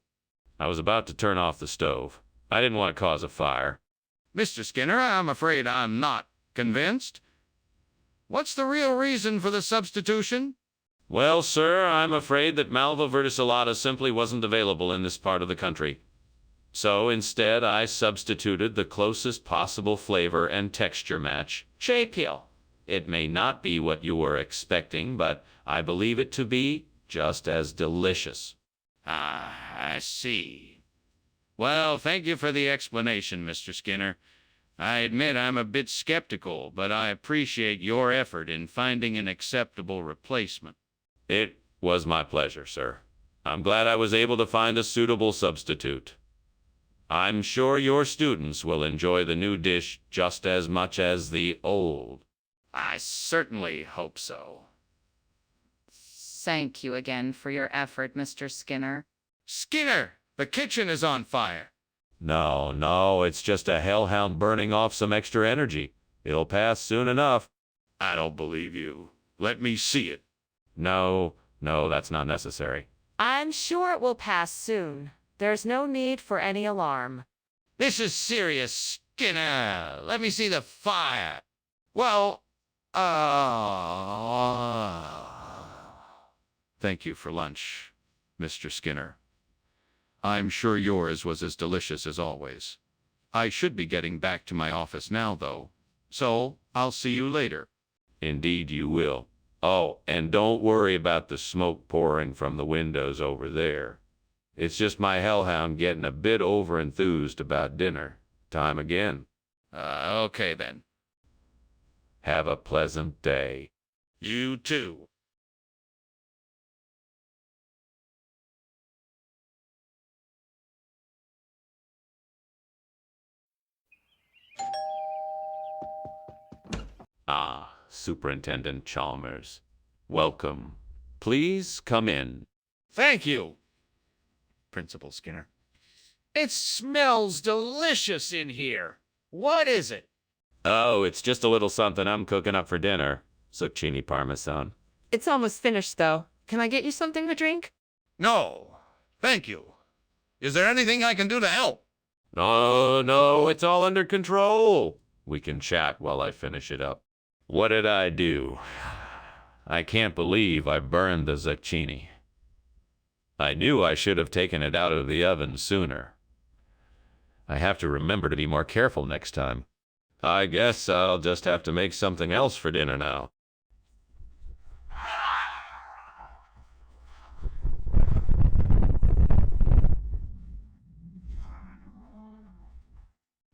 I was about to turn off the stove. I didn't want to cause a fire. Mr. Skinner, I'm afraid I'm not convinced. What's the real reason for the substitution? Well, sir, I'm afraid that malva verticillata simply wasn't available in this part of the country. So instead, I substituted the closest possible flavor and texture match, Shapil. It may not be what you were expecting, but I believe it to be just as delicious. Ah, I see. Well, thank you for the explanation, Mr. Skinner. I admit I'm a bit skeptical, but I appreciate your effort in finding an acceptable replacement. It was my pleasure, sir. I'm glad I was able to find a suitable substitute. I'm sure your students will enjoy the new dish just as much as the old. I certainly hope so. Thank you again for your effort, Mr. Skinner. Skinner, the kitchen is on fire. No, it's just a hellhound burning off some extra energy. It'll pass soon enough. I don't believe you. Let me see it. No, that's not necessary. I'm sure it will pass soon. There's no need for any alarm. This is serious, Skinner. Let me see the fire. Well, thank you for lunch, Mr. Skinner. I'm sure yours was as delicious as always. I should be getting back to my office now, though. So, I'll see you later. Indeed you will. Oh, and don't worry about the smoke pouring from the windows over there. It's just my hellhound getting a bit over-enthused about dinner. Time again. Okay then. Have a pleasant day. You too. Ah, Superintendent Chalmers. Welcome. Please come in. Thank you, Principal Skinner. It smells delicious in here. What is it? Oh, it's just a little something I'm cooking up for dinner. Zucchini parmesan. It's almost finished, though. Can I get you something to drink? No, thank you. Is there anything I can do to help? No, it's all under control. We can chat while I finish it up. What did I do? I can't believe I burned the zucchini. I knew I should have taken it out of the oven sooner. I have to remember to be more careful next time. I guess I'll just have to make something else for dinner now.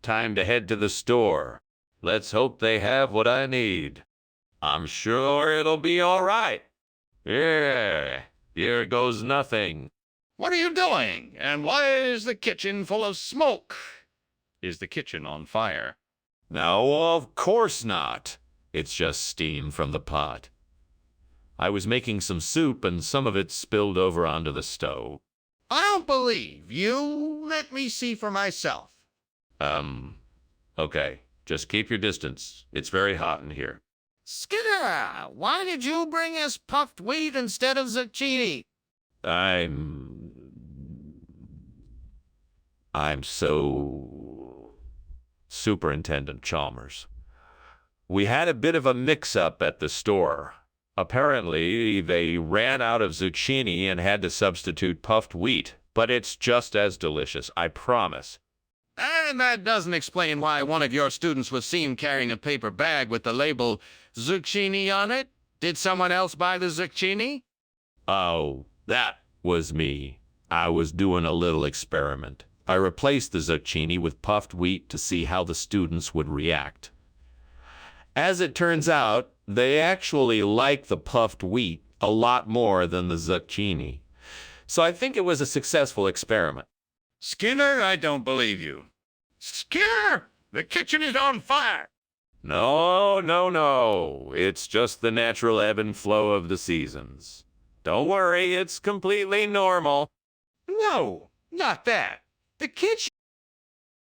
Time to head to the store. Let's hope they have what I need. I'm sure it'll be all right. Yeah, here goes nothing. What are you doing? And why is the kitchen full of smoke? Is the kitchen on fire? No, of course not. It's just steam from the pot. I was making some soup and some of it spilled over onto the stove. I don't believe you. Let me see for myself. Okay. Just keep your distance. It's very hot in here. Skinner, why did you bring us puffed wheat instead of zucchini? I'm so... Superintendent Chalmers. We had a bit of a mix-up at the store. Apparently, they ran out of zucchini and had to substitute puffed wheat, but it's just as delicious, I promise. And that doesn't explain why one of your students was seen carrying a paper bag with the label zucchini on it. Did someone else buy the zucchini? Oh, that was me. I was doing a little experiment. I replaced the zucchini with puffed wheat to see how the students would react. As it turns out, they actually like the puffed wheat a lot more than the zucchini. So I think it was a successful experiment. Skinner, I don't believe you. Skinner, the kitchen is on fire. No. It's just the natural ebb and flow of the seasons. Don't worry, it's completely normal. No, not that. The kitchen